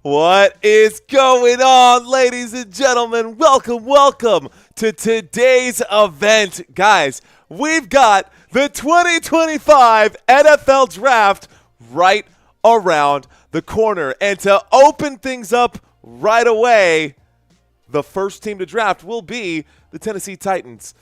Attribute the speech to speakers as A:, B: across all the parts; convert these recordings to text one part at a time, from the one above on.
A: What is going on, ladies and gentlemen? Welcome to today's event. Guys, we've got the 2025 NFL Draft right around the corner. And to open things up right away, the first team to draft will be the Tennessee Titans.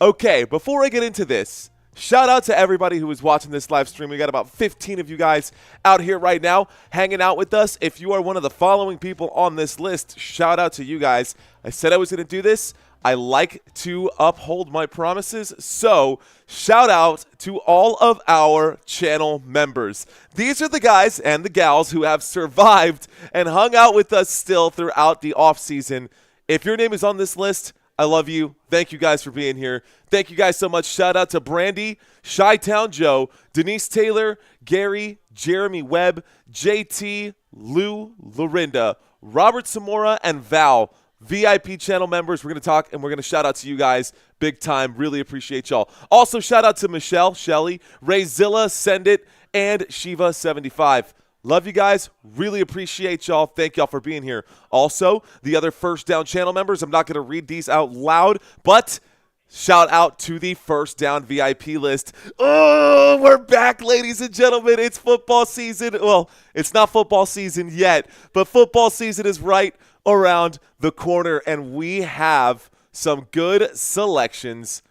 A: Okay, before I get into this, shout out to everybody who is watching this live stream. We got about 15 of you guys out here right now hanging out with us. If you are one of the following people on this list, shout out to you guys. I said I was going to do this. I like to uphold my promises, so shout out to all of our channel members. These are the guys and the gals who have survived and hung out with us still throughout the offseason. If your name is on this list, I love you. Thank you guys for being here. Thank you guys so much. Shout out to Brandy, Chi-Town Joe, Denise Taylor, Gary, Jeremy Webb, JT, Lou, Lorinda, Robert Zamora, and Val. VIP channel members. We're going to talk and we're going to shout out to you guys big time. Really appreciate y'all. Also, shout out to Michelle, Shelly, Rayzilla, Send It, and Shiva75. Love you guys. Really appreciate y'all. Thank y'all for being here. Also, the other First Down channel members, I'm not going to read these out loud, but shout out to the First Down VIP list. Oh, we're back, ladies and gentlemen. It's football season. Well, it's not football season yet, but football season is right around the corner, and we have some good selections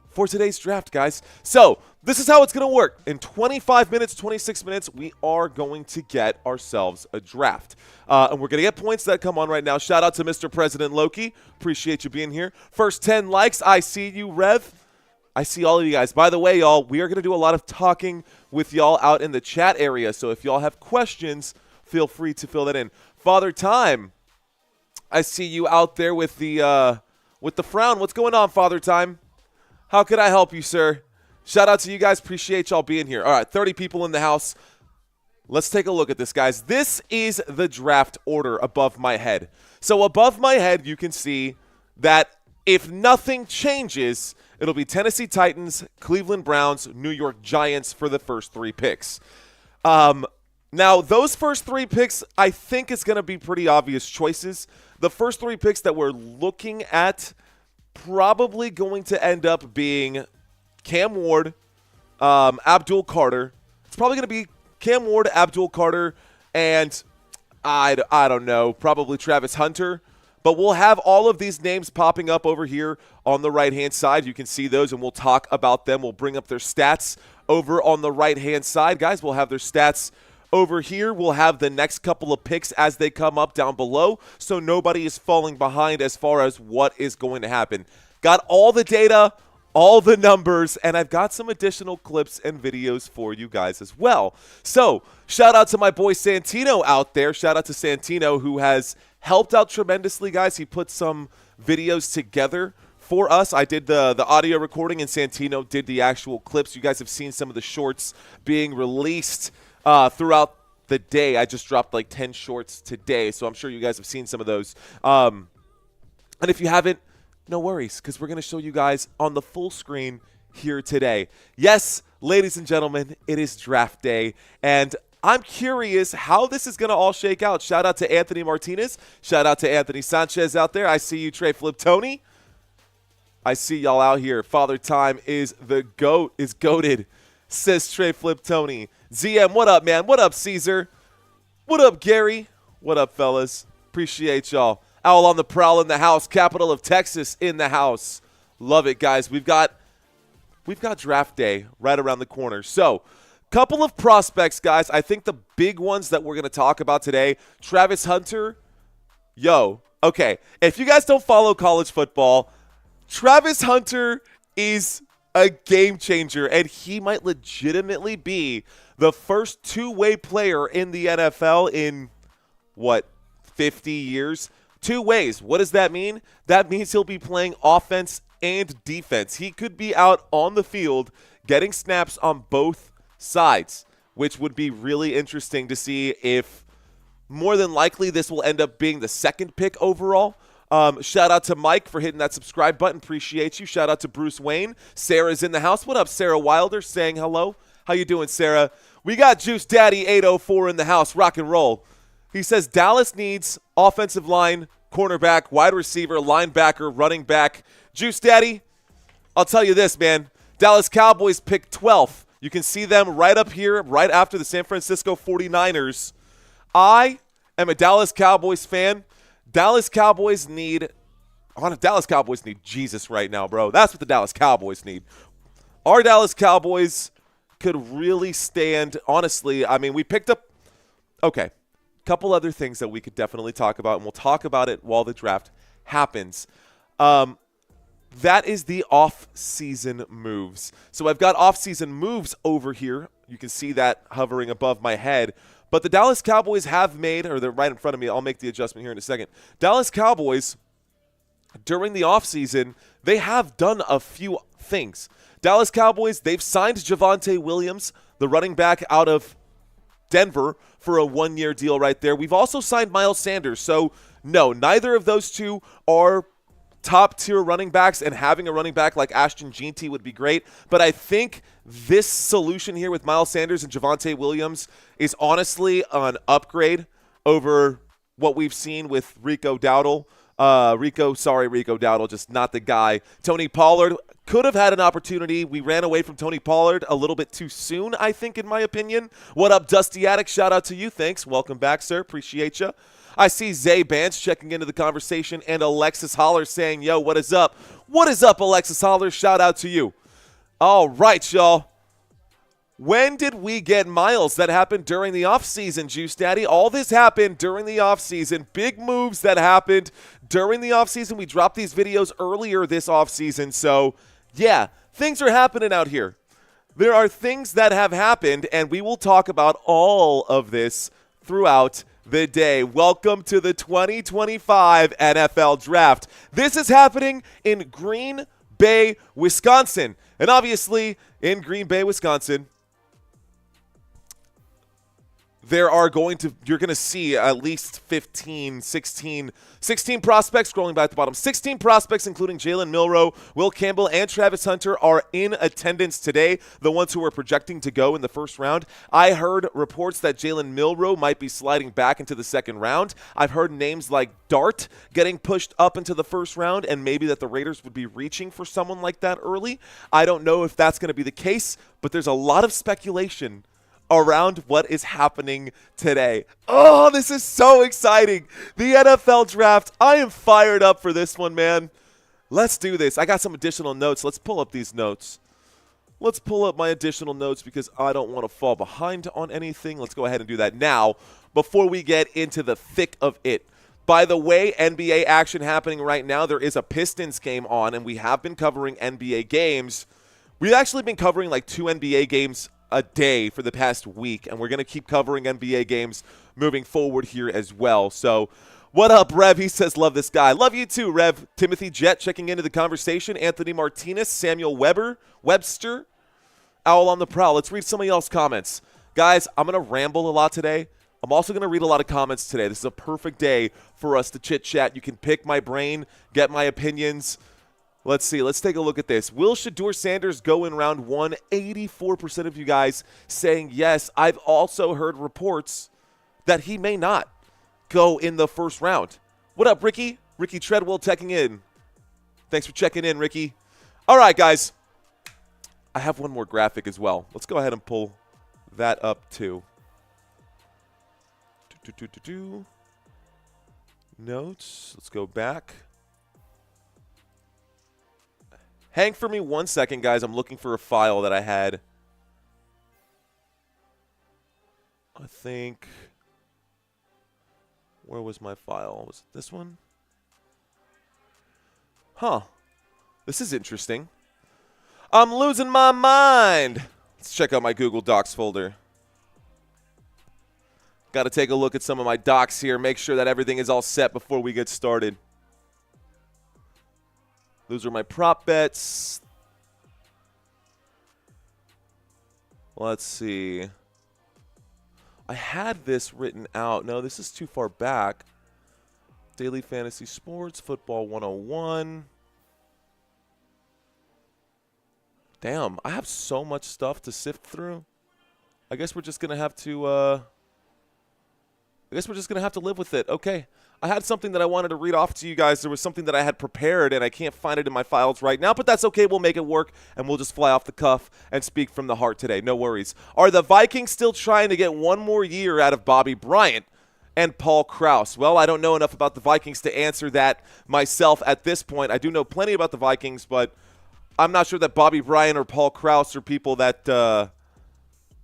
A: for today's draft, guys. So this is how it's going to work. In 25 minutes, 26 minutes, we are going to get ourselves a draft. And we're going to get points that come on right now. Shout out to Mr. President Loki. Appreciate you being here. First 10 likes. I see you, Rev. I see all of you guys. By the way, y'all, we are going to do a lot of talking with y'all out in the chat area. So if y'all have questions, feel free to fill that in. Father Time, I see you out there with the frown. What's going on, Father Time? How can I help you, sir? Shout out to you guys. Appreciate y'all being here. All right, 30 people in the house. Let's take a look at this, guys. This is the draft order above my head. So above my head, you can see that if nothing changes, it'll be Tennessee Titans, Cleveland Browns, New York Giants for the first 3 picks. Now, those first 3 picks, I think is going to be pretty obvious choices. The first 3 picks that we're looking at probably going to end up being Cam Ward, Abdul Carter. It's probably going to be Cam Ward, Abdul Carter, and I don't know, probably Travis Hunter. But we'll have all of these names popping up over here on the right-hand side. You can see those, and we'll talk about them. We'll bring up their stats over on the right-hand side. Guys, we'll have their stats over here. We'll have the next couple of picks as they come up down below, so nobody is falling behind as far as what is going to happen. Got all the data, all the numbers, and I've got some additional clips and videos for you guys as well. So shout out to my boy Santino out there. Shout out to Santino, who has helped out tremendously, guys. He put some videos together for us. I did the audio recording, and Santino did the actual clips. You guys have seen some of the shorts being released throughout the day. I just dropped like 10 shorts today, so I'm sure you guys have seen some of those. And if you haven't, no worries, because we're going to show you guys on the full screen here today. Yes, ladies and gentlemen, it is draft day, and I'm curious how this is going to all shake out. Shout out to Anthony Martinez. Shout out to Anthony Sanchez out there. I see you, Trey Flip Tony. I see y'all out here. Father Time is the GOAT, is goated, says Trey Flip Tony. ZM, what up, man? What up, Caesar? What up, Gary? What up, fellas? Appreciate y'all. Owl on the prowl in the house. Capital of Texas in the house. Love it, guys. We've got draft day right around the corner. So, couple of prospects, guys. I think the big ones that we're going to talk about today, Travis Hunter. Yo, okay. If you guys don't follow college football, Travis Hunter is a game changer, and he might legitimately be the first two-way player in the NFL in, 50 years? 2 ways. What does that mean? That means he'll be playing offense and defense. He could be out on the field getting snaps on both sides, which would be really interesting to see if more than likely this will end up being the second pick overall. Shout out to Mike for hitting that subscribe button. Appreciate you. Shout out to Bruce Wayne. Sarah's in the house. What up, Sarah Wilder? Saying hello. How you doing, Sarah? We got Juice Daddy 804 in the house. Rock and roll. He says Dallas needs offensive line, cornerback, wide receiver, linebacker, running back. Juice Daddy, I'll tell you this, man. Dallas Cowboys picked 12th. You can see them right up here, right after the San Francisco 49ers. I am a Dallas Cowboys fan. Dallas Cowboys need Jesus right now, bro. That's what the Dallas Cowboys need. Our Dallas Cowboys could really stand, honestly. I mean, we picked up, okay, a couple other things that we could definitely talk about, and we'll talk about it while the draft happens. That is the off-season moves. So I've got off-season moves over here. You can see that hovering above my head. But the Dallas Cowboys have made, or they're right in front of me. I'll make the adjustment here in a second. Dallas Cowboys, during the offseason, they have done a few things. Dallas Cowboys, they've signed Javonte Williams, the running back out of Denver, for a one-year deal right there. We've also signed Miles Sanders. So, no, neither of those two are top-tier running backs, and having a running back like Ashton Jeanty would be great. But I think this solution here with Miles Sanders and Javonte Williams is honestly an upgrade over what we've seen with Rico Dowdle. Rico Dowdle, just not the guy. Tony Pollard could have had an opportunity. We ran away from Tony Pollard a little bit too soon, I think, in my opinion. What up, Dusty Attic? Shout out to you. Thanks. Welcome back, sir. Appreciate you. I see Zay Bance checking into the conversation and Alexis Holler saying, yo, what is up? What is up, Alexis Holler? Shout out to you. All right, y'all. When did we get Miles? That happened during the offseason, Juice Daddy. All this happened during the offseason. Big moves that happened during the offseason. We dropped these videos earlier this offseason. So, yeah, things are happening out here. There are things that have happened, and we will talk about all of this throughout the day. Welcome to the 2025 NFL Draft. This is happening in Green Bay, Wisconsin. And obviously, in Green Bay, Wisconsin, you're going to see at least 16 prospects scrolling back at the bottom. 16 prospects, including Jalen Milroe, Will Campbell, and Travis Hunter, are in attendance today, the ones who are projecting to go in the first round. I heard reports that Jalen Milroe might be sliding back into the second round. I've heard names like Dart getting pushed up into the first round, and maybe that the Raiders would be reaching for someone like that early. I don't know if that's going to be the case, but there's a lot of speculation around what is happening today. Oh, this is so exciting. The NFL Draft. I am fired up for this one, man. Let's do this. I got some additional notes. Let's pull up these notes. Let's pull up my additional notes because I don't want to fall behind on anything. Let's go ahead and do that now before we get into the thick of it. By the way, NBA action happening right now. There is a Pistons game on, and we have been covering NBA games. We've actually been covering like 2 NBA games a day for the past week, and we're going to keep covering NBA games moving forward here as well. So what up, Rev? He says, love this guy. Love you too, Rev. Timothy Jett checking into the conversation. Anthony Martinez, Samuel Webster, Owl on the Prowl. Let's read some of y'all's comments. Guys, I'm going to ramble a lot today. I'm also going to read a lot of comments today. This is a perfect day for us to chit-chat. You can pick my brain, get my opinions. Let's see. Let's take a look at this. Will Shedeur Sanders go in round 1? 84% of you guys saying yes. I've also heard reports that he may not go in the first round. What up, Ricky? Ricky Treadwell checking in. Thanks for checking in, Ricky. All right, guys. I have one more graphic as well. Let's go ahead and pull that up too. Notes. Let's go back. Hang for me 1 second, guys. I'm looking for a file that I had. I think. Where was my file? Was it this one? Huh. This is interesting. I'm losing my mind. Let's check out my Google Docs folder. Got to take a look at some of my docs here. Make sure that everything is all set before we get started. Those are my prop bets. Let's see. I had this written out. No, this is too far back. Daily Fantasy Sports, Football 101. Damn, I have so much stuff to sift through. I guess we're just going to have to live with it. Okay. I had something that I wanted to read off to you guys. There was something that I had prepared, and I can't find it in my files right now, but that's okay. We'll make it work, and we'll just fly off the cuff and speak from the heart today. No worries. Are the Vikings still trying to get one more year out of Bobby Bryant and Paul Krause? Well, I don't know enough about the Vikings to answer that myself at this point. I do know plenty about the Vikings, but I'm not sure that Bobby Bryant or Paul Krause are people that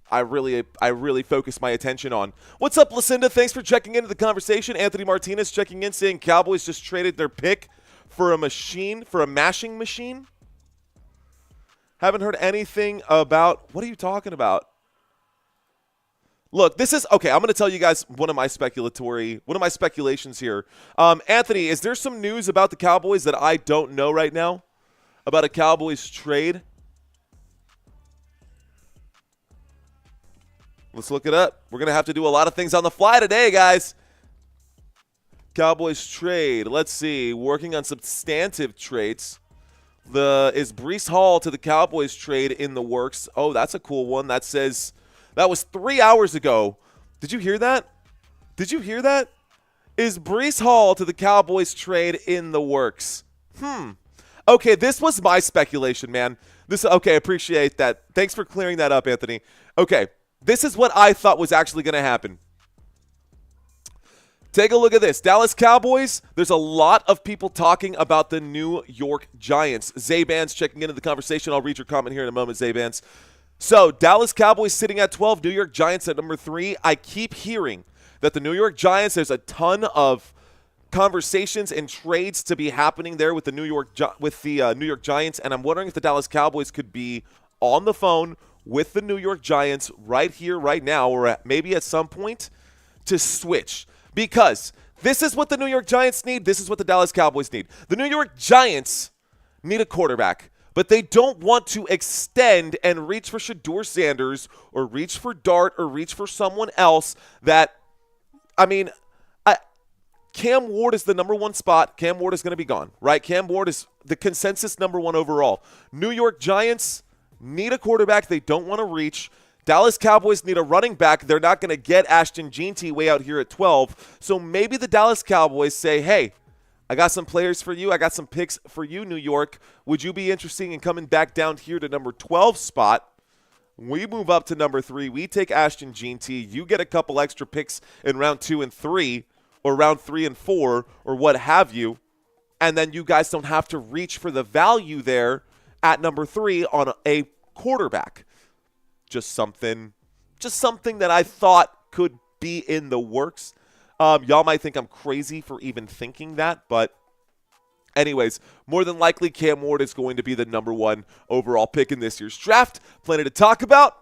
A: I really focus my attention on. What's up, Lucinda? Thanks for checking into the conversation. Anthony Martinez checking in, saying Cowboys just traded their pick for a mashing machine. Haven't heard anything about, what are you talking about? Look, this is, okay, I'm going to tell you guys one of my speculations here. Anthony, is there some news about the Cowboys that I don't know right now? About a Cowboys trade? Let's look it up. We're going to have to do a lot of things on the fly today, guys. Cowboys trade. Let's see. Working on substantive traits. Is Breece Hall to the Cowboys trade in the works? Oh, that's a cool one. That says that was 3 hours ago. Did you hear that? Did you hear that? Is Breece Hall to the Cowboys trade in the works? Okay, this was my speculation, man. Okay, appreciate that. Thanks for clearing that up, Anthony. Okay. This is what I thought was actually going to happen. Take a look at this. Dallas Cowboys, there's a lot of people talking about the New York Giants. Zaban's checking into the conversation. I'll read your comment here in a moment, Zaban's. So, Dallas Cowboys sitting at 12, New York Giants at number 3. I keep hearing that the New York Giants, there's a ton of conversations and trades to be happening there with the New York Giants, and I'm wondering if the Dallas Cowboys could be on the phone with the New York Giants right here, right now, or maybe at some point to switch. Because this is what the New York Giants need. This is what the Dallas Cowboys need. The New York Giants need a quarterback, but they don't want to extend and reach for Shedeur Sanders or reach for Dart or reach for someone else that, Cam Ward is the number 1 spot. Cam Ward is going to be gone, right? Cam Ward is the consensus number 1 overall. New York Giants need a quarterback they don't want to reach. Dallas Cowboys need a running back. They're not going to get Ashton Jeanty way out here at 12. So maybe the Dallas Cowboys say, hey, I got some players for you. I got some picks for you, New York. Would you be interested in coming back down here to number 12 spot? We move up to number 3. We take Ashton Jeanty. You get a couple extra picks in round 2 and 3 or round 3 and 4 or what have you. And then you guys don't have to reach for the value there at number 3 on a quarterback. Just something that I thought could be in the works. Y'all might think I'm crazy for even thinking that, but anyways, more than likely Cam Ward is going to be the number 1 overall pick in this year's draft. Plenty to talk about.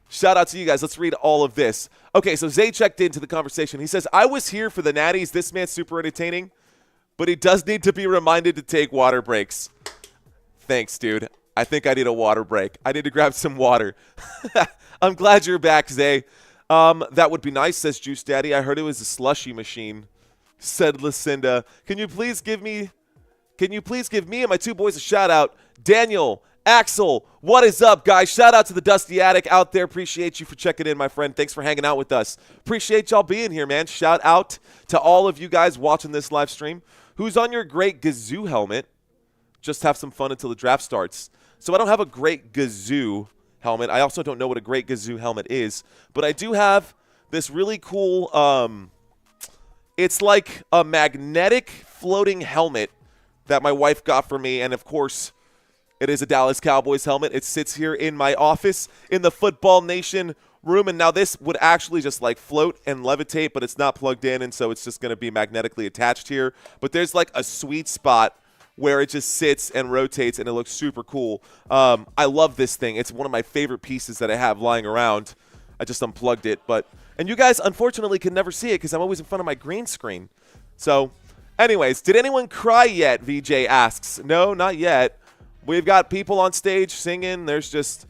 A: Shout out to you guys. Let's read all of this. Okay, so Zay checked into the conversation. He says, I was here for the Natties. This man's super entertaining, but he does need to be reminded to take water breaks. Thanks, dude. I think I need a water break. I need to grab some water. I'm glad you're back, Zay. That would be nice, says Juice Daddy. I heard it was a slushy machine, said Lucinda. Can you please give me and my 2 boys a shout out? Daniel, Axel, what is up, guys? Shout out to the Dusty Attic out there. Appreciate you for checking in, my friend. Thanks for hanging out with us. Appreciate y'all being here, man. Shout out to all of you guys watching this live stream. Who's on your great Gazoo helmet? Just have some fun until the draft starts. So I don't have a great Gazoo helmet. I also don't know what a great Gazoo helmet is. But I do have this really cool, it's like a magnetic floating helmet that my wife got for me. And, of course, it is a Dallas Cowboys helmet. It sits here in my office in the Football Nation room. And now this would actually just, like, float and levitate, but it's not plugged in, and so it's just going to be magnetically attached here. But there's, like, a sweet spot where it just sits and rotates, and it looks super cool. I love this thing. It's one of my favorite pieces that I have lying around. I just unplugged it. And you guys, unfortunately, can never see it because I'm always in front of my green screen. So, anyways, did anyone cry yet, VJ asks. No, not yet. We've got people on stage singing. There's just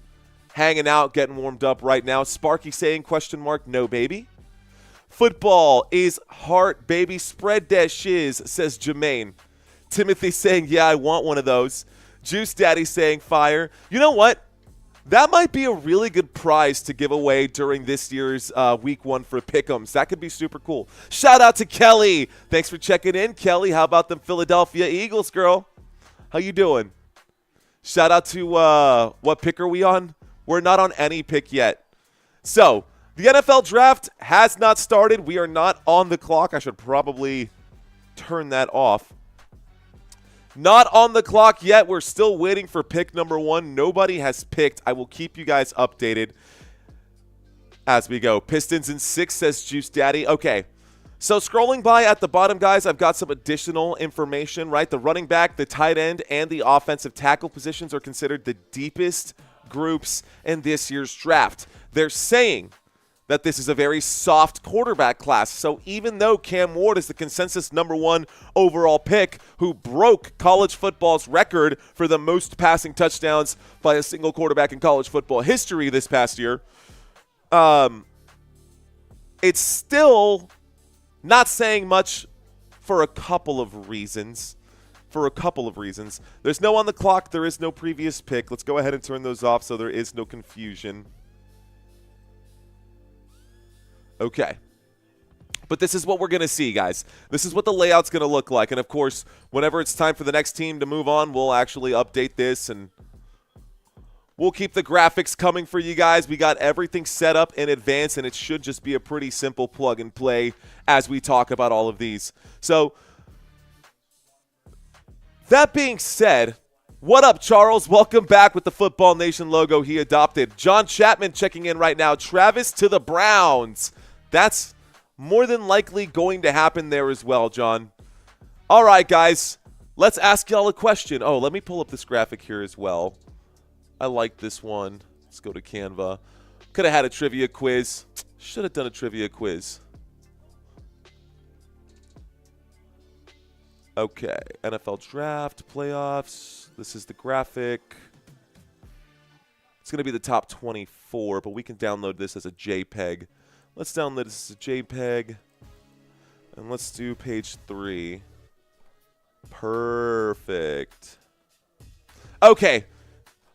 A: hanging out, getting warmed up right now. Sparky saying, ? No, baby. Football is heart, baby. Spread that shiz, says Jermaine. Timothy saying, yeah, I want one of those. Juice Daddy saying fire. You know what? That might be a really good prize to give away during this year's Week 1 for Pick'ems. That could be super cool. Shout out to Kelly. Thanks for checking in, Kelly. How about them Philadelphia Eagles, girl? How you doing? Shout out to what pick are we on? We're not on any pick yet. So, the NFL Draft has not started. We are not on the clock. I should probably turn that off. Not on the clock yet. We're still waiting for pick number 1. Nobody has picked. I will keep you guys updated as we go. Pistons in 6, says Juice Daddy. Okay, so scrolling by at the bottom, guys, I've got some additional information, right? The running back, the tight end, and the offensive tackle positions are considered the deepest groups in this year's draft. They're saying that this is a very soft quarterback class. So even though Cam Ward is the consensus number 1 overall pick who broke college football's record for the most passing touchdowns by a single quarterback in college football history this past year, it's still not saying much for a couple of reasons. There's no on the clock. There is no previous pick. Let's go ahead and turn those off so there is no confusion. Okay. But this is what we're going to see, guys. This is what the layout's going to look like. And, of course, whenever it's time for the next team to move on, we'll actually update this and we'll keep the graphics coming for you guys. We got everything set up in advance, and it should just be a pretty simple plug and play as we talk about all of these. So, that being said, what up, Charles? Welcome back with the Football Nation logo he adopted. John Chapman checking in right now. Travis to the Browns. That's more than likely going to happen there as well, John. All right, guys. Let's ask y'all a question. Oh, let me pull up this graphic here as well. I like this one. Let's go to Canva. Could have had a trivia quiz. Should have done a trivia quiz. Okay, NFL Draft, playoffs. This is the graphic. It's going to be the top 24, but we can download this as a JPEG. Let's download this as a JPEG. And let's do page 3. Perfect. Okay.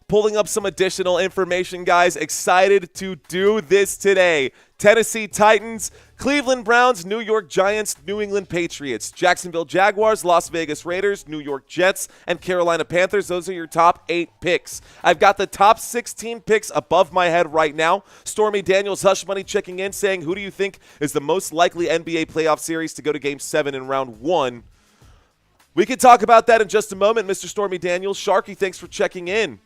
A: Pulling up some additional information, guys. Excited to do this today. Tennessee Titans, Cleveland Browns, New York Giants, New England Patriots, Jacksonville Jaguars, Las Vegas Raiders, New York Jets, and Carolina Panthers. Those are your top 8 picks. I've got the top 16 picks above my head right now. Stormy Daniels Hush Money checking in saying, who do you think is the most likely NBA playoff series to go to Game 7 in Round 1? We can talk about that in just a moment, Mr. Stormy Daniels. Sharky, thanks for checking in.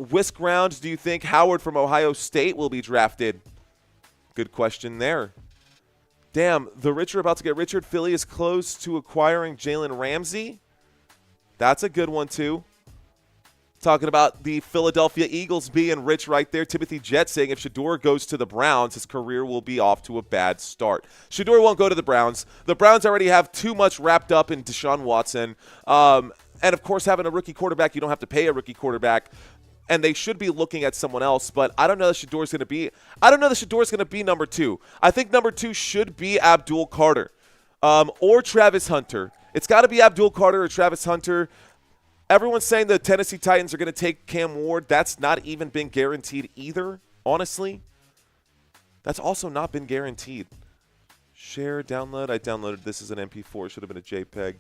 A: Whisk round, do you think Howard from Ohio State will be drafted? Good question there. Damn, the rich are about to get richer. Philly is close to acquiring Jalen Ramsey. That's a good one, too. Talking about the Philadelphia Eagles being rich right there. Timothy Jett saying if Shedeur goes to the Browns, his career will be off to a bad start. Shedeur won't go to the Browns. The Browns already have too much wrapped up in Deshaun Watson. And, of course, having a rookie quarterback, you don't have to pay a rookie quarterback. And they should be looking at someone else, but I don't know that Shedeur's going to be. I don't know that Shedeur's going to be number 2. I think number 2 should be Abdul Carter, or Travis Hunter. It's got to be Abdul Carter or Travis Hunter. Everyone's saying the Tennessee Titans are going to take Cam Ward. That's not even been guaranteed either. Honestly, that's also not been guaranteed. Share, download. I downloaded this as an MP4. It should have been a JPEG.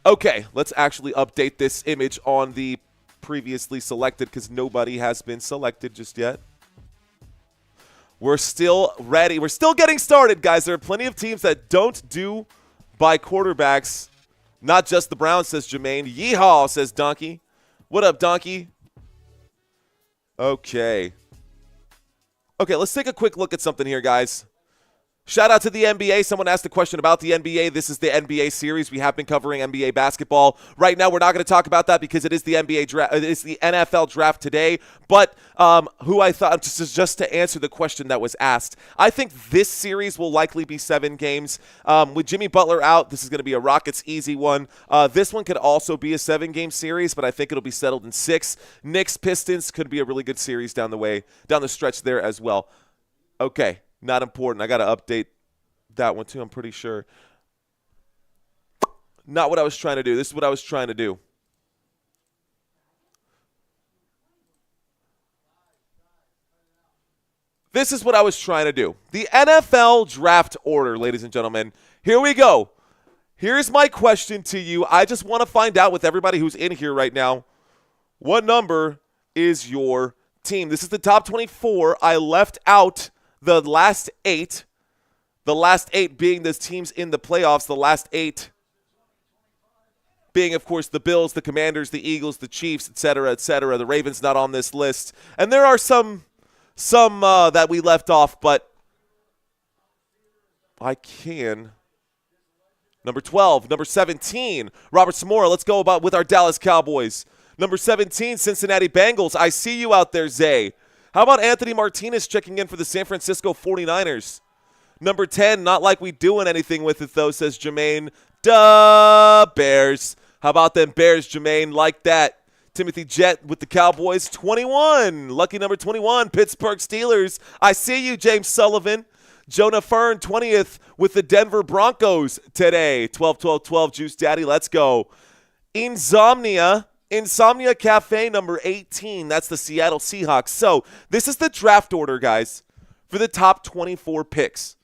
A: Okay, let's actually update this image on the previously selected because nobody has been selected just yet. We're still ready. We're still getting started, guys. There are plenty of teams that don't do by quarterbacks. Not just the Browns, says Jermaine. Yeehaw, says Donkey. What up, Donkey? Okay. Okay, let's take a quick look at something here, guys. Shout out to the NBA. Someone asked a question about the NBA. This is the NBA series. We have been covering NBA basketball. Right now, we're not going to talk about that because it is the NBA draft. It is the NFL draft today. But who I thought, just to answer the question that was asked, I think this series will likely be 7 games. With Jimmy Butler out, this is going to be a Rockets easy one. This one could also be a 7-game series, but I think it'll be settled in 6. Knicks Pistons could be a really good series down the stretch there as well. Okay. Not important. I got to update that one too, I'm pretty sure. Not what I was trying to do. This is what I was trying to do. this is what I was trying to do. The NFL draft order, ladies and gentlemen. Here we go. Here's my question to you. I just want to find out with everybody who's in here right now, what number is your team? This is the top 24. I left out the last 8. The last 8 being the teams in the playoffs. The last 8 being, of course, the Bills, the Commanders, the Eagles, the Chiefs, etc., etc. The Ravens not on this list. And there are some that we left off, but I can. Number 12, number 17, Robert Samora. Let's go with our Dallas Cowboys. Number 17, Cincinnati Bengals. I see you out there, Zay. How about Anthony Martinez checking in for the San Francisco 49ers? Number 10, not like we doing anything with it, though, says Jermaine. Duh, Bears. How about them Bears, Jermaine? Like that. Timothy Jett with the Cowboys. 21, lucky number 21, Pittsburgh Steelers. I see you, James Sullivan. Jonah Fern, 20th with the Denver Broncos today. 12-12-12, Juice Daddy, let's go. Insomnia Cafe, number 18. That's the Seattle Seahawks. So this is the draft order, guys, for the top 24 picks.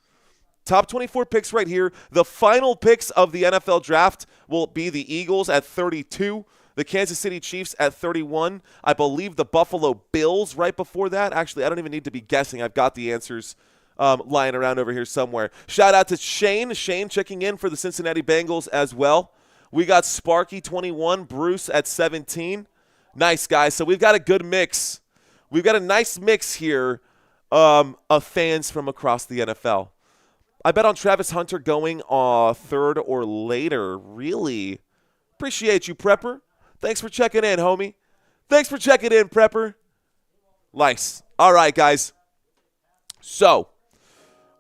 A: Top 24 picks right here. The final picks of the NFL draft will be the Eagles at 32, the Kansas City Chiefs at 31. I believe the Buffalo Bills right before that. Actually, I don't even need to be guessing. I've got the answers lying around over here somewhere. Shout out to Shane. Shane checking in for the Cincinnati Bengals as well. We got Sparky 21, Bruce at 17. Nice, guys. So we've got a good mix. We've got a nice mix here of fans from across the NFL. I bet on Travis Hunter going 3rd or later. Really? Appreciate you, Prepper. Thanks for checking in, homie. Thanks for checking in, Prepper. Nice. All right, guys. So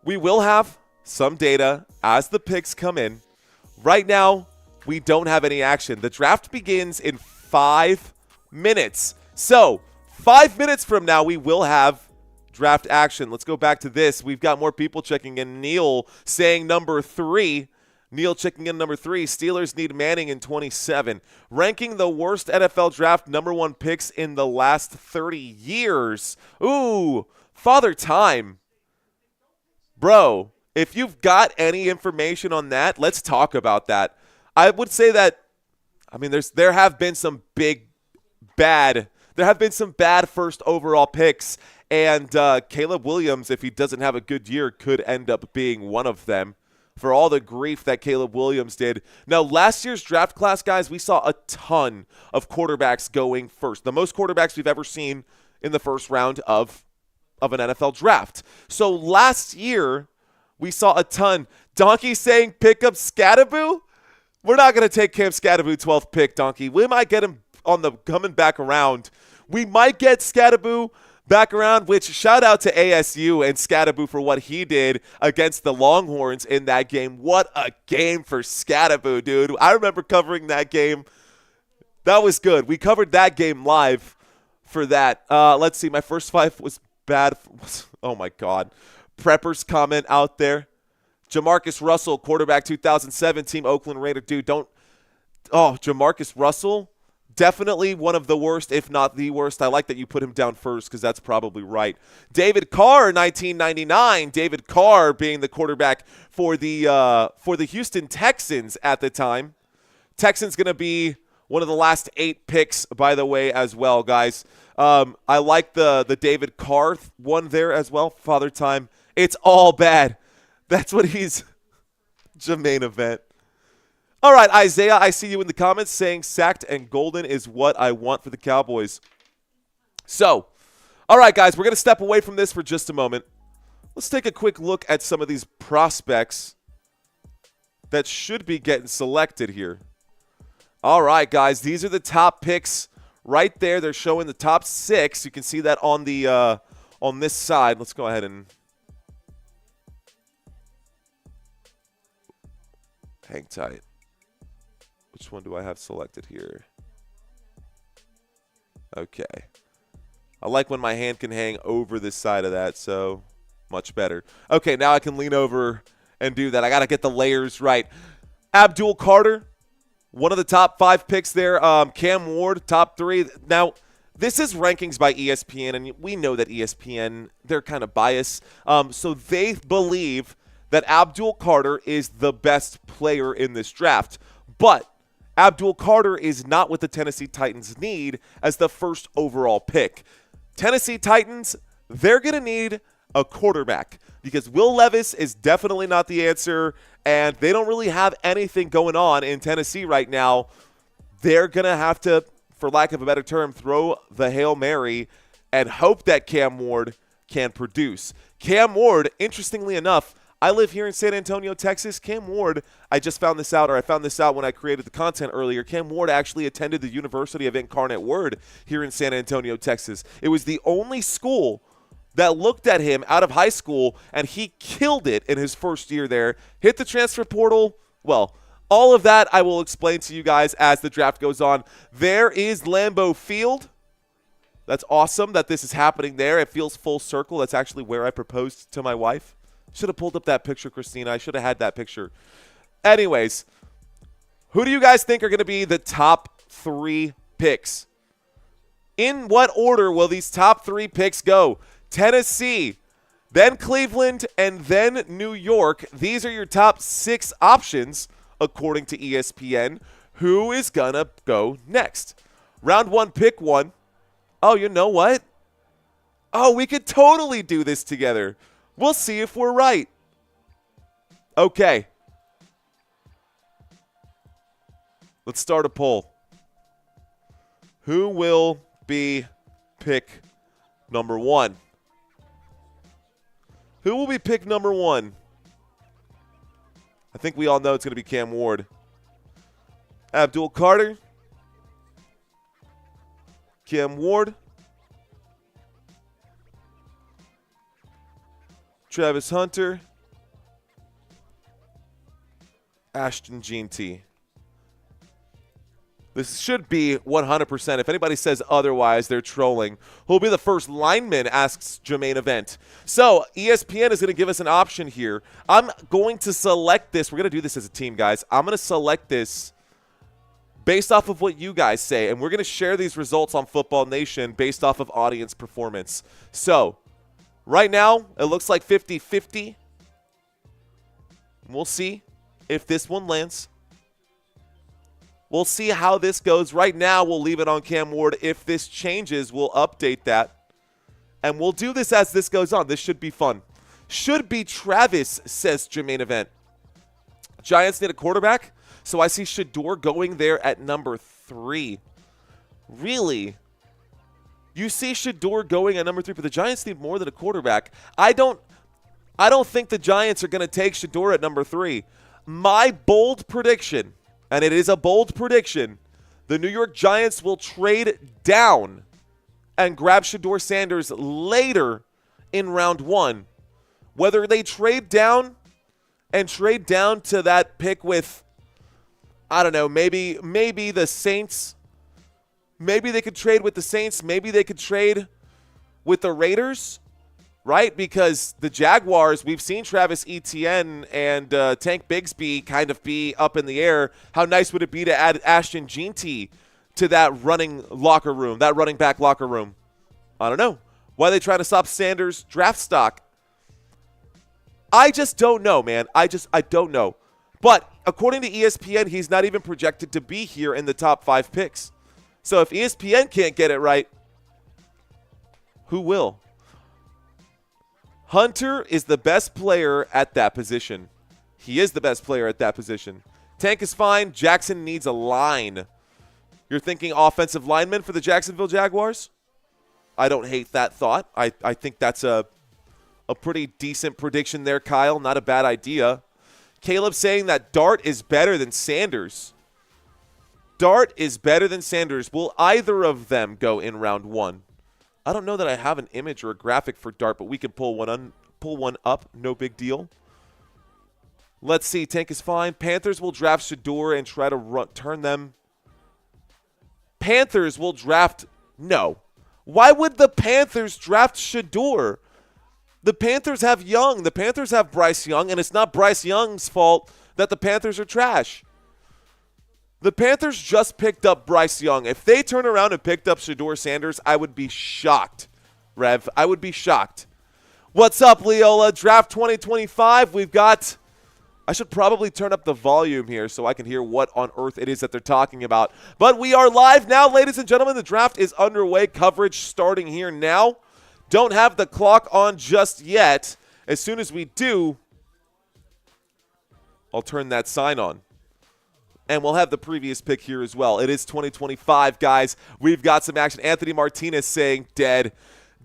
A: we will have some data as the picks come in. Right now, we don't have any action. The draft begins in 5 minutes. So 5 minutes from now, we will have draft action. Let's go back to this. We've got more people checking in. Neil saying number 3. Neil checking in number 3. Steelers need Manning in 27. Ranking the worst NFL draft number 1 picks in the last 30 years. Ooh, Father Time. Bro, if you've got any information on that, let's talk about that. I would say that, I mean, there have been some bad first overall picks, and Caleb Williams, if he doesn't have a good year, could end up being one of them for all the grief that Caleb Williams did. Now, last year's draft class, guys, we saw a ton of quarterbacks going first. The most quarterbacks we've ever seen in the first round of an NFL draft. So last year, we saw a ton. Donkey saying pick up Scatterboo? We're not going to take Cam Scatterboo 12th pick, Donkey. We might get him on the coming back around. We might get Scatterboo back around, which shout out to ASU and Scatterboo for what he did against the Longhorns in that game. What a game for Scatterboo, dude. I remember covering that game. That was good. We covered that game live for that. Let's see. My first 5 was bad. Oh, my God. Prepper's comment out there. Jamarcus Russell, quarterback 2007 team, Oakland Raider. Dude, Jamarcus Russell, definitely one of the worst, if not the worst. I like that you put him down first because that's probably right. David Carr, 1999. David Carr being the quarterback for the Houston Texans at the time. Texans going to be one of the last 8 picks, by the way, as well, guys. I like the David Carr one there as well. Father Time. It's all bad. That's what he's Jermaine event. All right, Isaiah, I see you in the comments saying sacked and golden is what I want for the Cowboys. So, all right, guys, we're going to step away from this for just a moment. Let's take a quick look at some of these prospects that should be getting selected here. All right, guys, these are the top picks right there. They're showing the top 6. You can see that on the on this side. Let's go ahead and hang tight. Which one do I have selected here? Okay. I like when my hand can hang over this side of that, so much better. Okay, now I can lean over and do that. I got to get the layers right. Abdul Carter, one of the top 5 picks there. Cam Ward, top 3. Now, This is rankings by ESPN, and we know that ESPN, they're kind of biased. So they believe that Abdul Carter is the best player in this draft. But Abdul Carter is not what the Tennessee Titans need as the first overall pick. Tennessee Titans, they're going to need a quarterback because Will Levis is definitely not the answer, and they don't really have anything going on in Tennessee right now. They're going to have to, for lack of a better term, throw the Hail Mary and hope that Cam Ward can produce. Cam Ward, interestingly enough, I live here in San Antonio, Texas. Cam Ward, I found this out when I created the content earlier. Cam Ward actually attended the University of Incarnate Word here in San Antonio, Texas. It was the only school that looked at him out of high school, and he killed it in his first year there. Hit the transfer portal. Well, all of that I will explain to you guys as the draft goes on. There is Lambeau Field. That's awesome that this is happening there. It feels full circle. That's actually where I proposed to my wife. Should have pulled up that picture, Christina. I should have had that picture. Anyways, who do you guys think are going to be the top 3 picks? In what order will these top 3 picks go? Tennessee, then Cleveland, and then New York. These are your top 6 options, according to ESPN. Who is going to go next? Round 1, pick 1. Oh, you know what? Oh, we could totally do this together. We'll see if we're right. Okay. Let's start a poll. Who will be pick number 1? Who will be pick number 1? I think we all know it's going to be Cam Ward. Abdul Carter. Cam Ward. Travis Hunter. Ashton Jeanty. This should be 100%. If anybody says otherwise, they're trolling. Who will be the first lineman, asks Jermaine Event. So ESPN is going to give us an option here. I'm going to select this. We're going to do this as a team, guys. I'm going to select this based off of what you guys say, and we're going to share these results on Football Nation based off of audience performance. So right now, it looks like 50-50. We'll see if this one lands. We'll see how this goes. Right now, we'll leave it on Cam Ward. If this changes, we'll update that. And we'll do this as this goes on. This should be fun. Should be Travis, says Jermaine Event. Giants need a quarterback. So I see Shedeur going there at number 3. Really? You see Shedeur going at number 3, but the Giants need more than a quarterback. I don't think the Giants are going to take Shedeur at number 3. My bold prediction, and it is a bold prediction, the New York Giants will trade down and grab Shedeur Sanders later in round 1. Whether they trade down and trade down to that pick with, I don't know, maybe the Saints. Maybe they could trade with the Saints. Maybe they could trade with the Raiders, right? Because the Jaguars, we've seen Travis Etienne and Tank Bigsby kind of be up in the air. How nice would it be to add Ashton Jeanty to that running locker room, that running back locker room? I don't know. Why are they trying to stop Sanders' draft stock? I just don't know, man. I don't know. But according to ESPN, he's not even projected to be here in the top 5 picks. So if ESPN can't get it right, who will? Hunter is the best player at that position. He is the best player at that position. Tank is fine. Jackson needs a line. You're thinking offensive lineman for the Jacksonville Jaguars? I don't hate that thought. I think that's a pretty decent prediction there, Kyle. Not a bad idea. Caleb saying that Dart is better than Sanders. Dart is better than Sanders. Will either of them go in round 1? I don't know that I have an image or a graphic for Dart, but we can pull one up. No big deal. Let's see. Tank is fine. Panthers will draft Shedeur and try to turn them. Panthers will draft. No. Why would the Panthers draft Shedeur? The Panthers have Young. The Panthers have Bryce Young, and it's not Bryce Young's fault that the Panthers are trash. The Panthers just picked up Bryce Young. If they turn around and picked up Shedeur Sanders, I would be shocked, Rev. I would be shocked. What's up, Leola? Draft 2025. We've got... I should probably turn up the volume here so I can hear what on earth it is that they're talking about. But we are live now, ladies and gentlemen. The draft is underway. Coverage starting here now. Don't have the clock on just yet. As soon as we do, I'll turn that sign on. And we'll have the previous pick here as well. It is 2025, guys. We've got some action. Anthony Martinez saying dead.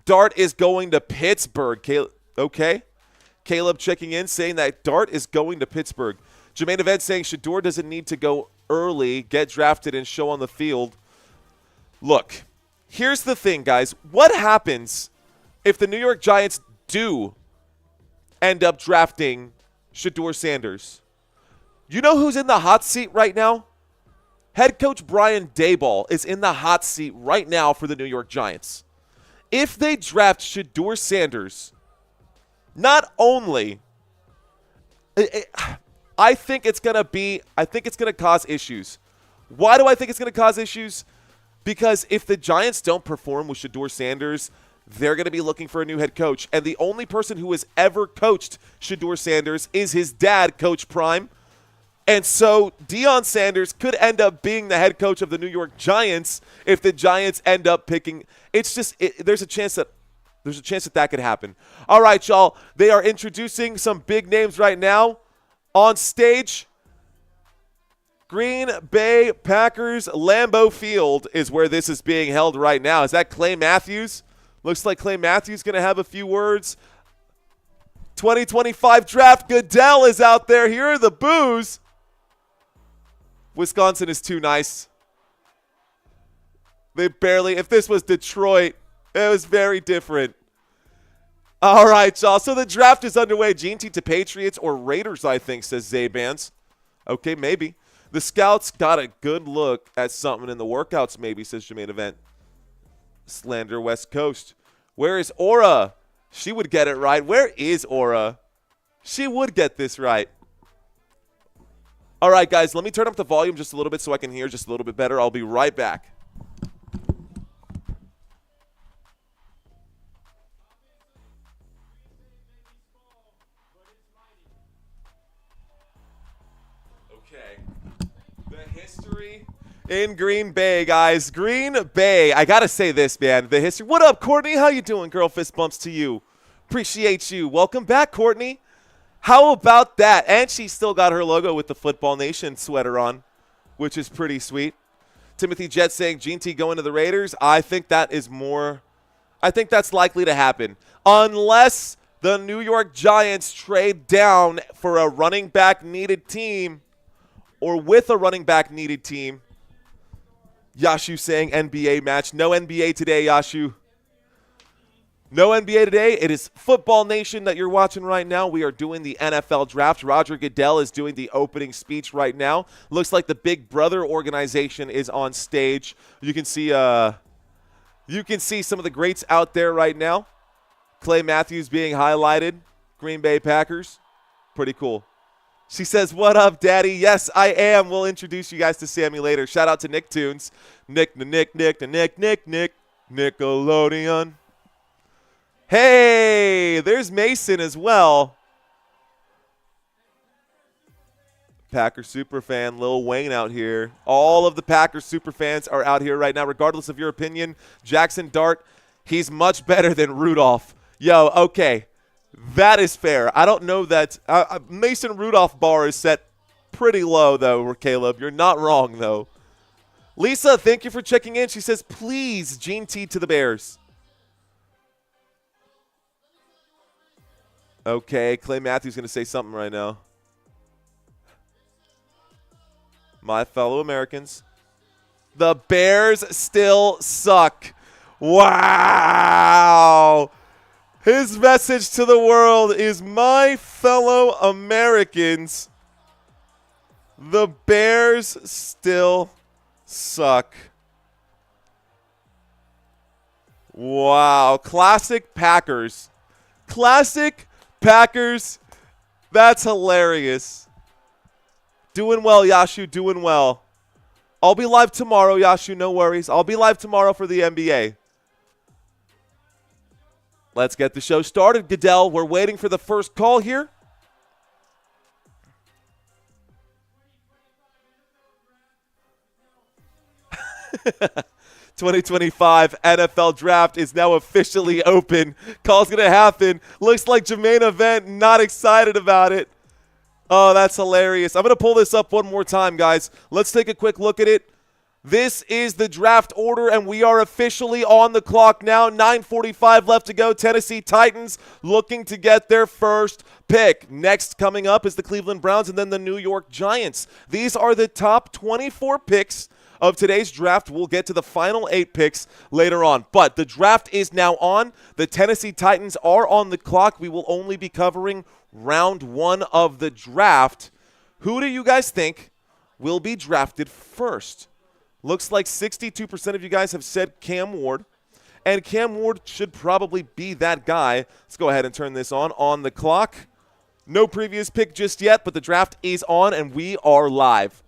A: Dart is going to Pittsburgh. Okay. Caleb checking in, saying that Dart is going to Pittsburgh. Jermaine Event saying Shedeur doesn't need to go early, get drafted, and show on the field. Look, here's the thing, guys. What happens if the New York Giants do end up drafting Shedeur Sanders? You know who's in the hot seat right now? Head coach Brian Daboll is in the hot seat right now for the New York Giants. If they draft Shedeur Sanders, not only, I think it's going to cause issues. Why do I think it's going to cause issues? Because if the Giants don't perform with Shedeur Sanders, they're going to be looking for a new head coach. And the only person who has ever coached Shedeur Sanders is his dad, Coach Prime. And so Deion Sanders could end up being the head coach of the New York Giants if the Giants end up picking. It's just there's a chance that could happen. All right, y'all. They are introducing some big names right now on stage. Green Bay Packers, Lambeau Field is where this is being held right now. Is that Clay Matthews? Looks like Clay Matthews going to have a few words. 2025 draft. Goodell is out there. Here are the boos. Wisconsin is too nice. They barely, if this was Detroit, it was very different. All right, y'all. So the draft is underway. G&T to Patriots or Raiders, I think, says Zabans. Okay, maybe. The scouts got a good look at something in the workouts, maybe, says Jermaine Event. Slander West Coast. Where is Aura? She would get it right. Where is Aura? She would get this right. All right, guys, let me turn up the volume just a little bit so I can hear just a little bit better. I'll be right back. Okay. The history in Green Bay, guys. Green Bay. I got to say this, man. The history. What up, Courtney? How you doing, girl? Fist bumps to you. Appreciate you. Welcome back, Courtney. How about that? And she still got her logo with the Football Nation sweater on, which is pretty sweet. Timothy Jett saying G&T going to the Raiders. I think that is more – I think that's likely to happen. Unless the New York Giants trade down for a running back needed team or with a running back needed team. Yashu saying NBA match. No NBA today, Yashu. No NBA today. It is Football Nation that you're watching right now. We are doing the NFL draft. Roger Goodell is doing the opening speech right now. Looks like the Big Brother organization is on stage. You can see some of the greats out there right now. Clay Matthews being highlighted. Green Bay Packers. Pretty cool. She says, what up, Daddy? Yes, I am. We'll introduce you guys to Sammy later. Shout out to Nicktoons. Nickelodeon. Hey, there's Mason as well. Packer superfan Lil Wayne out here. All of the Packer superfans are out here right now, regardless of your opinion. Jackson Dart, he's much better than Rudolph. Yo, okay, that is fair. I don't know that Mason Rudolph bar is set pretty low, though, Caleb. You're not wrong, though. Lisa, thank you for checking in. She says, please, G&T to the Bears. Okay, Clay Matthews going to say something right now. My fellow Americans. The Bears still suck. Wow. His message to the world is, my fellow Americans, the Bears still suck. Wow. Classic Packers. Classic Packers. That's hilarious. Doing well, Yashu. Doing well. I'll be live tomorrow, Yashu, no worries. I'll be live tomorrow for the NBA. Let's get the show started, Goodell. We're waiting for the first call here. "2025 NFL Draft is now officially open. Call's going to happen. Looks like Jermaine Event not excited about it." Oh, that's hilarious. I'm going to pull this up one more time, guys. Let's take a quick look at it. This is the draft order, and we are officially on the clock now. 9:45 left to go. Tennessee Titans looking to get their first pick. Next coming up is the Cleveland Browns and then the New York Giants. These are the top 24 picks of today's draft. We'll get to the final 8 picks later on. But the draft is now on. The Tennessee Titans are on the clock. We will only be covering round 1 of the draft. Who do you guys think will be drafted first? Looks like 62% of you guys have said Cam Ward. And Cam Ward should probably be that guy. Let's go ahead and turn this on the clock. No previous pick just yet, but the draft is on and we are live.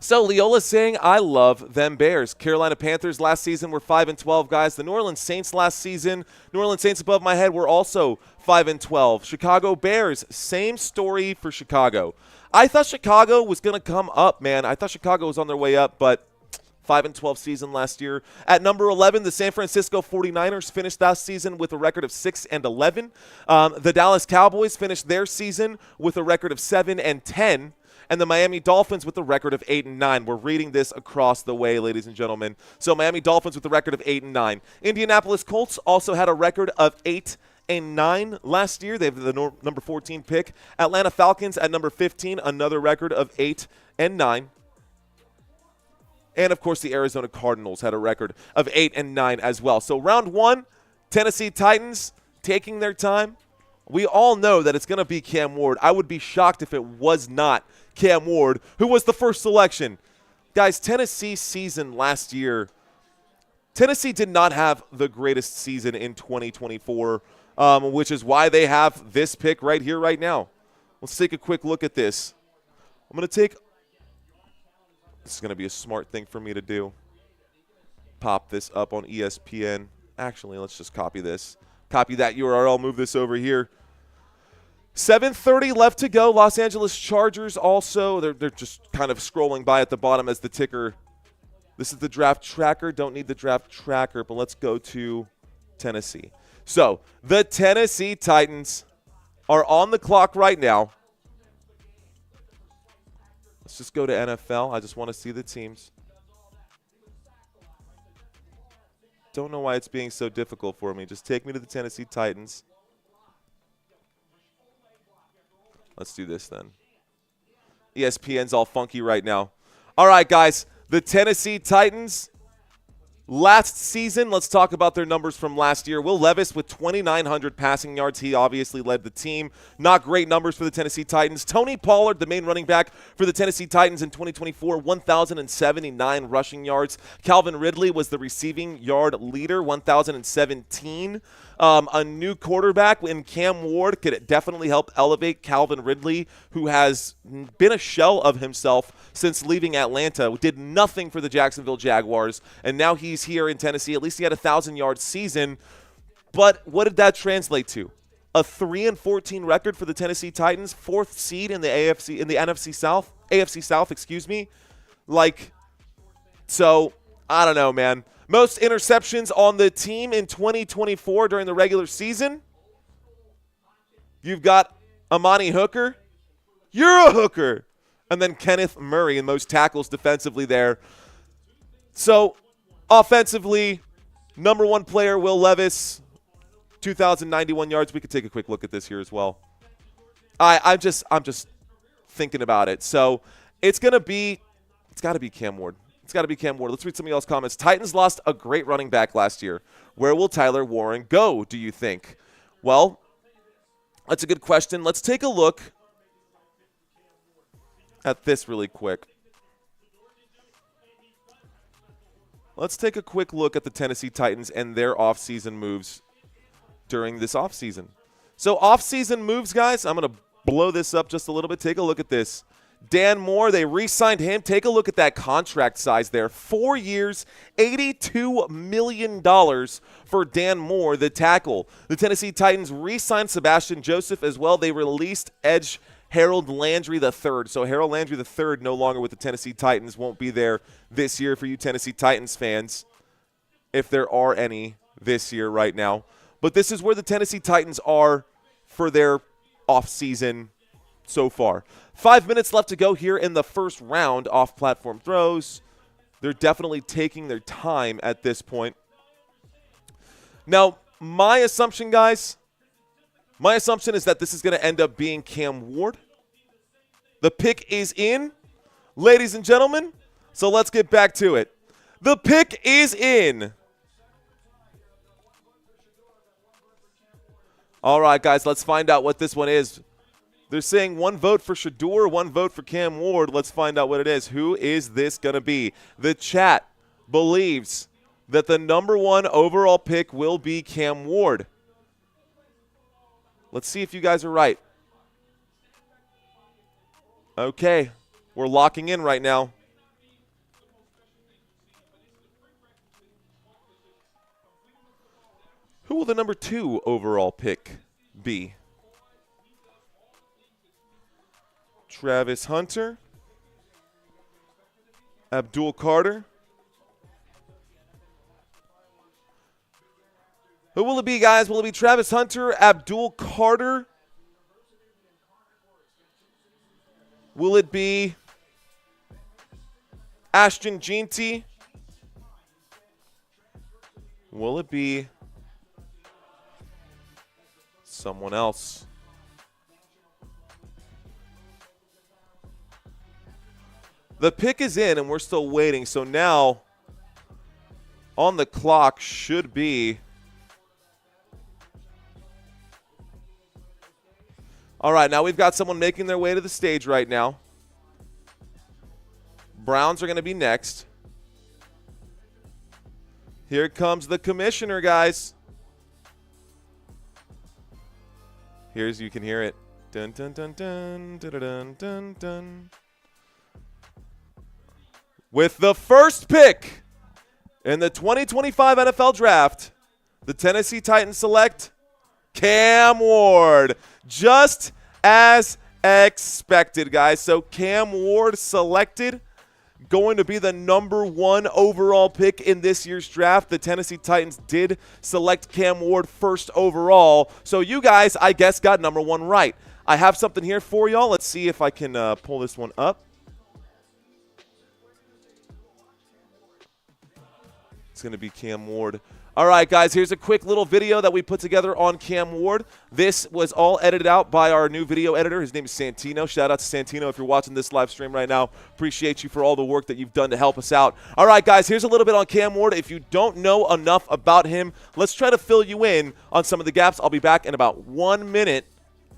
A: So Leola's saying, "I love them Bears." Carolina Panthers last season were 5-12, guys. The New Orleans Saints last season, New Orleans Saints above my head, were also 5-12. Chicago Bears, same story for Chicago. I thought Chicago was going to come up, man. I thought Chicago was on their way up, but 5-12 season last year. At number 11, the San Francisco 49ers finished that season with a record of 6-11. The Dallas Cowboys finished their season with a record of 7-10. And the Miami Dolphins with a record of 8-9. We're reading this across the way, ladies and gentlemen. So Miami Dolphins with a record of 8-9. Indianapolis Colts also had a record of 8-9 last year. They have the number 14 pick. Atlanta Falcons at number 15, another record of 8-9. And, of course, the Arizona Cardinals had a record of 8-9 as well. So round 1, Tennessee Titans taking their time. We all know that it's going to be Cam Ward. I would be shocked if it was not Cam Ward, who was the first selection. Guys, Tennessee's season last year, Tennessee did not have the greatest season in 2024, which is why they have this pick right here, right now. Let's take a quick look at this. I'm going to take – this is going to be a smart thing for me to do. Pop this up on ESPN. Actually, let's just copy this. Copy that URL, move this over here. 7:30 left to go. Los Angeles Chargers also, they're just kind of scrolling by at the bottom as the ticker. This is the draft tracker. Don't need the draft tracker, but let's go to Tennessee. So the Tennessee Titans are on the clock right now. Let's just go to NFL. I just want to see the teams. Don't know why it's being so difficult for me. Just take me to the Tennessee Titans. Let's do this then. ESPN's all funky right now. All right, guys. The Tennessee Titans, last season, let's talk about their numbers from last year. Will Levis with 2,900 passing yards. He obviously led the team. Not great numbers for the Tennessee Titans. Tony Pollard, the main running back for the Tennessee Titans in 2024, 1,079 rushing yards. Calvin Ridley was the receiving yard leader, 1,017. A new quarterback in Cam Ward could definitely help elevate Calvin Ridley, who has been a shell of himself since leaving Atlanta. Did nothing for the Jacksonville Jaguars, and now he's here in Tennessee. At least he had a 1,000-yard season. But what did that translate to? A 3-14 record for the Tennessee Titans, 4th seed in the NFC South, AFC South, excuse me. So I don't know, man. Most interceptions on the team in 2024 during the regular season. You've got Amani Hooker. You're a hooker. And then Kenneth Murray in most tackles defensively there. So offensively, number 1 player, Will Levis, 2,091 yards. We could take a quick look at this here as well. I'm just thinking about it. So it's got to be Cam Ward. It's got to be Cam Ward. Let's read some of y'all's comments. Titans lost a great running back last year. Where will Tyler Warren go, do you think? Well, that's a good question. Let's take a look at this really quick. Let's take a quick look at the Tennessee Titans and their offseason moves during this offseason. So offseason moves, guys, I'm going to blow this up just a little bit. Take a look at this. Dan Moore, they re-signed him. Take a look at that contract size there. 4 years, $82 million for Dan Moore, the tackle. The Tennessee Titans re-signed Sebastian Joseph as well. They released edge Harold Landry III. So Harold Landry III no longer with the Tennessee Titans. Won't be there this year for you Tennessee Titans fans, if there are any this year right now. But this is where the Tennessee Titans are for their offseason so far. 5 minutes left to go here in the first round. Off-platform throws. They're definitely taking their time at this point. Now, my assumption, guys, is that this is going to end up being Cam Ward. The pick is in, ladies and gentlemen, so let's get back to it. The pick is in. All right, guys, let's find out what this one is. They're saying 1 vote for Shedeur, 1 vote for Cam Ward. Let's find out what it is. Who is this going to be? The chat believes that the number 1 overall pick will be Cam Ward. Let's see if you guys are right. Okay, we're locking in right now. Who will the number 2 overall pick be? Travis Hunter, Abdul Carter. Who will it be, guys? Will it be Travis Hunter, Abdul Carter? Will it be Ashton Jeanty? Will it be someone else? The pick is in, and we're still waiting. So now on the clock should be. All right, now we've got someone making their way to the stage right now. Browns are going to be next. Here comes the commissioner, guys. You can hear it. Dun, dun, dun, dun, dun, dun, dun, dun. With the first pick in the 2025 NFL Draft, the Tennessee Titans select Cam Ward. Just as expected, guys. So Cam Ward selected, going to be the number 1 overall pick in this year's draft. The Tennessee Titans did select Cam Ward first overall. So you guys, I guess, got number 1 right. I have something here for y'all. Let's see if I can pull this one up. It's going to be Cam Ward. All right, guys, here's a quick little video that we put together on Cam Ward. This was all edited out by our new video editor. His name is Santino. Shout out to Santino if you're watching this live stream right now. Appreciate you for all the work that you've done to help us out. All right, guys, here's a little bit on Cam Ward. If you don't know enough about him, let's try to fill you in on some of the gaps. I'll be back in about 1 minute.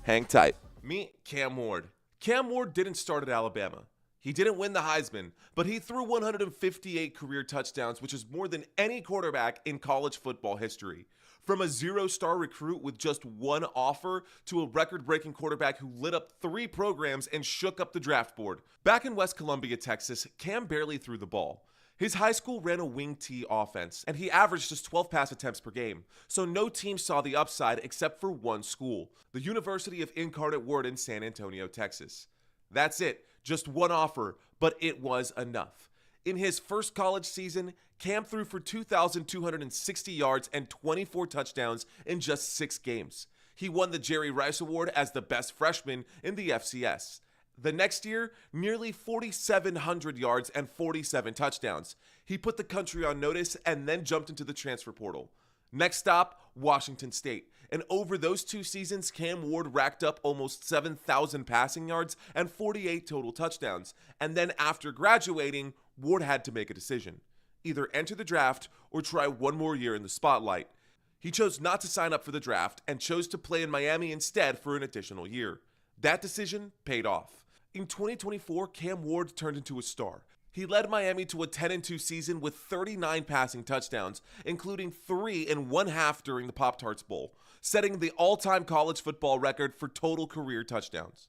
A: Hang tight. Meet Cam Ward. Cam Ward didn't start at Alabama. He didn't win the Heisman, but he threw 158 career touchdowns, which is more than any quarterback in college football history. From a 0-star recruit with just 1 offer to a record-breaking quarterback who lit up 3 programs and shook up the draft board. Back in West Columbia, Texas, Cam barely threw the ball. His high school ran a wing T offense, and he averaged just 12 pass attempts per game, so no team saw the upside except for one school, the University of Incarnate Word in San Antonio, Texas. That's it. Just 1 offer, but it was enough. In his first college season, Cam threw for 2,260 yards and 24 touchdowns in just 6 games. He won the Jerry Rice Award as the best freshman in the FCS. The next year, nearly 4,700 yards and 47 touchdowns. He put the country on notice and then jumped into the transfer portal. Next stop, Washington State. And over those 2 seasons, Cam Ward racked up almost 7,000 passing yards and 48 total touchdowns. And then after graduating, Ward had to make a decision. Either enter the draft or try 1 more year in the spotlight. He chose not to sign up for the draft and chose to play in Miami instead for an additional year. That decision paid off. In 2024, Cam Ward turned into a star. He led Miami to a 10-2 season with 39 passing touchdowns, including 3 and 1/2 during the Pop-Tarts Bowl, setting the all-time college football record for total career touchdowns.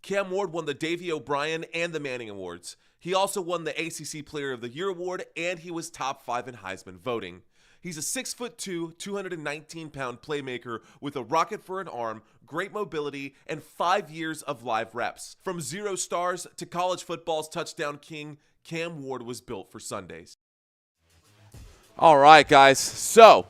A: Cam Ward won the Davey O'Brien and the Manning Awards. He also won the ACC Player of the Year award, and he was top 5 in Heisman voting. He's a 6'2", 219-pound playmaker with a rocket for an arm, great mobility, and 5 years of live reps. From 0 stars to college football's touchdown king, Cam Ward was built for Sundays. All right, guys. So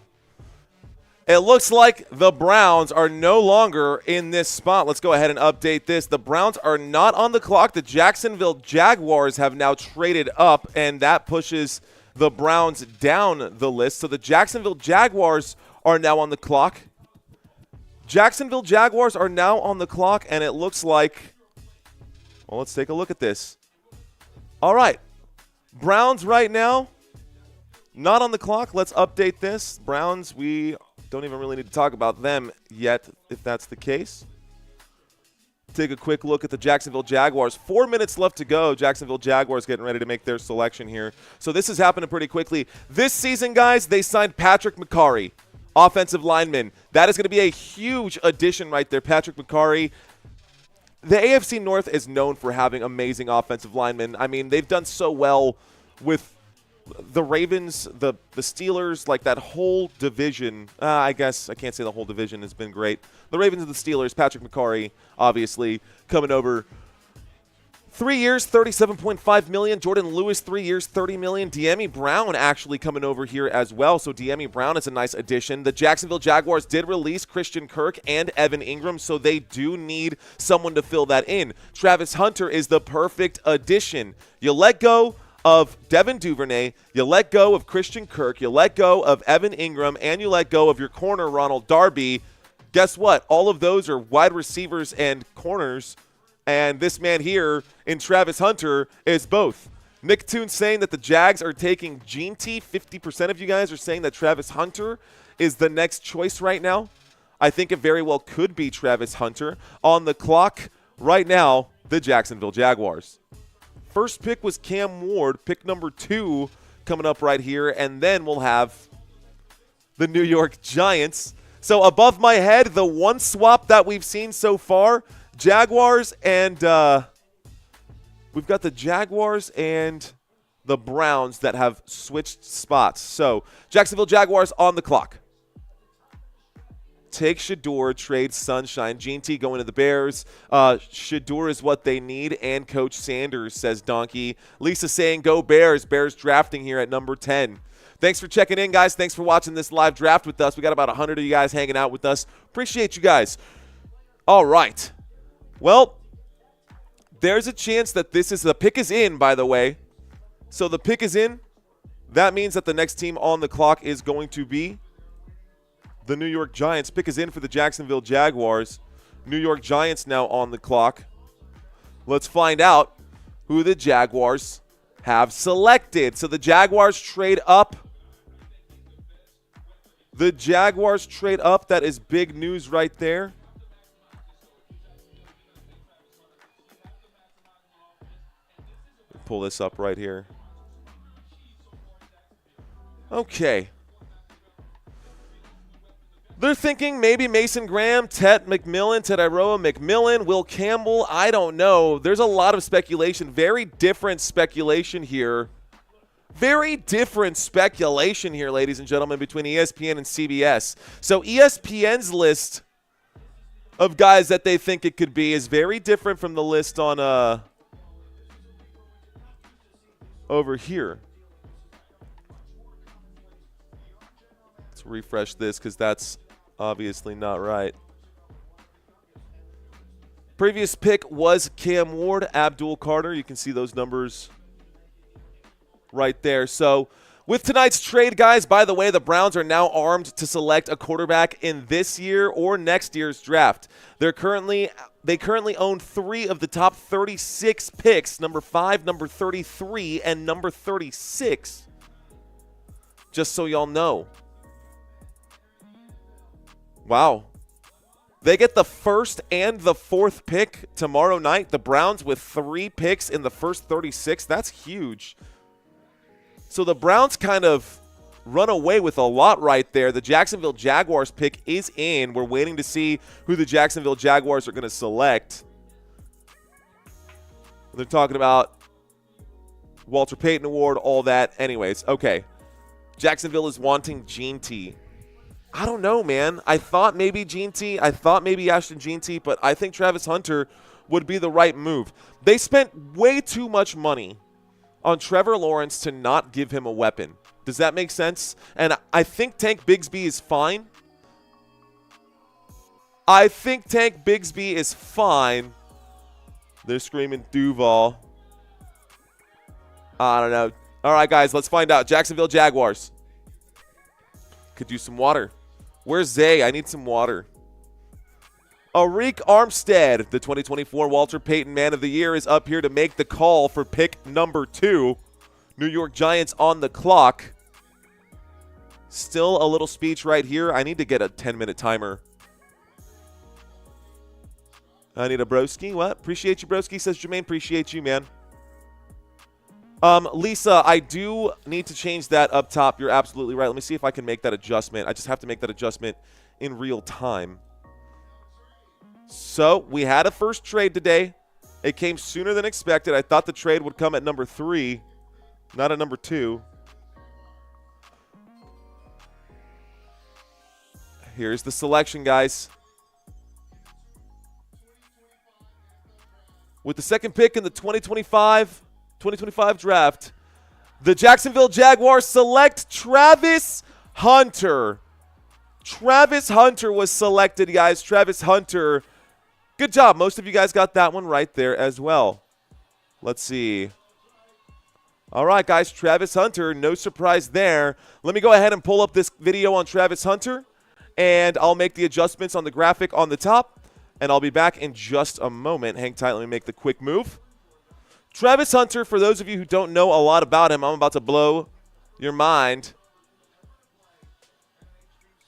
A: it looks like the Browns are no longer in this spot. Let's go ahead and update this. The Browns are not on the clock. The Jacksonville Jaguars have now traded up, and that pushes the Browns down the list. So the Jacksonville Jaguars are now on the clock. Jacksonville Jaguars are now on the clock, and it looks like, well, let's take a look at this. All right. Browns right now, not on the clock. Let's update this. Browns, we don't even really need to talk about them yet, if that's the case. Take a quick look at the Jacksonville Jaguars. 4 minutes left to go. Jacksonville Jaguars getting ready to make their selection here. So this is happening pretty quickly. This season, guys, they signed Patrick McCarry, offensive lineman. That is going to be a huge addition right there. Patrick McCarry. The AFC North is known for having amazing offensive linemen. I mean, they've done so well with the Ravens, the Steelers, like that whole division. I guess I can't say the whole division has been great. The Ravens and the Steelers, Patrick McCarry, obviously, coming over. 3 years, $37.5 million. Jordan Lewis, 3 years, $30 million. De'Ami Brown actually coming over here as well. So De'Ami Brown is a nice addition. The Jacksonville Jaguars did release Christian Kirk and Evan Ingram, so they do need someone to fill that in. Travis Hunter is the perfect addition. You let go of Devin Duvernay, you let go of Christian Kirk, you let go of Evan Ingram, and you let go of your corner, Ronald Darby. Guess what? All of those are wide receivers and corners, and this man here in Travis Hunter is both. Nick Toon saying that the Jags are taking Gene T. 50% of you guys are saying that Travis Hunter is the next choice right now. I think it very well could be Travis Hunter. On the clock right now, the Jacksonville Jaguars. First pick was Cam Ward, pick number 2 coming up right here, and then we'll have the New York Giants. So above my head, the one swap that we've seen so far, Jaguars and we've got the Jaguars and the Browns that have switched spots. So Jacksonville Jaguars on the clock. Take Shedeur, trade Sunshine. Gene T going to the Bears. Shedeur is what they need, and Coach Sanders, says Donkey. Lisa saying go Bears. Bears drafting here at number 10. Thanks for checking in, guys. Thanks for watching this live draft with us. We got about 100 of you guys hanging out with us. Appreciate you guys. All right. Well, there's a chance that the pick is in, by the way. So the pick is in. That means that the next team on the clock is going to be the New York Giants. Pick is in for the Jacksonville Jaguars. New York Giants now on the clock. Let's find out who the Jaguars have selected. So the Jaguars trade up. The Jaguars trade up. That is big news right there. Pull this up right here. Okay. They're thinking maybe Mason Graham, Ted Iroa McMillan, Will Campbell. I don't know. There's a lot of speculation. Very different speculation here. Very different speculation here, ladies and gentlemen, between ESPN and CBS. So ESPN's list of guys that they think it could be is very different from the list on over here. Let's refresh this because that's obviously not right. Previous pick was Cam Ward, Abdul Carter. You can see those numbers right there. So with tonight's trade, guys, by the way, the Browns are now armed to select a quarterback in this year or next year's draft. They currently own 3 of the top 36 picks, number 5, number 33, and number 36. Just so y'all know. Wow. They get the first and the 4th pick tomorrow night. The Browns with 3 picks in the first 36. That's huge. So the Browns kind of run away with a lot right there. The Jacksonville Jaguars pick is in. We're waiting to see who the Jacksonville Jaguars are going to select. They're talking about Walter Payton Award, all that. Anyways, okay. Jacksonville is wanting Gene T. I don't know, man. I thought maybe Gene T. I thought maybe Ashton Gene T. But I think Travis Hunter would be the right move. They spent way too much money on Trevor Lawrence to not give him a weapon. Does that make sense? And I think Tank Bigsby is fine. I think Tank Bigsby is fine. They're screaming Duval. I don't know. All right, guys, let's find out. Jacksonville Jaguars. Could use some water. Where's Zay? I need some water. Arik Armstead, the 2024 Walter Payton Man of the Year, is up here to make the call for pick number 2. New York Giants on the clock. Still a little speech right here. I need to get a 10-minute timer. I need a broski. What? Appreciate you, broski, says Jermaine. Appreciate you, man. Lisa, I do need to change that up top. You're absolutely right. Let me see if I can make that adjustment. I just have to make that adjustment in real time. So we had a first trade today. It came sooner than expected. I thought the trade would come at number 3, not at number 2. Here's the selection, guys. With the second pick in the 2025 draft, the Jacksonville Jaguars select Travis Hunter. Travis Hunter was selected, guys. Travis Hunter. Good job. Most of you guys got that one right there as well. Let's see. All right, guys. Travis Hunter. No surprise there. Let me go ahead and pull up this video on Travis Hunter, and I'll make the adjustments on the graphic on the top, and I'll be back in just a moment. Hang tight. Let me make the quick move. Travis Hunter, for those of you who don't know a lot about him, I'm about to blow your mind,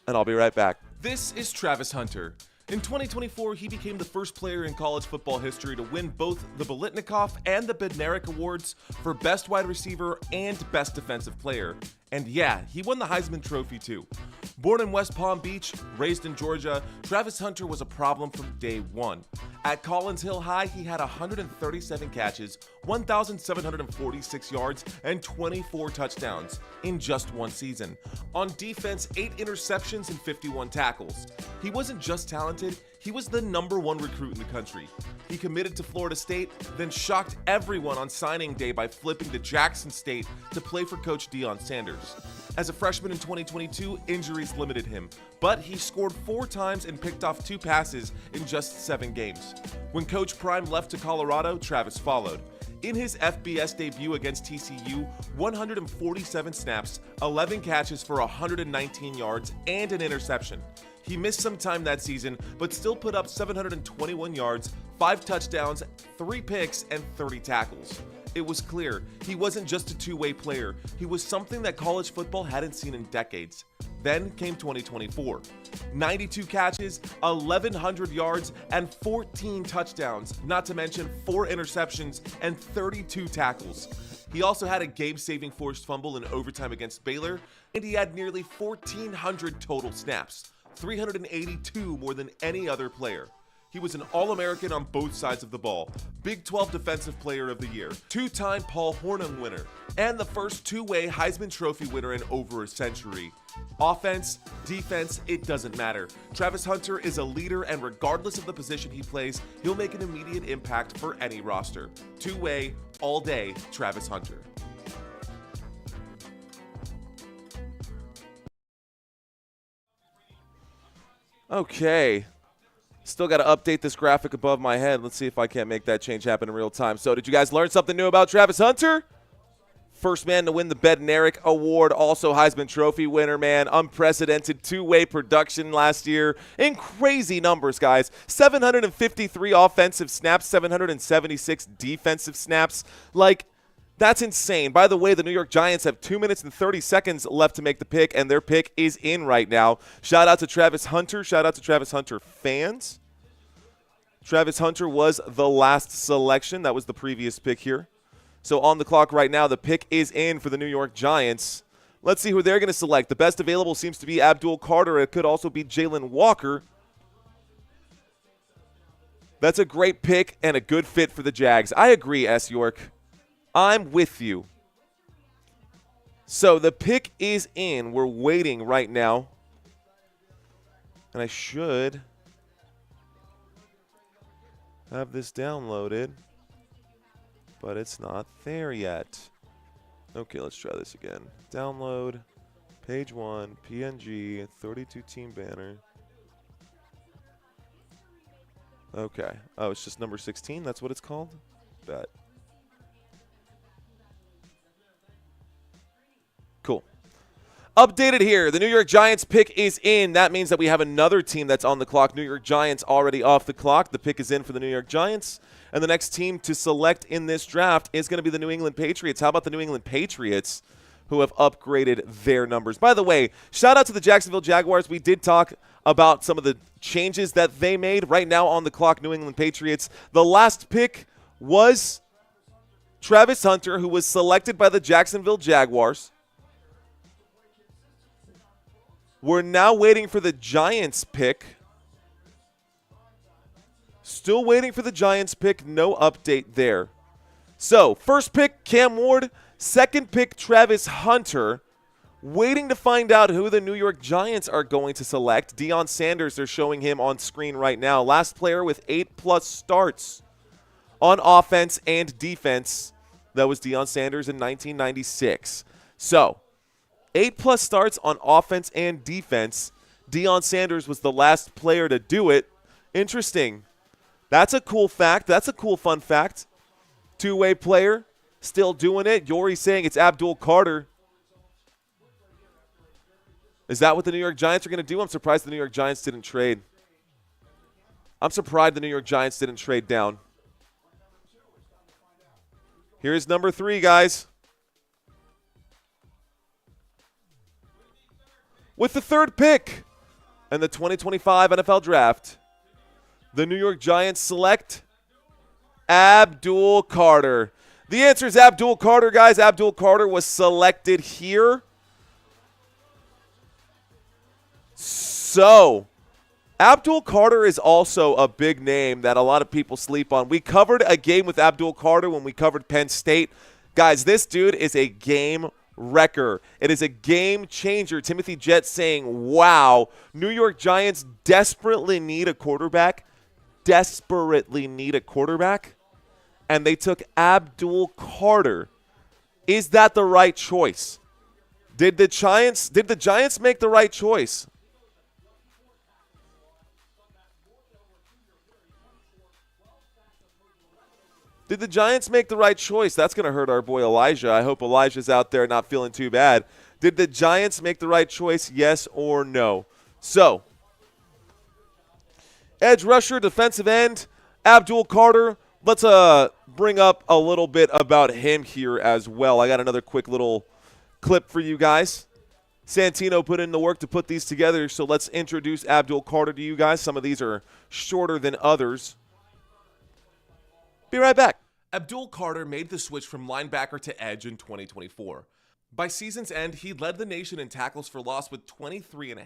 A: and I'll be right back.
B: This is Travis Hunter. In 2024, he became the first player in college football history to win both the Biletnikoff and the Bednarik Awards for Best Wide Receiver and Best Defensive Player. And yeah, he won the Heisman Trophy too. Born in West Palm Beach, raised in Georgia, Travis Hunter was a problem from day one. At Collins Hill High, he had 137 catches, 1,746 yards, and 24 touchdowns in just one season. On defense, 8 interceptions and 51 tackles. He wasn't just talented, he was the #1 recruit in the country. He committed to Florida State, then shocked everyone on signing day by flipping to Jackson State to play for Coach Deion Sanders. As a freshman in 2022, injuries limited him, but he scored 4 times and picked off 2 passes in just 7 games. When Coach Prime left to Colorado, Travis followed. In his FBS debut against TCU, 147 snaps, 11 catches for 119 yards, and an interception. He missed some time that season, but still put up 721 yards, 5 touchdowns, 3 picks, and 30 tackles. It was clear he wasn't just a two-way player. He was something that college football hadn't seen in decades. Then came 2024. 92 catches, 1,100 yards, and 14 touchdowns, not to mention 4 interceptions and 32 tackles. He also had a game-saving forced fumble in overtime against Baylor, and he had nearly 1,400 total snaps, 382 more than any other player. He was an All-American on both sides of the ball, Big 12 Defensive Player of the Year, 2-time Paul Hornung winner, and the first two-way Heisman Trophy winner in over a century. Offense, defense, it doesn't matter. Travis Hunter is a leader, and regardless of the position he plays, he'll make an immediate impact for any roster. Two-way, all day, Travis Hunter.
A: Okay. Still got to update this graphic above my head. Let's see if I can't make that change happen in real time. So did you guys learn something new about Travis Hunter? First man to win the Bednarik Award, also Heisman Trophy winner, man. Unprecedented two-way production last year. In crazy numbers, guys. 753 offensive snaps, 776 defensive snaps. Like, that's insane. By the way, the New York Giants have 2 minutes and 30 seconds left to make the pick, and their pick is in right now. Shout out to Travis Hunter. Shout out to Travis Hunter fans. Travis Hunter was the last selection. That was the previous pick here. So on the clock right now, the pick is in for the New York Giants. Let's see who they're going to select. The best available seems to be Abdul Carter. It could also be Jalen Walker. That's a great pick and a good fit for the Jags. I agree, S. York. I'm with you. So the pick is in. We're waiting right now. And I should have this downloaded, but it's not there yet. Okay, let's try this again. Download, page 1, PNG, 32-team banner. Okay. Oh, it's just number 16? That's what it's called? Bet. Cool. Updated here. The New York Giants pick is in. That means that we have another team that's on the clock. New York Giants already off the clock. The pick is in for the New York Giants. And the next team to select in this draft is going to be the New England Patriots. How about the New England Patriots, who have upgraded their numbers? By the way, shout out to the Jacksonville Jaguars. We did talk about some of the changes that they made. Right now on the clock, New England Patriots. The last pick was Travis Hunter, who was selected by the Jacksonville Jaguars. We're now waiting for the Giants pick. Still waiting for the Giants pick. No update there. So, first pick, Cam Ward. Second pick, Travis Hunter. Waiting to find out who the New York Giants are going to select. Shedeur Sanders, they're showing him on screen right now. Last player with 8+ starts on offense and defense. That was Shedeur Sanders in 1996. So, 8+ starts on offense and defense. Shedeur Sanders was the last player to do it. Interesting. That's a cool fact. That's a cool fun fact. Two-way player, still doing it. Yori's saying it's Abdul Carter. Is that what the New York Giants are going to do? I'm surprised the New York Giants didn't trade. I'm surprised the New York Giants didn't trade down. Here's number 3, guys. With the third pick in the 2025 NFL Draft, the New York Giants select Abdul Carter. The answer is Abdul Carter, guys. Abdul Carter was selected here. So, Abdul Carter is also a big name that a lot of people sleep on. We covered a game with Abdul Carter when we covered Penn State. Guys, this dude is a game wrecker. It is a game changer. Timothy Jett saying, wow, New York Giants desperately need a quarterback. Desperately need a quarterback. And they took Abdul Carter. Is that the right choice? Did the Giants make the right choice? Did the Giants make the right choice? That's going to hurt our boy Elijah. I hope Elijah's out there not feeling too bad. Did the Giants make the right choice, yes or no? So, edge rusher, defensive end, Abdul Carter. Let's bring up a little bit about him here as well. I got another quick little clip for you guys. Santino put in the work to put these together, so let's introduce Abdul Carter to you guys. Some of these are shorter than others. Be right back.
B: Abdul Carter made the switch from linebacker to edge in 2024. By season's end, he led the nation in tackles for loss with 23.5.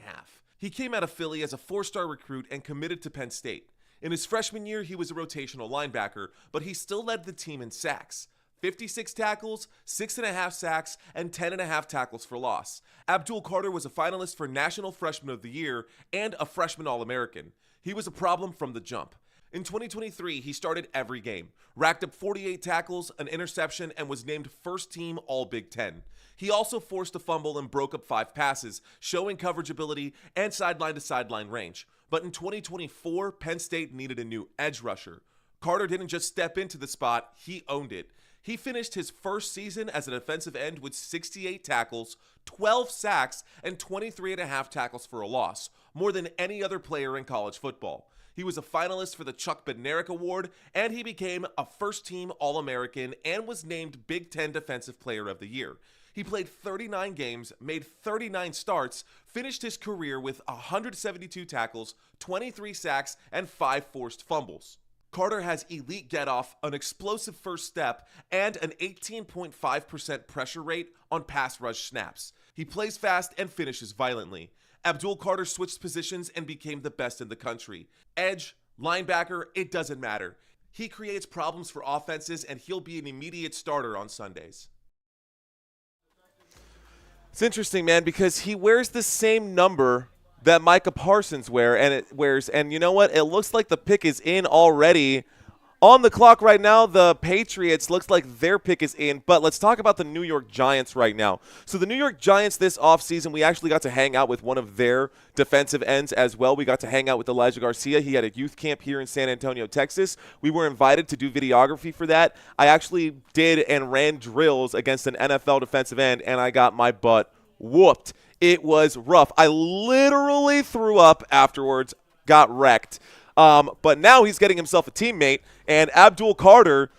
B: He came out of Philly as a 4-star recruit and committed to Penn State. In his freshman year, he was a rotational linebacker, but he still led the team in sacks. 56 tackles, 6.5 sacks, and 10.5 tackles for loss. Abdul Carter was a finalist for National Freshman of the Year and a Freshman All-American. He was a problem from the jump. In 2023, he started every game, racked up 48 tackles, an interception, and was named first team All-Big Ten. He also forced a fumble and broke up 5 passes, showing coverage ability and sideline-to-sideline range. But in 2024, Penn State needed a new edge rusher. Carter didn't just step into the spot, he owned it. He finished his first season as a defensive end with 68 tackles, 12 sacks, and 23.5 tackles for a loss, more than any other player in college football. He was a finalist for the Chuck Bednarik Award, and he became a first-team All-American and was named Big Ten Defensive Player of the Year. He played 39 games, made 39 starts, finished his career with 172 tackles, 23 sacks, and 5 forced fumbles. Carter has elite get-off, an explosive first step, and an 18.5% pressure rate on pass rush snaps. He plays fast and finishes violently. Abdul Carter switched positions and became the best in the country. Edge, Linebacker, it doesn't matter. He creates problems for offenses, and he'll be an immediate starter on Sundays.
A: It's interesting, man, because he wears the same number that Micah Parsons wears, and you know what? It looks like the pick is in already. On the clock right now, the Patriots looks like their pick is in, but let's talk about the New York Giants right now. So the New York Giants this offseason, we actually got to hang out with one of their defensive ends as well. We got to hang out with Elijah Garcia. He had a youth camp here in San Antonio, Texas. We were invited to do videography for that. I actually did and ran drills against an NFL defensive end, and I got my butt whooped. It was rough. I literally threw up afterwards, got wrecked. But now he's getting himself a teammate, and Abdul Carter,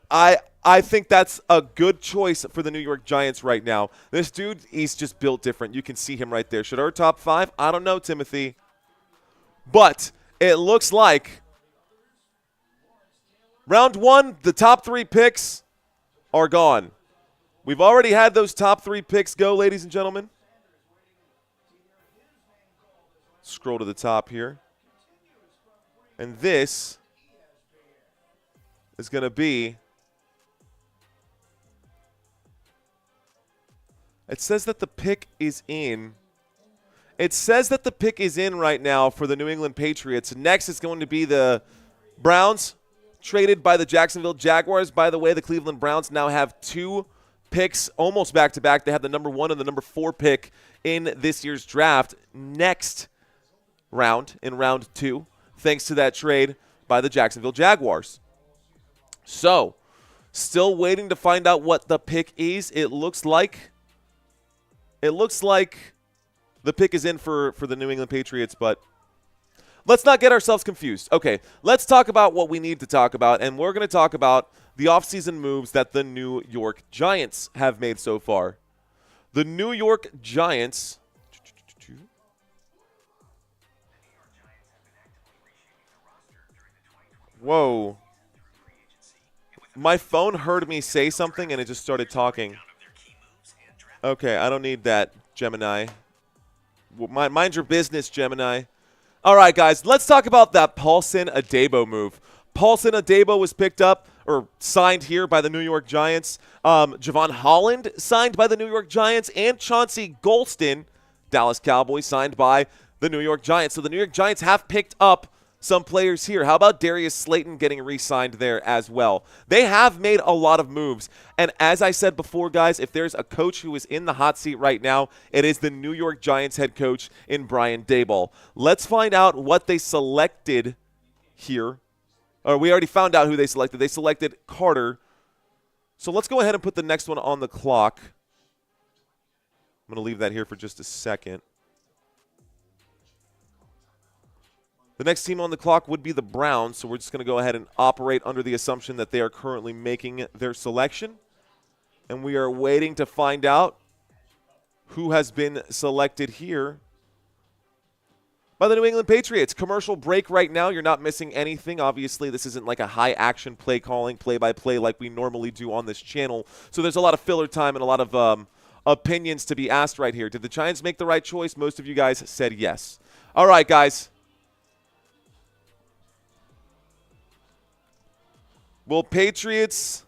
A: I think that's a good choice for the New York Giants right now. This dude, he's just built different. You can see him right there. Shedeur top 5? I don't know, Timothy. But it looks like round 1, the top 3 picks are gone. We've already had those top 3 picks go, ladies and gentlemen. Scroll to the top here. And this is going to be, it says that the pick is in. It says that the pick is in right now for the New England Patriots. Next is going to be the Browns, traded by the Jacksonville Jaguars. By the way, the Cleveland Browns now have 2 picks almost back-to-back. They have the number 1 and the number 4 pick in this year's draft. Next round, in round 2. Thanks to that trade by the Jacksonville Jaguars. So, still waiting to find out what the pick is. It looks like the pick is in for the New England Patriots, but let's not get ourselves confused. Okay, let's talk about what we need to talk about, and we're going to talk about the offseason moves that the New York Giants have made so far. The New York Giants... Whoa. My phone heard me say something and it just started talking. Okay, I don't need that, Gemini. Mind your business, Gemini. All right, guys, let's talk about that Paulson Adebo move. Paulson Adebo was picked up or signed here by the New York Giants. Javon Holland signed by the New York Giants, and Chauncey Golston, Dallas Cowboys, signed by the New York Giants. So the New York Giants have picked up some players here. How about Darius Slayton getting re-signed there as well? They have made a lot of moves. And as I said before, guys, if there's a coach who is in the hot seat right now, it is the New York Giants head coach in Brian Daboll. Let's find out what they selected here. Or we already found out who they selected. They selected Carter. So let's go ahead and put the next one on the clock. I'm going to leave that here for just a second. The next team on the clock would be the Browns, so we're just going to go ahead and operate under the assumption that they are currently making their selection. And we are waiting to find out who has been selected here by the New England Patriots. Commercial break right now. You're not missing anything. Obviously, this isn't like a high-action play calling, play-by-play like we normally do on this channel. So there's a lot of filler time and a lot of opinions to be asked right here. Did the Giants make the right choice? Most of you guys said yes. All right, guys. Will Patriots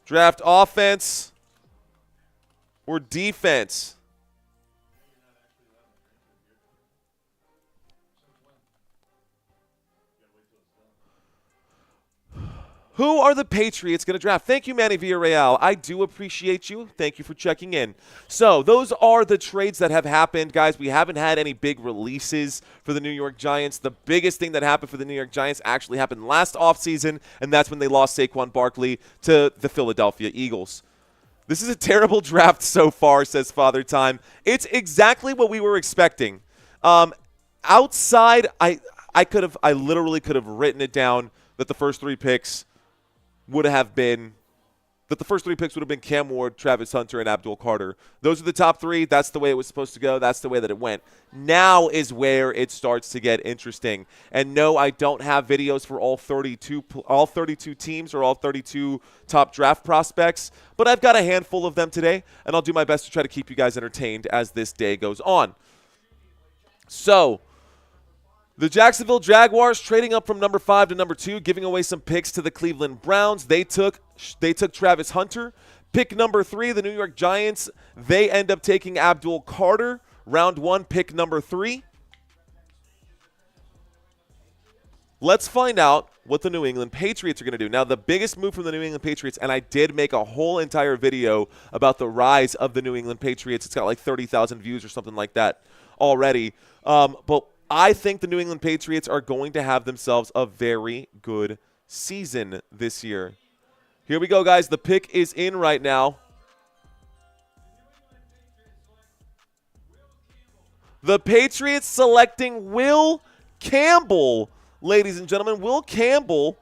A: draft offense or defense? Who are the Patriots going to draft? Thank you, Manny Villarreal. I do appreciate you. Thank you for checking in. So those are the trades that have happened. Guys, we haven't had any big releases for the New York Giants. The biggest thing that happened for the New York Giants actually happened last offseason, and that's when they lost Saquon Barkley to the Philadelphia Eagles. This is a terrible draft so far, says Father Time. It's exactly what we were expecting. Outside, I literally could have written it down that the first 3 picks would have been Cam Ward, Travis Hunter, and Abdul Carter. Those are the top 3. That's the way it was supposed to go. That's the way that it went. Now is where it starts to get interesting. And no, I don't have videos for all 32 teams or all 32 top draft prospects, but I've got a handful of them today, and I'll do my best to try to keep you guys entertained as this day goes on. So, The Jacksonville Jaguars trading up from number 5 to number 2, giving away some picks to the Cleveland Browns. They took Travis Hunter. Pick number 3, the New York Giants. They end up taking Abdul Carter. Round 1, pick number 3. Let's find out what the New England Patriots are going to do. Now, the biggest move from the New England Patriots, and I did make a whole entire video about the rise of the New England Patriots. It's got like 30,000 views or something like that already. But I think the New England Patriots are going to have themselves a very good season this year. Here we go, guys. The pick is in right now. The Patriots selecting Will Campbell. Ladies and gentlemen, Will Campbell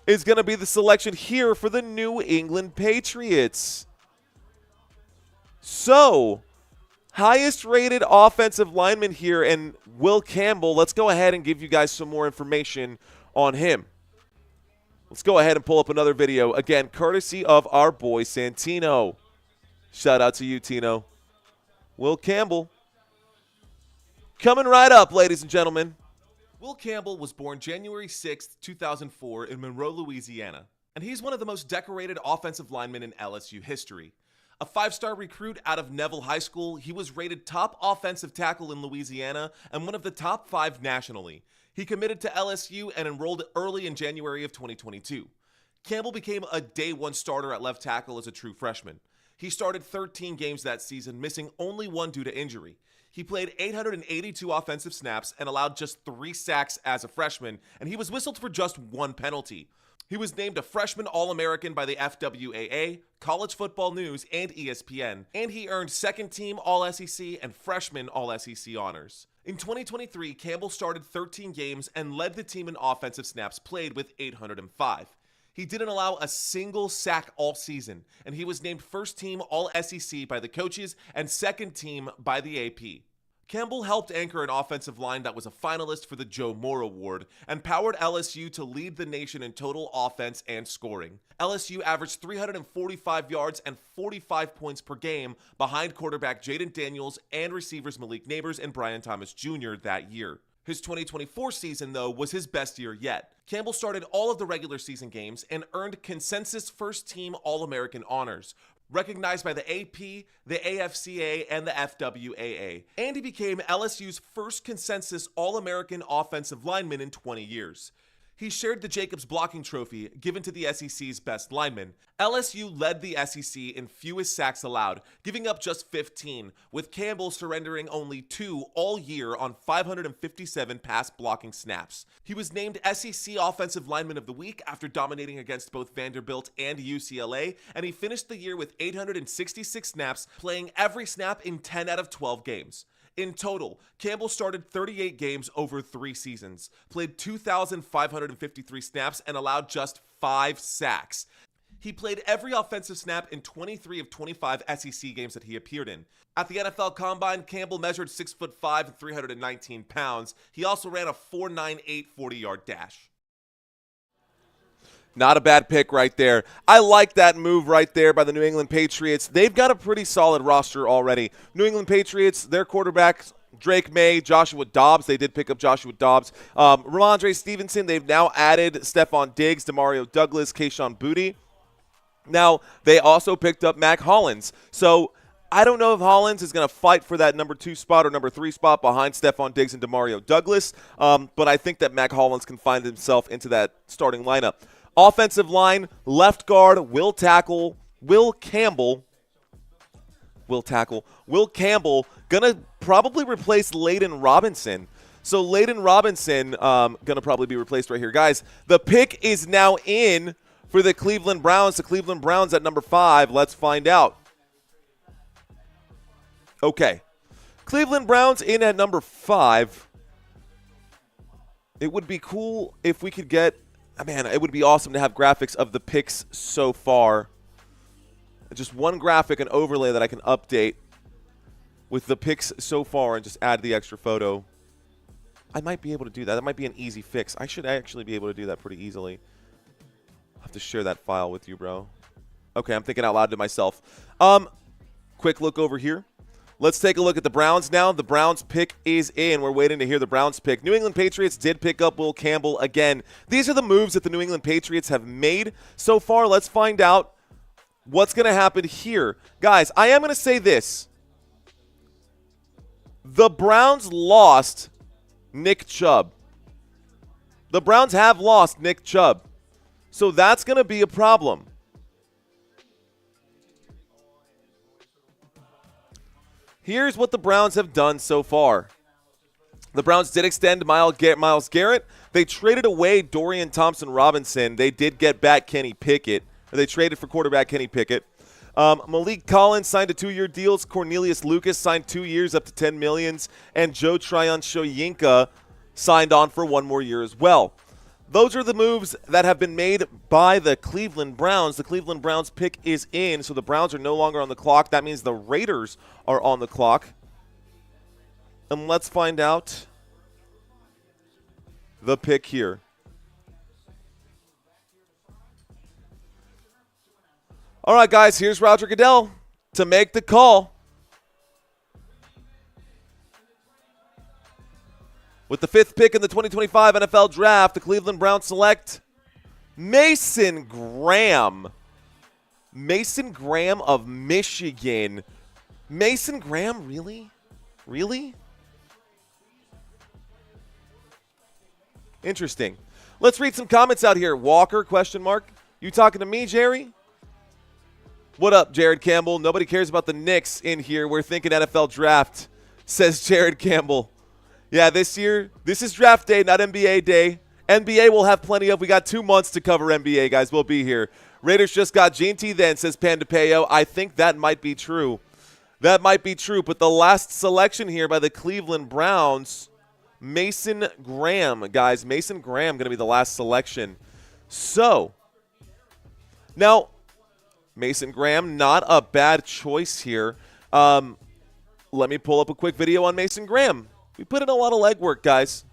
A: is going to be the selection here for the New England Patriots. So, highest rated offensive lineman here, and Will Campbell. Let's go ahead and give you guys some more information on him. Let's go ahead and pull up another video. Again, courtesy of our boy Santino. Shout out to you, Tino. Will Campbell. Coming right up, ladies and gentlemen.
B: Will Campbell was born January 6, 2004 in Monroe, Louisiana, and he's one of the most decorated offensive linemen in LSU history. A 5-star recruit out of Neville High School, he was rated top offensive tackle in Louisiana and one of the top 5 nationally. He committed to LSU and enrolled early in January of 2022. Campbell became a day 1 starter at left tackle as a true freshman. He started 13 games that season, missing only 1 due to injury. He played 882 offensive snaps and allowed just 3 sacks as a freshman, and he was whistled for just 1 penalty. He was named a freshman All-American by the FWAA, College Football News, and ESPN, and he earned second-team All-SEC and freshman All-SEC honors. In 2023, Campbell started 13 games and led the team in offensive snaps played with 805. He didn't allow a single sack all season, and he was named first-team All-SEC by the coaches and second-team by the AP. Campbell helped anchor an offensive line that was a finalist for the Joe Moore Award and powered LSU to lead the nation in total offense and scoring. LSU averaged 345 yards and 45 points per game behind quarterback Jaden Daniels and receivers Malik Neighbors and Brian Thomas Jr. that year. His 2024 season, though, was his best year yet. Campbell started all of the regular season games and earned consensus first-team All-American honors, recognized by the AP, the AFCA, and the FWAA. And he became LSU's first consensus All-American offensive lineman in 20 years. He shared the Jacobs blocking trophy given to the SEC's best lineman. LSU led the SEC in fewest sacks allowed, giving up just 15, with Campbell surrendering only 2 all year on 557 pass blocking snaps. He was named SEC Offensive Lineman of the Week after dominating against both Vanderbilt and UCLA, and he finished the year with 866 snaps, playing every snap in 10 out of 12 games. In total, Campbell started 38 games over 3 seasons, played 2,553 snaps, and allowed just 5 sacks. He played every offensive snap in 23 of 25 SEC games that he appeared in. At the NFL Combine, Campbell measured 6'5" and 319 pounds. He also ran a 4.98 40-yard dash.
A: Not a bad pick right there. I like that move right there by the New England Patriots. They've got a pretty solid roster already. New England Patriots, their quarterbacks, Drake May, Joshua Dobbs. They did pick up Joshua Dobbs. Ramondre Stevenson, they've now added Stephon Diggs, Demario Douglas, Kayshon Boutte. Now, they also picked up Mac Hollins. So, I don't know if Hollins is going to fight for that number 2 spot or number 3 spot behind Stephon Diggs and Demario Douglas, but I think that Mac Hollins can find himself into that starting lineup. Offensive line, left guard, Will Campbell, gonna probably replace Layden Robinson. So Layden Robinson gonna probably be replaced right here. Guys, the pick is now in for the Cleveland Browns. The Cleveland Browns at number 5. Let's find out. Okay. Cleveland Browns in at number 5. It would be cool if we could get, man, it would be awesome to have graphics of the picks so far. Just one graphic, an overlay that I can update with the picks so far and just add the extra photo. I might be able to do that. That might be an easy fix. I should actually be able to do that pretty easily. I'll have to share that file with you, bro. Okay, I'm thinking out loud to myself. Quick look over here. Let's take a look at the Browns now. The Browns pick is in. We're waiting to hear the Browns pick. New England Patriots did pick up Will Campbell again. These are the moves that the New England Patriots have made so far. Let's find out what's going to happen here. Guys, I am going to say this. The Browns lost Nick Chubb. The Browns have lost Nick Chubb. So that's going to be a problem. Here's what the Browns have done so far. The Browns did extend Myles Garrett. They traded away Dorian Thompson-Robinson. They did get back Kenny Pickett. Or they traded for quarterback Kenny Pickett. Malik Collins signed a 2-year deal. Cornelius Lucas signed 2 years up to $10 million. And Joe Tryon-Shoyinka signed on for 1 more year as well. Those are the moves that have been made by the Cleveland Browns. The Cleveland Browns pick is in, so the Browns are no longer on the clock. That means the Raiders are on the clock. And let's find out the pick here. All right, guys, here's Roger Goodell to make the call. With the 5th pick in the 2025 NFL Draft, the Cleveland Browns select Mason Graham. Mason Graham of Michigan. Mason Graham, really? Really? Interesting. Let's read some comments out here. Walker, question mark. You talking to me, Jerry? What up, Jared Campbell? Nobody cares about the Knicks in here. We're thinking NFL Draft, says Jared Campbell. Yeah, this year, this is draft day, not NBA day. NBA we'll have plenty of. We got 2 months to cover NBA, guys. We'll be here. Raiders just got Gene T then, says Panda Payo. I think that might be true. That might be true. But the last selection here by the Cleveland Browns, Mason Graham, guys. Mason Graham going to be the last selection. So, now, Mason Graham, not a bad choice here. Let me pull up a quick video on Mason Graham. We put in a lot of legwork, guys.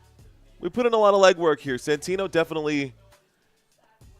A: We put in a lot of legwork here. Santino definitely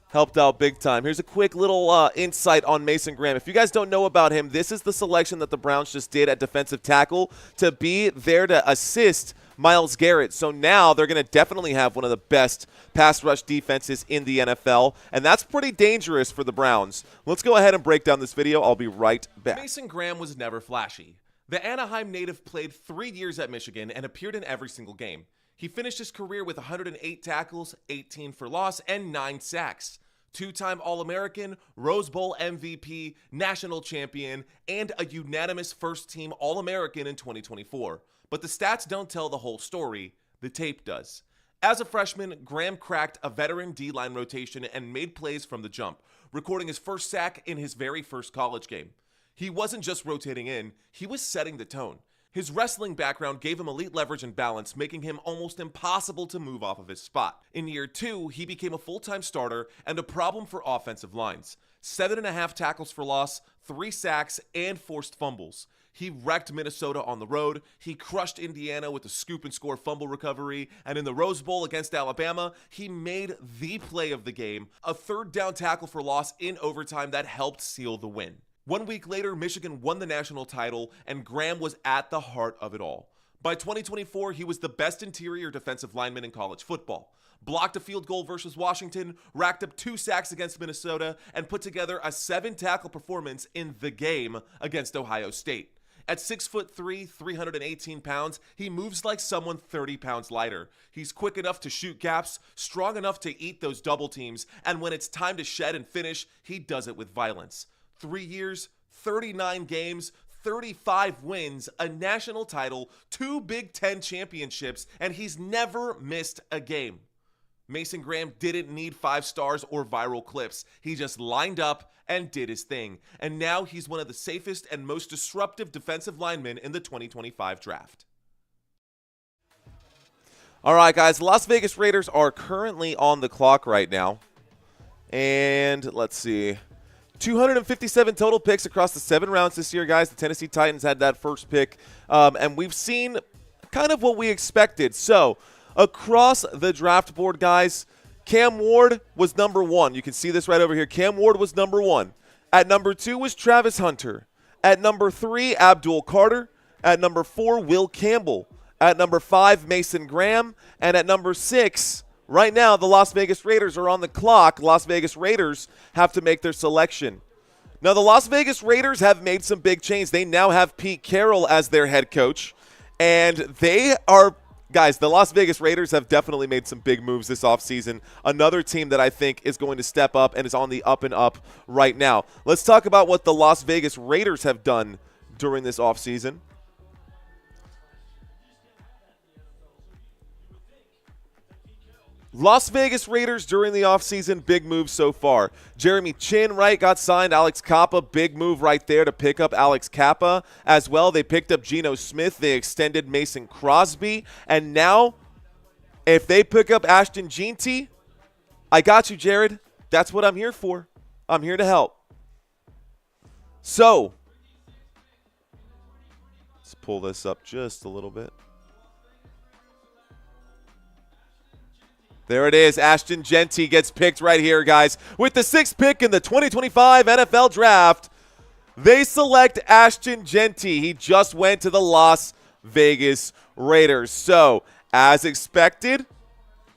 A: helped out big time. Here's a quick little insight on Mason Graham. If you guys don't know about him, this is the selection that the Browns just did at defensive tackle to be there to assist Myles Garrett. So now they're going to definitely have one of the best pass rush defenses in the NFL, and that's pretty dangerous for the Browns. Let's go ahead and break down this video. I'll be right back.
B: Mason Graham was never flashy. The Anaheim native played 3 years at Michigan and appeared in every single game. He finished his career with 108 tackles, 18 for loss, and 9 sacks. 2-time All-American, Rose Bowl MVP, national champion, and a unanimous first-team All-American in 2024. But the stats don't tell the whole story. The tape does. As a freshman, Graham cracked a veteran D-line rotation and made plays from the jump, recording his first sack in his very first college game. He wasn't just rotating in, he was setting the tone. His wrestling background gave him elite leverage and balance, making him almost impossible to move off of his spot. In year 2, he became a full-time starter and a problem for offensive lines. 7.5 tackles for loss, 3 sacks, and forced fumbles. He wrecked Minnesota on the road, he crushed Indiana with a scoop-and-score fumble recovery, and in the Rose Bowl against Alabama, he made the play of the game, a 3rd down tackle for loss in overtime that helped seal the win. 1 week later, Michigan won the national title, and Graham was at the heart of it all. By 2024, he was the best interior defensive lineman in college football. Blocked a field goal versus Washington, racked up 2 sacks against Minnesota, and put together a 7-tackle performance in the game against Ohio State. At 6'3", 318 pounds, he moves like someone 30 pounds lighter. He's quick enough to shoot gaps, strong enough to eat those double teams, and when it's time to shed and finish, he does it with violence. 3 years, 39 games, 35 wins, a national title, 2 Big Ten championships, and he's never missed a game. Mason Graham didn't need 5 stars or viral clips. He just lined up and did his thing. And now he's one of the safest and most disruptive defensive linemen in the 2025 draft.
A: All right, guys, the Las Vegas Raiders are currently on the clock right now. And let's see. 257 total picks across the 7 rounds this year, guys. The Tennessee Titans had that first pick. And we've seen kind of what we expected. So, across the draft board, guys, Cam Ward was number 1. You can see this right over here. Cam Ward was number 1. At number 2 was Travis Hunter. At number 3, Abdul Carter. At number 4, Will Campbell. At number 5, Mason Graham. And at number 6, right now, the Las Vegas Raiders are on the clock. Las Vegas Raiders have to make their selection. Now, the Las Vegas Raiders have made some big changes. They now have Pete Carroll as their head coach. And they are, guys, the Las Vegas Raiders have definitely made some big moves this offseason. Another team that I think is going to step up and is on the up and up right now. Let's talk about what the Las Vegas Raiders have done during this offseason. Las Vegas Raiders during the offseason, big moves so far. Jeremy Chin, right, got signed. Alex Kappa, big move right there to pick up Alex Kappa as well. They picked up Geno Smith. They extended Mason Crosby. And now, if they pick up Ashton Jeanty, I got you, Jared. That's what I'm here for. I'm here to help. So, let's pull this up just a little bit. There it is. Ashton Jeanty gets picked right here, guys. With the 6th pick in the 2025 NFL Draft, they select Ashton Jeanty. He just went to the Las Vegas Raiders. So, as expected,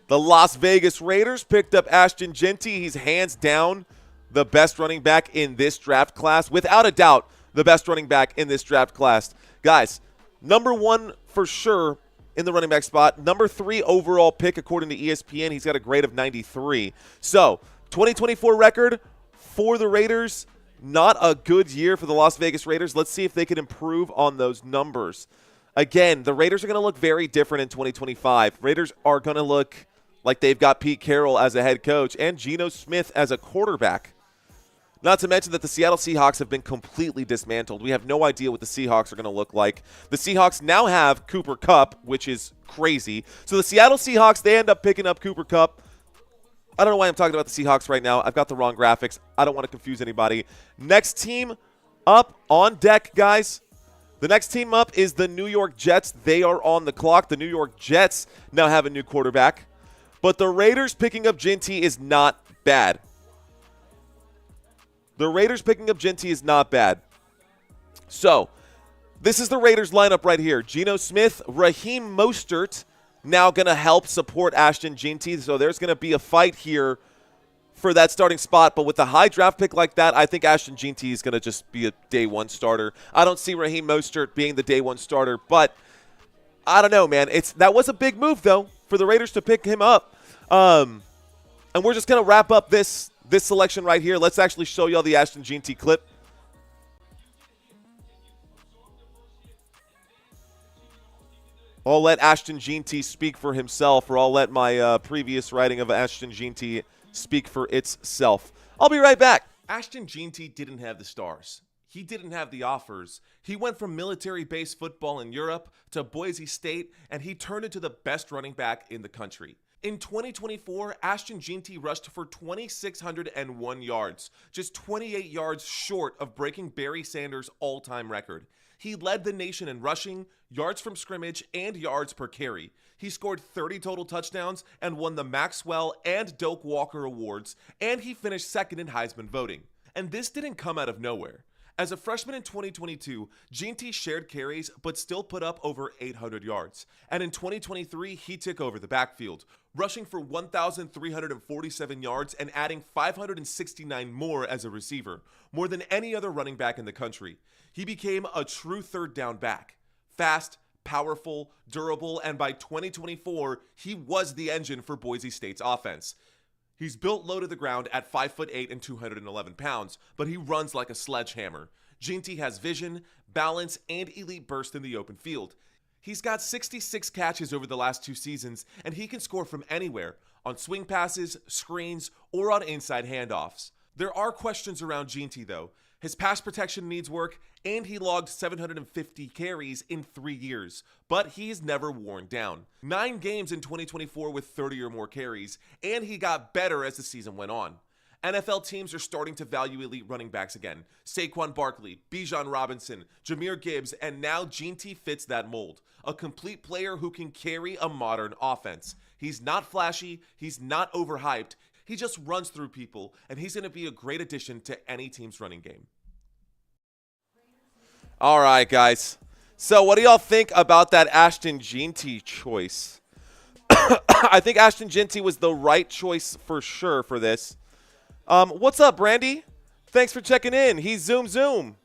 A: the Las Vegas Raiders picked up Ashton Jeanty. He's hands down the best running back in this draft class. Without a doubt, the best running back in this draft class. Guys, number 1 for sure in the running back spot. Number 3 overall pick according to ESPN. He's got a grade of 93. So, 2024 record for the Raiders. Not a good year for the Las Vegas Raiders. Let's see if they can improve on those numbers. Again, the Raiders are going to look very different in 2025. Raiders are going to look like they've got Pete Carroll as a head coach and Geno Smith as a quarterback. Not to mention that the Seattle Seahawks have been completely dismantled. We have no idea what the Seahawks are going to look like. The Seahawks now have Cooper Kupp, which is crazy. So the Seattle Seahawks, they end up picking up Cooper Kupp. I don't know why I'm talking about the Seahawks right now. I've got the wrong graphics. I don't want to confuse anybody. Next team up on deck, guys. The next team up is the New York Jets. They are on the clock. The New York Jets now have a new quarterback. But the Raiders picking up Jeanty is not bad. The Raiders picking up Jeanty is not bad. So, this is the Raiders lineup right here. Geno Smith, Raheem Mostert, now going to help support Ashton Jeanty. So, there's going to be a fight here for that starting spot. But with a high draft pick like that, I think Ashton Jeanty is going to just be a day 1 starter. I don't see Raheem Mostert being the day 1 starter. But, I don't know, man. That was a big move, though, for the Raiders to pick him up. And we're just going to wrap up this selection right here. Let's actually show y'all the Ashton Jeanty clip. I'll let Ashton Jeanty speak for himself, or I'll let my previous writing of Ashton Jeanty speak for itself. I'll be right back.
B: Ashton Jeanty didn't have the stars. He didn't have the offers. He went from military-based football in Europe to Boise State, and he turned into the best running back in the country. In 2024, Ashton Jeanty rushed for 2,601 yards, just 28 yards short of breaking Barry Sanders' all-time record. He led the nation in rushing, yards from scrimmage, and yards per carry. He scored 30 total touchdowns and won the Maxwell and Doak Walker awards, and he finished second in Heisman voting. And this didn't come out of nowhere. As a freshman in 2022, Jeanty shared carries but still put up over 800 yards. And in 2023, he took over the backfield, rushing for 1,347 yards and adding 569 more as a receiver, more than any other running back in the country. He became a true third down back. Fast, powerful, durable, and by 2024, he was the engine for Boise State's offense. He's built low to the ground at 5'8" and 211 pounds, but he runs like a sledgehammer. Jeanty has vision, balance, and elite burst in the open field. He's got 66 catches over the last 2 seasons, and he can score from anywhere, on swing passes, screens, or on inside handoffs. There are questions around Jeanty, though. His pass protection needs work, and he logged 750 carries in 3 years, but he's never worn down. 9 games in 2024 with 30 or more carries, and he got better as the season went on. NFL teams are starting to value elite running backs again. Saquon Barkley, Bijan Robinson, Jahmyr Gibbs, and now Jeanty fits that mold. A complete player who can carry a modern offense. He's not flashy, he's not overhyped, he just runs through people, and he's going to be a great addition to any team's running game.
A: All right, guys. So what do y'all think about that Ashton Jeanty choice? I think Ashton Jeanty was the right choice for sure for this. What's up, Brandy? Thanks for checking in. He's Zoom.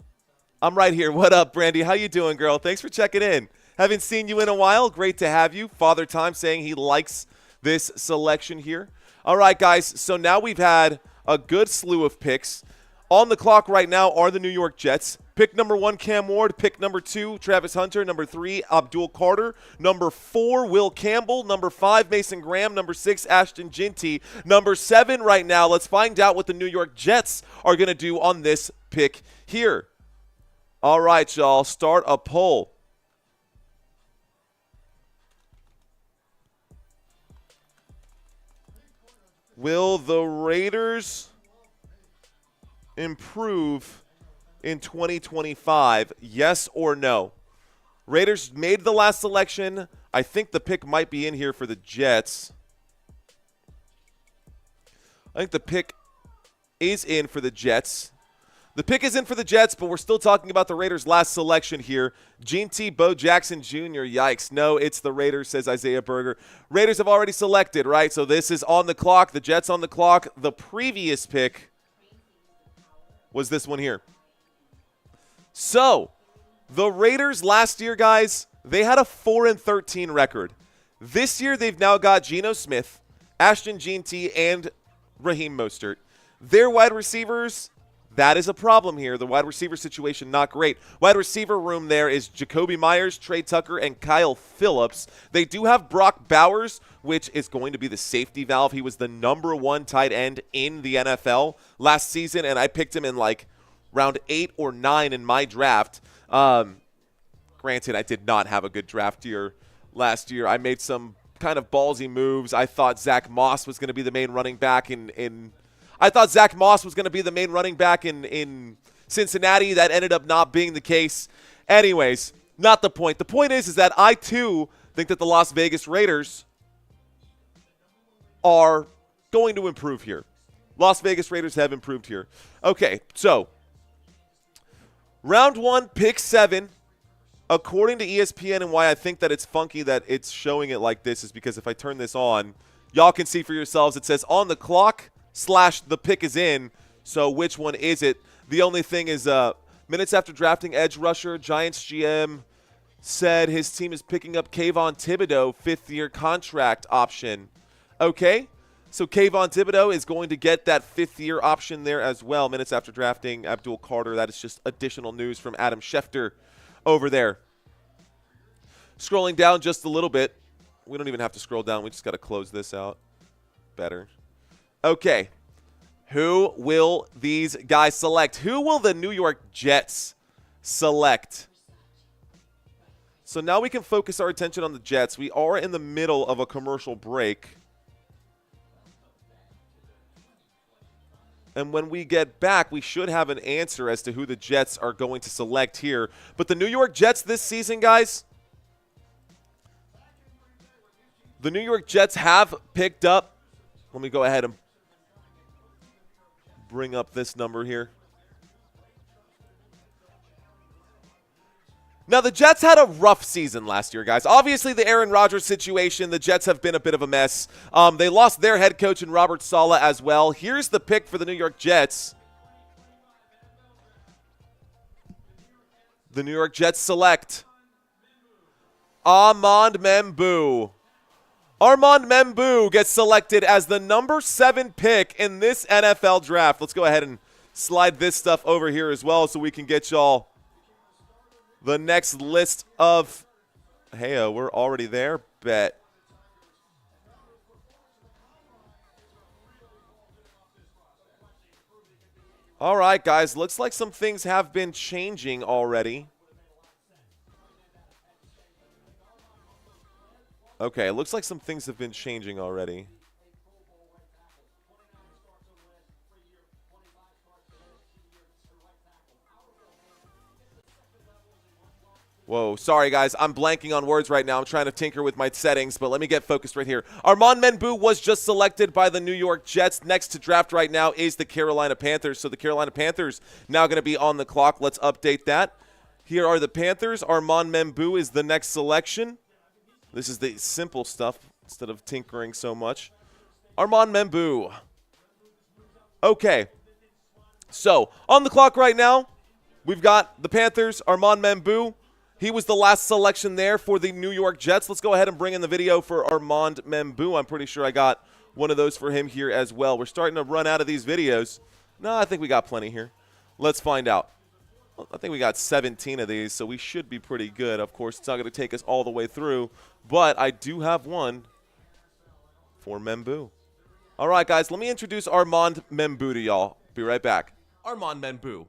A: I'm right here. What up, Brandy? How you doing, girl? Thanks for checking in. Haven't seen you in a while. Great to have you. Father Time saying he likes this selection here. All right, guys. So now we've had a good slew of picks. On the clock right now are the New York Jets. Pick number 1, Cam Ward. Pick number 2, Travis Hunter. Number 3, Abdul Carter. Number 4, Will Campbell. Number 5, Mason Graham. Number 6, Ashton Jeanty. Number 7 right now. Let's find out what the New York Jets are going to do on this pick here. All right, y'all. Start a poll. Will the Raiders improve in 2025? Yes or no? Raiders made the last selection. I think the pick might be in here for the Jets. I think the pick is in for the Jets. The pick is in for the Jets, but we're still talking about the Raiders' last selection here. Jeanty, Bo Jackson Jr., yikes. No, it's the Raiders, says Isaiah Berger. Raiders have already selected, right? So this is on the clock. The Jets on the clock. The previous pick was this one here. So the Raiders last year, guys, they had a 4-13 record. This year, they've now got Geno Smith, Ashton Jeanty, and Raheem Mostert. Their wide receivers, that is a problem here. The wide receiver situation, not great. Wide receiver room there is Jacoby Myers, Trey Tucker, and Kyle Phillips. They do have Brock Bowers, which is going to be the safety valve. He was the number 1 tight end in the NFL last season, and I picked him in like round 8 or 9 in my draft. Granted, I did not have a good draft year last year. I made some kind of ballsy moves. I thought Zach Moss was going to be the main running back in Cincinnati. That ended up not being the case. Anyways, not the point. The point is that I, too, think that the Las Vegas Raiders are going to improve here. Las Vegas Raiders have improved here. Okay, so round 1, pick 7. According to ESPN, and why I think that it's funky that it's showing it like this is because if I turn this on, y'all can see for yourselves. It says on the clock / the pick is in. So which one is it? The only thing is minutes after drafting edge rusher, Giants GM said his team is picking up Kayvon Thibodeau, 5th-year contract option. Okay, so Kayvon Thibodeau is going to get that 5th-year option there as well. Minutes after drafting Abdul Carter. That is just additional news from Adam Schefter over there. Scrolling down just a little bit. We don't even have to scroll down. We just got to close this out. Better. Okay. Who will these guys select? Who will the New York Jets select? So now we can focus our attention on the Jets. We are in the middle of a commercial break. And when we get back, we should have an answer as to who the Jets are going to select here. But the New York Jets this season, guys, the New York Jets have picked up. Let me go ahead and bring up this number here. Now, the Jets had a rough season last year, guys. Obviously, the Aaron Rodgers situation, the Jets have been a bit of a mess. They lost their head coach in Robert Saleh as well. Here's the pick for the New York Jets. The New York Jets select Armand Membou. Armand Membou gets selected as the number 7 pick in this NFL draft. Let's go ahead and slide this stuff over here as well so we can get y'all the next list of, hey, we're already there, bet. All right, guys, looks like some things have been changing already. Okay, it looks like some things have been changing already. Whoa, sorry guys, I'm blanking on words right now. I'm trying to tinker with my settings, but let me get focused right here. Armand Membou was just selected by the New York Jets. Next to draft right now is the Carolina Panthers. So the Carolina Panthers now going to be on the clock. Let's update that. Here are the Panthers. Armand Membou is the next selection. This is the simple stuff instead of tinkering so much. Armand Membou. Okay. So, on the clock right now, we've got the Panthers, Armand Membou. He was the last selection there for the New York Jets. Let's go ahead and bring in the video for Armand Membou. I'm pretty sure I got one of those for him here as well. We're starting to run out of these videos. No, I think we got plenty here. Let's find out. Well, I think we got 17 of these, so we should be pretty good. Of course, it's not going to take us all the way through, but I do have one for Membou. All right, guys, let me introduce Armand Membou to y'all. Be right back.
B: Armand Membou.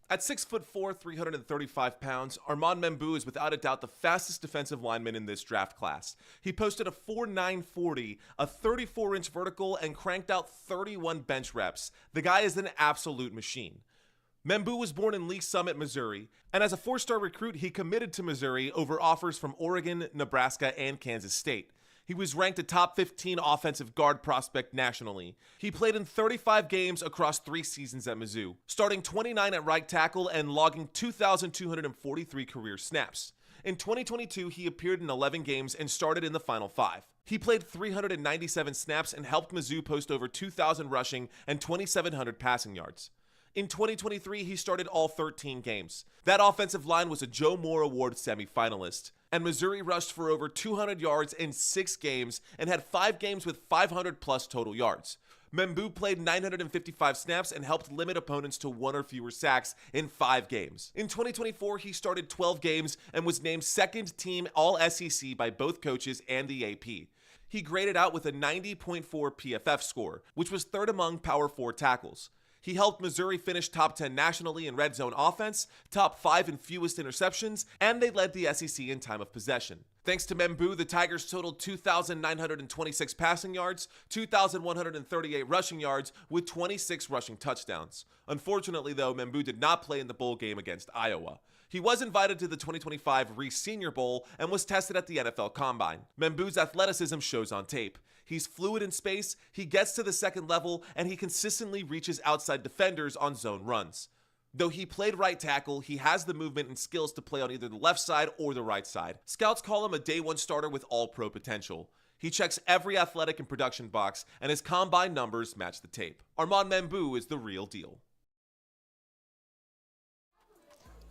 B: At 6'4", 335 pounds, Armand Membou is without a doubt the fastest defensive lineman in this draft class. He posted a 4.9 40, a 34-inch vertical, and cranked out 31 bench reps. The guy is an absolute machine. Membou was born in Lee Summit, Missouri, and as a 4-star recruit, he committed to Missouri over offers from Oregon, Nebraska, and Kansas State. He was ranked a top 15 offensive guard prospect nationally. He played in 35 games across 3 seasons at Mizzou, starting 29 at right tackle and logging 2,243 career snaps. In 2022, he appeared in 11 games and started in the final 5. He played 397 snaps and helped Mizzou post over 2,000 rushing and 2,700 passing yards. In 2023, he started all 13 games. That offensive line was a Joe Moore Award semifinalist, and Missouri rushed for over 200 yards in 6 games and had 5 games with 500-plus total yards. Membou played 955 snaps and helped limit opponents to 1 or fewer sacks in 5 games. In 2024, he started 12 games and was named second team All-SEC by both coaches and the AP. He graded out with a 90.4 PFF score, which was 3rd among Power 4 tackles. He helped Missouri finish top 10 nationally in red zone offense, top 5 in fewest interceptions, and they led the SEC in time of possession. Thanks to Membou, the Tigers totaled 2,926 passing yards, 2,138 rushing yards, with 26 rushing touchdowns. Unfortunately, though, Membou did not play in the bowl game against Iowa. He was invited to the 2025 Reese Senior Bowl and was tested at the NFL Combine. Membou's athleticism shows on tape. He's fluid in space, he gets to the second level, and he consistently reaches outside defenders on zone runs. Though he played right tackle, he has the movement and skills to play on either the left side or the right side. Scouts call him a day 1 starter with all-pro potential. He checks every athletic and production box, and his combine numbers match the tape. Armand Membou is the real deal.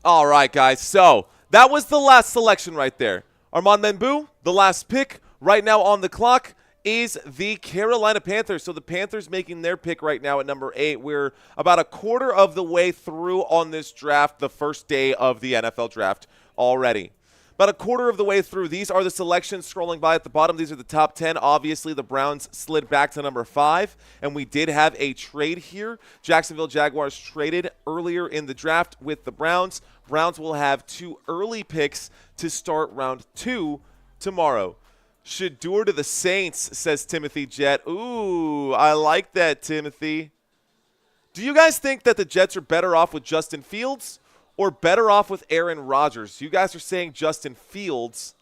A: All right, guys, so that was the last selection right there. Armand Membou, the last pick, right now on the clock is the Carolina Panthers. So the Panthers making their pick right now at number 8. We're about a quarter of the way through on this draft, the first day of the NFL draft already. About a quarter of the way through. These are the selections scrolling by at the bottom. These are the top 10. Obviously, the Browns slid back to number 5, and we did have a trade here. Jacksonville Jaguars traded earlier in the draft with the Browns. Browns will have 2 early picks to start round 2 tomorrow. Shedeur to the Saints, says Timothy Jett. Ooh, I like that, Timothy. Do you guys think that the Jets are better off with Justin Fields or better off with Aaron Rodgers? You guys are saying Justin Fields.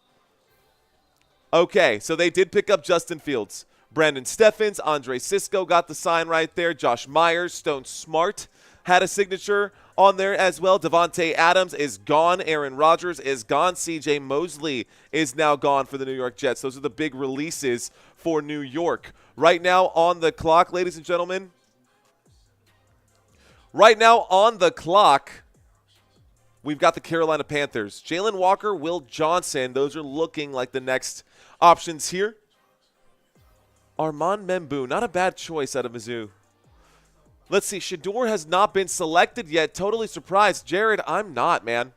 A: Okay, so they did pick up Justin Fields. Brandon Steffens, Andre Sisco got the sign right there. Josh Myers, Stone Smart had a signature on there as well. Devontae Adams is gone. Aaron Rodgers is gone. C.J. Mosley is now gone for the New York Jets. Those are the big releases for New York. Right now on the clock, ladies and gentlemen. Right now on the clock, we've got the Carolina Panthers. Jalen Walker, Will Johnson. Those are looking like the next options here. Armand Membou, not a bad choice out of Mizzou. Let's see, Shedeur has not been selected yet. Totally surprised. Jared, I'm not, man.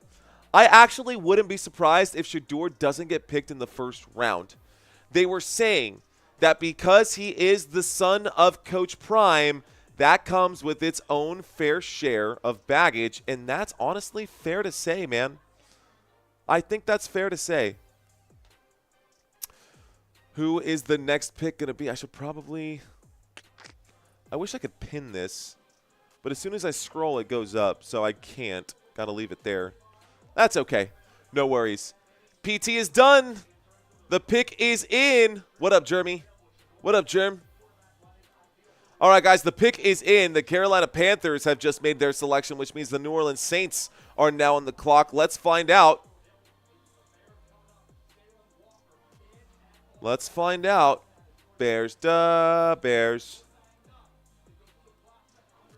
A: I actually wouldn't be surprised if Shedeur doesn't get picked in the first round. They were saying that because he is the son of Coach Prime, that comes with its own fair share of baggage, and that's honestly fair to say, man. I think that's fair to say. Who is the next pick going to be? I should probably... I wish I could pin this, but as soon as I scroll, it goes up, so I can't. Got to leave it there. That's okay. No worries. PT is done. The pick is in. What up, Jeremy? What up, Jerm? All right, guys, the pick is in. The Carolina Panthers have just made their selection, which means the New Orleans Saints are now on the clock. Let's find out. Let's find out. Bears, Bears.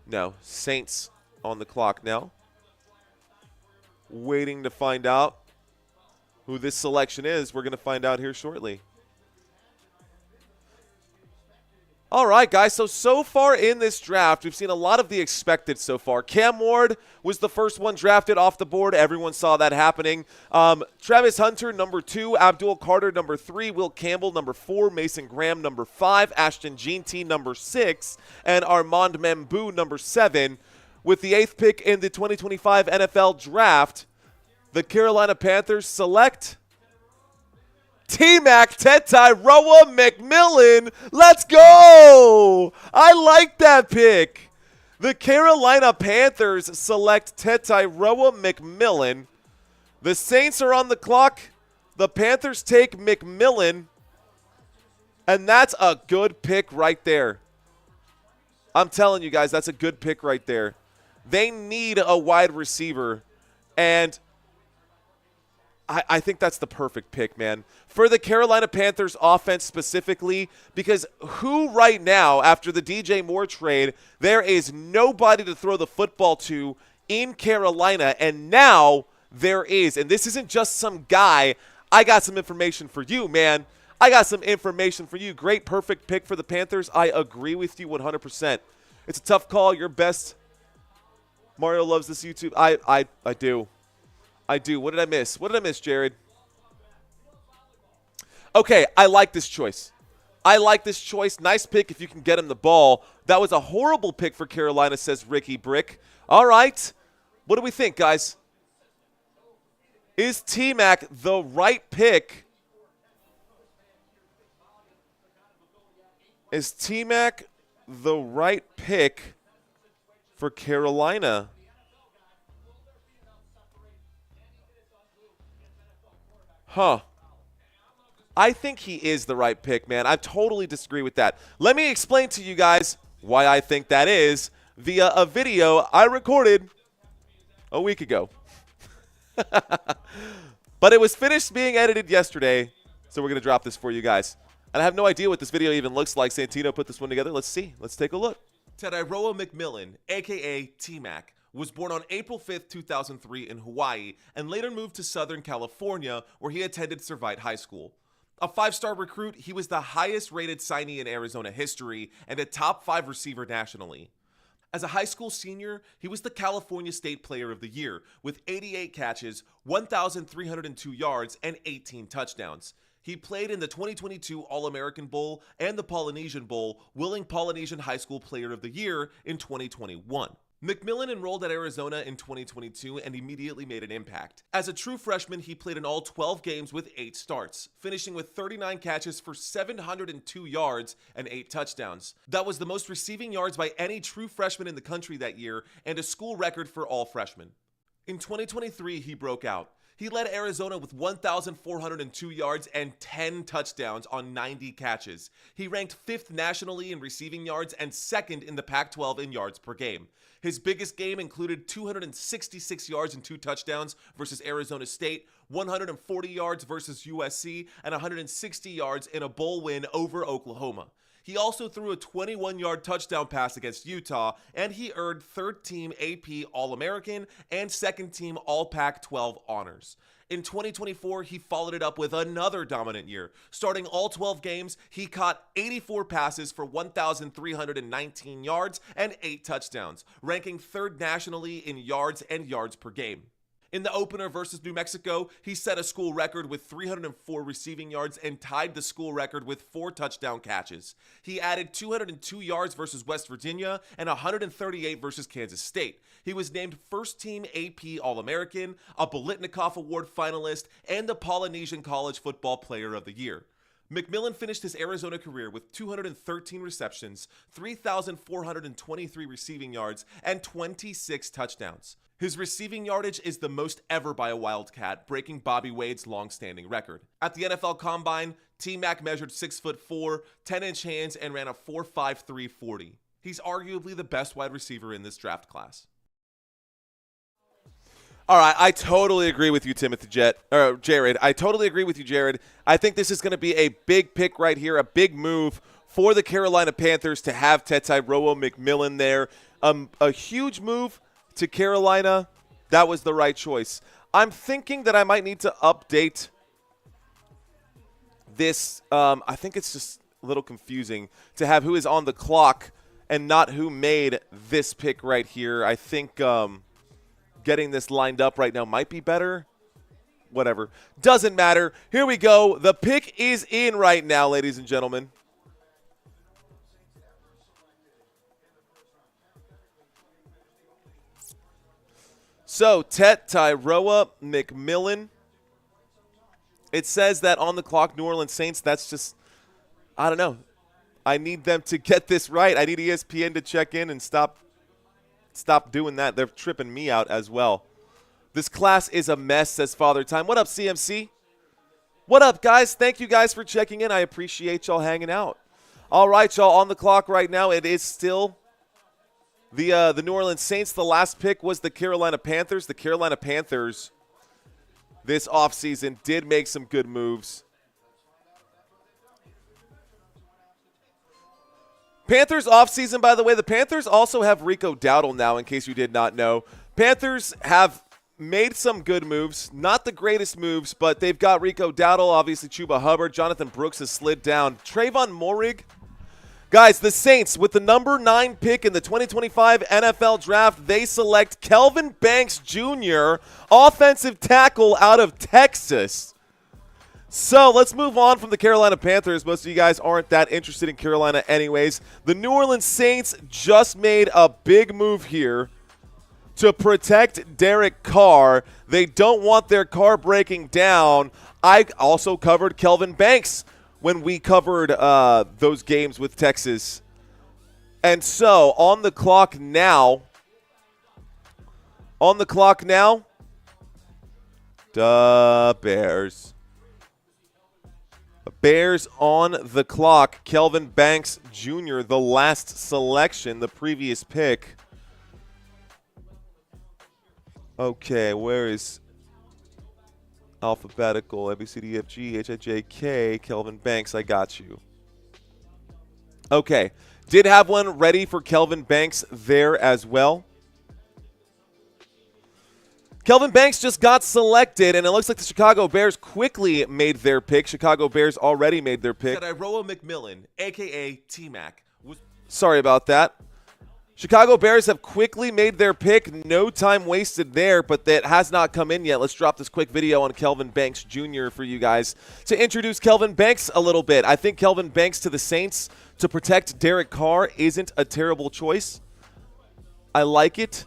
A: No, Saints on the clock now. Waiting to find out who this selection is. We're going to find out here shortly. All right, guys, so far in this draft, we've seen a lot of the expected so far. Cam Ward was the first one drafted off the board. Everyone saw that happening. Travis Hunter, number 2. Abdul Carter, number 3. Will Campbell, number 4. Mason Graham, number 5. Ashton Jeanty, number 6. And Armand Membou, number 7. With the 8th pick in the 2025 NFL Draft, the Carolina Panthers select T-Mac Tetairoa McMillan. Let's go! I like that pick. The Carolina Panthers select Tetairoa McMillan. The Saints are on the clock. The Panthers take McMillan. And that's a good pick right there. I'm telling you guys, that's a good pick right there. They need a wide receiver. And I think that's the perfect pick, man. For the Carolina Panthers offense specifically, because who right now, after the DJ Moore trade, there is nobody to throw the football to in Carolina, and now there is. And this isn't just some guy. I got some information for you, man. I got some information for you. Great, perfect pick for the Panthers. I agree with you 100%. It's a tough call. Your best. Mario loves this YouTube. I do. I do. What did I miss? What did I miss, Jared? Okay, I like this choice. I like this choice. Nice pick if you can get him the ball. That was a horrible pick for Carolina, says Ricky Brick. All right. What do we think, guys? Is T-Mac the right pick? Is T-Mac the right pick for Carolina? Huh. I think he is the right pick, man. I totally disagree with that. Let me explain to you guys why I think that is via a video I recorded a week ago. But it was finished being edited yesterday, so we're going to drop this for you guys. And I have no idea what this video even looks like. Santino put this one together. Let's see. Let's take a look. Tetairoa McMillan, a.k.a. T-Mac, was born on April 5th, 2003 in Hawaii and later moved to Southern California where he attended Servite High School. A 5-star recruit, he was the highest rated signee in Arizona history and a top 5 receiver nationally. As a high school senior, he was the California State Player of the Year with 88 catches, 1,302 yards, and 18 touchdowns. He played in the 2022 All-American Bowl and the Polynesian Bowl, winning Polynesian High School Player of the Year in 2021. McMillan enrolled at Arizona in 2022 and immediately made an impact. As a true freshman, he played in all 12 games with 8 starts, finishing with 39 catches for 702 yards and 8 touchdowns. That was the most receiving yards by any true freshman in the country that year and a school record for all freshmen. In 2023, he broke out. He led Arizona with 1,402 yards and 10 touchdowns on 90 catches. He ranked 5th nationally in receiving yards and 2nd in the Pac-12 in yards per game. His biggest game included 266 yards and 2 touchdowns versus Arizona State, 140 yards versus USC, and 160 yards in a bowl win over Oklahoma. He also threw a 21-yard touchdown pass against Utah, and he earned 3rd team AP All-American and 2nd team All-Pac-12 honors. In 2024, he followed it up with another dominant year. Starting all 12 games, he caught 84 passes for 1,319 yards and 8 touchdowns, ranking 3rd nationally in yards and yards per game. In the opener versus New Mexico, he set a school record with 304 receiving yards and tied the school record with 4 touchdown catches. He added 202 yards versus West Virginia and 138 versus Kansas State. He was named First Team AP All-American, a Biletnikoff Award finalist, and the Polynesian College Football Player of the Year. McMillan finished his Arizona career with 213 receptions, 3,423 receiving yards, and 26 touchdowns. His receiving yardage is the most ever by a Wildcat, breaking Bobby Wade's long-standing record. At the NFL Combine, T-Mac measured 6'4", 10-inch hands, and ran a 4.53 40.
B: He's arguably the best wide receiver in this draft class.
A: All right, I totally agree with you, Jared. I totally agree with you, Jared. I think this is going to be a big pick right here, a big move for the Carolina Panthers to have Tetairoa McMillan there. A huge move to Carolina. That was the right choice. I'm thinking that I might need to update this. I think it's just a little confusing to have who is on the clock and not who made this pick right here. I think getting this lined up right now might be better. Whatever. Doesn't matter. Here we go. The pick is in right now, ladies and gentlemen. So, Tetairoa McMillan. It says that on the clock, New Orleans Saints. That's just, I don't know. I need them to get this right. I need ESPN to check in and stop doing that. They're tripping me out as well. This class is a mess, says Father Time. What up, CMC? What up, guys? Thank you guys for checking in. I appreciate y'all hanging out. All right, y'all, on the clock right now, it is still the New Orleans Saints. The last pick was the Carolina Panthers. The Carolina Panthers this offseason did make some good moves. Panthers offseason, by the way, the Panthers also have Rico Dowdle now, in case you did not know. Panthers have made some good moves. Not the greatest moves, but they've got Rico Dowdle, obviously Chuba Hubbard. Jonathan Brooks has slid down. Trayvon Moehrig. Guys, the Saints, with the number 9 pick in the 2025 NFL Draft, they select Kelvin Banks Jr., offensive tackle out of Texas. So let's move on from the Carolina Panthers. Most of you guys aren't that interested in Carolina anyways. The New Orleans Saints just made a big move here to protect Derek Carr. They don't want their car breaking down. I also covered Kelvin Banks when we covered those games with Texas. And so on the clock now, the Bears. Bears on the clock. Kelvin Banks Jr., the last selection, the previous pick. Okay, where is alphabetical? A, B, C, D, F, G, H, I, J, K. Kelvin Banks, I got you. Okay, did have one ready for Kelvin Banks there as well. Kelvin Banks just got selected, and it looks like the Chicago Bears quickly made their pick. Chicago Bears already made their pick.
B: Tetairoa McMillan, a.k.a. T-Mac.
A: Sorry about that. Chicago Bears have quickly made their pick. No time wasted there, but that has not come in yet. Let's drop this quick video on Kelvin Banks Jr. for you guys to introduce Kelvin Banks a little bit. I think Kelvin Banks to the Saints to protect Derek Carr isn't a terrible choice. I like it.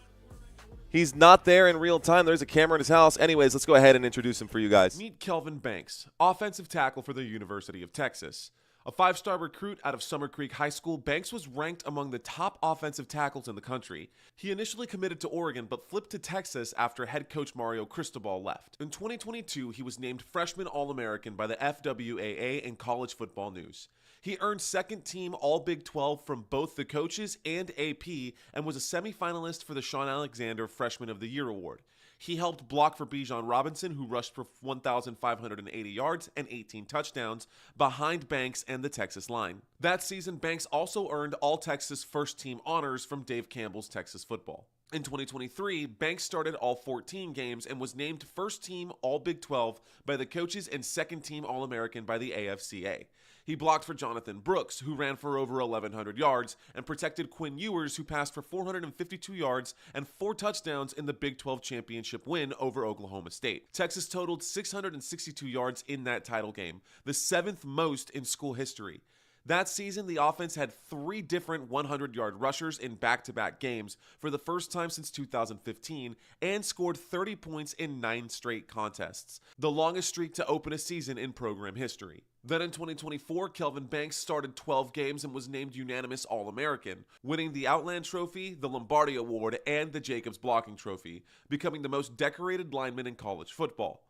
A: He's not there in real time. There's a camera in his house. Anyways, let's go ahead and introduce him for you guys.
B: Meet Kelvin Banks, offensive tackle for the University of Texas. A 5-star recruit out of Summer Creek High School, Banks was ranked among the top offensive tackles in the country. He initially committed to Oregon, but flipped to Texas after head coach Mario Cristobal left. In 2022, he was named Freshman All-American by the FWAA in College Football News. He earned second-team All-Big 12 from both the coaches and AP, and was a semifinalist for the Sean Alexander Freshman of the Year award. He helped block for Bijan Robinson, who rushed for 1,580 yards and 18 touchdowns behind Banks and the Texas line. That season, Banks also earned All-Texas first-team honors from Dave Campbell's Texas football. In 2023, Banks started all 14 games and was named first-team All-Big 12 by the coaches and second-team All-American by the AFCA. He blocked for Jonathan Brooks, who ran for over 1,100 yards, and protected Quinn Ewers, who passed for 452 yards and 4 touchdowns in the Big 12 championship win over Oklahoma State. Texas totaled 662 yards in that title game, the 7th most in school history. That season, the offense had 3 different 100-yard rushers in back-to-back games for the first time since 2015 and scored 30 points in 9 straight contests, the longest streak to open a season in program history. Then in 2024, Kelvin Banks started 12 games and was named unanimous All-American, winning the Outland Trophy, the Lombardi Award, and the Jacobs Blocking Trophy, becoming the most decorated lineman in college football.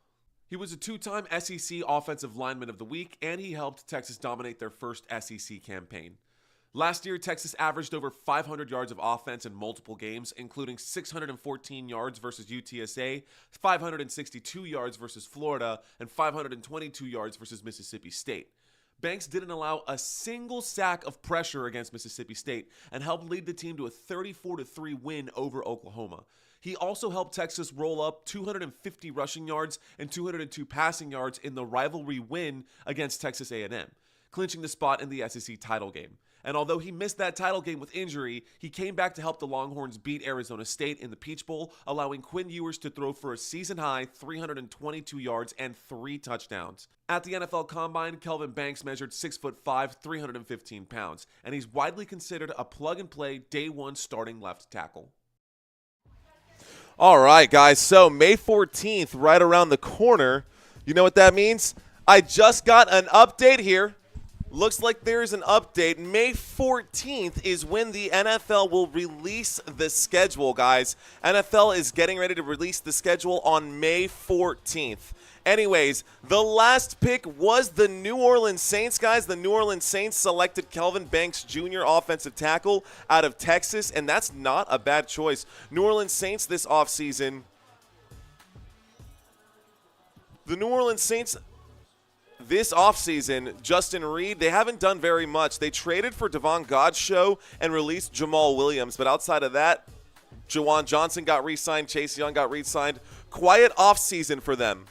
B: He was a 2-time SEC Offensive Lineman of the Week, and he helped Texas dominate their first SEC campaign. Last year, Texas averaged over 500 yards of offense in multiple games, including 614 yards versus UTSA, 562 yards versus Florida, and 522 yards versus Mississippi State. Banks didn't allow a single sack of pressure against Mississippi State and helped lead the team to a 34-3 win over Oklahoma. He also helped Texas roll up 250 rushing yards and 202 passing yards in the rivalry win against Texas A&M, clinching the spot in the SEC title game. And although he missed that title game with injury, he came back to help the Longhorns beat Arizona State in the Peach Bowl, allowing Quinn Ewers to throw for a season-high 322 yards and 3 touchdowns. At the NFL Combine, Kelvin Banks measured 6'5", 315 pounds, and he's widely considered a plug-and-play day one starting left tackle.
A: All right, guys, so May 14th, right around the corner. You know what that means? I just got an update here. Looks like there's an update. May 14th is when the NFL will release the schedule, guys. NFL is getting ready to release the schedule on May 14th. Anyways, the last pick was the New Orleans Saints, guys. The New Orleans Saints selected Kelvin Banks Jr., offensive tackle out of Texas, and that's not a bad choice. New Orleans Saints this offseason. The New Orleans Saints this offseason, Justin Reed, they haven't done very much. They traded for Devon Godchaux and released Jamal Williams. But outside of that, Juwan Johnson got re-signed. Chase Young got re-signed. Quiet offseason for them.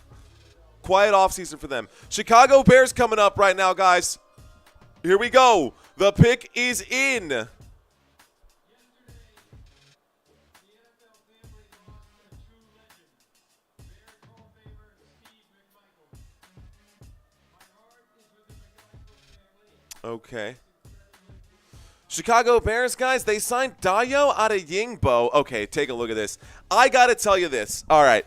A: Quiet offseason for them. Chicago Bears coming up right now, guys. Here we go. The pick is in. Okay. Chicago Bears, guys, they signed Dayo Adeyingbo. Okay, take a look at this. I got to tell you this. All right.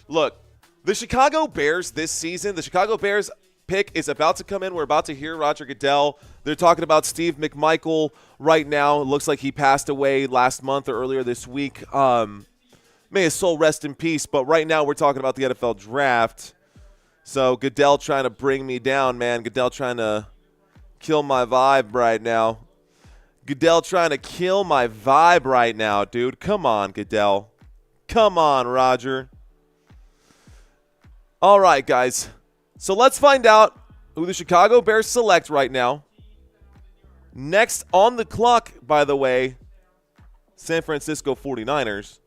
A: Look, the Chicago Bears this season, the Chicago Bears pick is about to come in. We're about to hear Roger Goodell. They're talking about Steve McMichael right now. It looks like he passed away last month or earlier this week. May his soul rest in peace. But right now we're talking about the NFL draft. So Goodell trying to bring me down, man. Goodell trying to kill my vibe right now. Goodell trying to kill my vibe right now, dude. Come on, Goodell. Come on, Roger. All right, guys. So let's find out who the Chicago Bears select right now. Next on the clock, by the way, San Francisco 49ers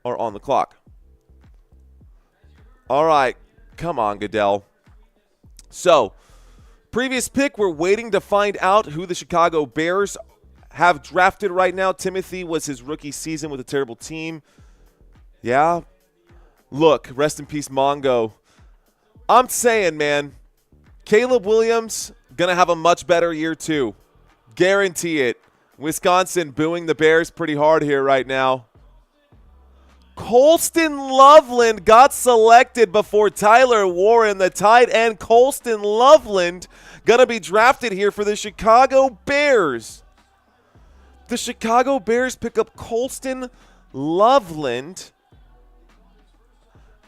A: are on the clock. All right. Come on, Goodell. So, previous pick, we're waiting to find out who the Chicago Bears have drafted right now. Timothy was his rookie season with a terrible team. Yeah. Look, rest in peace, Mongo. I'm saying, man, Caleb Williams going to have a much better year too. Guarantee it. Wisconsin booing the Bears pretty hard here right now. Colston Loveland got selected before Tyler Warren, the tight end. Colston Loveland going to be drafted here for the Chicago Bears. The Chicago Bears pick up Colston Loveland.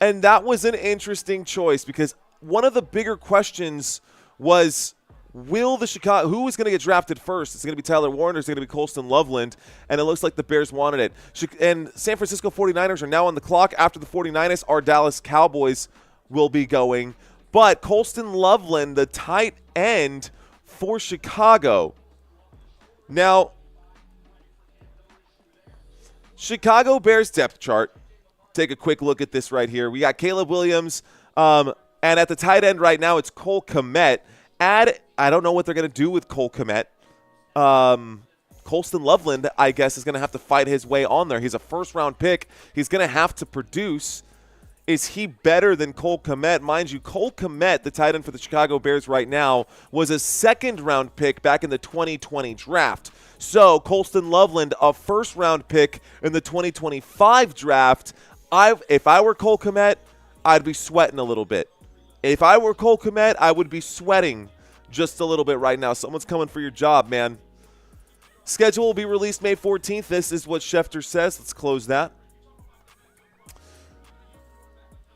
A: And that was an interesting choice because one of the bigger questions was, who is going to get drafted first? Is it going to be Tyler Warren or is it going to be Colston Loveland? And it looks like the Bears wanted it. And San Francisco 49ers are now on the clock. After the 49ers, our Dallas Cowboys will be going. But Colston Loveland, the tight end for Chicago. Now, Chicago Bears depth chart. Take a quick look at this right here. We got Caleb Williams. And at the tight end right now, it's Cole Kmet. I don't know what they're going to do with Cole Kmet. Colston Loveland, I guess, is going to have to fight his way on there. He's a first-round pick. He's going to have to produce. Is he better than Cole Kmet? Mind you, Cole Kmet, the tight end for the Chicago Bears right now, was a second-round pick back in the 2020 draft. So Colston Loveland, a first-round pick in the 2025 draft. If I were Cole Kmet, I'd be sweating a little bit. If I were Cole Kmet, I would be sweating just a little bit right now. Someone's coming for your job, man. Schedule will be released May 14th. This is what Schefter says. Let's close that.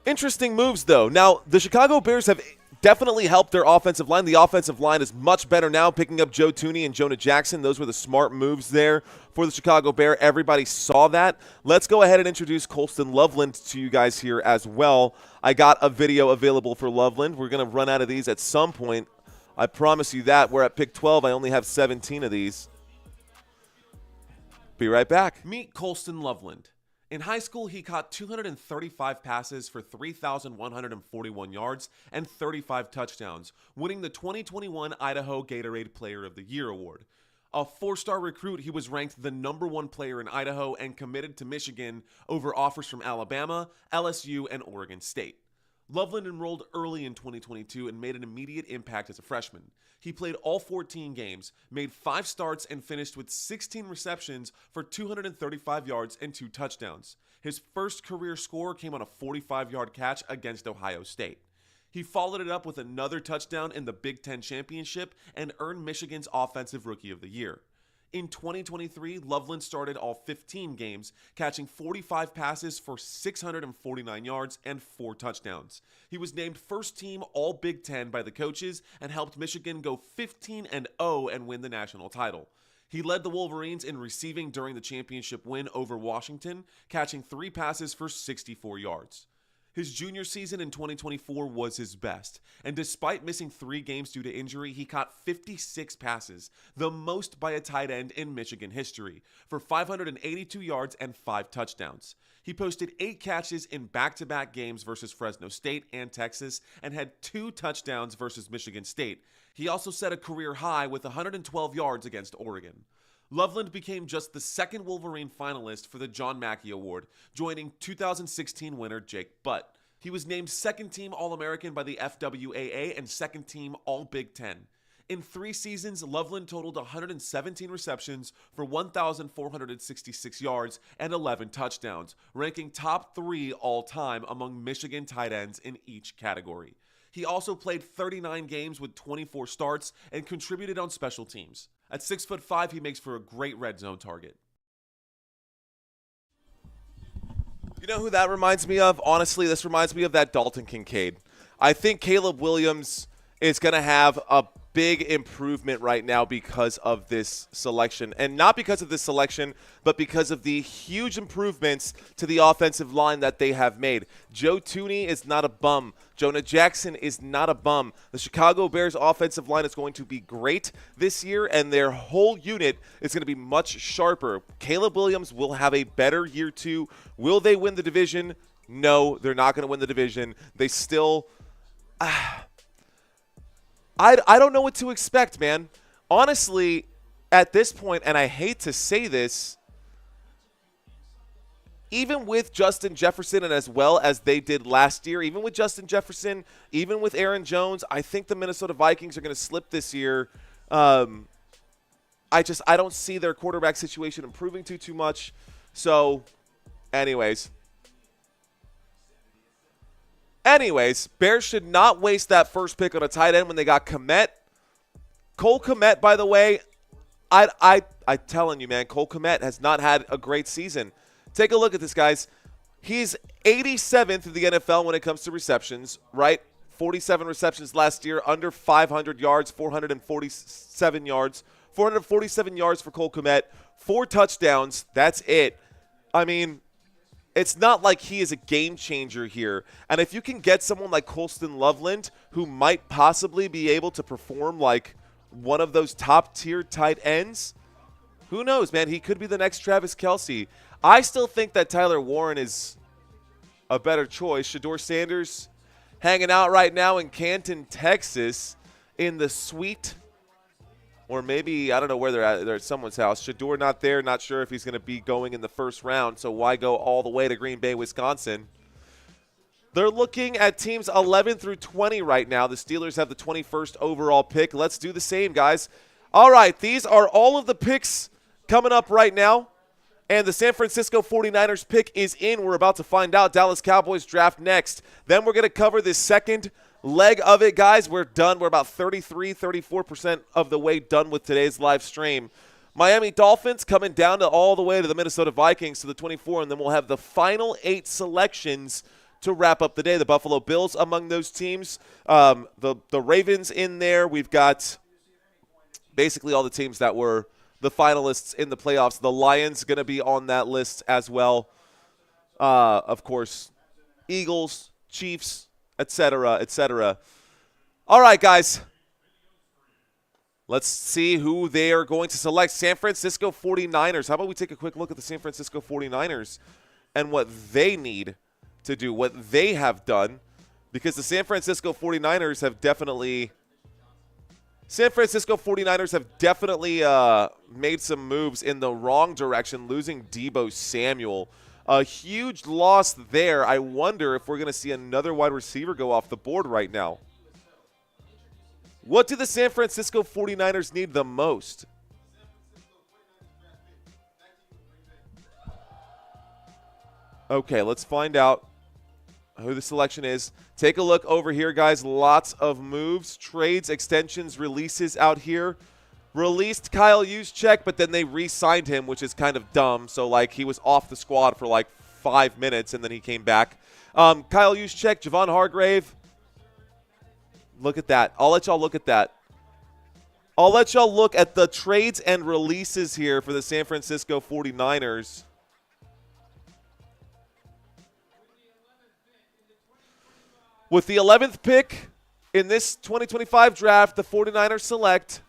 A: Interesting moves, though. Now, the Chicago Bears have definitely helped their offensive line. The offensive line is much better now, picking up Joe Thuney and Jonah Jackson. Those were the smart moves there for the Chicago Bears. Everybody saw that. Let's go ahead and introduce Colston Loveland to you guys here as well. I got a video available for Loveland. We're going to run out of these at some point. I promise you that. We're at pick 12. I only have 17 of these. Be right back.
B: Meet Colston Loveland. In high school, he caught 235 passes for 3,141 yards and 35 touchdowns, winning the 2021 Idaho Gatorade Player of the Year award. A four-star recruit, he was ranked the #1 player in Idaho and committed to Michigan over offers from Alabama, LSU, and Oregon State. Loveland enrolled early in 2022 and made an immediate impact as a freshman. He played all 14 games, made 5 starts, and finished with 16 receptions for 235 yards and 2 touchdowns. His first career score came on a 45-yard catch against Ohio State. He followed it up with another touchdown in the Big Ten Championship and earned Michigan's Offensive Rookie of the Year. In 2023, Loveland started all 15 games, catching 45 passes for 649 yards and 4 touchdowns. He was named first team All Big Ten by the coaches and helped Michigan go 15-0 and win the national title. He led the Wolverines in receiving during the championship win over Washington, catching 3 passes for 64 yards. His junior season in 2024 was his best, and despite missing 3 games due to injury, he caught 56 passes, the most by a tight end in Michigan history, for 582 yards and 5 touchdowns. He posted 8 catches in back-to-back games versus Fresno State and Texas, and had 2 touchdowns versus Michigan State. He also set a career high with 112 yards against Oregon. Loveland became just the second Wolverine finalist for the John Mackey Award, joining 2016 winner Jake Butt. He was named second-team All-American by the FWAA and second-team All-Big Ten. In 3 seasons, Loveland totaled 117 receptions for 1,466 yards and 11 touchdowns, ranking top 3 all-time among Michigan tight ends in each category. He also played 39 games with 24 starts and contributed on special teams. At 6'5", he makes for a great red zone target.
A: You know who that reminds me of? Honestly, this reminds me of that Dalton Kincaid. I think Caleb Williams is going to have a big improvement right now because of this selection. And not because of this selection, but because of the huge improvements to the offensive line that they have made. Joe Thuney is not a bum. Jonah Jackson is not a bum. The Chicago Bears offensive line is going to be great this year, and their whole unit is going to be much sharper. Caleb Williams will have a better year 2. Will they win the division? No, they're not going to win the division. They still... I don't know what to expect, man. Honestly, at this point, and I hate to say this, even with Justin Jefferson and as well as they did last year, even with Justin Jefferson, even with Aaron Jones, I think the Minnesota Vikings are going to slip this year. I don't see their quarterback situation improving too much. So, anyways, Bears should not waste that first pick on a tight end when they got Kmet. Cole Kmet, by the way, I'm telling you, man, Cole Kmet has not had a great season. Take a look at this, guys. He's 87th in the NFL when it comes to receptions, right? 47 receptions last year, under 500 yards, 447 yards. 447 yards for Cole Kmet, 4 touchdowns. That's it. I mean, it's not like he is a game changer here. And if you can get someone like Colston Loveland, who might possibly be able to perform like one of those top-tier tight ends, who knows, man? He could be the next Travis Kelce. I still think that Tyler Warren is a better choice. Shedeur Sanders hanging out right now in Canton, Texas, in the suite. Or maybe, I don't know where they're at. They're at someone's house. Shedeur not there. Not sure if he's going to be going in the first round. So why go all the way to Green Bay, Wisconsin? They're looking at teams 11 through 20 right now. The Steelers have the 21st overall pick. Let's do the same, guys. All right, these are all of the picks coming up right now. And the San Francisco 49ers pick is in. We're about to find out. Dallas Cowboys draft next. Then we're going to cover this second leg of it, guys. We're done. We're about 34% of the way done with today's live stream. Miami Dolphins coming down to all the way to the Minnesota Vikings to the 24, and then we'll have the final 8 selections to wrap up the day. The Buffalo Bills among those teams. The Ravens in there. We've got basically all the teams that were the finalists in the playoffs. The Lions going to be on that list as well. Of course, Eagles, Chiefs, etc., etc. All right, guys. Let's see who they are going to select. San Francisco 49ers. How about we take a quick look at the San Francisco 49ers and what they need to do, what they have done, because the San Francisco 49ers have definitely made some moves in the wrong direction, losing Deebo Samuel. A huge loss there. I wonder if we're going to see another wide receiver go off the board right now. What do the San Francisco 49ers need the most? Okay, let's find out who the selection is. Take a look over here, guys. Lots of moves, trades, extensions, releases out here. Released Kyle Juszczyk, but then they re-signed him, which is kind of dumb. So, like, he was off the squad for like 5 minutes, and then he came back. Kyle Juszczyk, Javon Hargrave. Look at that. I'll let y'all look at that. I'll let y'all look at the trades and releases here for the San Francisco 49ers. With the 11th pick in this 2025 draft, the 49ers select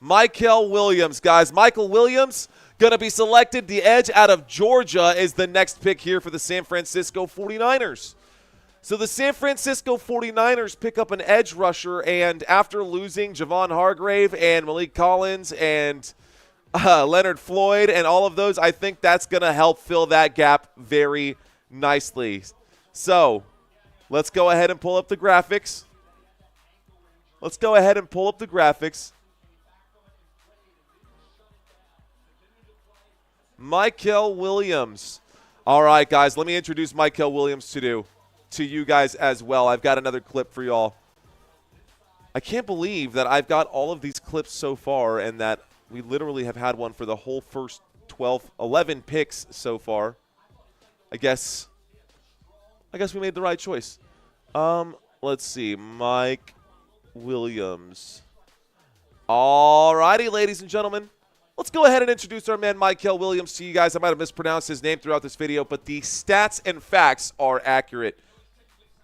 A: Michael Williams, guys. Michael Williams going to be selected. The edge out of Georgia is the next pick here for the San Francisco 49ers. So the San Francisco 49ers pick up an edge rusher, and after losing Javon Hargrave and Malik Collins and Leonard Floyd and all of those, I think that's going to help fill that gap very nicely. So let's go ahead and pull up the graphics. Michael Williams. All right, guys, let me introduce Michael Williams to you guys as well. I've got another clip for y'all. I can't believe that I've got all of these clips so far and that we literally have had one for the whole first 11 picks so far. I guess we made the right choice. Let's see. Mike Williams. All righty, ladies and gentlemen. Let's go ahead and introduce our man Michael Williams to you guys. I might have mispronounced his name throughout this video, but the stats and facts are accurate.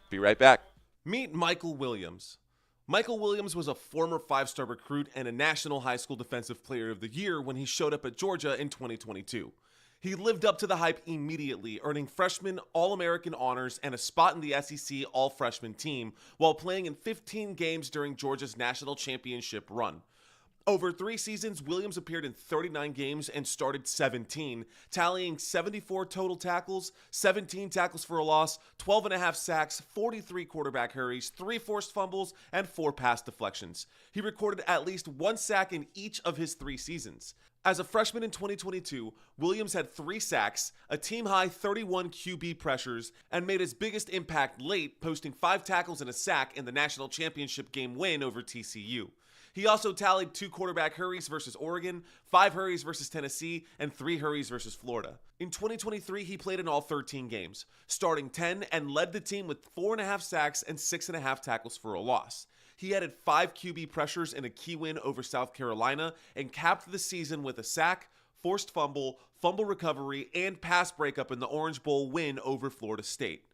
A: Be right back.
B: Meet Michael Williams. Michael Williams was a former 5-star recruit and a National High School Defensive Player of the Year when he showed up at Georgia in 2022. He lived up to the hype immediately, earning freshman All-American honors and a spot in the SEC All-Freshman team while playing in 15 games during Georgia's national championship run. Over 3 seasons, Williams appeared in 39 games and started 17, tallying 74 total tackles, 17 tackles for a loss, 12.5 sacks, 43 quarterback hurries, 3 forced fumbles, and 4 pass deflections. He recorded at least 1 sack in each of his 3 seasons. As a freshman in 2022, Williams had 3 sacks, a team-high 31 QB pressures, and made his biggest impact late, posting 5 tackles and a sack in the national championship game win over TCU. He also tallied 2 quarterback hurries versus Oregon, 5 hurries versus Tennessee, and 3 hurries versus Florida. In 2023, he played in all 13 games, starting 10 and led the team with 4.5 sacks and 6.5 tackles for a loss. He added 5 QB pressures in a key win over South Carolina and capped the season with a sack, forced fumble, fumble recovery, and pass breakup in the Orange Bowl win over Florida State.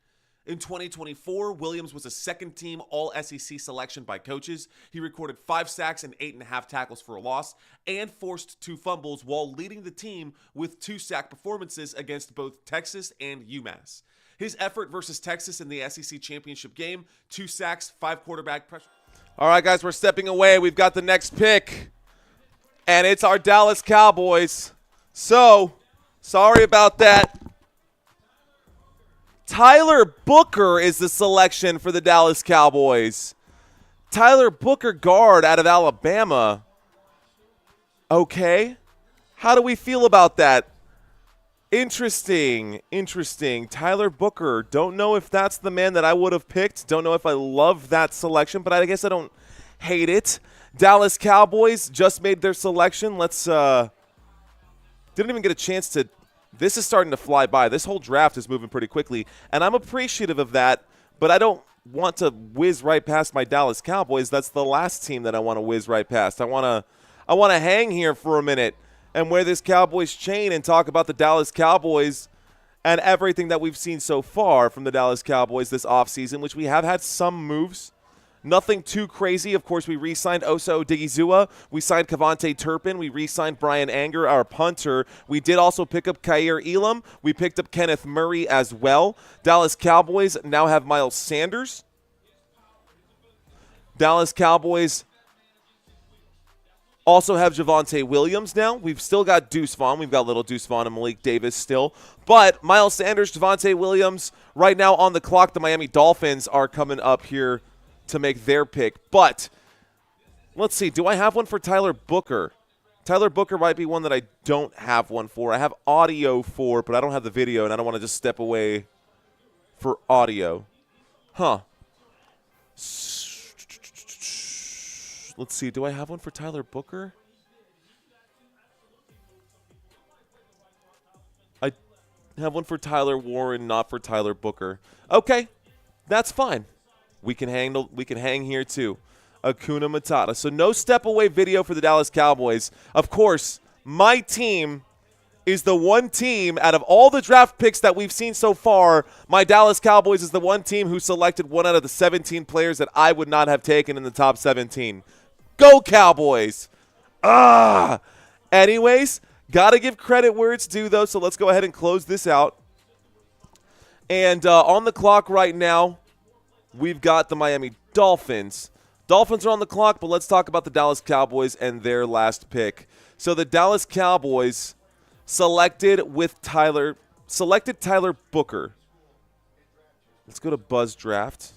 B: In 2024, Williams was a second-team All-SEC selection by coaches. He recorded 5 sacks and 8.5 tackles for a loss and forced 2 fumbles while leading the team with 2 sack performances against both Texas and UMass. His effort versus Texas in the SEC championship game, 2 sacks, 5 quarterback pressure.
A: All right, guys, we're stepping away. We've got the next pick, and it's our Dallas Cowboys. So, sorry about that. Tyler Booker is the selection for the Dallas Cowboys. Tyler Booker, guard out of Alabama. Okay. How do we feel about that? Interesting. Tyler Booker. Don't know if that's the man that I would have picked. Don't know if I love that selection, but I guess I don't hate it. Dallas Cowboys just made their selection. Didn't even get a chance to this is starting to fly by. This whole draft is moving pretty quickly, and I'm appreciative of that, but I don't want to whiz right past my Dallas Cowboys. That's the last team that I want to whiz right past. I want to hang here for a minute and wear this Cowboys chain and talk about the Dallas Cowboys and everything that we've seen so far from the Dallas Cowboys this offseason, which we have had some moves. Nothing too crazy. Of course, we re-signed Osa Odigizua. We signed Kavontae Turpin. We re-signed Brian Anger, our punter. We did also pick up Kaiir Elam. We picked up Kenneth Murray as well. Dallas Cowboys now have Miles Sanders. Dallas Cowboys also have Javonte Williams now. We've still got Deuce Vaughn. We've got little Deuce Vaughn and Malik Davis still. But Miles Sanders, Javonte Williams, right now on the clock. The Miami Dolphins are coming up here to make their pick. But let's see. Do I have one for Tyler Booker? Tyler Booker might be one that I don't have one for. I have audio for, but I don't have the video, and I don't want to just step away for audio. Huh. Let's see. Do I have one for Tyler Booker? I have one for Tyler Warren, not for Tyler Booker. Okay. That's fine. We can hang here too. Akuna Matata. So no step away video for the Dallas Cowboys. Of course, my team is the one team out of all the draft picks that we've seen so far. My Dallas Cowboys is the one team who selected one out of the 17 players that I would not have taken in the top 17. Go Cowboys! Anyways, got to give credit where it's due though, so let's go ahead and close this out. And on the clock right now, we've got the Miami Dolphins. Dolphins are on the clock, but let's talk about the Dallas Cowboys and their last pick. So the Dallas Cowboys selected Tyler Booker. Let's go to Buzz Draft.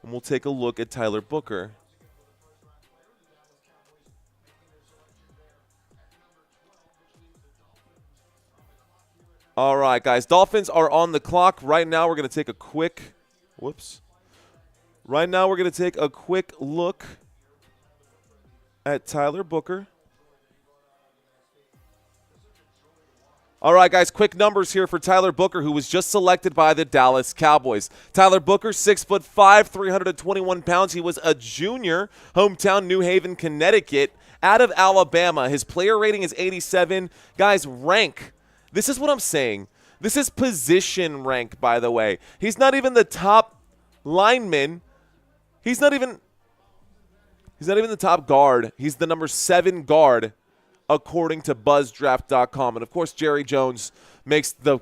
A: And we'll take a look at Tyler Booker. All right, guys. Dolphins are on the clock. Right now, we're going to take a quick Right now, we're going to take a quick look at Tyler Booker. All right, guys, quick numbers here for Tyler Booker, who was just selected by the Dallas Cowboys. Tyler Booker, 6'5", 321 pounds. He was a junior, hometown New Haven, Connecticut, out of Alabama. His player rating is 87. Guys, rank. This is what I'm saying. This is position rank, by the way. He's not even the top lineman. He's not even the top guard. He's the number 7 guard, according to BuzzDraft.com. And, of course, Jerry Jones makes the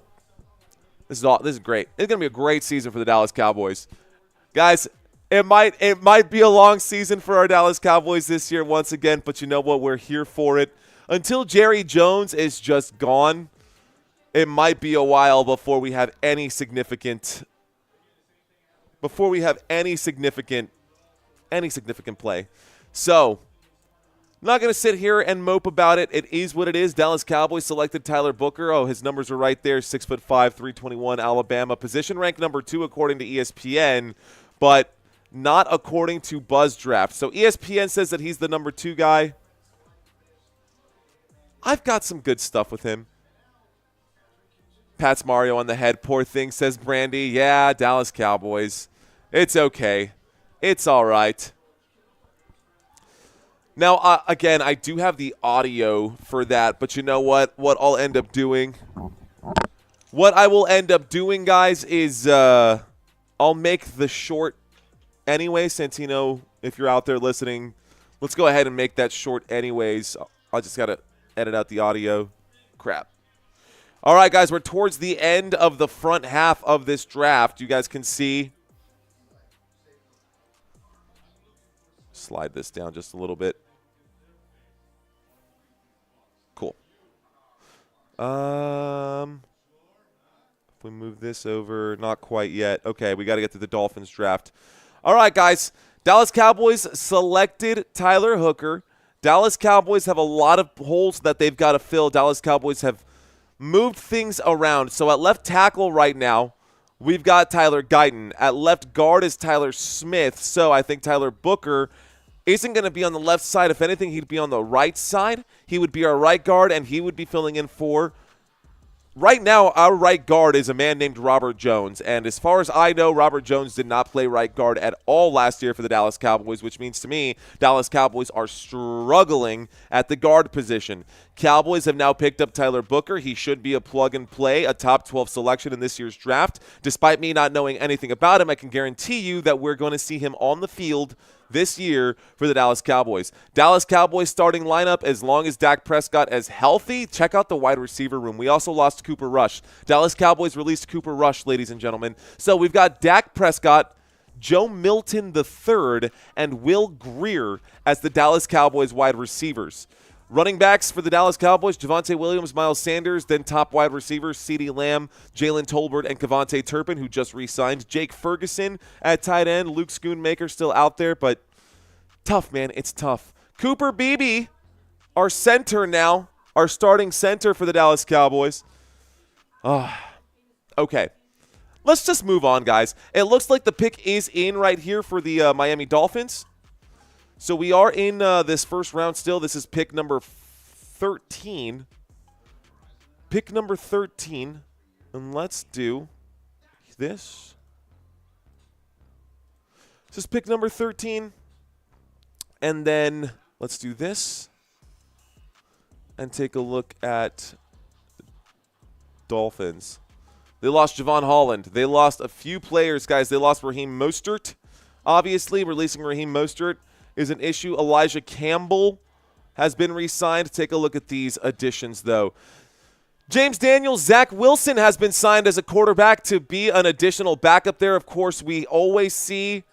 A: – this is great. It's going to be a great season for the Dallas Cowboys. Guys, it might be a long season for our Dallas Cowboys this year once again, but you know what? We're here for it. Until Jerry Jones is just gone, it might be a while before we have any significant play. So, I'm not going to sit here and mope about it. It is what it is. Dallas Cowboys selected Tyler Booker. Oh, his numbers are right there. 6'5", 321, Alabama. Position rank number 2 according to ESPN, but not according to BuzzDraft. So ESPN says that he's the number 2 guy. I've got some good stuff with him. Pats Mario on the head. Poor thing, says Brandy. Yeah, Dallas Cowboys. It's okay. It's all right. Now, again, I do have the audio for that, but you know what? What I'll end up doing? What I will end up doing, guys, is I'll make the short anyway, Santino, if you're out there listening. Let's go ahead and make that short anyways. I just got to edit out the audio. Crap. All right, guys, we're towards the end of the front half of this draft. You guys can see. Slide this down just a little bit. Cool. If we move this over, not quite yet. Okay, we got to get to the Dolphins draft. All right, guys. Dallas Cowboys selected Tyler Hooker. Dallas Cowboys have a lot of holes that they've got to fill. Dallas Cowboys have moved things around. So at left tackle right now, we've got Tyler Guyton. At left guard is Tyler Smith. So I think Tyler Booker isn't going to be on the left side. If anything, he'd be on the right side. He would be our right guard, and he would be filling in for... Right now, our right guard is a man named Robert Jones, and as far as I know, Robert Jones did not play right guard at all last year for the Dallas Cowboys, which means to me, Dallas Cowboys are struggling at the guard position. Cowboys have now picked up Tyler Booker. He should be a plug-and-play, a top 12 selection in this year's draft. Despite me not knowing anything about him, I can guarantee you that we're going to see him on the field this year for the Dallas Cowboys. Dallas Cowboys starting lineup, as long as Dak Prescott is healthy, check out the wide receiver room. We also lost Cooper Rush. Dallas Cowboys released Cooper Rush, ladies and gentlemen. So we've got Dak Prescott, Joe Milton III, and Will Grier as the Dallas Cowboys wide receivers. Running backs for the Dallas Cowboys, Javonte Williams, Miles Sanders, then top wide receivers, CeeDee Lamb, Jalen Tolbert, and Kevontae Turpin, who just re-signed. Jake Ferguson at tight end. Luke Schoonmaker still out there, but tough, man. It's tough. Cooper Beebe, our center now, our starting center for the Dallas Cowboys. Okay. Let's just move on, guys. It looks like the pick is in right here for the Miami Dolphins. So we are in this first round still. This is pick number 13. Pick number 13. And let's do this. This is pick number 13. And then let's do this. And take a look at Dolphins. They lost Javon Holland. They lost a few players, guys. They lost Raheem Mostert. Obviously, releasing Raheem Mostert is an issue. Elijah Campbell has been re-signed. Take a look at these additions, though. James Daniels, Zach Wilson has been signed as a quarterback to be an additional backup there. Of course, we always see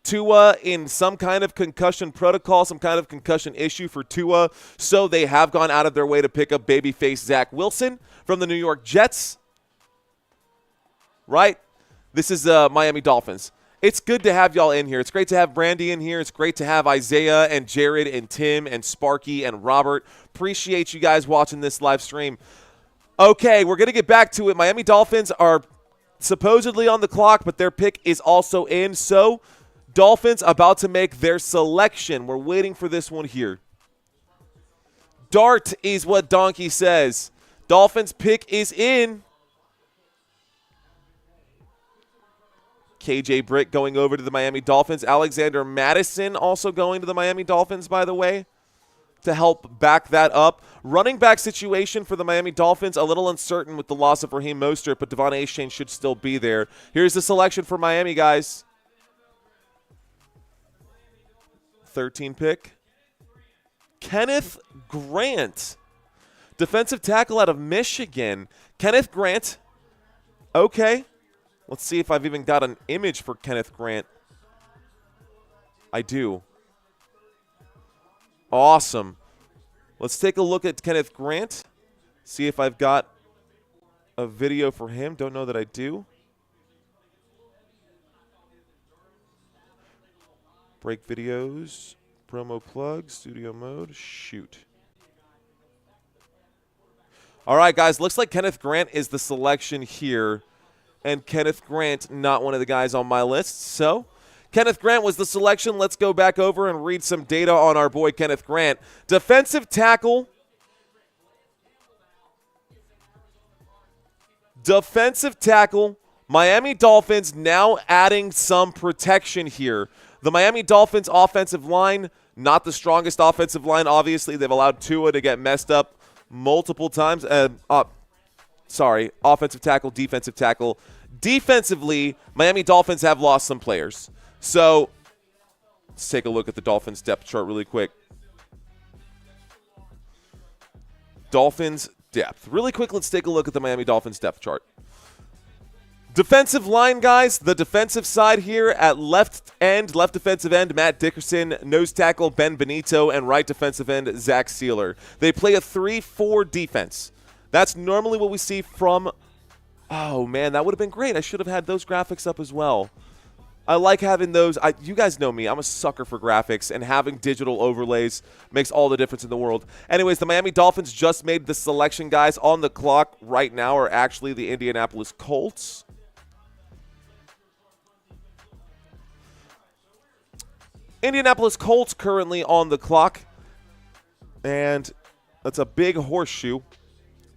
A: Tua in some kind of concussion protocol, some kind of concussion issue for Tua. So they have gone out of their way to pick up babyface Zach Wilson from the New York Jets. Right? This is Miami Dolphins. It's good to have y'all in here. It's great to have Brandy in here. It's great to have Isaiah and Jared and Tim and Sparky and Robert. Appreciate you guys watching this live stream. Okay, we're going to get back to it. Miami Dolphins are supposedly on the clock, but their pick is also in. So, Dolphins about to make their selection. We're waiting for this one here. Dart is what Donkey says. Dolphins pick is in. KJ Britt going over to the Miami Dolphins. Alexander Madison also going to the Miami Dolphins, by the way, to help back that up. Running back situation for the Miami Dolphins, a little uncertain with the loss of Raheem Mostert, but Devon Achane should still be there. Here's the selection for Miami, guys. 13 pick. Kenneth Grant, defensive tackle out of Michigan. Kenneth Grant, okay. Let's see if I've even got an image for Kenneth Grant. I do. Awesome. Let's take a look at Kenneth Grant. See if I've got a video for him. Don't know that I do. Break videos. Promo plug. Studio mode. Shoot. All right, guys. Looks like Kenneth Grant is the selection here. And Kenneth Grant, not one of the guys on my list. So, Kenneth Grant was the selection. Let's go back over and read some data on our boy Kenneth Grant. Defensive tackle. Defensive tackle. Miami Dolphins now adding some protection here. The Miami Dolphins offensive line, not the strongest offensive line, obviously. They've allowed Tua to get messed up multiple times. Offensive tackle, defensive tackle. Defensively, Miami Dolphins have lost some players. So, let's take a look at the Dolphins depth chart really quick. Dolphins depth. Really quick, let's take a look at the Miami Dolphins depth chart. Defensive line, guys. The defensive side here at left defensive end, Matt Dickerson, nose tackle, Ben Benito, and right defensive end, Zach Sealer. They play a 3-4 defense. That's normally what we see from – oh, man, that would have been great. I should have had those graphics up as well. I like having those. You guys know me. I'm a sucker for graphics, and having digital overlays makes all the difference in the world. Anyways, the Miami Dolphins just made the selection, guys. On the clock right now are actually the Indianapolis Colts. Indianapolis Colts currently on the clock. And that's a big horseshoe.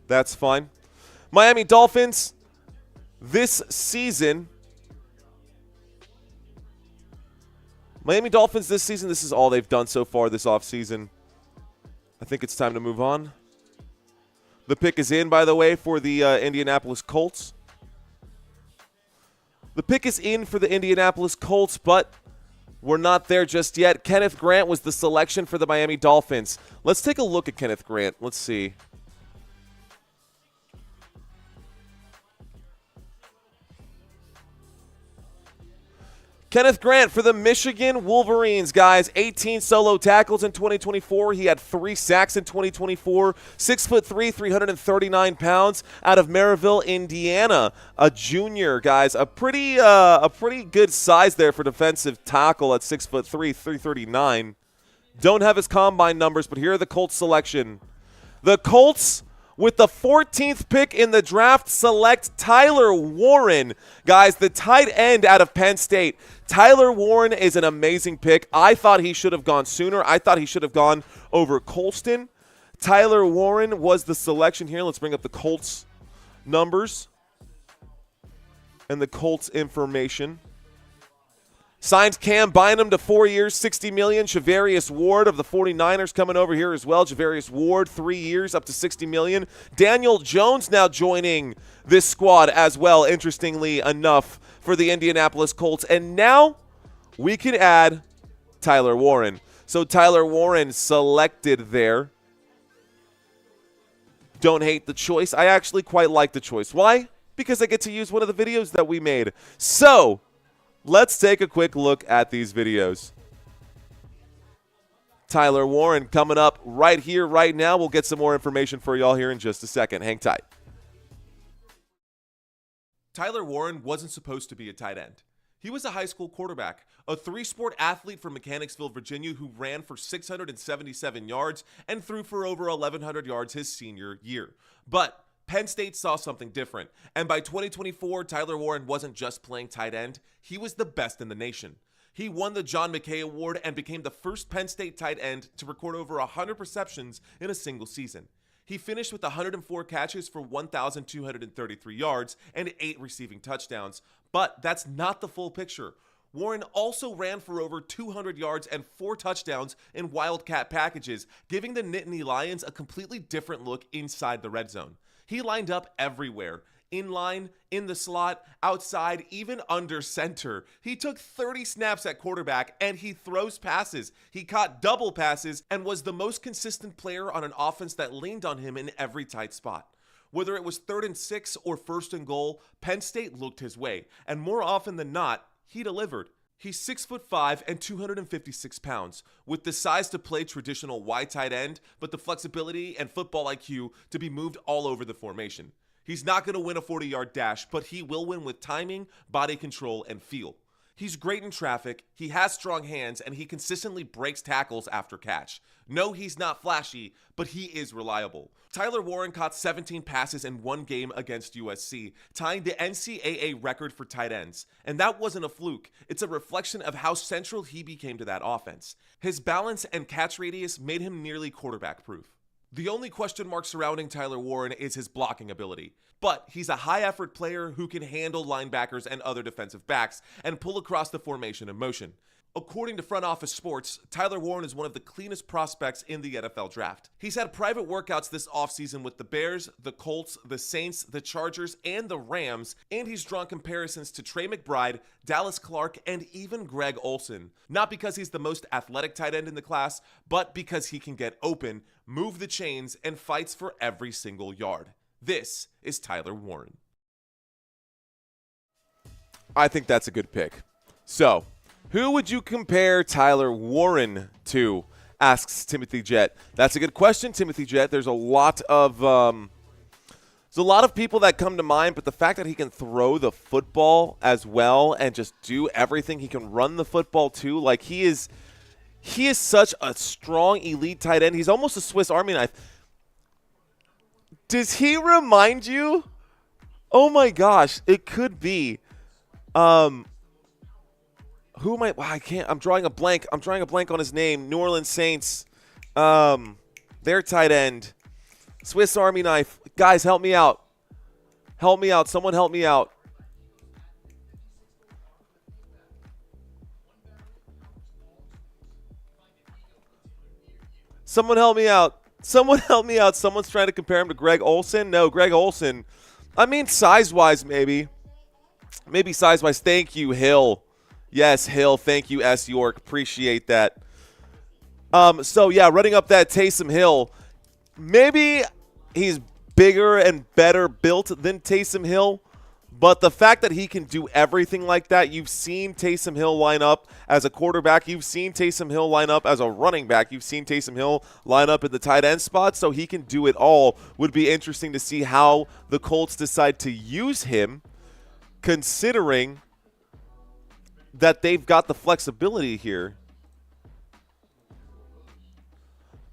A: That's fine. Miami Dolphins this season. This is all they've done so far this offseason. I think it's time to move on. The pick is in, by the way, for the Indianapolis Colts. The pick is in for the Indianapolis Colts, but we're not there just yet. Kenneth Grant was the selection for the Miami Dolphins. Let's take a look at Kenneth Grant. Let's see. Kenneth Grant for the Michigan Wolverines, guys. 18 solo tackles in 2024. He had 3 sacks in 2024. 6'3", 339 pounds, out of Maryville, Indiana. A junior, guys. A pretty good size there for defensive tackle at 6'3", 339. Don't have his combine numbers, but here are the Colts selection. The Colts, with the 14th pick in the draft, select Tyler Warren. Guys, the tight end out of Penn State. Tyler Warren is an amazing pick. I thought he should have gone sooner. I thought he should have gone over Colston. Tyler Warren was the selection here. Let's bring up the Colts numbers and the Colts information. Signed Cam Bynum to 4 years, $60 million. Javarius Ward of the 49ers coming over here as well. Javarius Ward, 3 years, up to $60 million. Daniel Jones now joining this squad as well, interestingly enough, for the Indianapolis Colts. And now we can add Tyler Warren. So Tyler Warren selected there. Don't hate the choice. I actually quite like the choice. Why? Because I get to use one of the videos that we made. So let's take a quick look at these videos. Tyler Warren coming up right here, right now. We'll get some more information for y'all here in just a second. Hang tight.
B: Tyler Warren wasn't supposed to be a tight end. He was a high school quarterback, a 3-sport athlete from Mechanicsville, Virginia, who ran for 677 yards and threw for over 1,100 yards his senior year. But Penn State saw something different, and by 2024, Tyler Warren wasn't just playing tight end, he was the best in the nation. He won the John McKay Award and became the first Penn State tight end to record over 100 receptions in a single season. He finished with 104 catches for 1,233 yards and 8 receiving touchdowns, but that's not the full picture. Warren also ran for over 200 yards and 4 touchdowns in Wildcat packages, giving the Nittany Lions a completely different look inside the red zone. He lined up everywhere. In line, in the slot, outside, even under center. He took 30 snaps at quarterback and he throws passes. He caught double passes and was the most consistent player on an offense that leaned on him in every tight spot. Whether it was 3rd and 6 or 1st and goal, Penn State looked his way, and more often than not, he delivered. He's 6'5" and 256 pounds, with the size to play traditional wide tight end, but the flexibility and football IQ to be moved all over the formation. He's not going to win a 40-yard dash, but he will win with timing, body control, and feel. He's great in traffic, he has strong hands, and he consistently breaks tackles after catch. No, he's not flashy, but he is reliable. Tyler Warren caught 17 passes in one game against USC, tying the NCAA record for tight ends. And that wasn't a fluke. It's a reflection of how central he became to that offense. His balance and catch radius made him nearly quarterback-proof. The only question mark surrounding Tyler Warren is his blocking ability. But he's a high-effort player who can handle linebackers and other defensive backs and pull across the formation in motion. According to Front Office Sports, Tyler Warren is one of the cleanest prospects in the NFL draft. He's had private workouts this offseason with the Bears, the Colts, the Saints, the Chargers, and the Rams, and he's drawn comparisons to Trey McBride, Dallas Clark, and even Greg Olsen. Not because he's the most athletic tight end in the class, but because he can get open, move the chains, and fights for every single yard. This is Tyler Warren.
A: I think that's a good pick. So, who would you compare Tyler Warren to? Asks Timothy Jett. That's a good question, Timothy Jett. There's a lot of people that come to mind, but the fact that he can throw the football as well and just do everything, he can run the football too. Like he is such a strong elite tight end. He's almost a Swiss Army knife. Does he remind you? Oh my gosh, it could be. Who am I? I can't. I'm drawing a blank. I'm drawing a blank on his name. New Orleans Saints. Their tight end. Swiss Army knife. Guys, help me out. Help me out. Someone help me out. Someone help me out. Someone help me out. Someone's trying to compare him to Greg Olsen. No, Greg Olsen. I mean, size-wise, maybe. Maybe size-wise. Thank you, Hill. Yes, Hill. Thank you, S. York. Appreciate that. So, yeah, running up that Taysom Hill. Maybe he's bigger and better built than Taysom Hill. But the fact that he can do everything like that, you've seen Taysom Hill line up as a quarterback. You've seen Taysom Hill line up as a running back. You've seen Taysom Hill line up in the tight end spot, so he can do it all. Would be interesting to see how the Colts decide to use him, considering that they've got the flexibility here.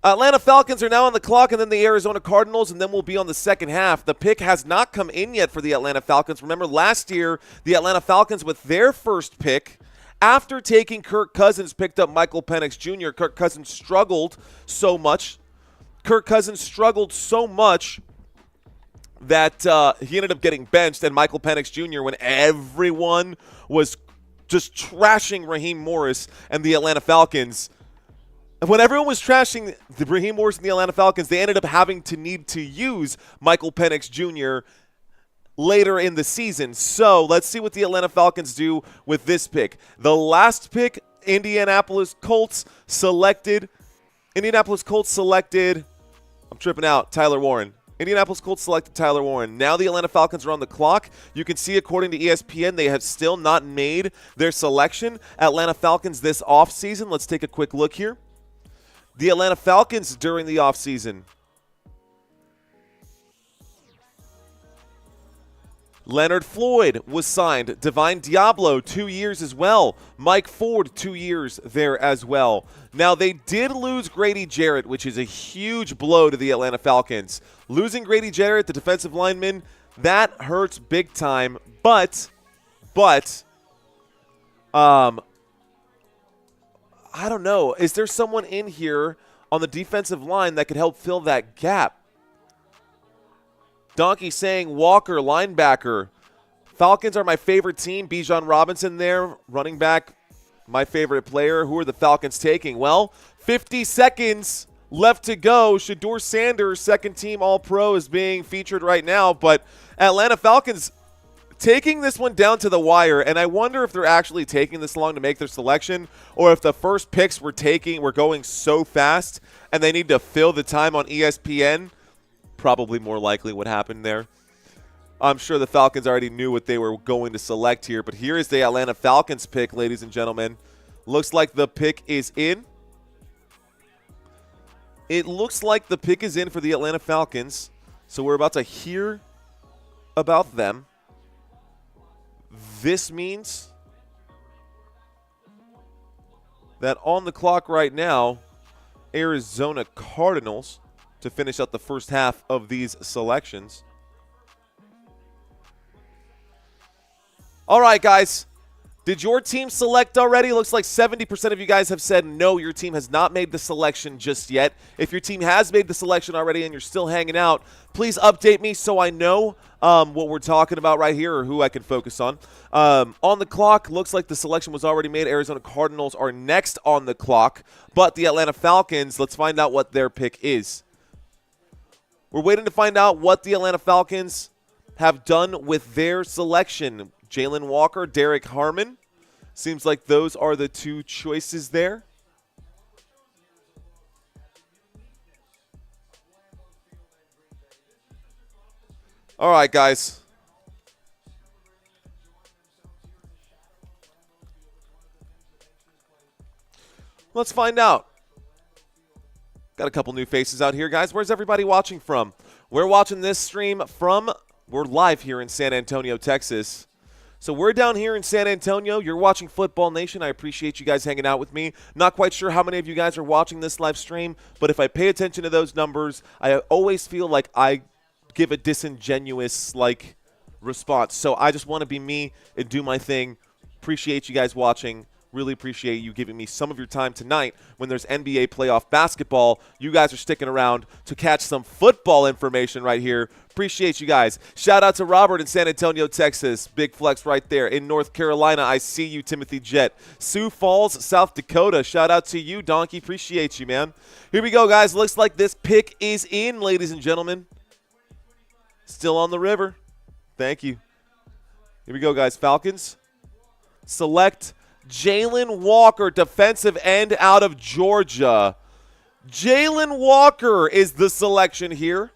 A: Atlanta Falcons are now on the clock, and then the Arizona Cardinals, and then we'll be on the second half. The pick has not come in yet for the Atlanta Falcons. Remember, last year, the Atlanta Falcons, with their first pick, after taking Kirk Cousins, picked up Michael Penix Jr. Kirk Cousins struggled so much. That he ended up getting benched, and Michael Penix Jr., when everyone was just trashing Raheem Morris and the Atlanta Falcons, when everyone was trashing the Raheem Morris and the Atlanta Falcons, they ended up having to need to use Michael Penix Jr. later in the season. So let's see what the Atlanta Falcons do with this pick. The last pick, Indianapolis Colts selected, I'm tripping out, Tyler Warren. Indianapolis Colts selected Tyler Warren. Now the Atlanta Falcons are on the clock. You can see, according to ESPN, they have still not made their selection. Atlanta Falcons this offseason. Let's take a quick look here. The Atlanta Falcons during the offseason. Leonard Floyd was signed. Divine Diablo, 2 years as well. Mike Ford, 2 years there as well. Now, they did lose Grady Jarrett, which is a huge blow to the Atlanta Falcons. Losing Grady Jarrett, the defensive lineman, that hurts big time. But, I don't know. Is there someone in here on the defensive line that could help fill that gap? Donkey saying Walker, linebacker. Falcons are my favorite team. Bijan Robinson there, running back, my favorite player. Who are the Falcons taking? Well, 50 seconds left to go. Shedeur Sanders, second team All-Pro, is being featured right now. But Atlanta Falcons taking this one down to the wire, and I wonder if they're actually taking this long to make their selection, or if the first picks were going so fast and they need to fill the time on ESPN. Probably more likely what happened there. I'm sure the Falcons already knew what they were going to select here, but here is the Atlanta Falcons pick, ladies and gentlemen. Looks like the pick is in. It looks like the pick is in for the Atlanta Falcons, so we're about to hear about them. This means that on the clock right now, Arizona Cardinals to finish out the first half of these selections. All right, guys. Did your team select already? Looks like 70% of you guys have said no, your team has not made the selection just yet. If your team has made the selection already and you're still hanging out, please update me so I know what we're talking about right here or who I can focus on. On the clock, looks like the selection was already made. Arizona Cardinals are next on the clock, but the Atlanta Falcons, let's find out what their pick is. We're waiting to find out what the Atlanta Falcons have done with their selection. Jalen Walker, Derek Harmon. Seems like those are the two choices there. All right, guys. Let's find out. Got a couple new faces out here, guys. Where's everybody watching from? We're watching this stream from, we're live here in San Antonio, Texas. So we're down here in San Antonio. You're watching Football Nation. I appreciate you guys hanging out with me. Not quite sure how many of you guys are watching this live stream, but if I pay attention to those numbers, I always feel like I give a disingenuous response. So I just want to be me and do my thing. Appreciate you guys watching. Really appreciate you giving me some of your time tonight when there's NBA playoff basketball. You guys are sticking around to catch some football information right here. Appreciate you guys. Shout out to Robert in San Antonio, Texas. Big flex right there. In North Carolina, I see you, Timothy Jett. Sioux Falls, South Dakota. Shout out to you, Donkey. Appreciate you, man. Here we go, guys. Looks like this pick is in, ladies and gentlemen. Still on the river. Thank you. Here we go, guys. Falcons select Jalen Walker, defensive end out of Georgia. Jalen Walker is the selection here.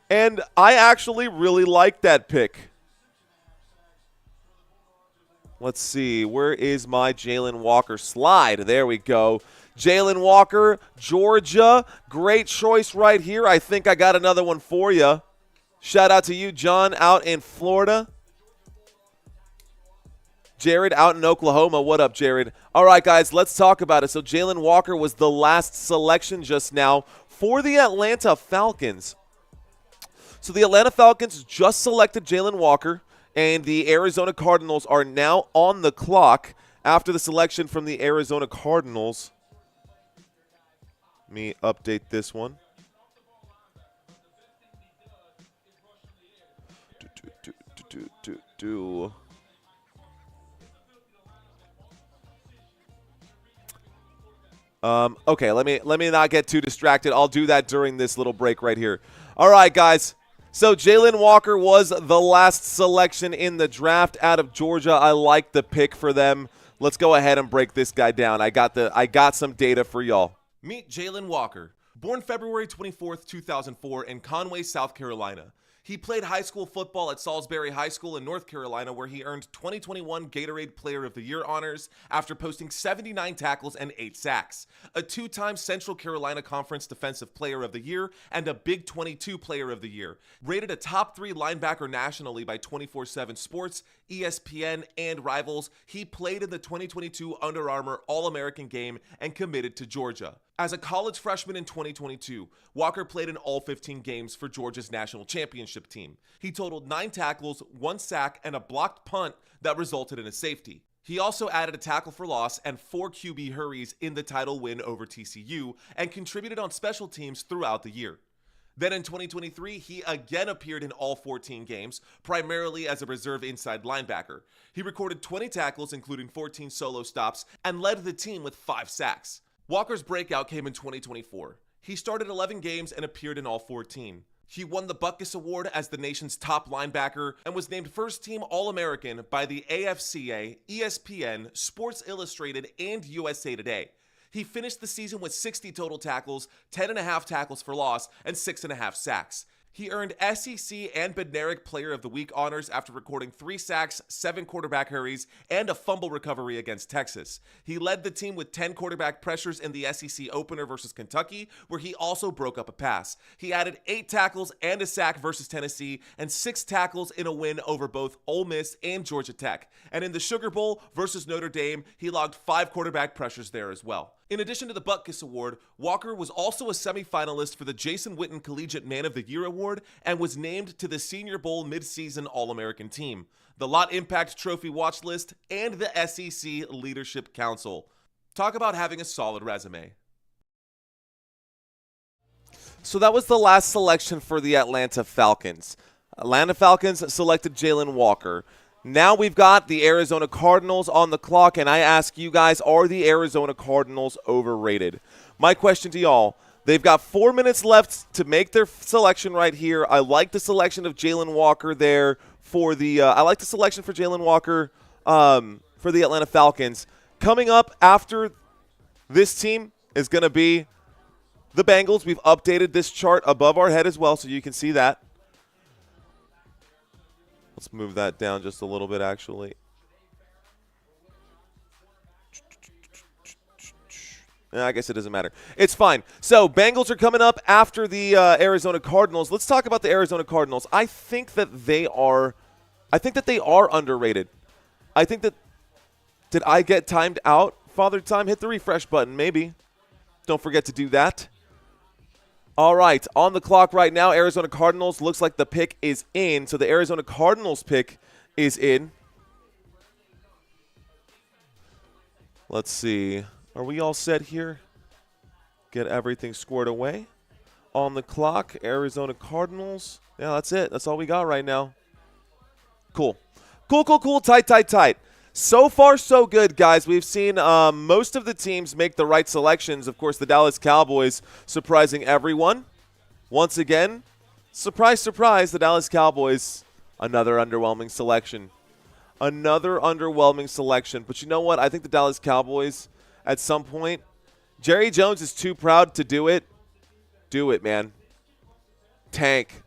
A: And I actually really like that pick. Let's see. Where is my Jalen Walker slide? There we go. Jalen Walker, Georgia. Great choice right here. I think I got another one for you. Shout out to you, John, out in Florida. Jared out in Oklahoma. What up, Jared? All right, guys, let's talk about it. So Jalen Walker was the last selection just now for the Atlanta Falcons. So the Atlanta Falcons just selected Jalen Walker, and the Arizona Cardinals are now on the clock after the selection from the Arizona Cardinals. Let me update this one. Okay, let me not get too distracted. I'll do that during this little break right here. All right, guys. So Jalen Walker was the last selection in the draft out of Georgia. I like the pick for them. Let's go ahead and break this guy down. I got some data for y'all.
B: Meet Jalen Walker, born February 24th, 2004 in Conway, South Carolina. He played high school football at Salisbury High School in North Carolina, where he earned 2021 Gatorade Player of the Year honors after posting 79 tackles and 8 sacks, a 2-time Central Carolina Conference Defensive Player of the Year, and a Big 22 Player of the Year. Rated a top 3 linebacker nationally by 24/7 Sports, ESPN, and Rivals, he played in the 2022 Under Armour All-American game and committed to Georgia. As a college freshman in 2022, Walker played in all 15 games for Georgia's national championship team. He totaled 9 tackles, 1 sack, and a blocked punt that resulted in a safety. He also added a tackle for loss and 4 QB hurries in the title win over TCU and contributed on special teams throughout the year. Then in 2023, he again appeared in all 14 games, primarily as a reserve inside linebacker. He recorded 20 tackles, including 14 solo stops, and led the team with 5 sacks. Walker's breakout came in 2024. He started 11 games and appeared in all 14. He won the Butkus Award as the nation's top linebacker and was named first team All-American by the AFCA, ESPN, Sports Illustrated, and USA Today. He finished the season with 60 total tackles, 10.5 tackles for loss, and 6.5 sacks. He earned SEC and Bednarik Player of the Week honors after recording 3 sacks, 7 quarterback hurries, and a fumble recovery against Texas. He led the team with 10 quarterback pressures in the SEC opener versus Kentucky, where he also broke up a pass. He added 8 tackles and a sack versus Tennessee, and 6 tackles in a win over both Ole Miss and Georgia Tech. And in the Sugar Bowl versus Notre Dame, he logged 5 quarterback pressures there as well. In addition to the Butkus Award, Walker was also a semifinalist for the Jason Witten Collegiate Man of the Year Award and was named to the Senior Bowl midseason All-American team, the Lot Impact Trophy Watch List, and the SEC Leadership Council. Talk about having a solid resume.
A: So that was the last selection for the Atlanta Falcons. Atlanta Falcons selected Jalen Walker. Now we've got the Arizona Cardinals on the clock, and I ask you guys, are the Arizona Cardinals overrated? My question to y'all, they've got 4 minutes left to make their selection right here. I like the selection of Jalen Walker there for the I like the selection for Jalen Walker for the Atlanta Falcons. Coming up after this team is going to be the Bengals. We've updated this chart above our head as well, so you can see that. Let's move that down just a little bit, actually. I guess it doesn't matter. It's fine. So, Bengals are coming up after the Arizona Cardinals. Let's talk about the Arizona Cardinals. I think that they are underrated. I think that did I get timed out? Father Time, hit the refresh button, maybe. Don't forget to do that. All right, on the clock right now, Arizona Cardinals. Looks like the pick is in. So the Arizona Cardinals pick is in. Let's see. Are we all set here? Get everything squared away. On the clock, Arizona Cardinals. Yeah, that's it. That's all we got right now. Cool. Cool. Tight. So far, so good, guys. We've seen most of the teams make the right selections. Of course, the Dallas Cowboys surprising everyone. Once again, surprise, the Dallas Cowboys, another underwhelming selection. But you know what? I think the Dallas Cowboys, at some point, Jerry Jones is too proud to do it. Do it, man. Tank.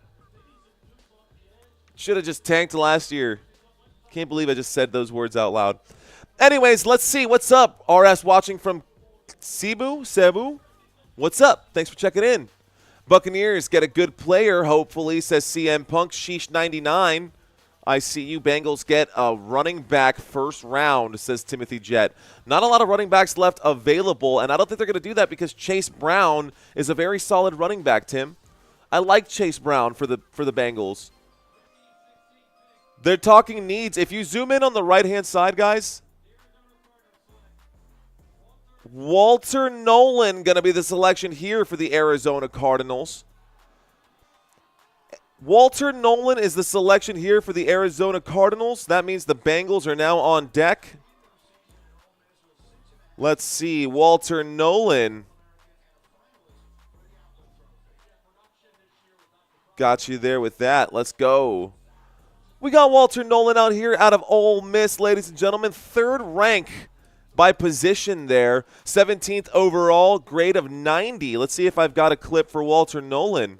A: Should have just tanked last year. Can't believe I just said those words out loud. Anyways, let's see. What's up? RS watching from Cebu. What's up? Thanks for checking in. Buccaneers get a good player, hopefully, says CM Punk. Sheesh 99. I see you. Bengals get a running back first round, says Timothy Jett. Not a lot of running backs left available, and I don't think they're going to do that because Chase Brown is a very solid running back, Tim. I like Chase Brown for the Bengals. They're talking needs. If you zoom in on the right-hand side, guys, Walter Nolan going to be the selection here for the Arizona Cardinals. Walter Nolan is the selection here for the Arizona Cardinals. That means the Bengals are now on deck. Let's see. Walter Nolan. Got you there with that. Let's go. We got Walter Nolan out here out of Ole Miss, ladies and gentlemen. Third rank by position there. 17th overall, grade of 90. Let's see if I've got a clip for Walter Nolan.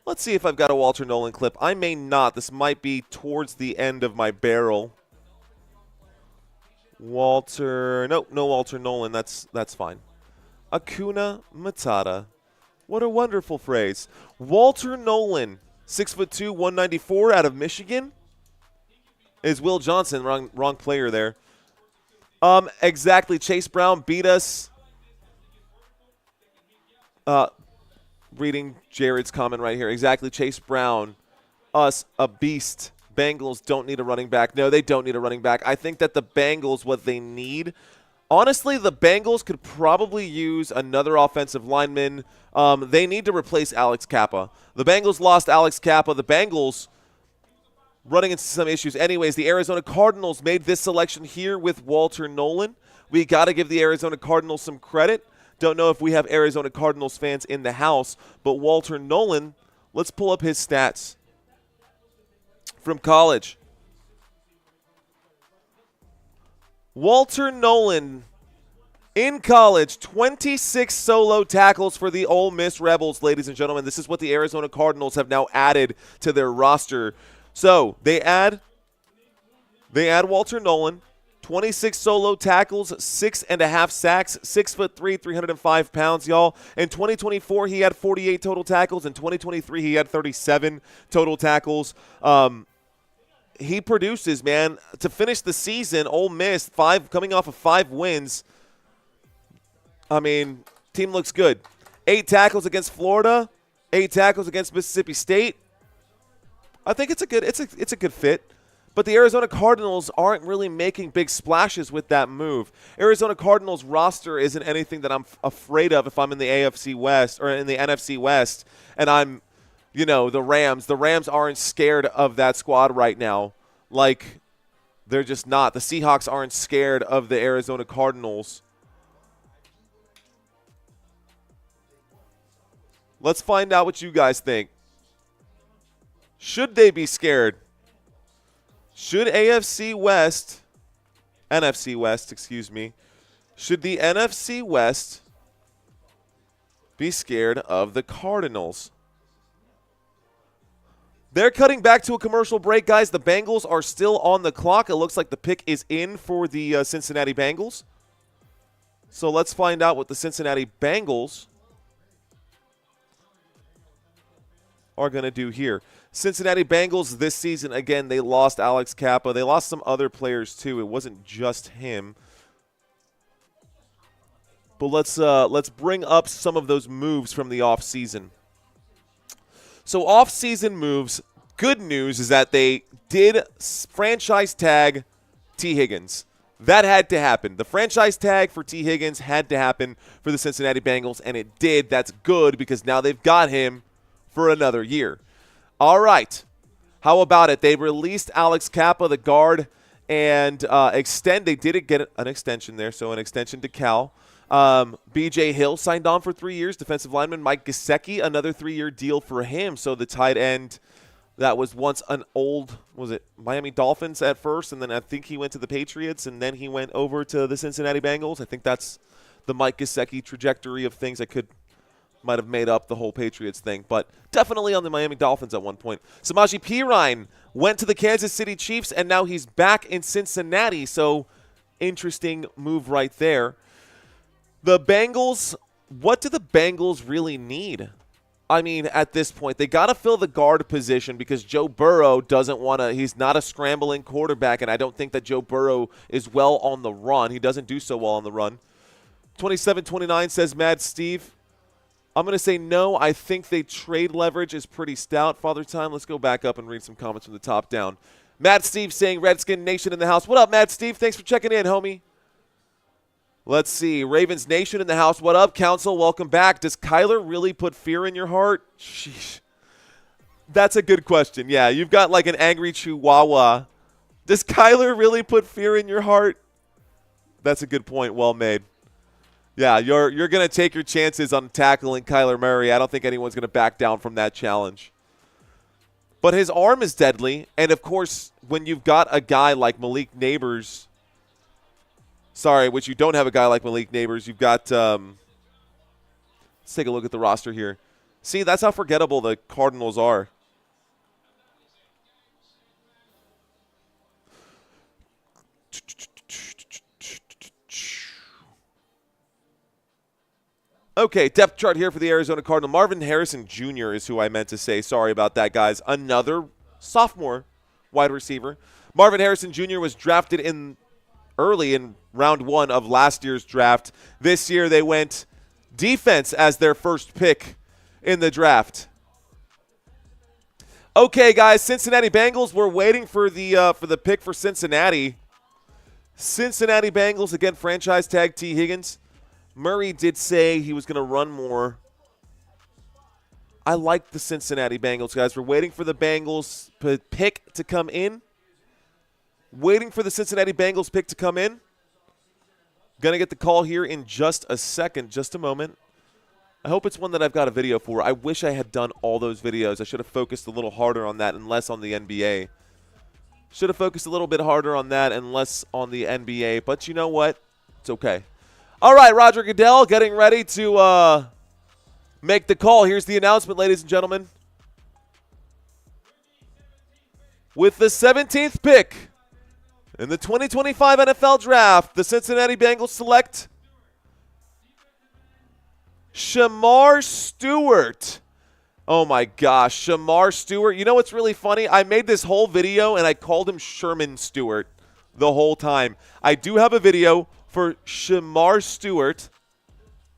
A: Let's see if I've got a Walter Nolan clip. I may not. This might be towards the end of my barrel. No Walter Nolan. That's fine. Hakuna Matata. What a wonderful phrase. Walter Nolan, 6'2", 194 out of Michigan. Is Will Johnson. Wrong player there. Exactly. Chase Brown beat us. Reading Jared's comment right here. Exactly. Chase Brown, us, a beast. Bengals don't need a running back. No, they don't need a running back. I think that the Bengals, what they need, honestly, the Bengals could probably use another offensive lineman. They need to replace Alex Kappa. The Bengals lost Alex Kappa. The Bengals running into some issues. Anyways, the Arizona Cardinals made this selection here with Walter Nolan. We got to give the Arizona Cardinals some credit. Don't know if we have Arizona Cardinals fans in the house, but Walter Nolan, let's pull up his stats from college. Walter Nolan, in college, 26 solo tackles for the Ole Miss Rebels, ladies and gentlemen. This is what the Arizona Cardinals have now added to their roster. So they add Walter Nolan. 26 solo tackles, 6.5 sacks, 6'3", 305 pounds, y'all. In 2024, he had 48 total tackles. In 2023, he had 37 total tackles. He produces, man. To finish the season, Ole Miss, coming off of 5 wins. I mean, team looks good. 8 tackles against Florida, 8 tackles against Mississippi State. I think it's a good fit. But the Arizona Cardinals aren't really making big splashes with that move. Arizona Cardinals roster isn't anything that I'm afraid of if I'm in the AFC West or in the NFC West and I'm, the Rams. The Rams aren't scared of that squad right now. Like, they're just not. The Seahawks aren't scared of the Arizona Cardinals. Let's find out what you guys think. Should they be scared? Should NFC West, should the NFC West be scared of the Cardinals? They're cutting back to a commercial break, guys. The Bengals are still on the clock. It looks like the pick is in for the Cincinnati Bengals. So let's find out what the Cincinnati Bengals are going to do here. Cincinnati Bengals this season, again, they lost Alex Kappa. They lost some other players too. It wasn't just him. But let's bring up some of those moves from the offseason. So offseason moves, good news is that they did franchise tag T. Higgins. That had to happen. The franchise tag for T. Higgins had to happen for the Cincinnati Bengals, and it did. That's good because now they've got him for another year. All right. How about it? They released Alex Kappa, the guard, and they did get an extension there, so an extension to Cal. B.J. Hill signed on for 3 years. Defensive lineman Mike Gesicki, another 3-year deal for him. So the tight end that was once an old, was it Miami Dolphins at first, and then I think he went to the Patriots, and then he went over to the Cincinnati Bengals. I think that's the Mike Gesicki trajectory of things. Might have made up the whole Patriots thing, but definitely on the Miami Dolphins at one point. Samaje Perine went to the Kansas City Chiefs, and now he's back in Cincinnati, so interesting move right there. The Bengals, what do the Bengals really need? I mean, at this point, they got to fill the guard position because Joe Burrow doesn't want to – he's not a scrambling quarterback, and I don't think that Joe Burrow is well on the run. He doesn't do so well on the run. 27-29 says Mad Steve. I'm going to say no. I think they trade leverage is pretty stout. Father Time, let's go back up and read some comments from the top down. Mad Steve saying Redskin Nation in the house. What up, Mad Steve? Thanks for checking in, homie. Let's see. Ravens Nation in the house. What up, Council? Welcome back. Does Kyler really put fear in your heart? Sheesh. That's a good question. Yeah, you've got like an angry chihuahua. Does Kyler really put fear in your heart? That's a good point. Well made. Yeah, you're going to take your chances on tackling Kyler Murray. I don't think anyone's going to back down from that challenge. But his arm is deadly. And, of course, when you've got a guy like Malik Neighbors – which you don't have a guy like Malik Neighbors. You've got let's take a look at the roster here. See, that's how forgettable the Cardinals are. Okay, depth chart here for the Arizona Cardinals. Marvin Harrison Jr. is who I meant to say. Sorry about that, guys. Another sophomore wide receiver. Marvin Harrison Jr. was drafted early in round 1 of last year's draft. This year they went defense as their first pick in the draft. Okay, guys, Cincinnati Bengals. We're waiting for the pick for Cincinnati. Cincinnati Bengals, again, franchise tag T. Higgins. Murray did say he was going to run more. I like the Cincinnati Bengals, guys. We're waiting for the Bengals pick to come in. Waiting for the Cincinnati Bengals pick to come in. Going to get the call here in just a second, just a moment. I hope it's one that I've got a video for. I wish I had done all those videos. I should have focused a little harder on that and less on the NBA. Should have focused a little bit harder on that and less on the NBA. But you know what? It's okay. All right, Roger Goodell getting ready to make the call. Here's the announcement, ladies and gentlemen. With the 17th pick in the 2025 NFL Draft, the Cincinnati Bengals select Shedeur Stewart. Oh, my gosh, Shedeur Stewart. You know what's really funny? I made this whole video, and I called him Sherman Stewart the whole time. I do have a video for Shedeur Stewart.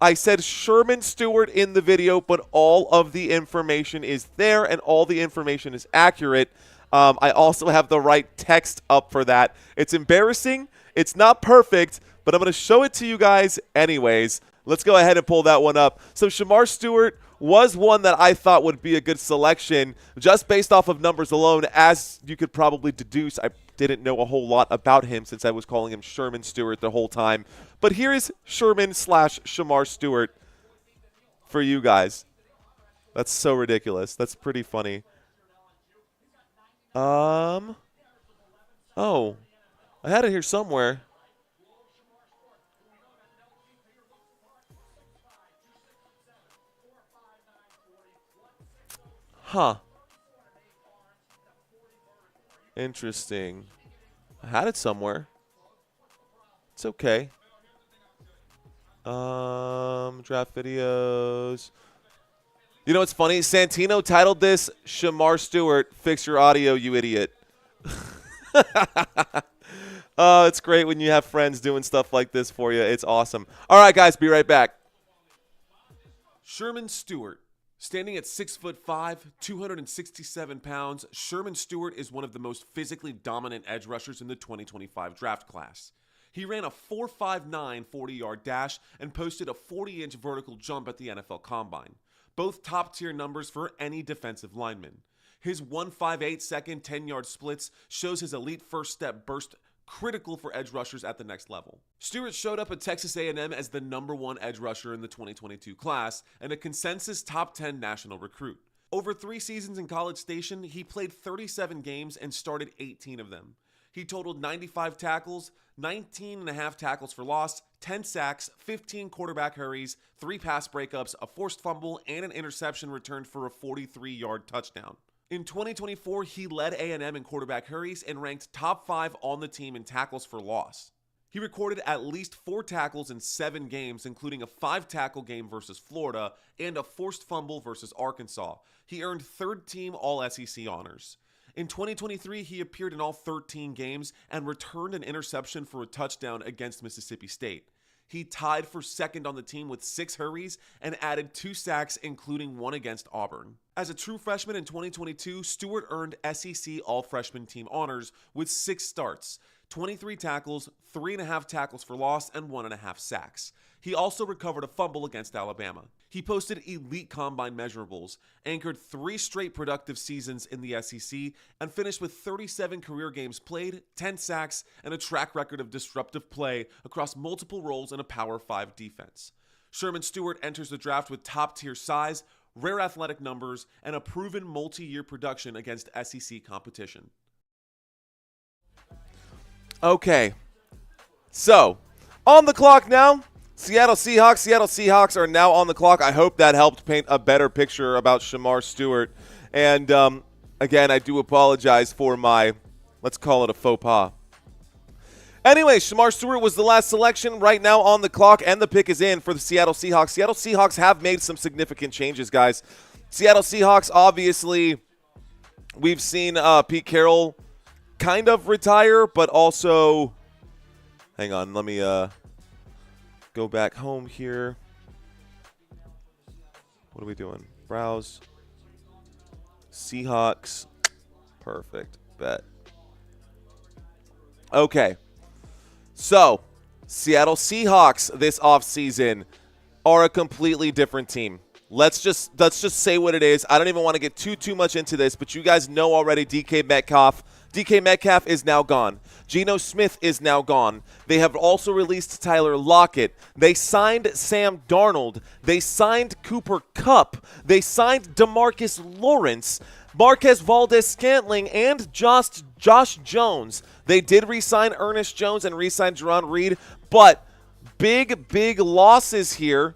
A: I said Sherman Stewart in the video, but all of the information is there, and all the information is accurate. I also have the right text up for that. It's embarrassing. It's not perfect, but I'm going to show it to you guys anyways. Let's go ahead and pull that one up. So Shedeur Stewart was one that I thought would be a good selection just based off of numbers alone. As you could probably deduce, I didn't know a whole lot about him since I was calling him Sherman Stewart the whole time. But here is Sherman/Shedeur Stewart for you guys. That's so ridiculous. That's pretty funny. Oh, I had it here somewhere. Huh. Interesting. I had it somewhere. It's okay. Draft videos. You know what's funny? Santino titled this Shedeur Stewart, Fix Your Audio, You Idiot. Oh, it's great when you have friends doing stuff like this for you. It's awesome. All right, guys, be right back.
B: Sherman Stewart. Standing at 6'5", 267 pounds, Sherman Stewart is one of the most physically dominant edge rushers in the 2025 draft class. He ran a 4.59 40-yard dash and posted a 40-inch vertical jump at the NFL Combine. Both top-tier numbers for any defensive lineman. His 1.58 second 10-yard splits shows his elite first step burst, critical for edge rushers at the next level. Stewart showed up at Texas A&M as the #1 edge rusher in the 2022 class and a consensus top 10 national recruit. Over 3 seasons in College Station, he played 37 games and started 18 of them. He totaled 95 tackles, 19.5 tackles for loss, 10 sacks, 15 quarterback hurries, 3 pass breakups, a forced fumble, and an interception returned for a 43-yard touchdown. In 2024, he led A&M in quarterback hurries and ranked top 5 on the team in tackles for loss. He recorded at least 4 tackles in 7 games, including a 5-tackle game versus Florida and a forced fumble versus Arkansas. He earned third-team All-SEC honors. In 2023, he appeared in all 13 games and returned an interception for a touchdown against Mississippi State. He tied for second on the team with 6 hurries and added 2 sacks, including 1 against Auburn. As a true freshman in 2022, Stewart earned SEC All-Freshman Team honors with 6 starts, 23 tackles, 3.5 tackles for loss, and 1.5 sacks. He also recovered a fumble against Alabama. He posted elite combine measurables, anchored 3 straight productive seasons in the SEC, and finished with 37 career games played, 10 sacks, and a track record of disruptive play across multiple roles in a Power 5 defense. Sherman Stewart enters the draft with top-tier size, rare athletic numbers, and a proven multi-year production against SEC competition.
A: Okay, so on the clock now. Seattle Seahawks are now on the clock. I hope that helped paint a better picture about Shedeur Stewart. And again, I do apologize for my, let's call it a faux pas. Anyway, Shedeur Stewart was the last selection right now on the clock, and the pick is in for the Seattle Seahawks. Seattle Seahawks have made some significant changes, guys. Seattle Seahawks, obviously, we've seen Pete Carroll kind of retire, but also, hang on, let me go back home here. What are we doing? Browse. Seahawks. Perfect. Bet. Okay. So, Seattle Seahawks this offseason are a completely different team. Let's just say what it is. I don't even want to get too much into this, but you guys know already DK Metcalf. DK Metcalf is now gone. Geno Smith is now gone. They have also released Tyler Lockett. They signed Sam Darnold. They signed Cooper Kupp. They signed DeMarcus Lawrence, Marquez Valdez-Scantling, and Josh Jones. They did re-sign Ernest Jones and re-sign Jerron Reed, but big losses here.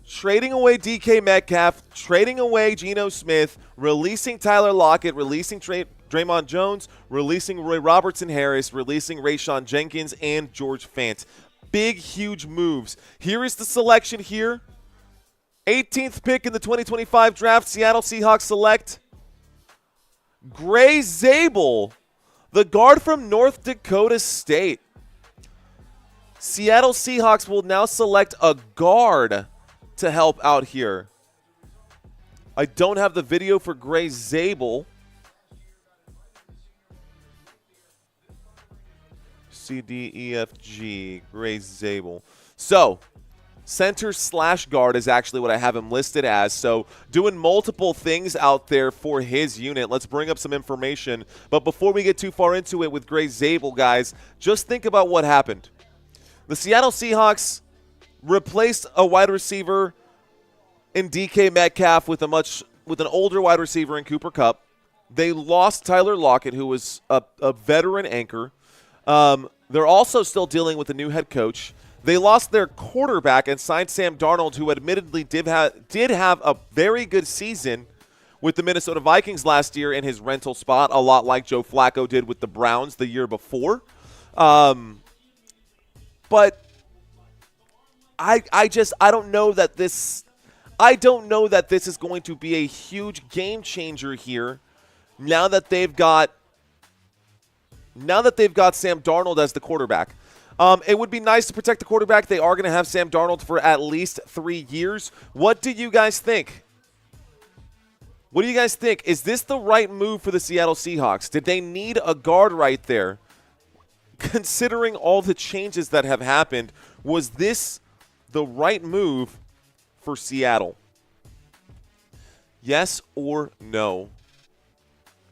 A: Trading away DK Metcalf, trading away Geno Smith, releasing Tyler Lockett, releasing Draymond Jones, releasing Roy Robertson-Harris, releasing Rayshon Jenkins, and George Fant. Big, huge moves. Here is the selection here. 18th pick in the 2025 draft, Seattle Seahawks select Gray Zabel, the guard from North Dakota State. Seattle Seahawks will now select a guard to help out here. I don't have the video for Gray Zabel. C, D, E, F, G. Gray Zabel. So, center/guard is actually what I have him listed as. So, doing multiple things out there for his unit. Let's bring up some information. But before we get too far into it with Gray Zabel, guys, just think about what happened. The Seattle Seahawks replaced a wide receiver in DK Metcalf with an older wide receiver in Cooper Kupp. They lost Tyler Lockett, who was a veteran anchor. They're also still dealing with a new head coach. They lost their quarterback and signed Sam Darnold, who admittedly did have a very good season with the Minnesota Vikings last year in his rental spot, a lot like Joe Flacco did with the Browns the year before. But I don't know that this is going to be a huge game changer here. Now that they've got Sam Darnold as the quarterback. It would be nice to protect the quarterback. They are going to have Sam Darnold for at least 3 years. What do you guys think? What do you guys think? Is this the right move for the Seattle Seahawks? Did they need a guard right there? considering all the changes that have happened, was this the right move for Seattle? Yes or no?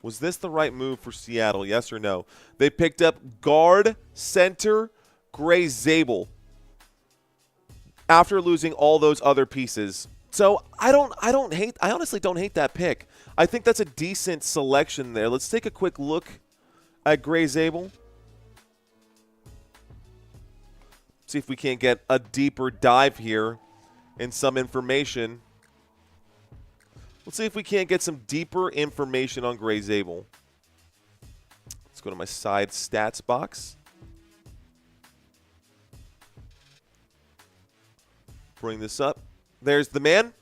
A: Was this the right move for Seattle? Yes or no? They picked up guard center Gray Zabel after losing all those other pieces. So I honestly don't hate that pick. I think that's a decent selection there. Let's take a quick look at Gray Zabel. See if we can't get a deeper dive here in some information. Let's see if we can't get some deeper information on Gray Zabel. Let's go to my side stats box. Bring this up. There's the man.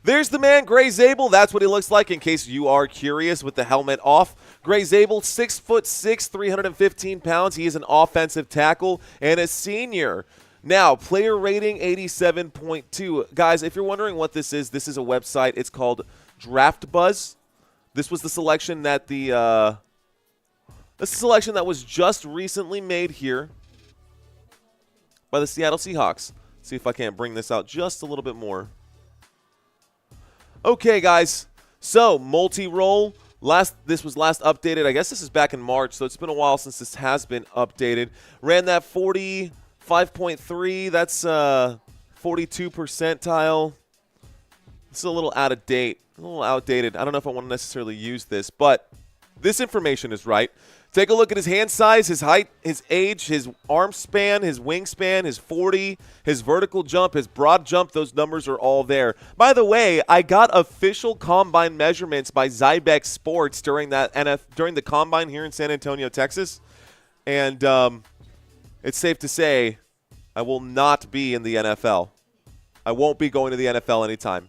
A: There's the man, Gray Zabel. That's what he looks like in case you are curious with the helmet off. Gray Zabel, 6'6", 315 pounds. He is an offensive tackle and a senior. Now, player rating 87.2. Guys, if you're wondering what this is a website. It's called Draft Buzz. This was the selection that was just recently made here by the Seattle Seahawks. See if I can't bring this out just a little bit more. Okay, guys. So, multi-role. This was last updated. I guess this is back in March, so it's been a while since this has been updated. Ran that 45.3. That's 42 percentile. This is a little out of date, a little outdated. I don't know if I want to necessarily use this, but this information is right. Take a look at his hand size, his height, his age, his arm span, his wingspan, his 40, his vertical jump, his broad jump. Those numbers are all there. By the way, I got official combine measurements by Zybex Sports during the combine here in San Antonio, Texas. And it's safe to say I will not be in the NFL. I won't be going to the NFL anytime.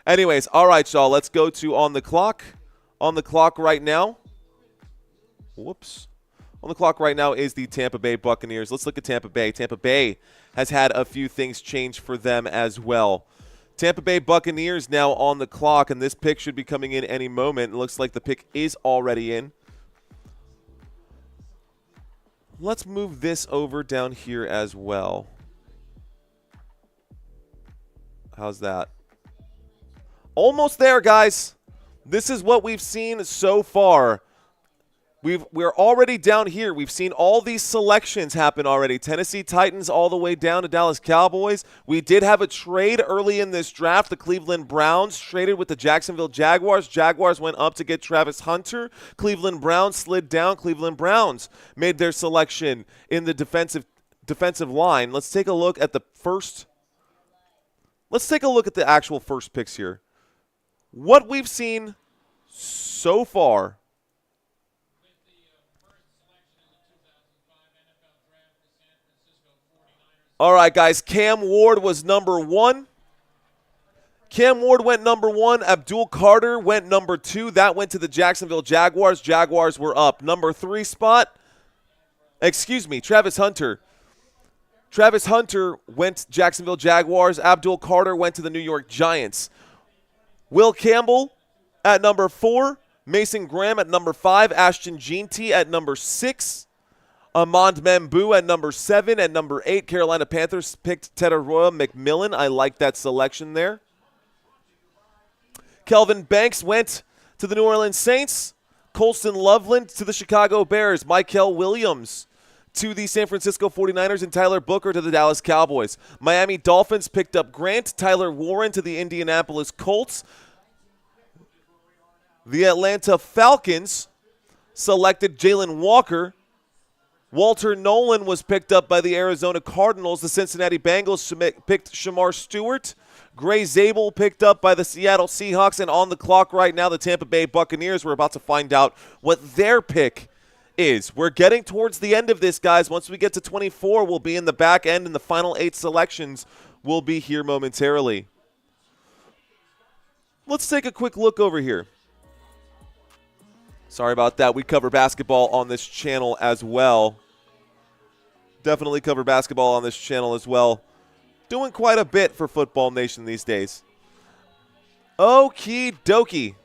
A: Anyways, all right, y'all. Let's go to On the Clock. On the clock right now. Whoops. On the clock right now is the Tampa Bay Buccaneers. Let's look at Tampa Bay. Tampa Bay has had a few things change for them as well. Tampa Bay Buccaneers now on the clock, and this pick should be coming in any moment. It looks like the pick is already in. Let's move this over down here as well. How's that? Almost there, guys. This is what we've seen so far. We're already down here. We've seen all these selections happen already. Tennessee Titans all the way down to Dallas Cowboys. We did have a trade early in this draft. The Cleveland Browns traded with the Jacksonville Jaguars. Jaguars went up to get Travis Hunter. Cleveland Browns slid down. Cleveland Browns made their selection in the defensive line. Let's take a look at the first. Let's take a look at the actual first picks here. What we've seen so far. All right, guys, Cam Ward was number 1. Cam Ward went number 1. Abdul Carter went number 2. That went to the Jacksonville Jaguars. Jaguars were up. Number 3 spot, Travis Hunter. Travis Hunter went Jacksonville Jaguars. Abdul Carter went to the New York Giants. Will Campbell at number 4. Mason Graham at number 5. Ashton Jeanty at number 6. Amand Membu at number 7. At number 8, Carolina Panthers picked Teteroya McMillan. I like that selection there. Kelvin Banks went to the New Orleans Saints. Colston Loveland to the Chicago Bears. Michael Williams to the San Francisco 49ers. And Tyler Booker to the Dallas Cowboys. Miami Dolphins picked up Grant. Tyler Warren to the Indianapolis Colts. The Atlanta Falcons selected Jalen Walker. Walter Nolan was picked up by the Arizona Cardinals. The Cincinnati Bengals picked Shamar Stewart. Gray Zabel picked up by the Seattle Seahawks. And on the clock right now, the Tampa Bay Buccaneers. We're about to find out what their pick is. We're getting towards the end of this, guys. Once we get to 24, we'll be in the back end, and the final 8 selections will be here momentarily. Let's take a quick look over here. Sorry about that. We cover basketball on this channel as well. Definitely cover basketball on this channel as well. Doing quite a bit for Football Nation these days. Okie dokie.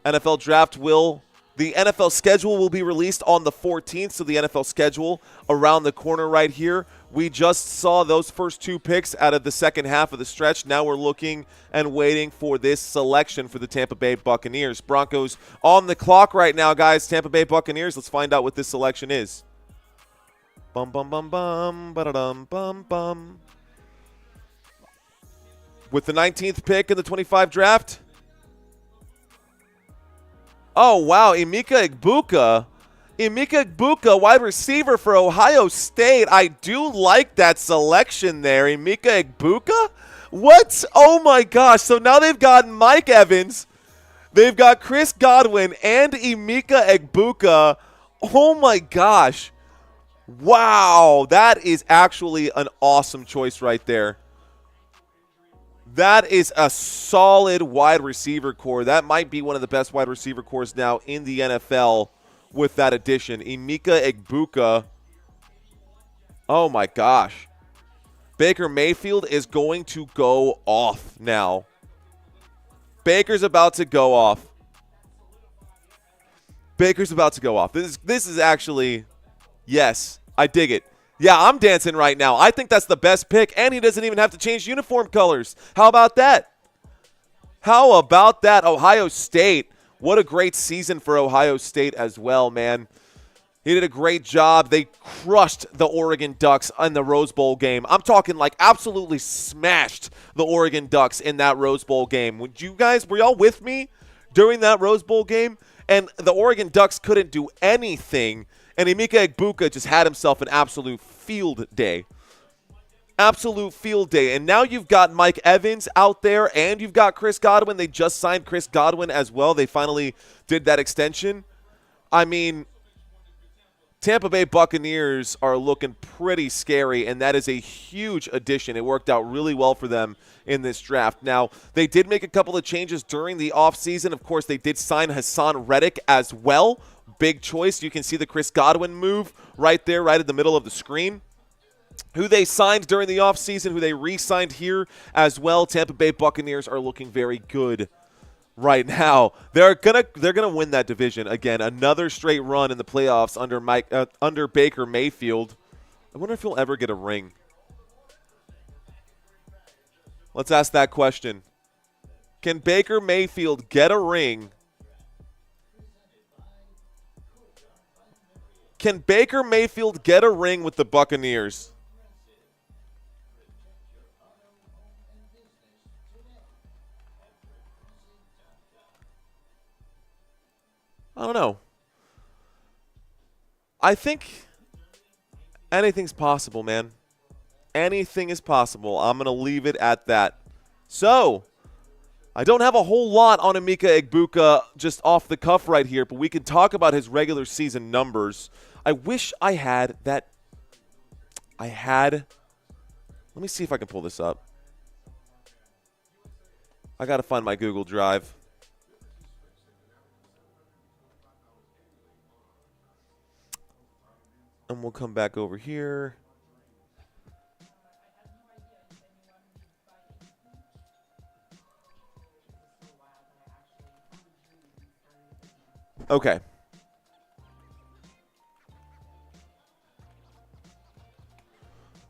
A: NFL Draft will The NFL schedule will be released on the 14th, so the NFL schedule around the corner right here. We just saw those first 2 picks out of the second half of the stretch. Now we're looking and waiting for this selection for the Tampa Bay Buccaneers. Broncos on the clock right now, guys. Tampa Bay Buccaneers. Let's find out what this selection is. Bum, bum, bum, bum, ba-da-dum, bum, bum. With the 19th pick in the 25 draft. Oh, wow. Emeka Egbuka, wide receiver for Ohio State. I do like that selection there. Emeka Egbuka? What? Oh, my gosh. So now they've got Mike Evans. They've got Chris Godwin and Emeka Egbuka. Oh, my gosh. Wow. That is actually an awesome choice right there. That is a solid wide receiver core. That might be one of the best wide receiver cores now in the NFL with that addition. Emeka Egbuka. Oh, my gosh. Baker Mayfield is going to go off now. Baker's about to go off. Baker's about to go off. This is actually, yes, I dig it. Yeah, I'm dancing right now. I think that's the best pick, and he doesn't even have to change uniform colors. How about that? How about that? Ohio State. What a great season for Ohio State as well, man. He did a great job. They crushed the Oregon Ducks in the Rose Bowl game. I'm talking like absolutely smashed the Oregon Ducks in that Rose Bowl game. Were y'all with me during that Rose Bowl game? And the Oregon Ducks couldn't do anything. And Emeka Egbuka just had himself an absolute field day. Absolute field day. And now you've got Mike Evans out there, and you've got Chris Godwin. They just signed Chris Godwin as well. They finally did that extension. I mean, Tampa Bay Buccaneers are looking pretty scary, and that is a huge addition. It worked out really well for them in this draft. Now, they did make a couple of changes during the offseason. Of course, they did sign Hassan Reddick as well. Big choice. You can see the Chris Godwin move right there, right in the middle of the screen. Who they signed during the offseason, who they re-signed here as well. Tampa Bay Buccaneers are looking very good right now. They're gonna win that division again. Another straight run in the playoffs under Baker Mayfield. I wonder if he'll ever get a ring. Let's ask that question. Can Baker Mayfield get a ring? Can Baker Mayfield get a ring with the Buccaneers? I don't know. I think anything's possible, man. Anything is possible. I'm going to leave it at that. So, I don't have a whole lot on Emeka Egbuka just off the cuff right here, but we can talk about his regular season numbers. I wish I had that. Let me see if I can pull this up. I got to find my Google Drive. And we'll come back over here. Okay.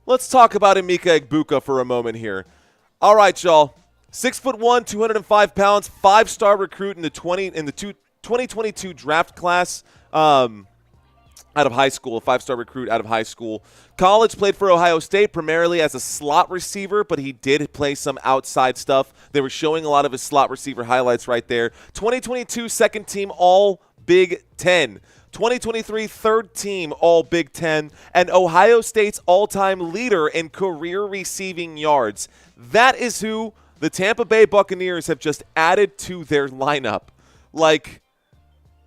A: Let's talk about Emeka Egbuka for a moment here. All right, y'all. 6'1", 205 pounds, 5-star recruit in the 2022 draft class. Out of high school, a 5-star recruit out of high school. College, played for Ohio State primarily as a slot receiver, but he did play some outside stuff. They were showing a lot of his slot receiver highlights right there. 2022 second team All Big Ten. 2023 third team All Big Ten. And Ohio State's all-time leader in career receiving yards. That is who the Tampa Bay Buccaneers have just added to their lineup. Like,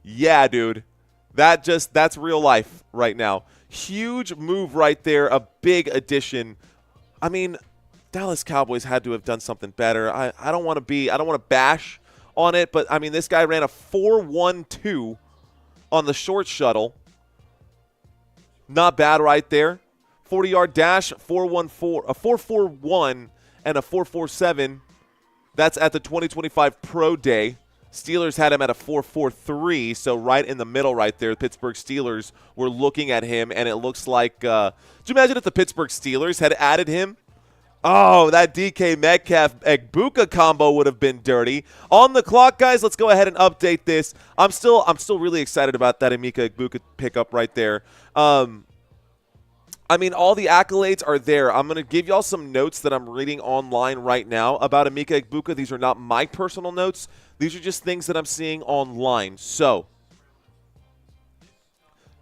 A: yeah, dude. That's real life right now. Huge move right there, a big addition. I mean, Dallas Cowboys had to have done something better. I don't want to bash on it, but I mean, this guy ran a 4.12 on the short shuttle. Not bad right there. 40-yard dash, 4.14, a 4.41 and a 4.47. That's at the 2025 Pro Day Steelers had him at a 4.43, so right in the middle right there. The Pittsburgh Steelers were looking at him, and it looks like could you imagine if the Pittsburgh Steelers had added him? Oh, that DK Metcalf-Egbuka combo would have been dirty. On the clock, guys, let's go ahead and update this. I'm still really excited about that Emeka Egbuka pickup right there. I mean, all the accolades are there. I'm going to give y'all some notes that I'm reading online right now about Emeka Egbuka. These are not my personal notes. These are just things that I'm seeing online. So,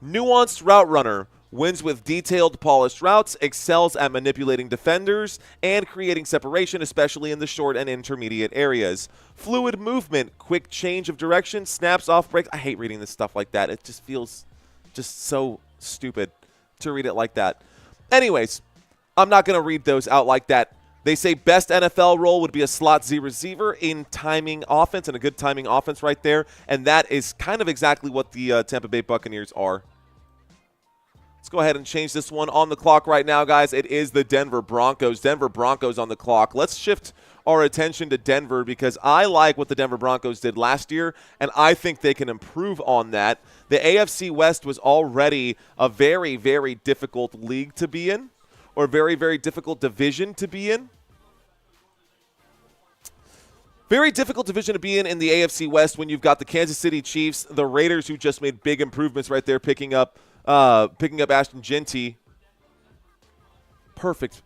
A: nuanced route runner, wins with detailed, polished routes, excels at manipulating defenders, and creating separation, especially in the short and intermediate areas. Fluid movement, quick change of direction, snaps off breaks. I hate reading this stuff like that. It just feels just so stupid to read it like that. Anyways, I'm not going to read those out like that. They say best NFL role would be a slot Z receiver in timing offense, and a good timing offense right there. And that is kind of exactly what the Tampa Bay Buccaneers are. Let's go ahead and change this one on the clock right now, guys. It is the Denver Broncos. Denver Broncos on the clock. Let's shift our attention to Denver because I like what the Denver Broncos did last year, and I think they can improve on that. The AFC West was already a very, very difficult league to be in, or very, very difficult division to be in. Very difficult division to be in the AFC West when you've got the Kansas City Chiefs, the Raiders, who just made big improvements right there, picking up Ashton Genty. Perfect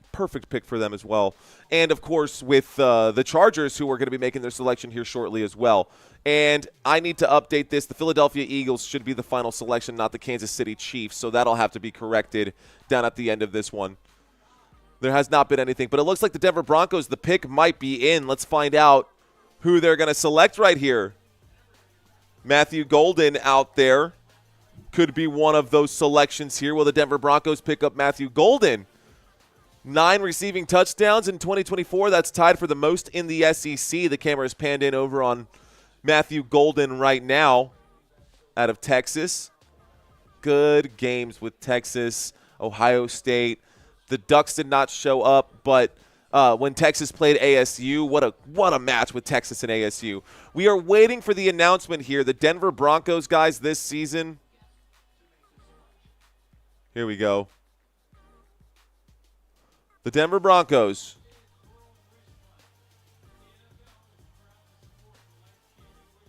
A: pick for them as well. And, of course, with the Chargers, who are going to be making their selection here shortly as well. And I need to update this. The Philadelphia Eagles should be the final selection, not the Kansas City Chiefs. So that'll have to be corrected down at the end of this one. There has not been anything. But it looks like the Denver Broncos, the pick might be in. Let's find out who they're going to select right here. Matthew Golden out there could be one of those selections here. Will the Denver Broncos pick up Matthew Golden? 9 receiving touchdowns in 2024. That's tied for the most in the SEC. The camera is panned in over on Matthew Golden right now out of Texas. Good games with Texas, Ohio State. The Ducks did not show up, but when Texas played ASU, what a match with Texas and ASU. We are waiting for the announcement here. The Denver Broncos, guys, this season. Here we go. The Denver Broncos.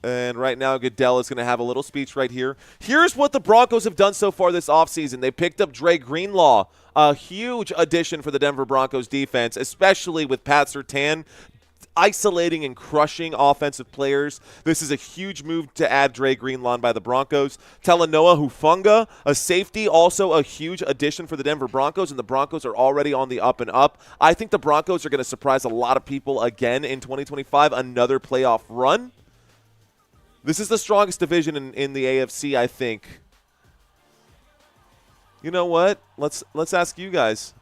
A: And right now, Goodell is going to have a little speech right here. Here's what the Broncos have done so far this offseason. They picked up Dre Greenlaw, a huge addition for the Denver Broncos defense, especially with Pat Surtain isolating and crushing offensive players. This is a huge move to add Dre Greenlaw by the Broncos. Talanoa Hufanga, a safety, also a huge addition for the Denver Broncos, and the Broncos are already on the up and up. I think the Broncos are going to surprise a lot of people again in 2025, another playoff run. This is the strongest division in the AFC, I think. You know what? Let's ask you guys.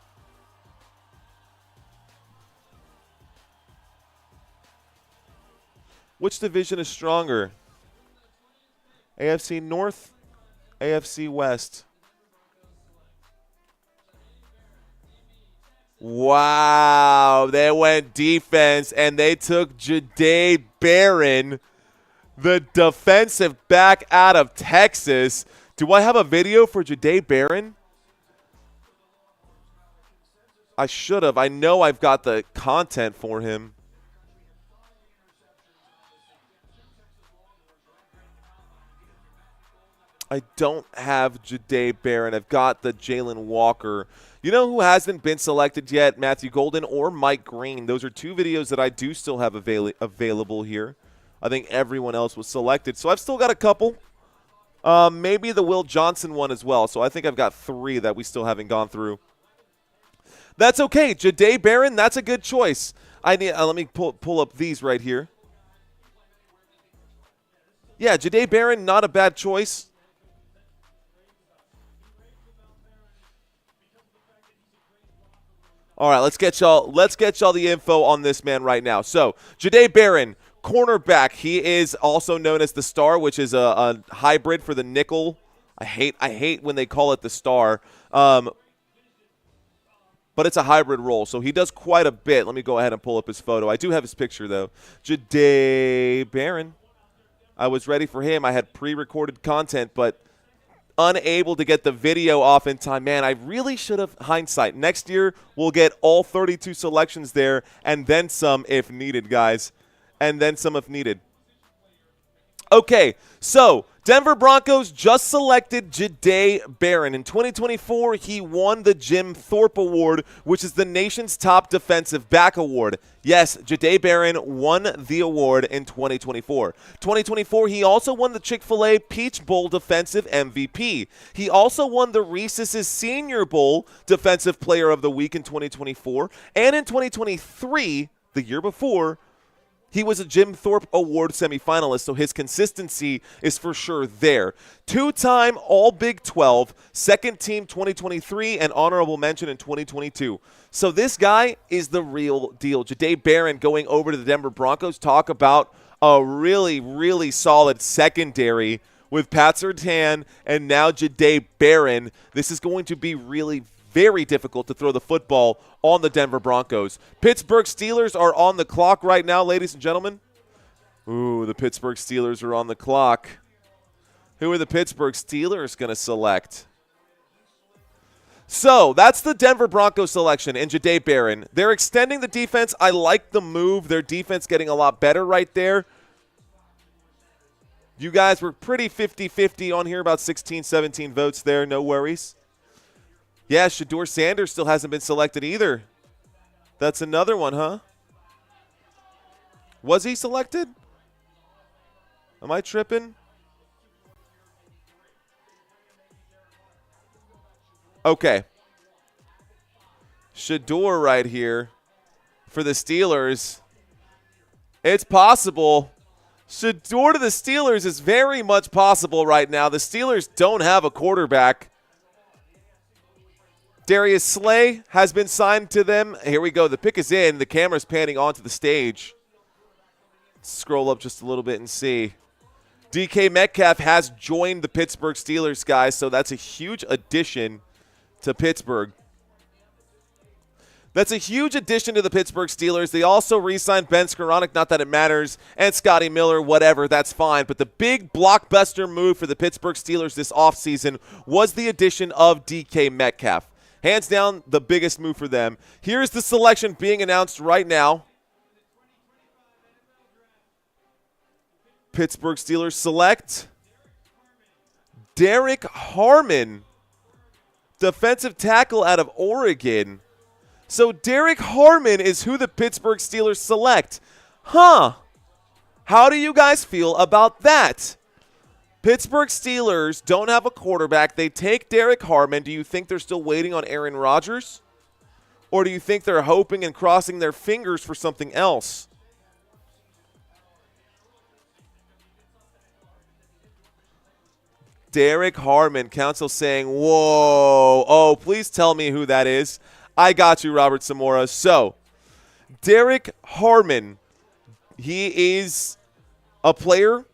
A: Which division is stronger? AFC North, AFC West. Wow, they went defense, and they took Jahdae Barron, the defensive back out of Texas. Do I have a video for Jahdae Barron? I should have. I know I've got the content for him. I don't have Jahdae Barron. I've got the Jalen Walker. You know who hasn't been selected yet? Matthew Golden or Mike Green. Those are two videos that I do still have available here. I think everyone else was selected. So I've still got a couple. Maybe the Will Johnson one as well. So I think I've got 3 that we still haven't gone through. That's okay. Jahdae Barron, that's a good choice. Let me pull up these right here. Yeah, Jahdae Barron, not a bad choice. All right, let's get y'all the info on this man right now. So, Jahdae Barron, cornerback. He is also known as the star, which is a hybrid for the nickel. I hate when they call it the star. But it's a hybrid role, so he does quite a bit. Let me go ahead and pull up his photo. I do have his picture, though. Jahdae Barron. I was ready for him. I had pre-recorded content, but unable to get the video off in time. Man, I really should have. Hindsight. Next year, we'll get all 32 selections there and then some if needed, guys. And then some if needed. Okay, so Denver Broncos just selected Shedeur Barron. In 2024, he won the Jim Thorpe Award, which is the nation's top defensive back award. Yes, Shedeur Barron won the award in 2024. 2024, he also won the Chick-fil-A Peach Bowl Defensive MVP. He also won the Reese's Senior Bowl Defensive Player of the Week in 2024. And in 2023, the year before, he was a Jim Thorpe Award semifinalist, so his consistency is for sure there. Two-time All-Big 12, second team 2023, and honorable mention in 2022. So this guy is the real deal. Shedeur Barron going over to the Denver Broncos. Talk about a really, really solid secondary with Pat Surtain and now Shedeur Barron. This is going to be really very difficult to throw the football on the Denver Broncos. Pittsburgh Steelers are on the clock right now, ladies and gentlemen. Ooh, the Pittsburgh Steelers are on the clock. Who are the Pittsburgh Steelers going to select? So, that's the Denver Broncos selection and Shedeur Barron. They're extending the defense. I like the move. Their defense getting a lot better right there. You guys were pretty 50-50 on here, about 16, 17 votes there. No worries. Yeah, Shedeur Sanders still hasn't been selected either. That's another one, huh? Was he selected? Am I tripping? Okay. Shedeur right here for the Steelers. It's possible. Shedeur to the Steelers is very much possible right now. The Steelers don't have a quarterback. Darius Slay has been signed to them. Here we go. The pick is in. The camera's panning onto the stage. Scroll up just a little bit and see. DK Metcalf has joined the Pittsburgh Steelers, guys, so that's a huge addition to Pittsburgh. That's a huge addition to the Pittsburgh Steelers. They also re-signed Ben Skoranek, not that it matters, and Scotty Miller, whatever, that's fine. But the big blockbuster move for the Pittsburgh Steelers this offseason was the addition of DK Metcalf. Hands down, the biggest move for them. Here's the selection being announced right now. Pittsburgh Steelers select Derek Harmon, defensive tackle out of Oregon. So Derek Harmon is who the Pittsburgh Steelers select. Huh. How do you guys feel about that? Pittsburgh Steelers don't have a quarterback. They take Derek Harmon. Do you think they're still waiting on Aaron Rodgers? Or do you think they're hoping and crossing their fingers for something else? Derek Harmon, council saying, whoa. Oh, please tell me who that is. I got you, Robert Zamora. So, Derek Harmon, he is a player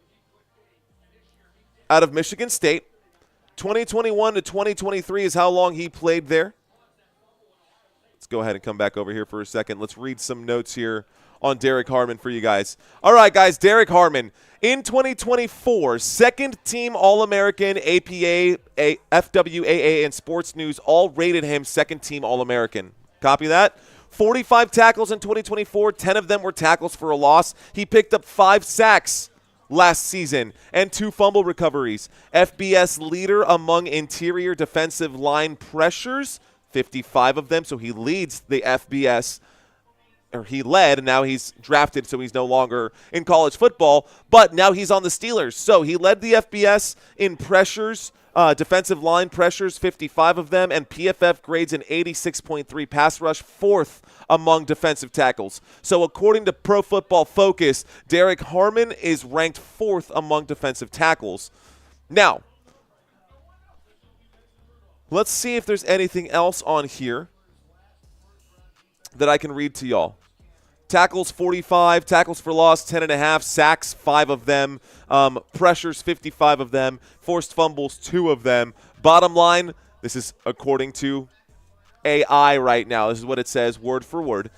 A: out of Michigan State. 2021 to 2023 is how long he played there. Let's go ahead and come back over here for a second. Let's read some notes here on Derek Harmon for you guys. All right, guys, Derek Harmon. In 2024, second-team All-American, APA, FWAA, and Sports News all rated him second-team All-American. Copy that? 45 tackles in 2024. 10 of them were tackles for a loss. He picked up 5 sacks last season and 2 fumble recoveries. FBS leader among interior defensive line pressures, 55 of them. So he leads the FBS, or he led, and now he's drafted, so he's no longer in college football, but now he's on the Steelers. So he led the FBS in pressures, defensive line pressures, 55 of them, and PFF grades an 86.3 pass rush, 4th among defensive tackles. So according to Pro Football Focus, Derek Harmon is ranked 4th among defensive tackles. Now, let's see if there's anything else on here that I can read to y'all. Tackles 45, tackles for loss 10.5, sacks 5 of them, pressures 55 of them, forced fumbles 2 of them. Bottom line, this is according to AI right now. This is what it says word for word.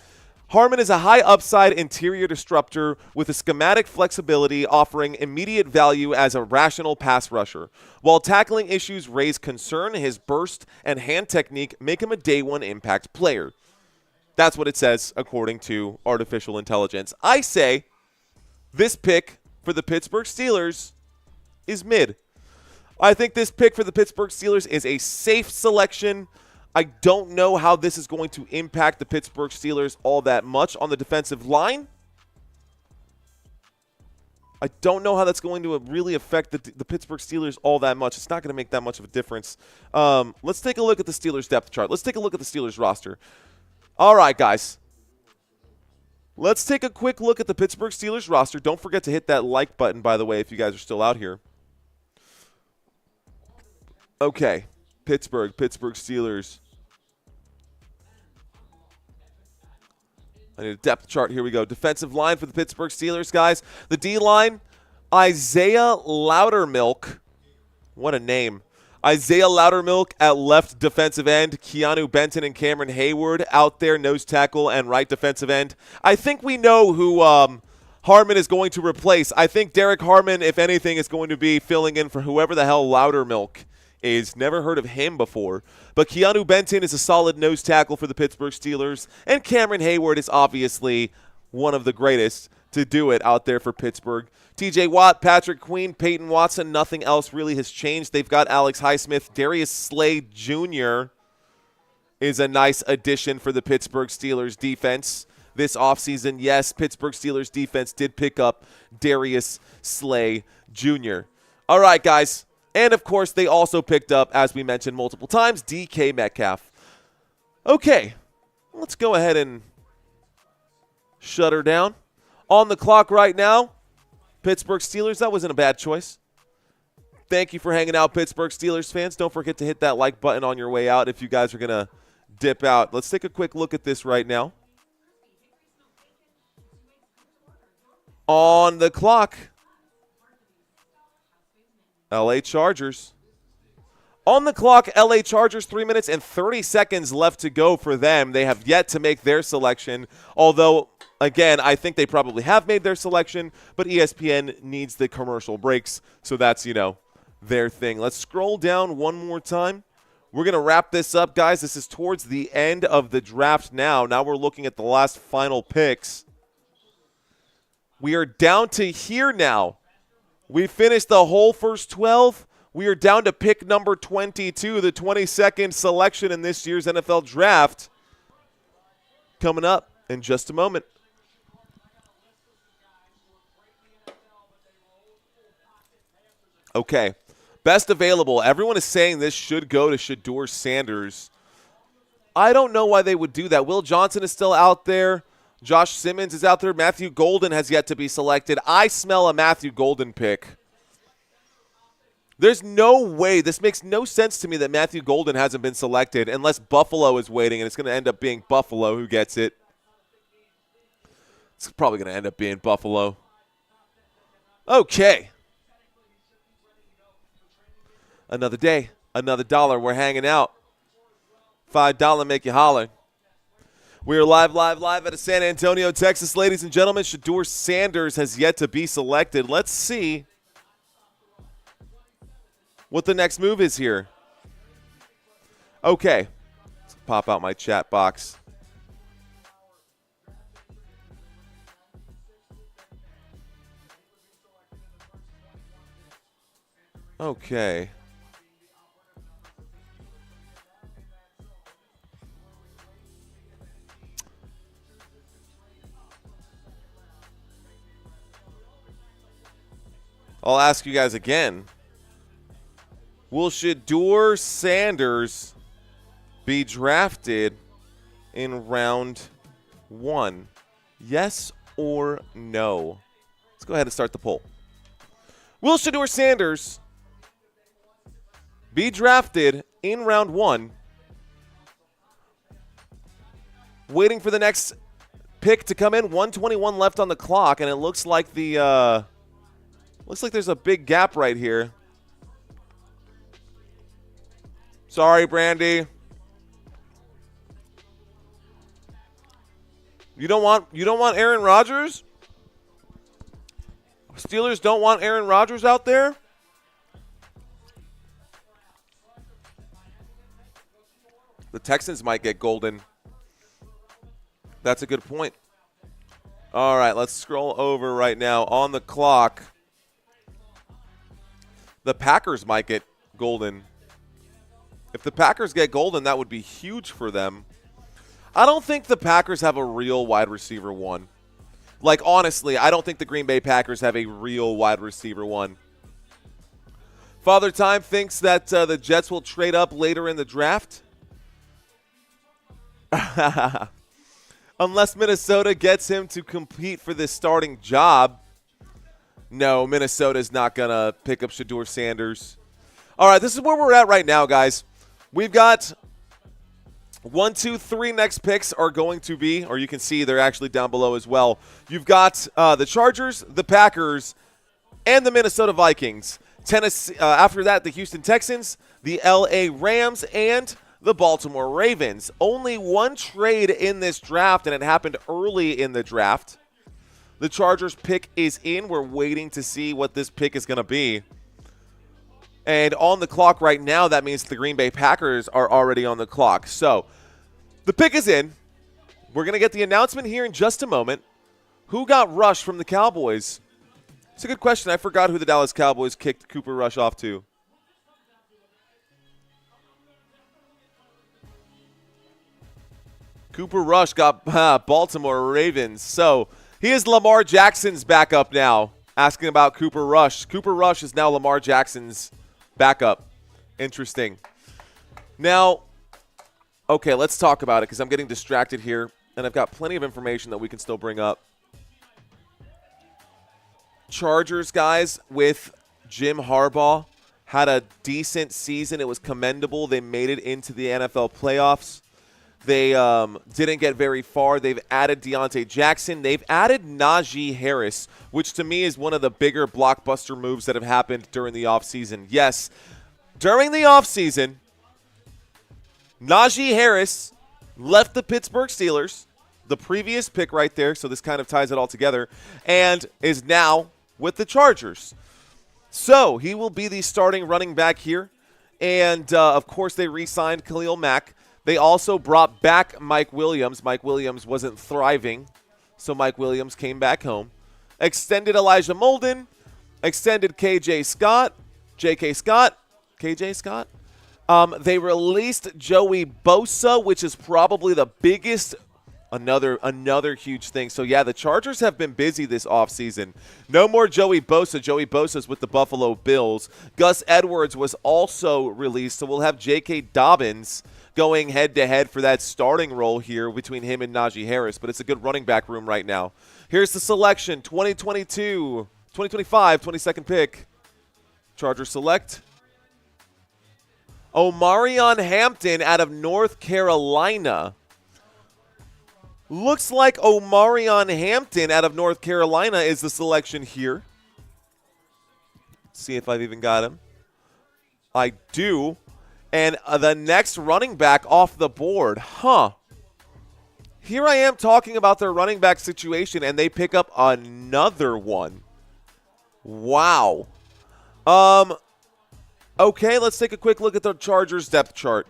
A: Harmon is a high upside interior disruptor with a schematic flexibility, offering immediate value as a rational pass rusher. While tackling issues raise concern, his burst and hand technique make him a day one impact player. That's what it says according to artificial intelligence. I say this pick for the Pittsburgh Steelers is mid. I think this pick for the Pittsburgh Steelers is a safe selection. I don't know how this is going to impact the Pittsburgh Steelers all that much on the defensive line. I don't know how that's going to really affect the Pittsburgh Steelers all that much. It's not going to make that much of a difference. Let's take a look at the Steelers depth chart. Let's take a look at the Steelers roster. All right, guys. Let's take a quick look at the Pittsburgh Steelers roster. Don't forget to hit that like button, by the way, if you guys are still out here. Okay. Pittsburgh Steelers. I need a depth chart. Here we go. Defensive line for the Pittsburgh Steelers, guys. The D-line, Isaiah Loudermilk. What a name. Isaiah Loudermilk at left defensive end. Keanu Benton and Cameron Hayward out there, nose tackle and right defensive end. I think we know who Harmon is going to replace. I think Derek Harmon, if anything, is going to be filling in for whoever the hell Loudermilk is. Never heard of him before. But Keanu Benton is a solid nose tackle for the Pittsburgh Steelers. And Cameron Hayward is obviously one of the greatest to do it out there for Pittsburgh. TJ Watt, Patrick Queen, Peyton Watson, nothing else really has changed. They've got Alex Highsmith. Darius Slay Jr. is a nice addition for the Pittsburgh Steelers defense this offseason. Yes, Pittsburgh Steelers defense did pick up Darius Slay Jr. All right, guys. And, of course, they also picked up, as we mentioned multiple times, DK Metcalf. Okay, let's go ahead and shut her down. On the clock right now, Pittsburgh Steelers. That wasn't a bad choice. Thank you for hanging out, Pittsburgh Steelers fans. Don't forget to hit that like button on your way out if you guys are going to dip out. Let's take a quick look at this right now. On the clock, LA Chargers. On the clock, LA Chargers, 3 minutes and 30 seconds left to go for them. They have yet to make their selection, although, again, I think they probably have made their selection, but ESPN needs the commercial breaks, so that's, their thing. Let's scroll down one more time. We're going to wrap this up, guys. This is towards the end of the draft now. Now we're looking at the last final picks. We are down to here now. We finished the whole first 12. We are down to pick number 22, the 22nd selection in this year's NFL Draft. Coming up in just a moment. Okay, best available. Everyone is saying this should go to Shedeur Sanders. I don't know why they would do that. Will Johnson is still out there. Josh Simmons is out there. Matthew Golden has yet to be selected. I smell a Matthew Golden pick. There's no way. This makes no sense to me that Matthew Golden hasn't been selected unless Buffalo is waiting, and it's going to end up being Buffalo who gets it. It's probably going to end up being Buffalo. Okay. Another day, another dollar. We're hanging out. $5 make you holler. We are live out of San Antonio, Texas, ladies and gentlemen. Shedeur Sanders has yet to be selected. Let's see what the next move is here. Okay. Let's pop out my chat box. Okay. I'll ask you guys again. Will Shedeur Sanders be drafted in round 1? Yes or no? Let's go ahead and start the poll. Will Shedeur Sanders be drafted in round 1? Waiting for the next pick to come in. 1:21 left on the clock, and it looks like there's a big gap right here. Sorry, Brandy. You don't want Aaron Rodgers? Steelers don't want Aaron Rodgers out there? The Texans might get Golden. That's a good point. All right, let's scroll over right now. On the clock, the Packers might get Golden. If the Packers get Golden, that would be huge for them. I don't think the Packers have a real wide receiver one. Like, honestly, I don't think the Green Bay Packers have a real wide receiver one. Father Time thinks that the Jets will trade up later in the draft. Unless Minnesota gets him to compete for this starting job. No, Minnesota's not going to pick up Shedeur Sanders. All right, this is where we're at right now, guys. We've got 1, 2, 3 next picks are going to be, or you can see they're actually down below as well. You've got the Chargers, the Packers, and the Minnesota Vikings. Tennessee. After that, the Houston Texans, the LA Rams, and the Baltimore Ravens. Only one trade in this draft, and it happened early in the draft. The Chargers pick is in. We're waiting to see what this pick is going to be. And on the clock right now, that means the Green Bay Packers are already on the clock. So the pick is in. We're going to get the announcement here in just a moment. Who got rushed from the Cowboys? It's a good question. I forgot who the Dallas Cowboys kicked Cooper Rush off to. Cooper Rush got Baltimore Ravens. So he is Lamar Jackson's backup now. Asking about Cooper Rush. Cooper Rush is now Lamar Jackson's backup. Interesting. Now, okay, let's talk about it because I'm getting distracted here, and I've got plenty of information that we can still bring up. Chargers, guys, with Jim Harbaugh, had a decent season. It was commendable. They made it into the NFL playoffs. They didn't get very far. They've added Deontay Jackson. They've added Najee Harris, which to me is one of the bigger blockbuster moves that have happened during the offseason. Yes, during the offseason, Najee Harris left the Pittsburgh Steelers, the previous pick right there, so this kind of ties it all together, and is now with the Chargers. So he will be the starting running back here. And, of course, they re-signed Khalil Mack. They also brought back Mike Williams. Mike Williams wasn't thriving, so Mike Williams came back home. Extended Elijah Molden. Extended KJ Scott. KJ Scott. They released Joey Bosa, which is probably the biggest, another huge thing. So, yeah, the Chargers have been busy this offseason. No more Joey Bosa. Joey Bosa's with the Buffalo Bills. Gus Edwards was also released, so we'll have J.K. Dobbins going head-to-head for that starting role here between him and Najee Harris. But it's a good running back room right now. Here's the selection, 2025, 22nd pick. Chargers select Omarion Hampton out of North Carolina. Looks like Omarion Hampton out of North Carolina is the selection here. Let's see if I've even got him. I do. And the next running back off the board. Here I am talking about their running back situation, and they pick up another one. Wow. Okay, let's take a quick look at the Chargers depth chart.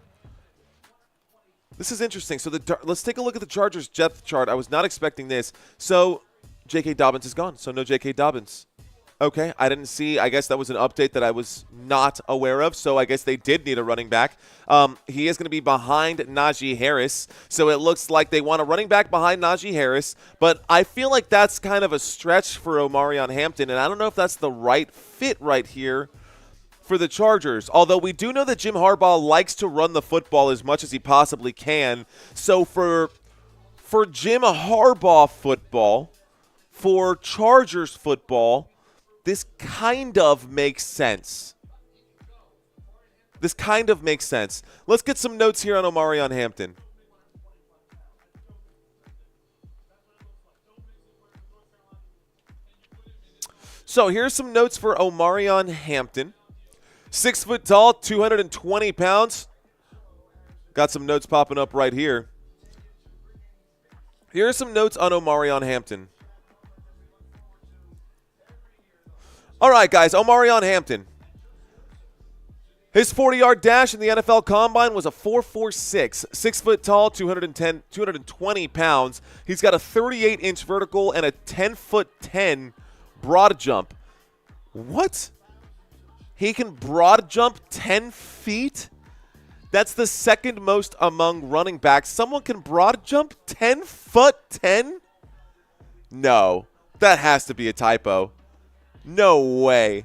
A: This is interesting. So let's take a look at the Chargers depth chart. I was not expecting this. So J.K. Dobbins is gone. So no J.K. Dobbins. Okay, I didn't see. I guess that was an update that I was not aware of. So I guess they did need a running back. He is going to be behind Najee Harris. So it looks like they want a running back behind Najee Harris. But I feel like that's kind of a stretch for Omarion Hampton. And I don't know if that's the right fit right here for the Chargers. Although we do know that Jim Harbaugh likes to run the football as much as he possibly can. So for Jim Harbaugh football, for Chargers football, this kind of makes sense. Let's get some notes here on Omarion Hampton. So here's some notes for Omarion Hampton. 6 foot tall, 220 pounds. Got some notes popping up right here. Here are some notes on Omarion Hampton. All right, guys, Omarion Hampton. His 40-yard dash in the NFL Combine was a 4.46. 6 foot tall, 220 pounds. He's got a 38-inch vertical and a 10'10" broad jump. What? He can broad jump 10 feet? That's the second most among running backs. Someone can broad jump 10'10"? No, that has to be a typo. No way.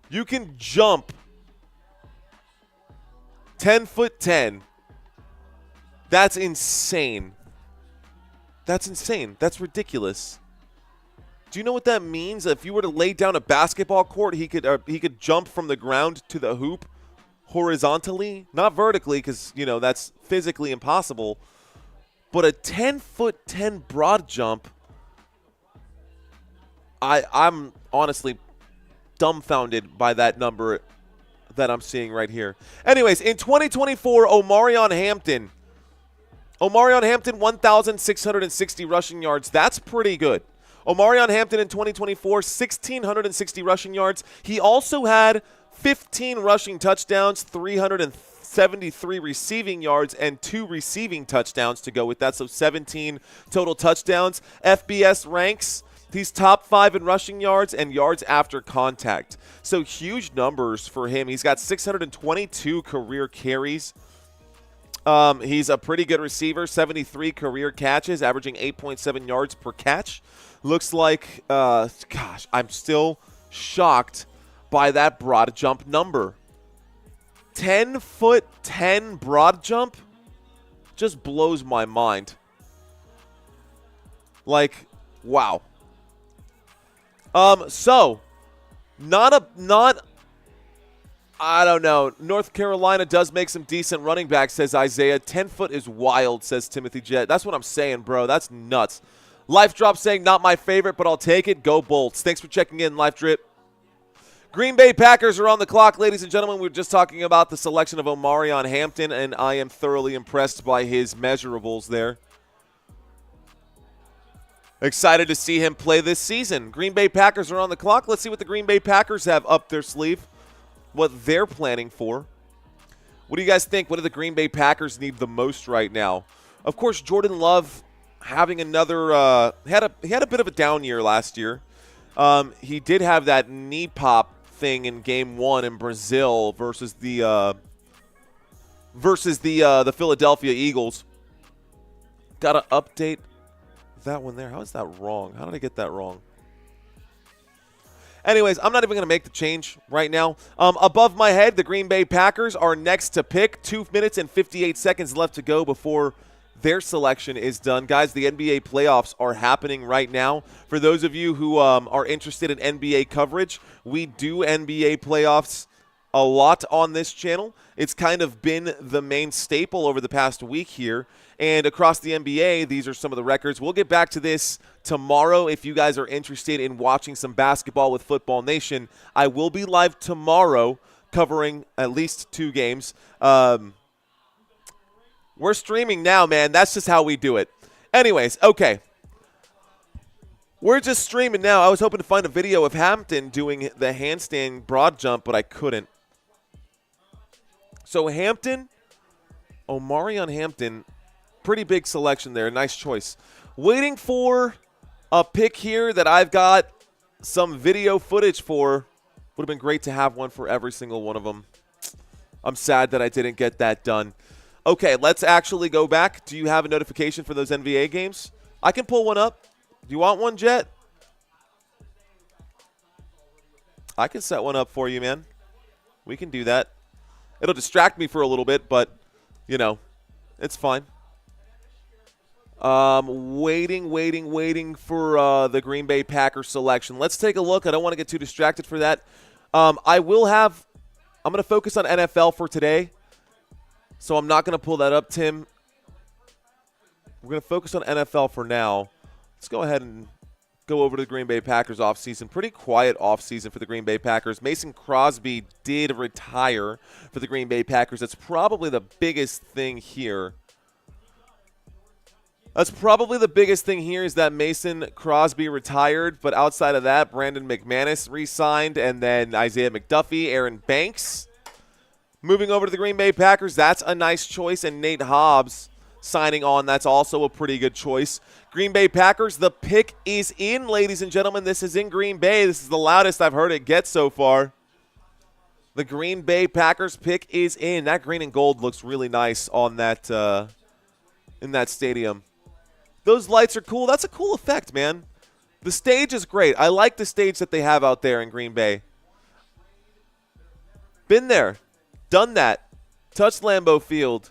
A: You can jump 10'10". That's insane. That's insane. That's ridiculous. Do you know what that means? If you were to lay down a basketball court, he could jump from the ground to the hoop horizontally, not vertically, because that's physically impossible. But a 10'10" broad jump. I'm honestly dumbfounded by that number that I'm seeing right here. Anyways, in 2024, Omarion Hampton, 1,660 rushing yards. That's pretty good. Omarion Hampton in 2024, 1,660 rushing yards. He also had 15 rushing touchdowns, 373 receiving yards, and 2 receiving touchdowns to go with that, so 17 total touchdowns. FBS ranks, he's top 5 in rushing yards and yards after contact. So huge numbers for him. He's got 622 career carries. He's a pretty good receiver, 73 career catches, averaging 8.7 yards per catch. Looks like, gosh, I'm still shocked by that broad jump number. 10'10" broad jump just blows my mind. Like, wow. So, I don't know. North Carolina does make some decent running backs, says Isaiah. 10 foot is wild, says Timothy Jett. That's what I'm saying, bro. That's nuts. Life Drop saying, not my favorite, but I'll take it. Go Bolts. Thanks for checking in, Life Drip. Green Bay Packers are on the clock, ladies and gentlemen. We were just talking about the selection of Omarion Hampton, and I am thoroughly impressed by his measurables there. Excited to see him play this season. Green Bay Packers are on the clock. Let's see what the Green Bay Packers have up their sleeve, what they're planning for. What do you guys think? What do the Green Bay Packers need the most right now? Of course, Jordan Love having another he had a bit of a down year last year. He did have that knee pop thing in Game 1 in Brazil versus the Philadelphia Eagles. Got to update that one there. How is that wrong? How did I get that wrong? Anyways, I'm not even going to make the change right now. Above my head, the Green Bay Packers are next to pick. 2 minutes and 58 seconds left to go before their selection is done. Guys, the NBA playoffs are happening right now. For those of you who are interested in NBA coverage, we do NBA playoffs a lot on this channel. It's kind of been the main staple over the past week here. And across the NBA, these are some of the records. We'll get back to this tomorrow if you guys are interested in watching some basketball with Football Nation. I will be live tomorrow covering at least 2 games. We're streaming now, man. That's just how we do it. Anyways, okay. We're just streaming now. I was hoping to find a video of Hampton doing the handstand broad jump, but I couldn't. So Hampton, Omarion Hampton, pretty big selection there. Nice choice. Waiting for a pick here that I've got some video footage for. Would have been great to have one for every single one of them. I'm sad that I didn't get that done. Okay, let's actually go back. Do you have a notification for those NBA games? I can pull one up. Do you want one, Jet? I can set one up for you, man. We can do that. It'll distract me for a little bit, but, it's fine. Waiting for the Green Bay Packers selection. Let's take a look. I don't want to get too distracted for that. I'm going to focus on NFL for today, so I'm not going to pull that up, Tim. We're going to focus on NFL for now. Let's go ahead and go over to the Green Bay Packers offseason. Pretty quiet offseason for the Green Bay Packers. Mason Crosby did retire for the Green Bay Packers. That's probably the biggest thing here. That's probably the biggest thing here is that Mason Crosby retired, but outside of that, Brandon McManus re-signed, and then Isaiah McDuffie, Aaron Banks. Moving over to the Green Bay Packers, that's a nice choice, and Nate Hobbs signing on, that's also a pretty good choice. Green Bay Packers, the pick is in, ladies and gentlemen. This is in Green Bay. This is the loudest I've heard it get so far. The Green Bay Packers pick is in. That green and gold looks really nice on that in that stadium. Those lights are cool. That's a cool effect, man. The stage is great. I like the stage that they have out there in Green Bay. Been there. Done that. Touched Lambeau Field.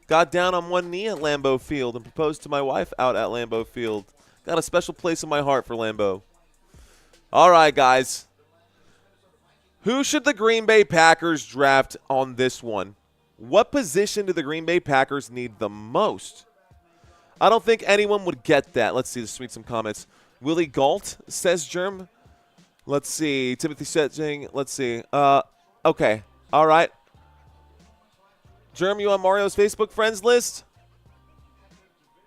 A: Got down on one knee at Lambeau Field and proposed to my wife out at Lambeau Field. Got a special place in my heart for Lambeau. All right, guys. Who should the Green Bay Packers draft on this one? What position do the Green Bay Packers need the most? I don't think anyone would get that. Let's see. Let's read some comments. Willie Galt, says Germ. Let's see. Timothy Setting. Let's see. Okay. All right. Germ, you on Mario's Facebook friends list?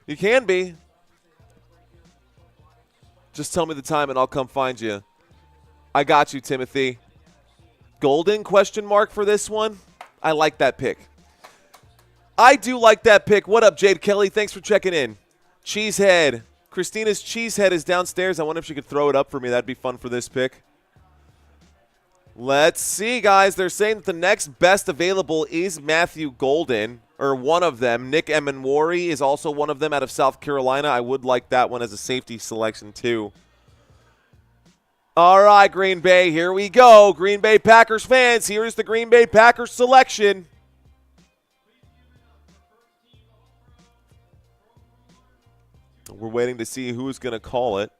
A: You can be. Just tell me the time and I'll come find you. I got you, Timothy. Golden question mark for this one? I like that pick. I do like that pick. What up, Jade Kelly? Thanks for checking in. Cheesehead. Christina's Cheesehead is downstairs. I wonder if she could throw it up for me. That'd be fun for this pick. Let's see, guys. They're saying that the next best available is Matthew Golden, or one of them. Nick Emenwari is also one of them out of South Carolina. I would like that one as a safety selection, too. All right, Green Bay, here we go. Green Bay Packers fans, here's the Green Bay Packers selection. We're waiting to see who's going to call it.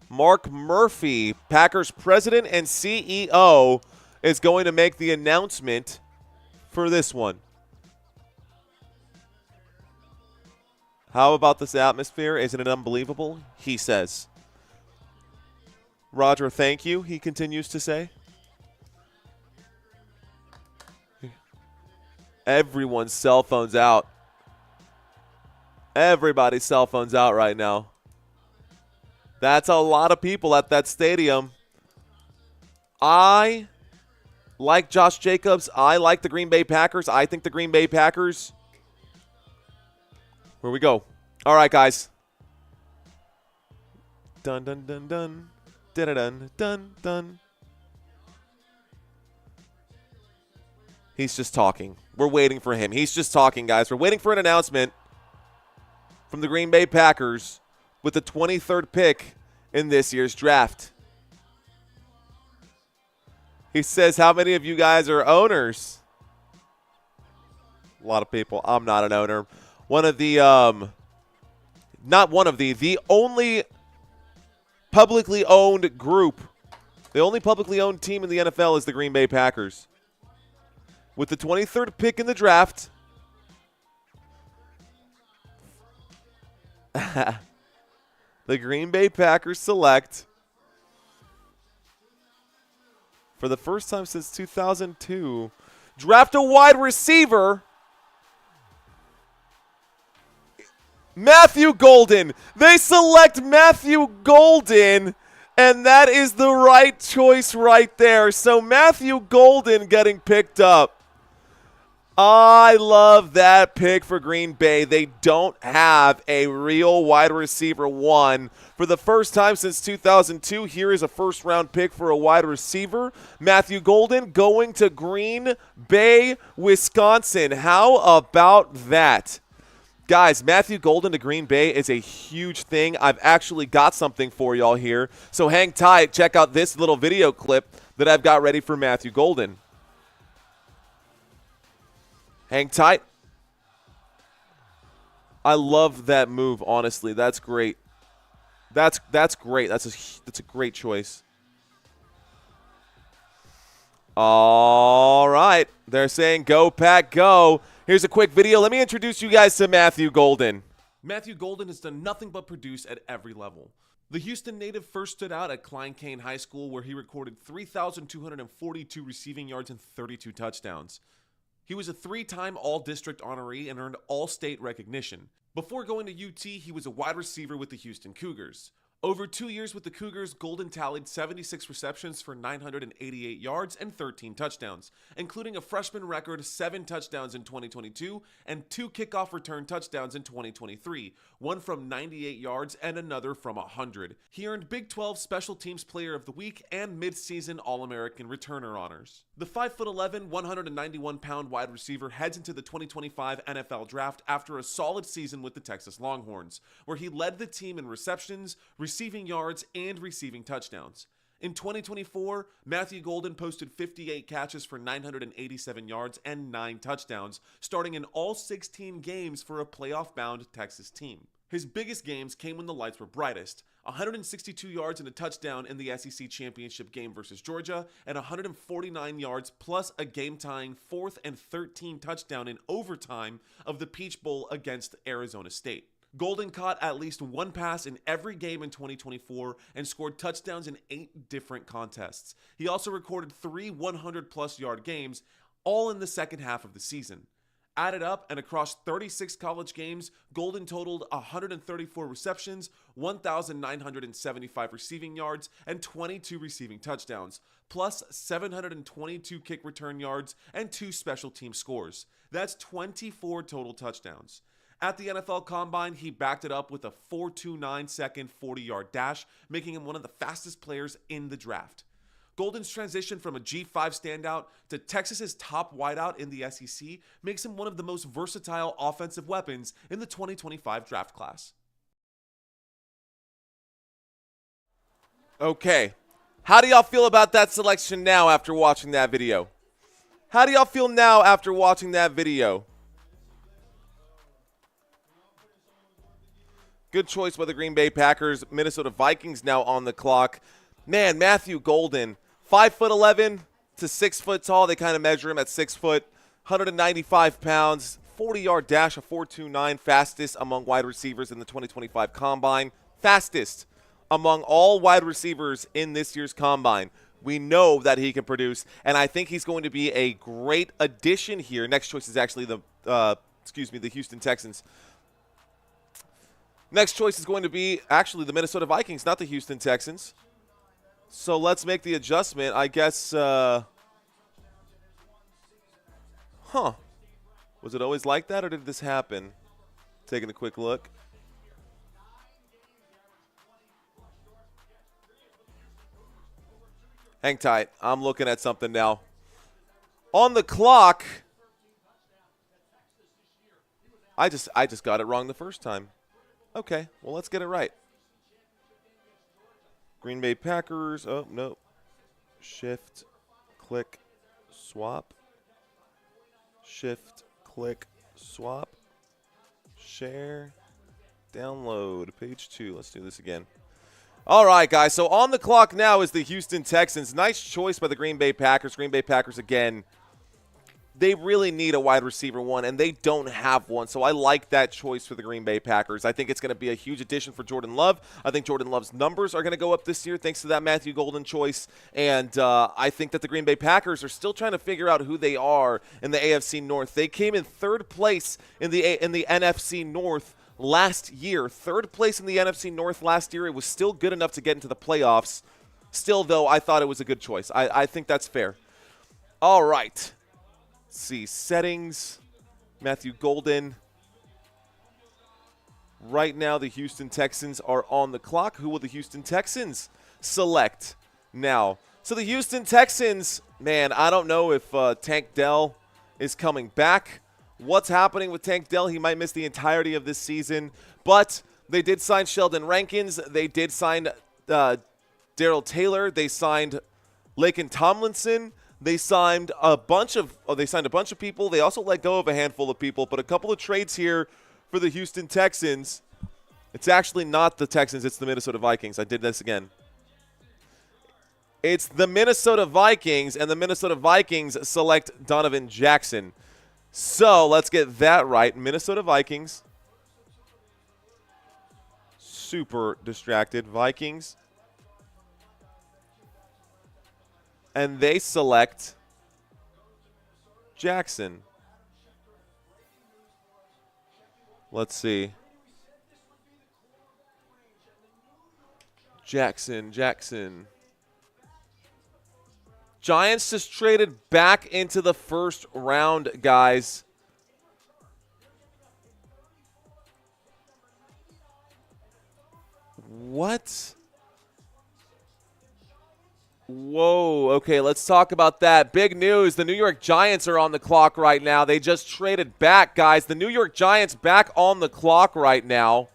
A: Mark Murphy, Packers president and CEO, is going to make the announcement for this one. How about this atmosphere? Isn't it unbelievable? He says. Roger, thank you, he continues to say. Everyone's cell phone's out. Everybody's cell phone's out right now. That's a lot of people at that stadium. I like Josh Jacobs. I like the Green Bay Packers. I think the Green Bay Packers. Where we go. All right, guys. Dun, dun, dun, dun. Dun, dun, dun, dun. He's just talking. We're waiting for him. He's just talking, guys. We're waiting for an announcement from the Green Bay Packers with the 23rd pick in this year's draft. He says, how many of you guys are owners? A lot of people. I'm not an owner. One of the, not one of the only publicly owned group, the only publicly owned team in the NFL is the Green Bay Packers. With the 23rd pick in the draft, the Green Bay Packers select, for the first time since 2002, draft a wide receiver, Matthew Golden. They select Matthew Golden, and that is the right choice right there. So Matthew Golden getting picked up. I love that pick for Green Bay. They don't have a real wide receiver one. For the first time since 2002, here is a first-round pick for a wide receiver. Matthew Golden going to Green Bay, Wisconsin. How about that? Guys, Matthew Golden to Green Bay is a huge thing. I've actually got something for y'all here. So hang tight. Check out this little video clip that I've got ready for Matthew Golden. Hang tight. I love that move, honestly. That's great. That's great. That's a great choice. All right. They're saying go, Pack, go. Here's a quick video. Let me introduce you guys to Matthew Golden.
B: Matthew Golden has done nothing but produce at every level. The Houston native first stood out at Klein Cain High School, where he recorded 3,242 receiving yards and 32 touchdowns. He was a 3-time All-District honoree and earned All-State recognition. Before going to UT, he was a wide receiver with the Houston Cougars. Over 2 years with the Cougars, Golden tallied 76 receptions for 988 yards and 13 touchdowns, including a freshman record 7 touchdowns in 2022 and 2 kickoff return touchdowns in 2023, one from 98 yards and another from 100. He earned Big 12 Special Teams Player of the Week and Mid-Season All-American Returner honors. The 5'11", 191-pound wide receiver heads into the 2025 NFL Draft after a solid season with the Texas Longhorns, where he led the team in receptions, receiving yards, and receiving touchdowns. In 2024, Matthew Golden posted 58 catches for 987 yards and 9 touchdowns, starting in all 16 games for a playoff-bound Texas team. His biggest games came when the lights were brightest: 162 yards and a touchdown in the SEC championship game versus Georgia, and 149 yards plus a game-tying 4th and 13 touchdown in overtime of the Peach Bowl against Arizona State. Golden caught at least one pass in every game in 2024 and scored touchdowns in 8 different contests. He also recorded 3 100-plus yard games, all in the second half of the season. Added up and across 36 college games, Golden totaled 134 receptions, 1,975 receiving yards, and 22 receiving touchdowns, plus 722 kick return yards and 2 special team scores. That's 24 total touchdowns. At the NFL Combine, he backed it up with a 4.29 second 40-yard dash, making him one of the fastest players in the draft. Golden's transition from a G5 standout to Texas's top wideout in the SEC makes him one of the most versatile offensive weapons in the 2025 draft class.
A: Okay, how do y'all feel about that selection now after watching that video? How do y'all feel now after watching that video? Good choice by the Green Bay Packers. Minnesota Vikings now on the clock. Man, Matthew Golden, 5'11" to 6 foot tall. They kind of measure him at 6 foot, 195 pounds, 40-yard dash, a 4.29, fastest among wide receivers in the 2025 Combine. Fastest among all wide receivers in this year's Combine. We know that he can produce, and I think he's going to be a great addition here. Next choice is actually the Houston Texans. Next choice is going to be actually the Minnesota Vikings, not the Houston Texans. So let's make the adjustment. I guess, Was it always like that, or did this happen? Taking a quick look. Hang tight. I'm looking at something now. On the clock. I just got it wrong the first time. Okay, well, let's get it right. Green Bay Packers. Oh, no. Shift, click, swap. Shift, click, swap. Share, download. Page 2. Let's do this again. All right, guys. So on the clock now is the Houston Texans. Nice choice by the Green Bay Packers. Green Bay Packers, again, they really need a wide receiver one, and they don't have one. So I like that choice for the Green Bay Packers. I think it's going to be a huge addition for Jordan Love. I think Jordan Love's numbers are going to go up this year thanks to that Matthew Golden choice. And I think that the Green Bay Packers are still trying to figure out who they are in the AFC North. They came in 3rd place in the NFC North last year. 3rd place in the NFC North last year. It was still good enough to get into the playoffs. Still, though, I thought it was a good choice. I think that's fair. All right. Let's see, settings, Matthew Golden. Right now, the Houston Texans are on the clock. Who will the Houston Texans select now? So the Houston Texans, man, I don't know if Tank Dell is coming back. What's happening with Tank Dell? He might miss the entirety of this season. But they did sign Sheldon Rankins. They did sign Darrell Taylor. They signed Laken Tomlinson. They signed a bunch of people. They also let go of a handful of people, but a couple of trades here for the Houston Texans. It's actually not the Texans, it's the Minnesota Vikings. I did this again. It's the Minnesota Vikings, and the Minnesota Vikings select Donovan Jackson. So let's get that right. Minnesota Vikings. Super distracted. Vikings. And they select Jackson. Let's see. Jackson. Giants just traded back into the first round, guys. What? Whoa, okay, let's talk about that. Big news, the New York Giants are on the clock right now. They just traded back, guys. The New York Giants back on the clock right now.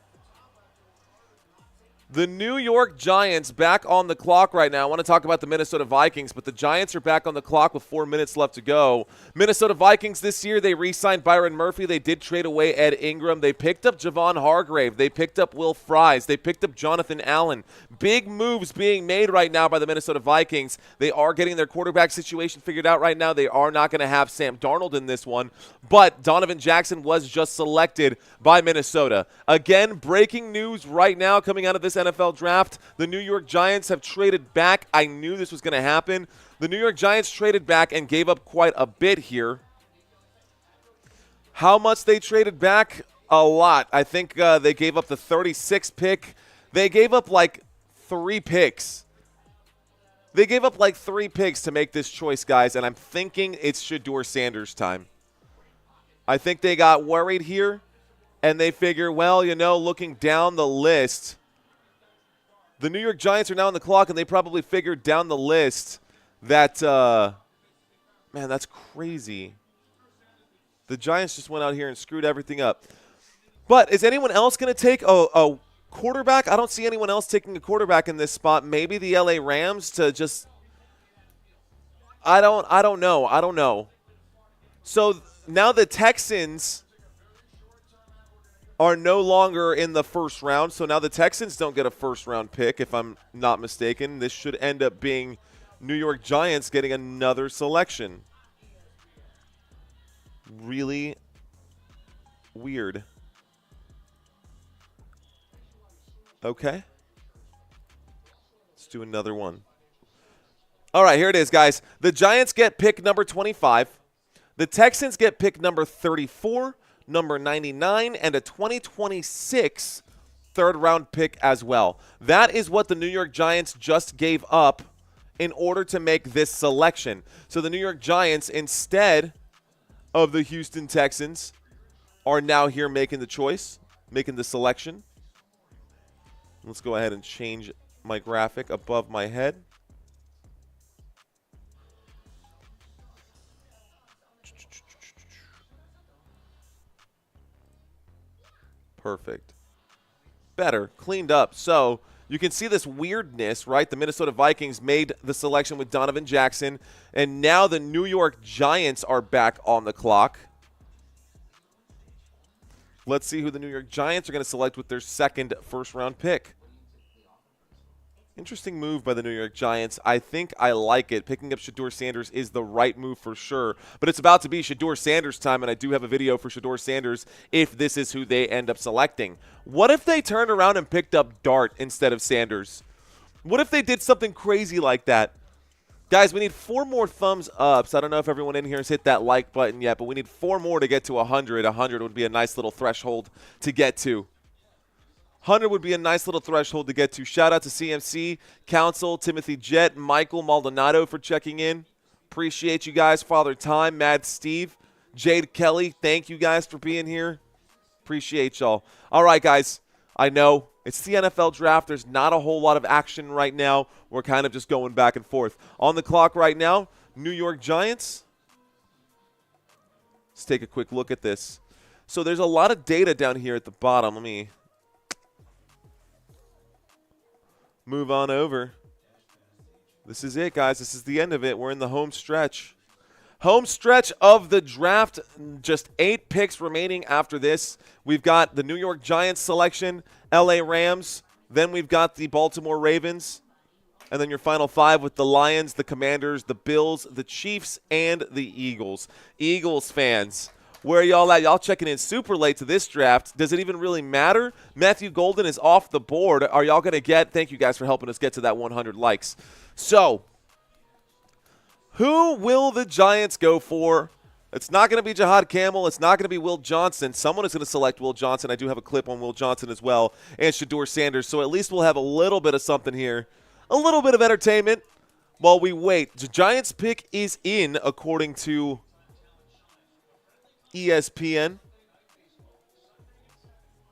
A: The New York Giants back on the clock right now. I want to talk about the Minnesota Vikings, but the Giants are back on the clock with 4 minutes left to go. Minnesota Vikings this year, they re-signed Byron Murphy. They did trade away Ed Ingram. They picked up Javon Hargrave. They picked up Will Fries. They picked up Jonathan Allen. Big moves being made right now by the Minnesota Vikings. They are getting their quarterback situation figured out right now. They are not going to have Sam Darnold in this one, but Donovan Jackson was just selected by Minnesota. Again, breaking news right now coming out of this NFL draft. The New York Giants have traded back. I knew this was going to happen. The New York Giants traded back and gave up quite a bit here. How much they traded back? A lot. I think they gave up the 36th pick. They gave up like 3 picks. They gave up like 3 picks to make this choice, guys, and I'm thinking it's Shedeur Sanders time. I think they got worried here, and they figure, well, you know, looking down the list, the New York Giants are now on the clock, and they probably figured down the list that, man, that's crazy. The Giants just went out here and screwed everything up. But is anyone else going to take a quarterback? I don't see anyone else taking a quarterback in this spot. Maybe the LA Rams to just – I don't know. So now the Texans are no longer in the first round. So now the Texans don't get a first-round pick, if I'm not mistaken. This should end up being New York Giants getting another selection. Really weird. Okay. Let's do another one. All right, here it is, guys. The Giants get pick number 25. The Texans get pick number 34, number 99, and a 2026 third-round pick as well. That is what the New York Giants just gave up in order to make this selection. So the New York Giants, instead of the Houston Texans, are now here making the choice, making the selection. Let's go ahead and change my graphic above my head. Perfect. Better. Cleaned up. So you can see this weirdness, right? The Minnesota Vikings made the selection with Donovan Jackson, and now the New York Giants are back on the clock. Let's see who the New York Giants are going to select with their second first-round pick. Interesting move by the New York Giants. I think I like it. Picking up Shedeur Sanders is the right move for sure. But it's about to be Shedeur Sanders time, and I do have a video for Shedeur Sanders if this is who they end up selecting. What if they turned around and picked up Dart instead of Sanders? What if they did something crazy like that? Guys, we need 4 more thumbs ups. I don't know if everyone in here has hit that like button yet, but we need 4 more to get to 100. 100 would be a nice little threshold to get to. 100 would be a nice little threshold to get to. Shout out to CMC, Council, Timothy Jett, Michael Maldonado for checking in. Appreciate you guys. Father Time, Mad Steve, Jade Kelly, thank you guys for being here. Appreciate y'all. All right, guys. I know it's the NFL draft. There's not a whole lot of action right now. We're kind of just going back and forth. On the clock right now, New York Giants. Let's take a quick look at this. So there's a lot of data down here at the bottom. Let me move on over. This is it, guys. This is the end of it. We're in the home stretch. Home stretch of the draft. Just 8 picks remaining after this. We've got the New York Giants selection, LA Rams. Then we've got the Baltimore Ravens. And then your final 5 with the Lions, the Commanders, the Bills, the Chiefs, and the Eagles. Eagles fans, where y'all at? Y'all checking in super late to this draft. Does it even really matter? Matthew Golden is off the board. Are y'all going to get – thank you guys for helping us get to that 100 likes. So, who will the Giants go for? It's not going to be Jihad Camel. It's not going to be Will Johnson. Someone is going to select Will Johnson. I do have a clip on Will Johnson as well, and Shedeur Sanders. So at least we'll have a little bit of something here, a little bit of entertainment while we wait. The Giants pick is in, according to ESPN.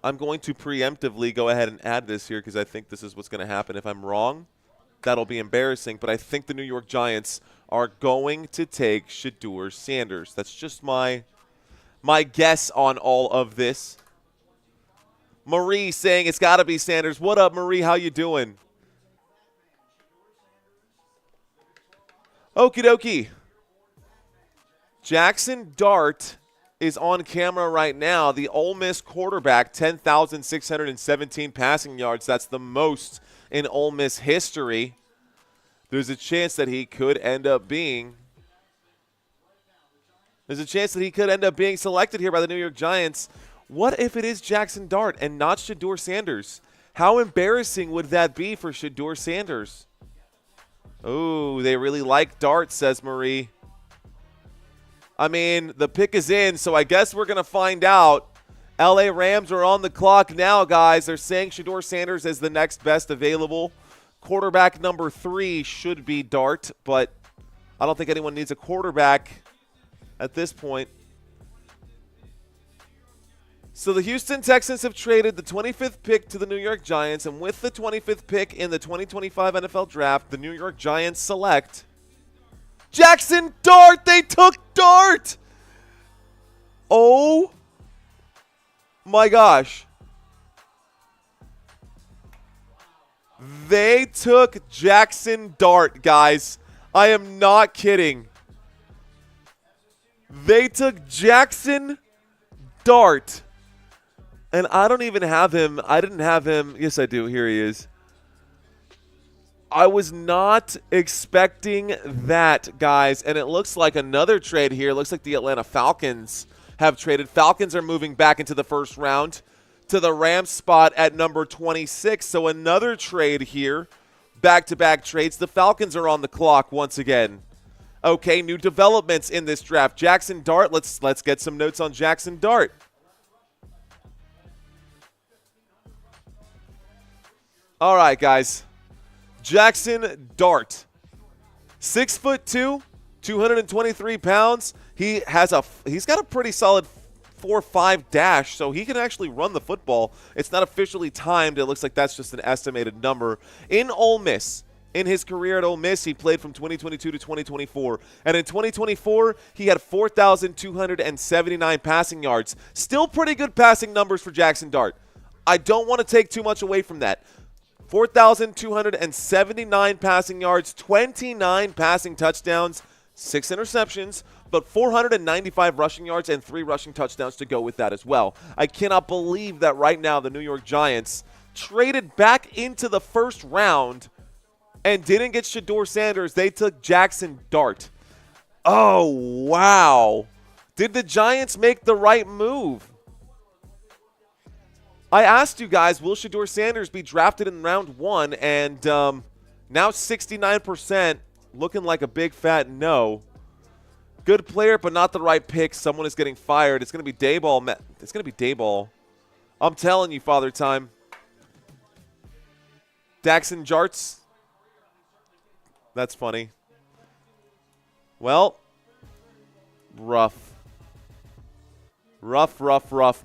A: I'm going to preemptively go ahead and add this here because I think this is what's going to happen. If I'm wrong, that'll be embarrassing. But I think the New York Giants are going to take Shedeur Sanders. That's just my guess on all of this. Marie saying it's got to be Sanders. What up, Marie? How you doing? Okie dokie. Jackson Dart is on camera right now. The Ole Miss quarterback, 10,617 passing yards. That's the most in Ole Miss history. There's a chance that he could end up being selected here by the New York Giants. What if it is Jackson Dart and not Shedeur Sanders? How embarrassing would that be for Shedeur Sanders? Oh, they really like Dart, says Marie. I mean, the pick is in, so I guess we're going to find out. LA Rams are on the clock now, guys. They're saying Shedeur Sanders is the next best available. Quarterback number 3 should be Dart, but I don't think anyone needs a quarterback at this point. So the Houston Texans have traded the 25th pick to the New York Giants, and with the 25th pick in the 2025 NFL Draft, the New York Giants select Jackson Dart. They took Dart. Oh my gosh. They took Jackson Dart, guys. I am not kidding. They took Jackson Dart. And I don't even have him. I didn't have him. Yes, I do. Here he is. I was not expecting that, guys. And it looks like another trade here. It looks like the Atlanta Falcons have traded. Falcons are moving back into the first round to the Rams spot at number 26. So another trade here. Back-to-back trades. The Falcons are on the clock once again. Okay, new developments in this draft. Jackson Dart. Let's get some notes on Jackson Dart. All right, guys. Jackson Dart, 6'2", 223 pounds. He's got a pretty solid 4.5 dash, so he can actually run the football. It's not officially timed. It looks like that's just an estimated number. In Ole Miss, in his career at Ole Miss, he played from 2022 to 2024. And in 2024, he had 4,279 passing yards. Still pretty good passing numbers for Jackson Dart. I don't want to take too much away from that. 4,279 passing yards, 29 passing touchdowns, 6 interceptions, but 495 rushing yards and 3 rushing touchdowns to go with that as well. I cannot believe that right now the New York Giants traded back into the first round and didn't get Shedeur Sanders. They took Jackson Dart. Oh, wow. Did the Giants make the right move? I asked you guys, will Shedeur Sanders be drafted in round 1? And now 69% looking like a big fat no. Good player, but not the right pick. Someone is getting fired. It's going to be Dayball. It's going to be Dayball. I'm telling you, Father Time. Jackson Jarts. That's funny. Well, rough. Rough,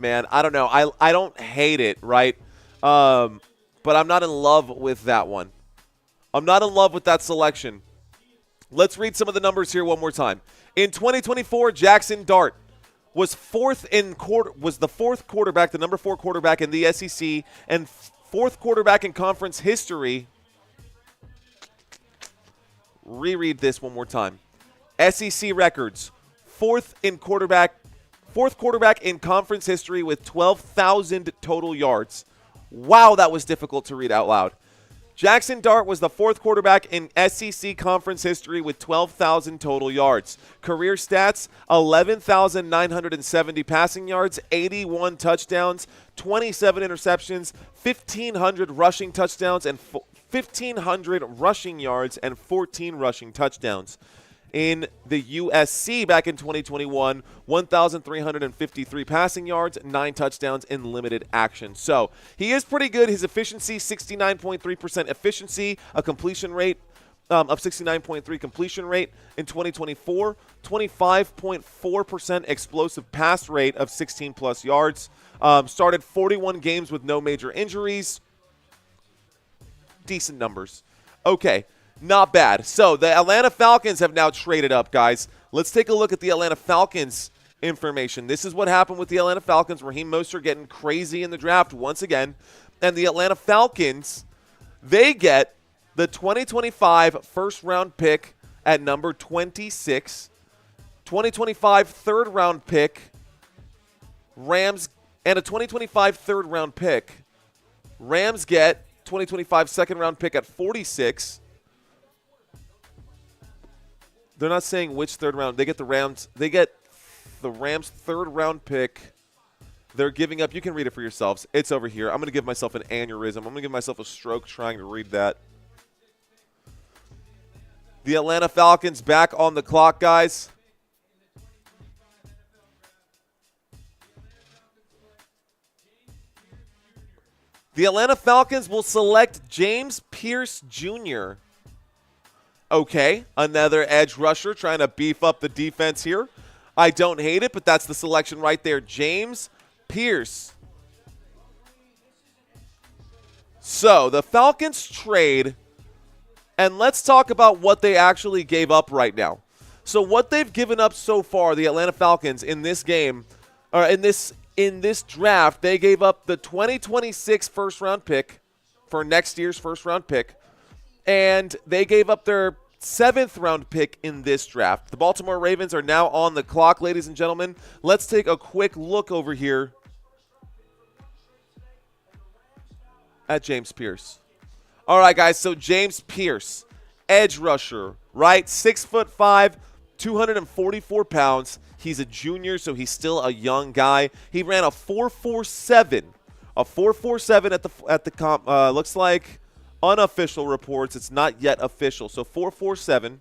A: man. I don't know. I don't hate it, right? But I'm not in love with that one. I'm not in love with that selection. Let's read some of the numbers here one more time. In 2024, Jackson Dart was the fourth quarterback, the number 4 quarterback in the SEC, and 4th quarterback in conference history. Reread this one more time. SEC records, 4th quarterback in conference history with 12,000 total yards. Wow, that was difficult to read out loud. Jackson Dart was the 4th quarterback in SEC conference history with 12,000 total yards. Career stats, 11,970 passing yards, 81 touchdowns, 27 interceptions, 1,500 rushing touchdowns, and 1,500 rushing yards and 14 rushing touchdowns. in the USC back in 2021, 1,353 passing yards, 9 touchdowns in limited action. So he is pretty good. His efficiency, 69.3% efficiency, a completion rate of 69.3 completion rate in 2024, 25.4% explosive pass rate of 16-plus yards. Started 41 games with no major injuries. Decent numbers. Okay. Not bad. So the Atlanta Falcons have now traded up, guys. Let's take a look at the Atlanta Falcons information. This is what happened with the Atlanta Falcons. Raheem Mostert getting crazy in the draft once again. And the Atlanta Falcons, they get the 2025 first-round pick at number 26, 2025 third-round pick, Rams, and a 2025 third-round pick. Rams get 2025 second-round pick at 46. They're not saying which third round. They get the Rams. They get the Rams' third-round pick. They're giving up. You can read it for yourselves. It's over here. I'm going to give myself an aneurysm. I'm going to give myself a stroke trying to read that. The Atlanta Falcons back on the clock, guys. The Atlanta Falcons will select James Pierce Jr. Okay, another edge rusher trying to beef up the defense here. I don't hate it, but that's the selection right there. James Pierce. So the Falcons trade, and let's talk about what they actually gave up right now. So what they've given up so far, the Atlanta Falcons, in this game, or in this draft, they gave up the 2026 first-round pick for next year's first-round pick. And they gave up their 7th-round pick in this draft. The Baltimore Ravens are now on the clock, ladies and gentlemen. Let's take a quick look over here at James Pierce. All right, guys, so James Pierce, edge rusher, right? 6'5", 244 pounds. He's a junior, so he's still a young guy. He ran a 4.47. A 4.47 at the comp. Looks like unofficial reports. It's not yet official. So 4.47.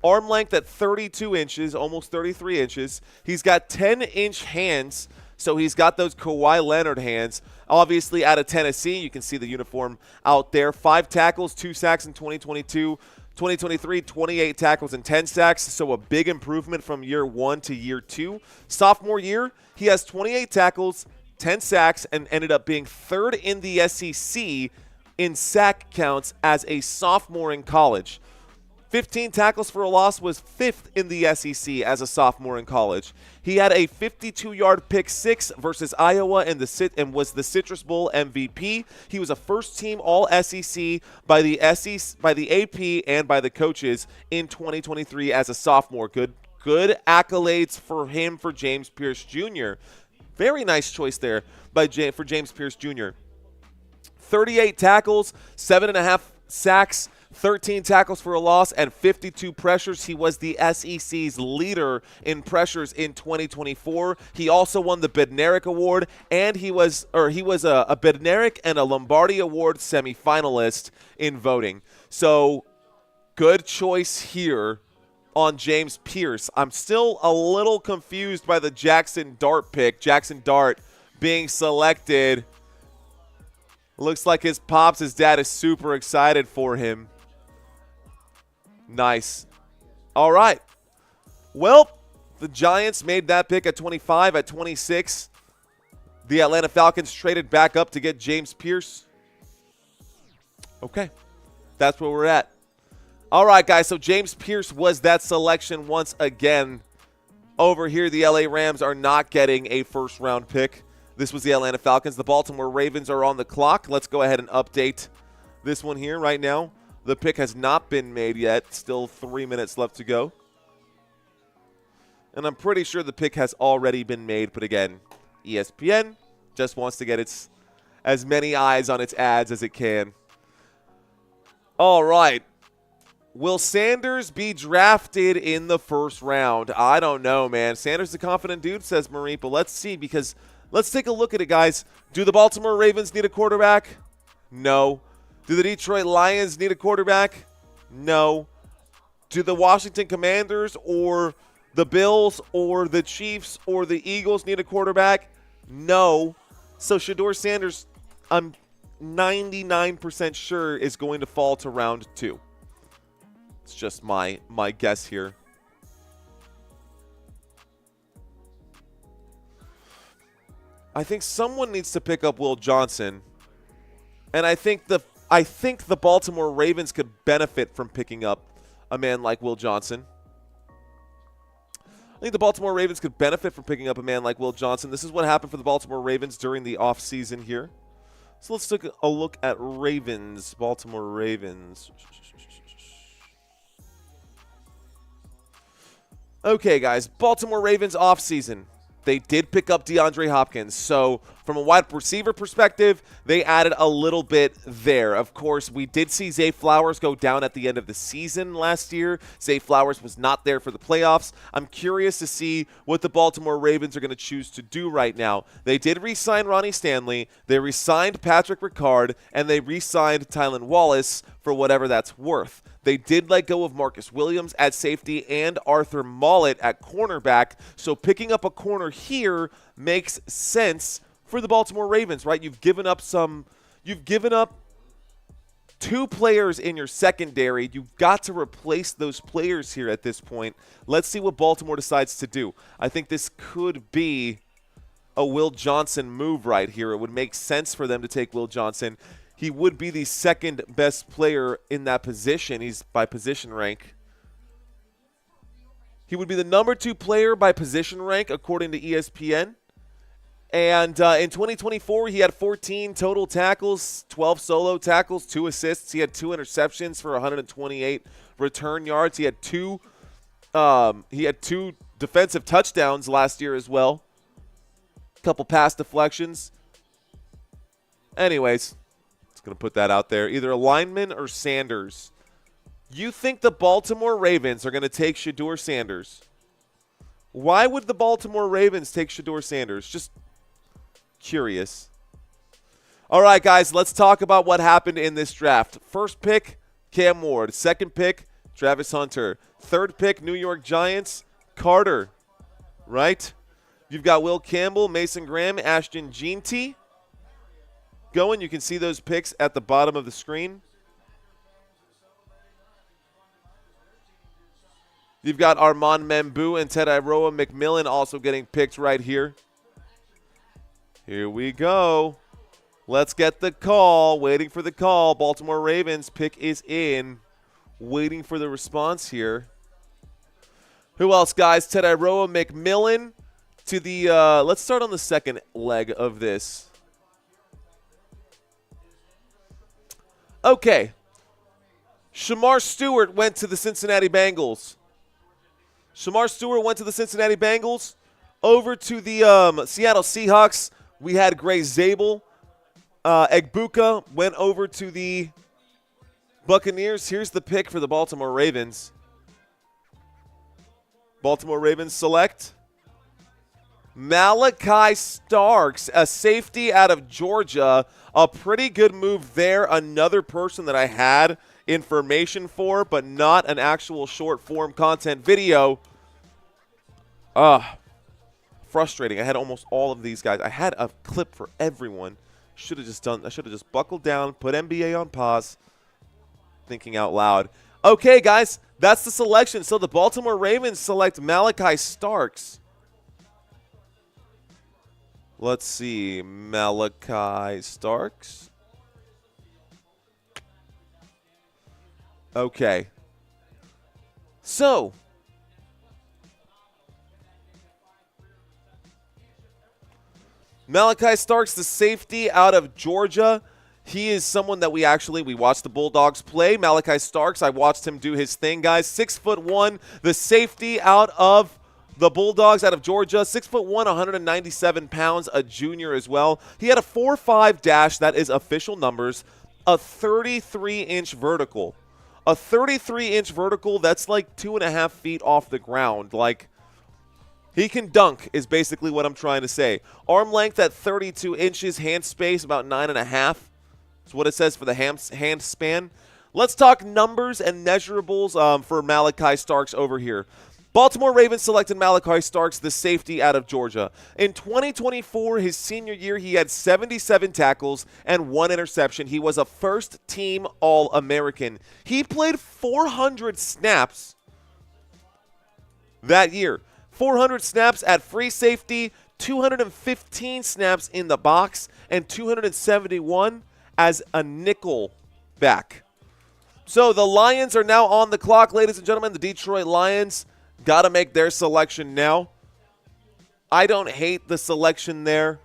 A: Arm length at 32 inches, almost 33 inches. He's got 10-inch hands, so he's got those Kawhi Leonard hands. Obviously, out of Tennessee, you can see the uniform out there. 5 tackles, 2 sacks in 2022. 2023, 28 tackles and 10 sacks, so a big improvement from year 1 to year 2. Sophomore year, he has 28 tackles, 10 sacks, and ended up being 3rd in the SEC in sack counts as a sophomore in college. 15 tackles for a loss, was 5th in the SEC as a sophomore in college. He had a 52-yard pick six versus Iowa and was the Citrus Bowl MVP. He was a first-team All-SEC by the AP and by the coaches in 2023 as a sophomore. Good accolades for him for James Pierce Jr. Very nice choice there for James Pierce Jr. 38 tackles, 7.5 sacks, 13 tackles for a loss, and 52 pressures. He was the SEC's leader in pressures in 2024. He also won the Bednarik Award, and he was a Bednarik and a Lombardi Award semifinalist in voting. So, good choice here on James Pierce. I'm still a little confused by the Jackson Dart pick. Jackson Dart being selected. Looks like his dad is super excited for him. Nice. All right. Well, the Giants made that pick at 25. At 26, the Atlanta Falcons traded back up to get James Pierce. Okay. That's where we're at. All right, guys. So James Pierce was that selection once again. Over here, the LA Rams are not getting a first-round pick. This was the Atlanta Falcons. The Baltimore Ravens are on the clock. Let's go ahead and update this one here right now. The pick has not been made yet. Still 3 minutes left to go. And I'm pretty sure the pick has already been made. But again, ESPN just wants to get as many eyes on its ads as it can. All right. Will Sanders be drafted in the first round? I don't know, man. Sanders is a confident dude, says Marie. But let's see, because let's take a look at it, guys. Do the Baltimore Ravens need a quarterback? No. Do the Detroit Lions need a quarterback? No. Do the Washington Commanders or the Bills or the Chiefs or the Eagles need a quarterback? No. So Shedeur Sanders, I'm 99% sure, is going to fall to round 2. It's just my guess here. I think someone needs to pick up Will Johnson. And I think the Baltimore Ravens could benefit from picking up a man like Will Johnson. I think the Baltimore Ravens could benefit from picking up a man like Will Johnson. This is what happened for the Baltimore Ravens during the offseason here. So let's take a look at Ravens, Baltimore Ravens. Okay, guys, Baltimore Ravens offseason. They did pick up DeAndre Hopkins. So from a wide receiver perspective, they added a little bit there. Of course, we did see Zay Flowers go down at the end of the season last year. Zay Flowers was not there for the playoffs. I'm curious to see what the Baltimore Ravens are going to choose to do right now. They did re-sign Ronnie Stanley. They re-signed Patrick Ricard. And they re-signed Tylan Wallace for whatever that's worth. They did let go of Marcus Williams at safety and Arthur Mollett at cornerback. So picking up a corner here makes sense for the Baltimore Ravens, right? You've given up 2 players in your secondary. You've got to replace those players here at this point. Let's see what Baltimore decides to do. I think this could be a Will Johnson move right here. It would make sense for them to take Will Johnson. He would be the second best player in that position. He's by position rank. He would be the number 2 player by position rank, according to ESPN. And in 2024, he had 14 total tackles, 12 solo tackles, 2 assists. He had 2 interceptions for 128 return yards. He had two defensive touchdowns last year as well. A couple pass deflections. Anyways, going to put that out there. Either a lineman or Sanders. You think the Baltimore Ravens are going to take Shedeur Sanders? Why would the Baltimore Ravens take Shedeur Sanders? Just curious. All right, guys, let's talk about what happened in this draft. First pick, Cam Ward. Second pick, Travis Hunter. Third pick, New York Giants, Carter. Right? You've got Will Campbell, Mason Graham, Ashton Jeanty going. You can see those picks at the bottom of the screen. You've got Armand Membu and Tedairoa McMillan also getting picked right here. Here we go. Let's get the call. Waiting for the call. Baltimore Ravens pick is in. Waiting for the response here. Who else, guys? Tedairoa McMillan to the let's start on the second leg of this. Okay. Shamar Stewart went to the Cincinnati Bengals. Shamar Stewart went to the Cincinnati Bengals. Over to the Seattle Seahawks, we had Gray Zabel. Egbuka went over to the Buccaneers. Here's the pick for the Baltimore Ravens. Baltimore Ravens select Malachi Starks, a safety out of Georgia. A pretty good move there. Another person that I had information for, but not an actual short-form content video. Frustrating. I had almost all of these guys. I had a clip for everyone. I should have just buckled down, put NBA on pause, thinking out loud. Okay, guys, that's the selection. So the Baltimore Ravens select Malachi Starks. Let's see, Malachi Starks. Okay. So, Malachi Starks, the safety out of Georgia. He is someone that we watched the Bulldogs play. Malachi Starks, I watched him do his thing, guys. 6'1", the safety out of the Bulldogs out of Georgia, 6'1", 197 pounds, a junior as well. He had a 4.5 dash, that is official numbers, a 33-inch vertical. A 33-inch vertical, that's like 2.5 feet off the ground. Like, he can dunk is basically what I'm trying to say. Arm length at 32 inches, hand space about 9.5. That's what it says for the hand span. Let's talk numbers and measurables for Malachi Starks over here. Baltimore Ravens selected Malachi Starks, the safety out of Georgia. In 2024, his senior year, he had 77 tackles and 1 interception. He was a first-team All-American. He played 400 snaps that year. 400 snaps at free safety, 215 snaps in the box, and 271 as a nickel back. So the Lions are now on the clock, ladies and gentlemen. The Detroit Lions got to make their selection now. I don't hate the selection there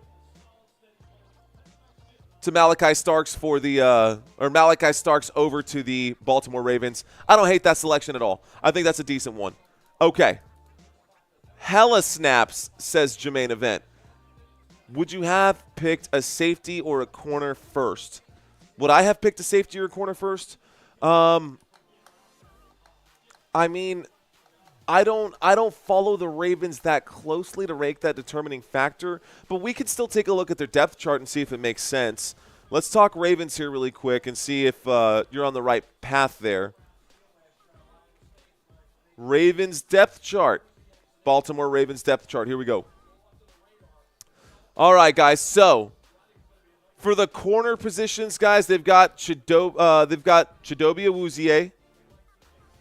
A: to Malachi Starks for the or Malachi Starks over to the Baltimore Ravens. I don't hate that selection at all. I think that's a decent one. Okay. Hella snaps, says Jermaine Event. Would you have picked a safety or a corner first? Would I have picked a safety or a corner first? I mean, I don't follow the Ravens that closely to rake that determining factor, but we could still take a look at their depth chart and see if it makes sense. Let's talk Ravens here really quick and see if you're on the right path there. Ravens depth chart. Baltimore Ravens depth chart. Here we go. All right, guys. So for the corner positions, guys, they've got Chidobe Awuzie.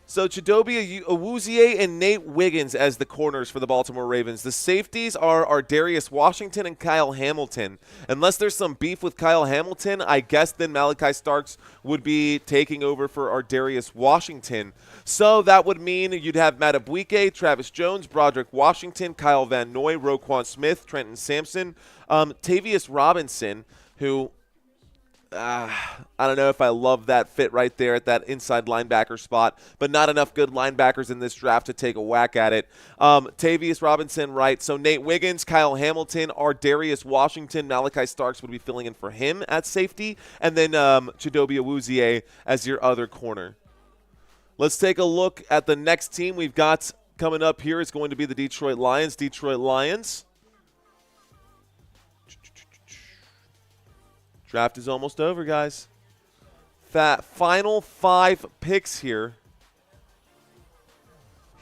A: So Chidobe Awuzie and Nate Wiggins as the corners for the Baltimore Ravens. The safeties are Ardarius Washington and Kyle Hamilton. Unless there's some beef with Kyle Hamilton, I guess then Malachi Starks would be taking over for Ardarius Washington. So that would mean you'd have Matt Abuike, Travis Jones, Broderick Washington, Kyle Van Noy, Roquan Smith, Trenton Sampson, Tavius Robinson, who I don't know if I love that fit right there at that inside linebacker spot, but not enough good linebackers in this draft to take a whack at it. Tavius Robinson, right. So Nate Wiggins, Kyle Hamilton, Ardarius Washington, Malachi Starks would be filling in for him at safety, and then Chidobe Awuzie as your other corner. Let's take a look at the next team we've got coming up here. It's going to be the Detroit Lions. Detroit Lions. Draft is almost over, guys. Final 5 picks here.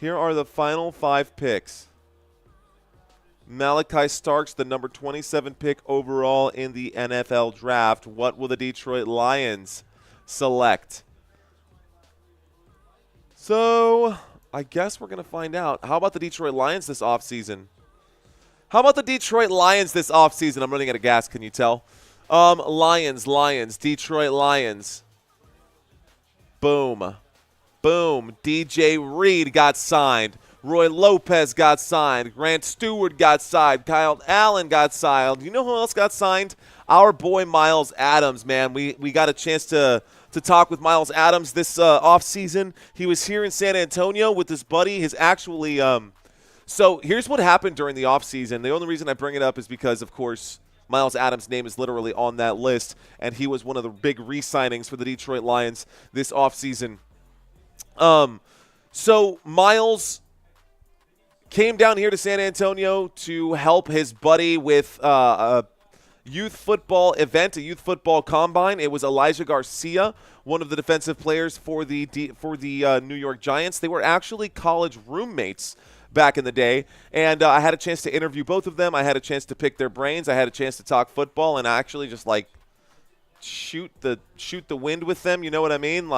A: Here are the final 5 picks. Malachi Starks, the number 27 pick overall in the NFL draft. What will the Detroit Lions select? So, I guess we're going to find out. How about the Detroit Lions this offseason? I'm running out of gas, can you tell? Lions, Detroit Lions. Boom. DJ Reed got signed. Roy Lopez got signed. Grant Stewart got signed. Kyle Allen got signed. You know who else got signed? Our boy Myles Adams, man. We got a chance to talk with Myles Adams this offseason. He was here in San Antonio with his buddy. So here's what happened during the offseason. The only reason I bring it up is because, of course, Myles Adams' name is literally on that list, and he was one of the big re-signings for the Detroit Lions this offseason. So Myles came down here to San Antonio to help his buddy with a youth football event, a youth football combine. It was Elijah Garcia, one of the defensive players for the New York Giants. They were actually college roommates back in the day, and I had a chance to interview both of them. I had a chance to pick their brains. I had a chance to talk football, and I actually just shoot the wind with them. You know what I mean?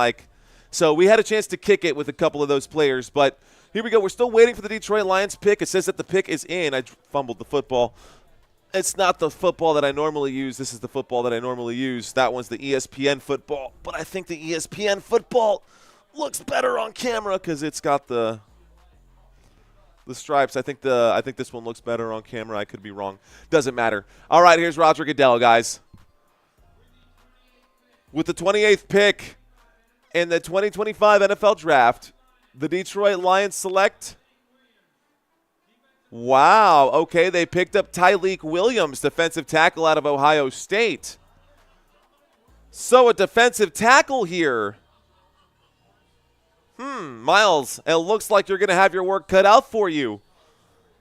A: So we had a chance to kick it with a couple of those players. But here we go. We're still waiting for the Detroit Lions pick. It says that the pick is in. I fumbled the football. It's not the football that I normally use. This is the football that I normally use. That one's the ESPN football, but I think the ESPN football looks better on camera because it's got the stripes. I think this one looks better on camera. I could be wrong. Doesn't matter. All right, here's Roger Goodell, guys. With the 28th pick in the 2025 NFL Draft, the Detroit Lions select. Wow. Okay, they picked up Tyleik Williams, defensive tackle out of Ohio State. So a defensive tackle here. Myles, it looks like you're going to have your work cut out for you.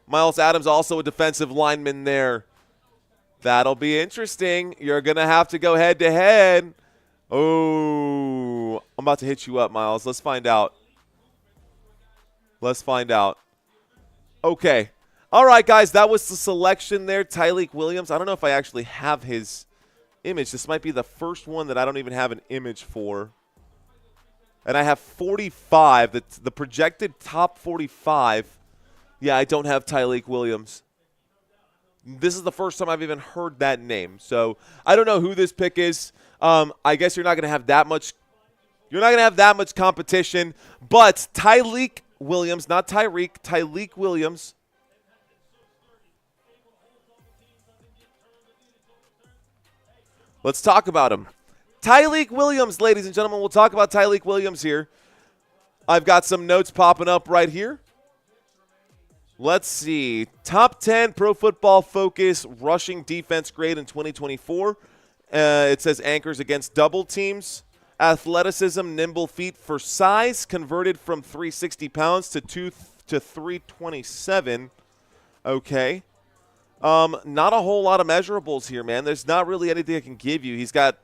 A: Myles Adams, also a defensive lineman there. That'll be interesting. You're going to have to go head-to-head. Oh, hit you up, Miles. Let's find out. Let's find out. Okay. All right, guys, that was the selection there. Tyleik Williams. I don't know if I actually have his image. This might be the first one that I don't even have an image for. And I have 45. The projected top 45. Yeah, I don't have Tyleik Williams. This is the first time I've even heard that name. So I don't know who this pick is. I guess you're not going to have that much. You're not going to have that much competition. But Tyleik Williams, not Tyreek, Tyleik Williams. Let's talk about him. Tyleik Williams, ladies and gentlemen. We'll talk about Tyleik Williams here. I've got some notes popping up right here. Let's see. Top 10 Pro Football Focus rushing defense grade in 2024. It says anchors against double teams. Athleticism, nimble feet for size, converted from 360 pounds to 327. Okay. Not a whole lot of measurables here, man. There's not really anything I can give you. He's got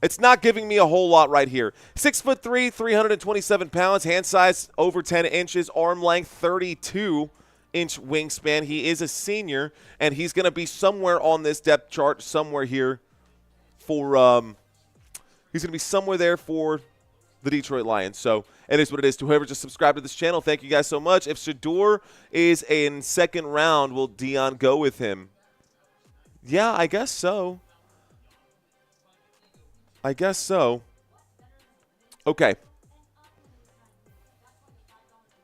A: It's not giving me a whole lot right here. 6'3", 327 pounds, hand size over 10 inches, arm length 32-inch wingspan. He is a senior, and he's going to be somewhere on this depth chart, somewhere here for he's going to be somewhere there for the Detroit Lions. So it is what it is. To whoever just subscribed to this channel, thank you guys so much. If Shedeur is in second round, will Dion go with him? Yeah, I guess so. I guess so. Okay.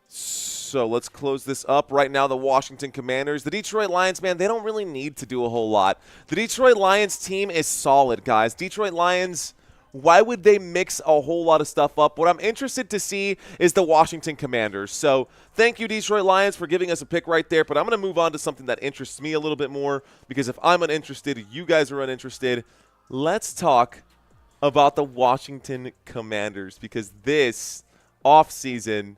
A: So let's close this up. Right now, the Washington Commanders. The Detroit Lions, man, they don't really need to do a whole lot. The Detroit Lions team is solid, guys. Detroit Lions, why would they mix a whole lot of stuff up? What I'm interested to see is the Washington Commanders. So thank you, Detroit Lions, for giving us a pick right there. But I'm going to move on to something that interests me a little bit more, because if I'm uninterested, you guys are uninterested. Let's talk about the Washington Commanders, because this offseason,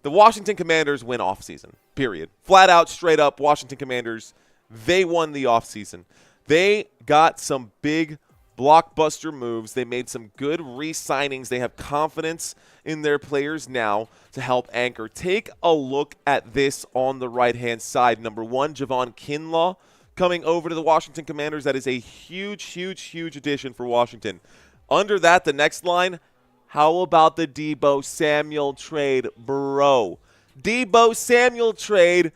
A: the Washington Commanders win offseason, period. Flat out, straight up, Washington Commanders, they won the offseason. They got some big blockbuster moves. They made some good re-signings. They have confidence in their players now to help anchor. Take a look at this on the right-hand side. Number one, Javon Kinlaw coming over to the Washington Commanders. That is a huge, huge, huge addition for Washington. Under that, the next line, how about the Deebo Samuel trade, bro? Deebo Samuel trade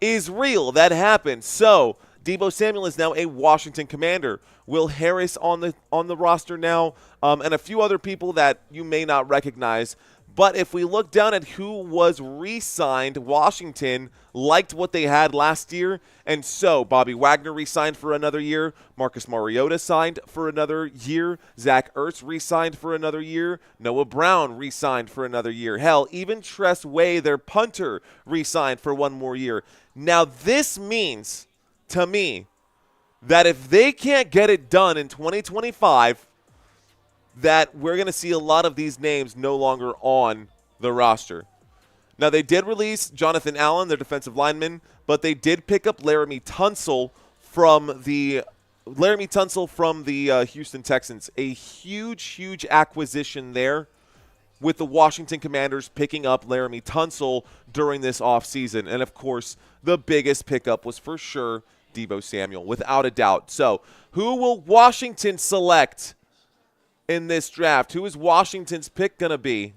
A: is real. That happened. So Deebo Samuel is now a Washington Commander. Will Harris on the roster now, and a few other people that you may not recognize. But if we look down at who was re-signed, Washington liked what they had last year. And so Bobby Wagner re-signed for another year. Marcus Mariota signed for another year. Zach Ertz re-signed for another year. Noah Brown re-signed for another year. Hell, even Tress Way, their punter, re-signed for one more year. Now this means, to me, that if they can't get it done in 2025, that we're going to see a lot of these names no longer on the roster. Now, they did release Jonathan Allen, their defensive lineman, but they did pick up Laramie Tunsil from the Houston Texans. A huge, huge acquisition there, with the Washington Commanders picking up Laramie Tunsil during this offseason. And, of course, the biggest pickup was for sure Deebo Samuel, without a doubt. So, who will Washington select in this draft? Who is Washington's pick going to be?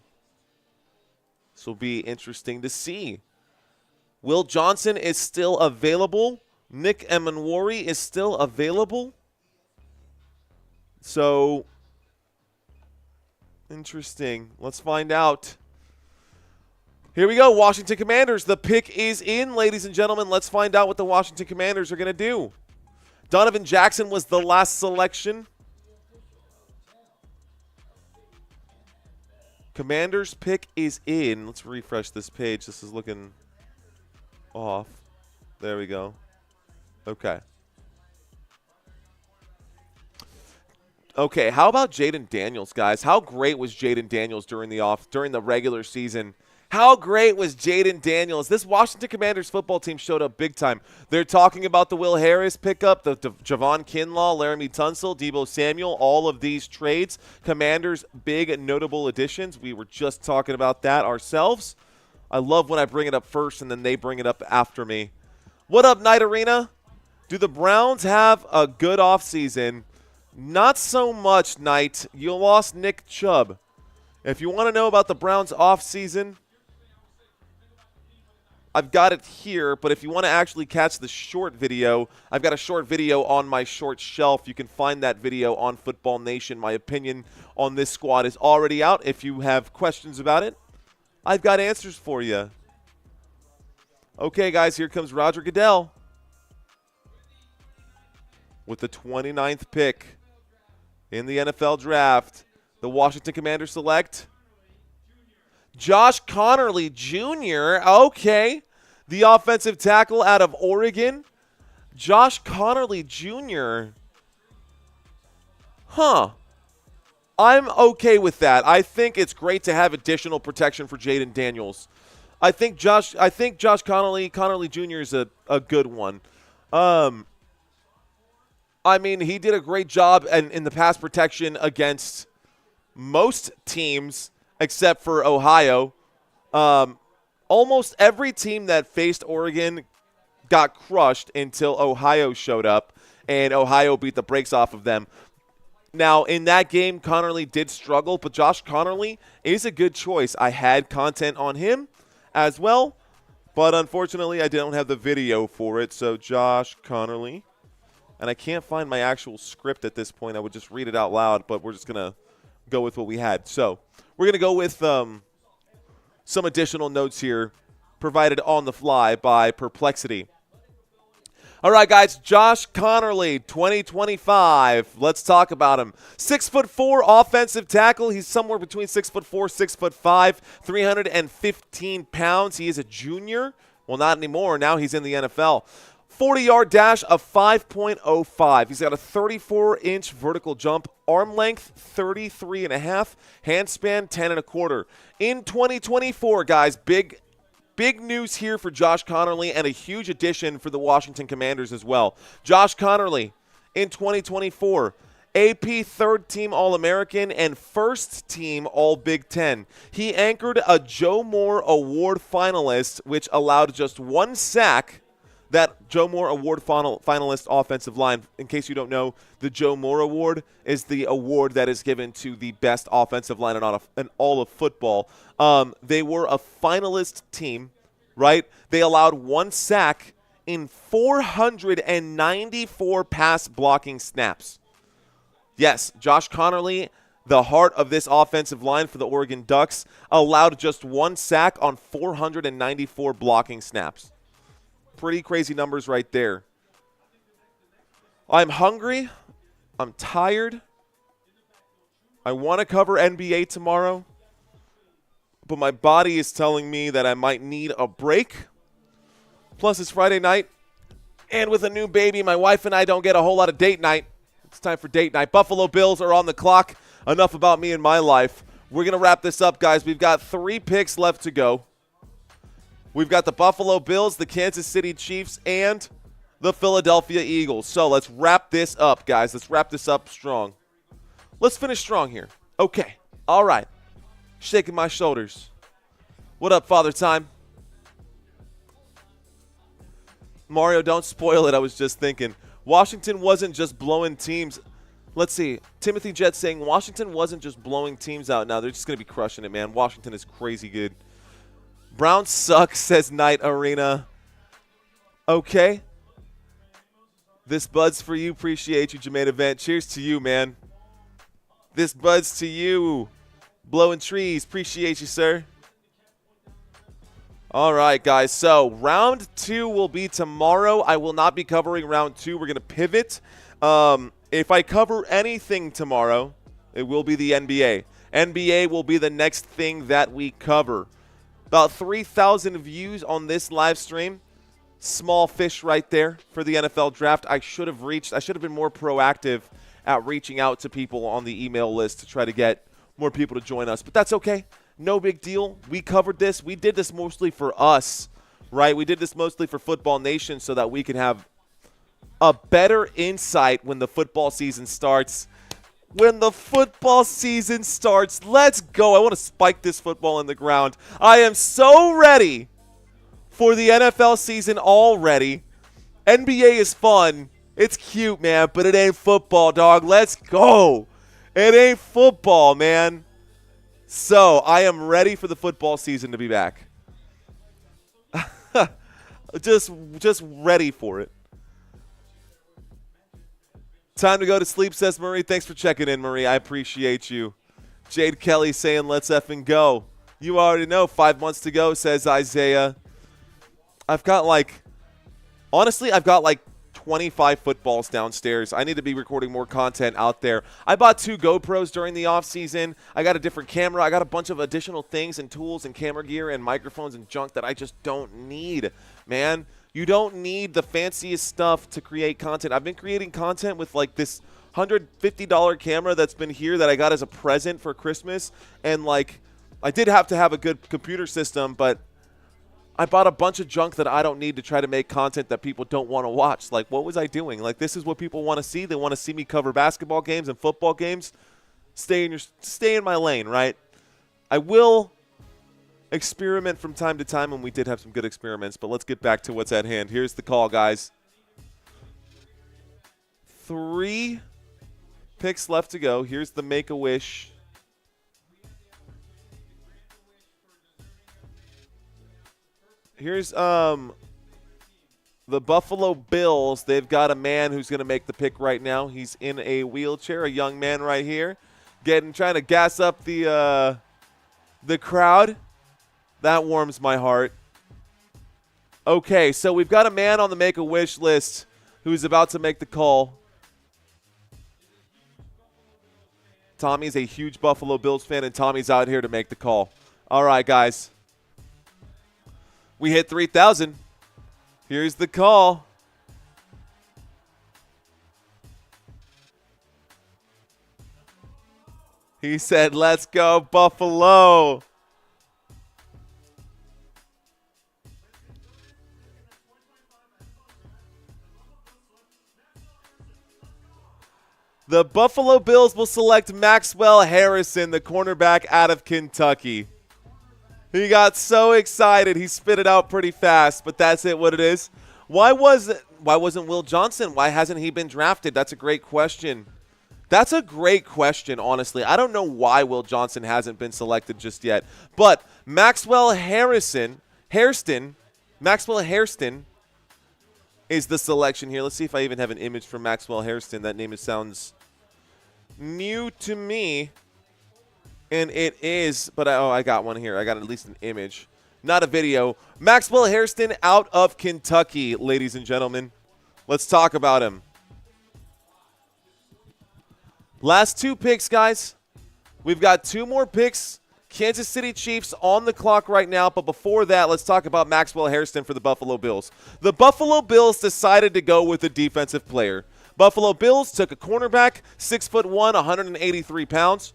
A: This will be interesting to see. Will Johnson is still available. Nick Emanwari is still available. So, interesting. Let's find out. Here we go, Washington Commanders. The pick is in, ladies and gentlemen. Let's find out what the Washington Commanders are going to do. Donovan Jackson was the last selection. Commanders pick is in. Let's refresh this page. This is looking off. There we go. Okay. Okay, how about Jaden Daniels, guys? How great was Jaden Daniels during the regular season? How great was Jaden Daniels? This Washington Commanders football team showed up big time. They're talking about the Will Harris pickup, the Javon Kinlaw, Laramie Tunsil, Deebo Samuel, all of these trades. Commanders, big notable additions. We were just talking about that ourselves. I love when I bring it up first and then they bring it up after me. What up, Night Arena? Do the Browns have a good offseason? Not so much, Knight. You lost Nick Chubb. If you want to know about the Browns offseason, I've got it here, but if you want to actually catch the short video, I've got a short video on my short shelf. You can find that video on Football Nation. My opinion on this squad is already out. If you have questions about it, I've got answers for you. Okay, guys, here comes Roger Goodell with the 29th pick in the NFL draft. The Washington Commanders select Josh Connerly Jr. Okay. The offensive tackle out of Oregon. Josh Connerly Jr. Huh. I'm okay with that. I think it's great to have additional protection for Jaden Daniels. I think Josh Connerly Jr. is a good one. I mean, he did a great job in the pass protection against most teams except for Ohio. Almost every team that faced Oregon got crushed until Ohio showed up, and Ohio beat the brakes off of them. Now, in that game, Connerly did struggle, but Josh Connerly is a good choice. I had content on him as well, but unfortunately, I don't have the video for it. So, Josh Connerly. And I can't find my actual script at this point. I would just read it out loud, but we're just going to go with what we had. So, we're going to go with some additional notes here provided on the fly by Perplexity. All right, guys, Josh Connerly, 2025. Let's talk about him. 6'4" offensive tackle. He's somewhere between 6'4", 6'5", 315 pounds. He is a junior. Well, not anymore. Now he's in the NFL. 40-yard dash of 5.05. He's got a 34-inch vertical jump, arm length 33.5, hand span 10.25. In 2024, guys, big news here for Josh Connerly and a huge addition for the Washington Commanders as well. Josh Connerly in 2024, AP third-team All-American and first-team All-Big Ten. He anchored a Joe Moore Award finalist, which allowed just one sack. That Joe Moore Award finalist offensive line, in case you don't know, the Joe Moore Award is the award that is given to the best offensive line in all of football. They were a finalist team, right? They allowed one sack in 494 pass blocking snaps. Yes, Josh Connerly, the heart of this offensive line for the Oregon Ducks, allowed just one sack on 494 blocking snaps. Pretty crazy numbers right there. I'm hungry. I'm tired. I want to cover NBA tomorrow, but my body is telling me that I might need a break. Plus, it's Friday night, and with a new baby, my wife and I don't get a whole lot of date night. It's time for date night. Buffalo Bills are on the clock. Enough about me and my life. We're going to wrap this up, guys. We've got 3 picks left to go. We've got the Buffalo Bills, the Kansas City Chiefs, and the Philadelphia Eagles. So let's wrap this up, guys. Let's wrap this up strong. Let's finish strong here. Okay. All right. Shaking my shoulders. What up, Father Time? Mario, don't spoil it. I was just thinking. Washington wasn't just blowing teams. Let's see. Timothy Jett saying Washington wasn't just blowing teams out. Now they're just going to be crushing it, man. Washington is crazy good. Browns suck, says Night Arena. Okay. This bud's for you. Appreciate you, Jermaine Event. Cheers to you, man. This bud's to you. Blowing trees. Appreciate you, sir. All right, guys. So round 2 will be tomorrow. I will not be covering round 2. We're going to pivot. If I cover anything tomorrow, it will be the NBA. NBA will be the next thing that we cover. About 3,000 views on this live stream. Small fish right there for the NFL draft. I should have been more proactive at reaching out to people on the email list to try to get more people to join us. But that's okay. No big deal. We covered this. We did this mostly for us, right? We did this mostly for Football Nation so that we can have a better insight when the football season starts. When the football season starts, let's go. I want to spike this football in the ground. I am so ready for the NFL season already. NBA is fun. It's cute, man, but it ain't football, dog. Let's go. It ain't football, man. So I am ready for the football season to be back. just ready for it. Time to go to sleep, says Marie. Thanks for checking in, Marie. I appreciate you. Jade Kelly saying, let's effing go. You already know, 5 months to go, says Isaiah. I've got like 25 footballs downstairs. I need to be recording more content out there. I bought 2 GoPros during the offseason. I got a different camera. I got a bunch of additional things and tools and camera gear and microphones and junk that I just don't need, man. You don't need the fanciest stuff to create content. I've been creating content with like this $150 camera that's been here that I got as a present for Christmas. And like, I did have to have a good computer system, but I bought a bunch of junk that I don't need to try to make content that people don't want to watch. Like, what was I doing? Like, this is what people want to see. They want to see me cover basketball games and football games. Stay in my lane, right? I will experiment from time to time, and we did have some good experiments, but let's get back to what's at hand. Here's the call, guys. 3 picks left to go. Here's the Make-A-Wish. Here's the Buffalo Bills. They've got a man who's going to make the pick right now. He's in a wheelchair, a young man right here, trying to gas up the crowd. That warms my heart. Okay, so we've got a man on the Make-A-Wish list who's about to make the call. Tommy's a huge Buffalo Bills fan, and Tommy's out here to make the call. All right, guys. We hit 3,000. Here's the call. He said, let's go, Buffalo. The Buffalo Bills will select Maxwell Harrison, the cornerback out of Kentucky. He got so excited, he spit it out pretty fast, but that's what it is. Why wasn't Will Johnson? Why hasn't he been drafted? That's a great question. That's a great question, honestly. I don't know why Will Johnson hasn't been selected just yet. But Maxwell Hairston is the selection here. Let's see if I even have an image for Maxwell Hairston. That name sounds new to me. And it is, but I got one here. I got at least an image, not a video. Maxwell Hairston out of Kentucky, ladies and gentlemen. Let's talk about him. Last 2 picks, guys. We've got 2 more picks. Kansas City Chiefs on the clock right now, but before that, let's talk about Maxwell Hairston for the Buffalo Bills. The Buffalo Bills decided to go with a defensive player. Buffalo Bills took a cornerback, 6'1", 183 pounds.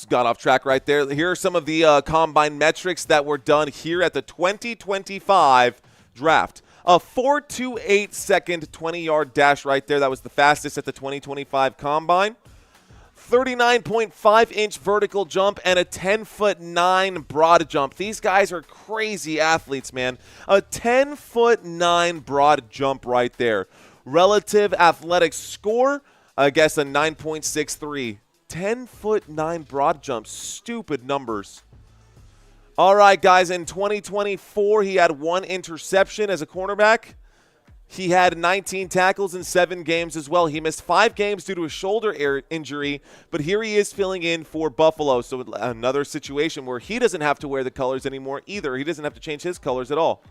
A: Got off track right there. Here are some of the combine metrics that were done here at the 2025 draft. A 4.28 second 20-yard dash right there. That was the fastest at the 2025 combine. 39.5-inch vertical jump and a 10'9" broad jump. These guys are crazy athletes, man. A 10'9" broad jump right there. Relative athletic score, I guess a 9.63. 10'9" broad jump. Stupid numbers. All right, guys, in 2024, he had 1 interception as a cornerback. He had 19 tackles in 7 games as well. He missed 5 games due to a shoulder injury, but here he is filling in for Buffalo. So another situation where he doesn't have to wear the colors anymore either. He doesn't have to change his colors at all.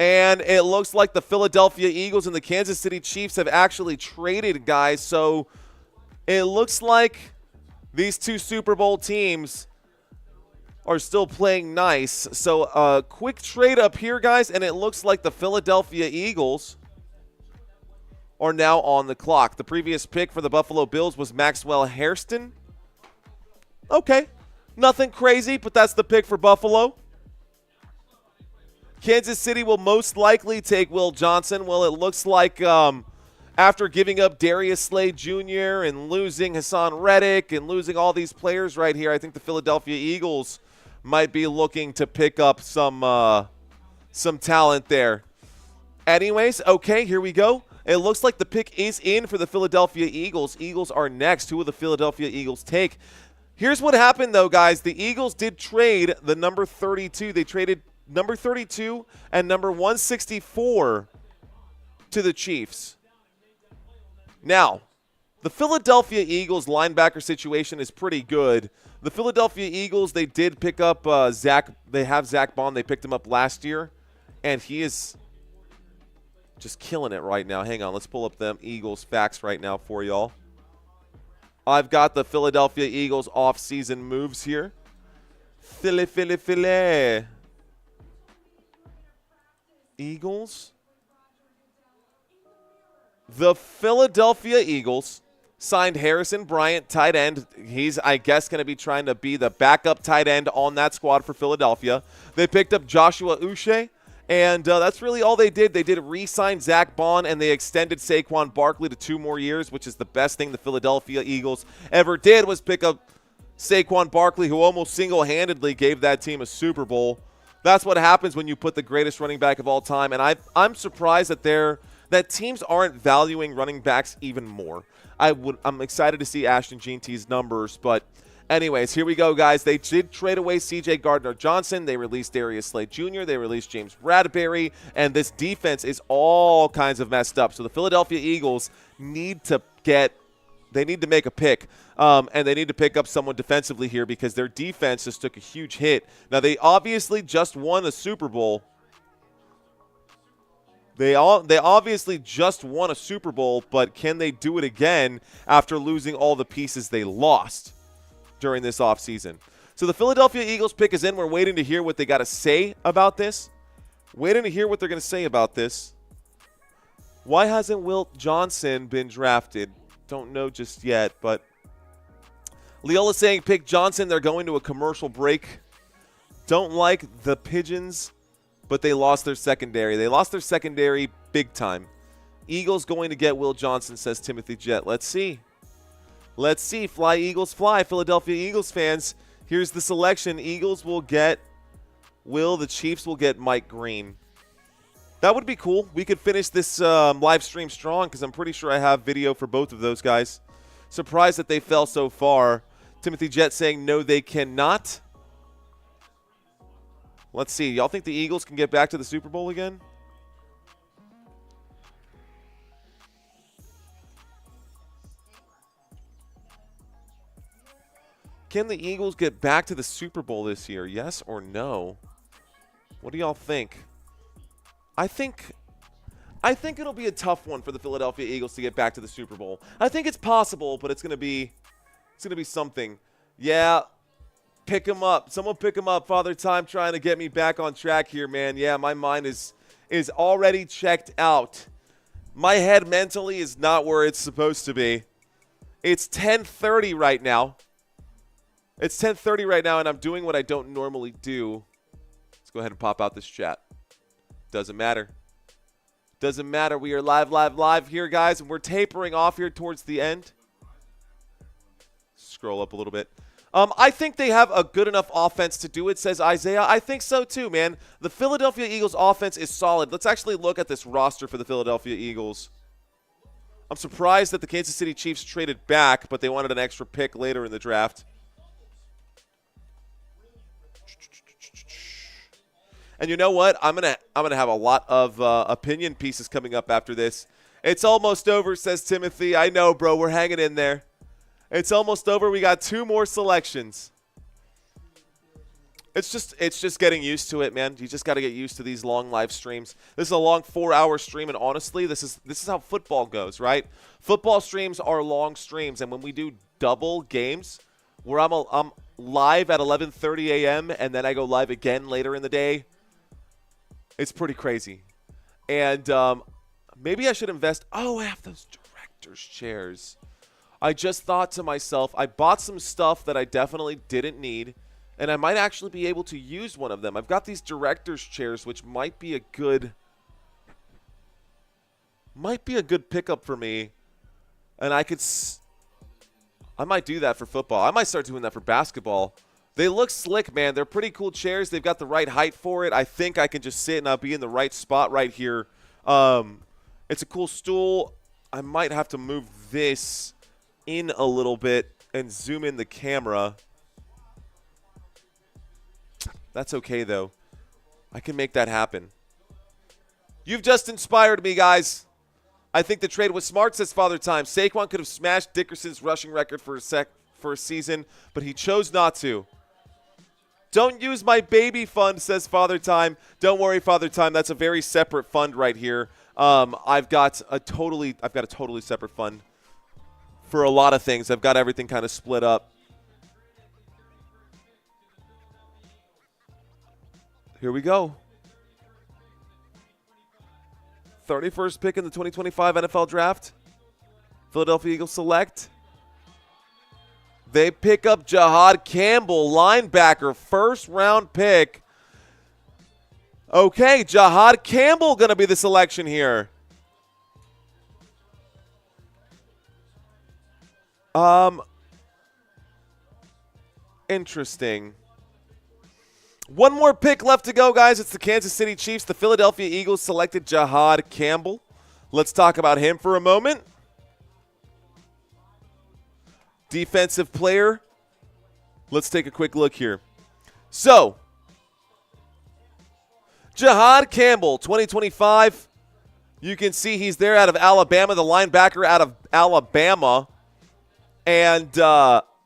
A: And it looks like the Philadelphia Eagles and the Kansas City Chiefs have actually traded guys. So it looks like these 2 Super Bowl teams are still playing nice. So a quick trade up here, guys, and it looks like the Philadelphia Eagles are now on the clock. The previous pick for the Buffalo Bills was Maxwell Hairston. Okay, nothing crazy, but that's the pick for Buffalo. Kansas City will most likely take Will Johnson. Well, it looks like after giving up Darius Slade Jr. and losing Hassan Reddick and losing all these players right here, I think the Philadelphia Eagles might be looking to pick up some talent there. Anyways, okay, here we go. It looks like the pick is in for the Philadelphia Eagles. Eagles are next. Who will the Philadelphia Eagles take? Here's what happened, though, guys. The Eagles did trade the number 32. They traded number 32 and number 164 to the Chiefs. Now, the Philadelphia Eagles linebacker situation is pretty good. The Philadelphia Eagles, they did pick up Zach. They have Zach Bond. They picked him up last year, and he is just killing it right now. Hang on. Let's pull up them Eagles facts right now for y'all. I've got the Philadelphia Eagles off-season moves here. Philly. Eagles. The Philadelphia Eagles signed Harrison Bryant, tight end. He's, I guess, going to be trying to be the backup tight end on that squad for Philadelphia. They picked up Joshua Uche, and that's really all they did. They did re-sign Zach Bond, and they extended Saquon Barkley to 2 more years, which is the best thing the Philadelphia Eagles ever did, was pick up Saquon Barkley, who almost single-handedly gave that team a Super Bowl. That's what happens when you put the greatest running back of all time, and I'm surprised that teams aren't valuing running backs even more. I'm excited to see Ashton Jeanty's numbers, but anyways, here we go, guys. They did trade away C.J. Gardner-Johnson. They released Darius Slade Jr. They released James Bradbury, and this defense is all kinds of messed up. So the Philadelphia Eagles need to make a pick, and they need to pick up someone defensively here because their defense just took a huge hit. Now, they obviously just won a Super Bowl. They obviously just won a Super Bowl, but can they do it again after losing all the pieces they lost during this offseason? So the Philadelphia Eagles pick is in. We're waiting to hear what they got to say about this. Waiting to hear what they're going to say about this. Why hasn't Wilt Johnson been drafted? Don't know just yet, but Leola's saying pick Johnson. They're going to a commercial break. Don't like the Pigeons, but they lost their secondary. They lost their secondary big time. Eagles going to get Will Johnson, says Timothy Jett. Let's see. Let's see. Fly, Eagles, fly. Philadelphia Eagles fans, here's the selection. Eagles will get Will. The Chiefs will get Mike Green. That would be cool. We could finish this live stream strong because I'm pretty sure I have video for both of those guys. Surprised that they fell so far. Timothy Jett saying no, they cannot. Let's see. Y'all think the Eagles can get back to the Super Bowl again? Can the Eagles get back to the Super Bowl this year? Yes or no? What do y'all think? I think it'll be a tough one for the Philadelphia Eagles to get back to the Super Bowl. I think it's possible, but it's gonna be something. Yeah, pick him up. Someone pick him up. Father Time trying to get me back on track here, man. Yeah, my mind is already checked out. My head mentally is not where it's supposed to be. It's 10:30 right now. It's 10:30 right now, and I'm doing what I don't normally do. Let's go ahead and pop out this chat. Doesn't matter. Doesn't matter. We are live here, guys, and we're tapering off here towards the end. Scroll up a little bit. I think they have a good enough offense to do it, says Isaiah. I think so too, man. The Philadelphia Eagles offense is solid. Let's actually look at this roster for the Philadelphia Eagles. I'm surprised that the Kansas City Chiefs traded back, but they wanted an extra pick later in the draft. And you know what? I'm gonna have a lot of opinion pieces coming up after this. It's almost over, says Timothy. I know, bro. We're hanging in there. It's almost over. We got 2 more selections. It's just getting used to it, man. You just got to get used to these long live streams. This is a long 4-hour stream, and honestly, this is how football goes, right? Football streams are long streams, and when we do double games, where I'm live at 11:30 a.m. and then I go live again later in the day, it's pretty crazy. And Maybe I should invest. Oh, I have those director's chairs. I just thought to myself, I bought some stuff that I definitely didn't need, and I might actually be able to use one of them. I've got these director's chairs, which might be a good pickup for me, and I might do that for football. I might start doing that for basketball. They look slick, man. They're pretty cool chairs. They've got the right height for it. I think I can just sit and I'll be in the right spot right here. It's a cool stool. I might have to move this in a little bit and zoom in the camera. That's okay, though. I can make that happen. You've just inspired me, guys. I think the trade was smart, says Father Time. Saquon could have smashed Dickerson's rushing record for a season, but he chose not to. Don't use my baby fund, says Father Time. Don't worry, Father Time. That's a very separate fund right here. I've got a totally separate fund for a lot of things. I've got everything kind of split up. Here we go. 31st pick in the 2025 NFL Draft. Philadelphia Eagles select. They pick up Jahad Campbell, linebacker, first-round pick. Okay, Jahad Campbell going to be the selection here. Interesting. One more pick left to go, guys. It's the Kansas City Chiefs. The Philadelphia Eagles selected Jahad Campbell. Let's talk about him for a moment. Defensive player. Let's take a quick look here. So, Jahad Campbell, 2025. You can see he's there out of Alabama, the linebacker out of Alabama. And 6'2",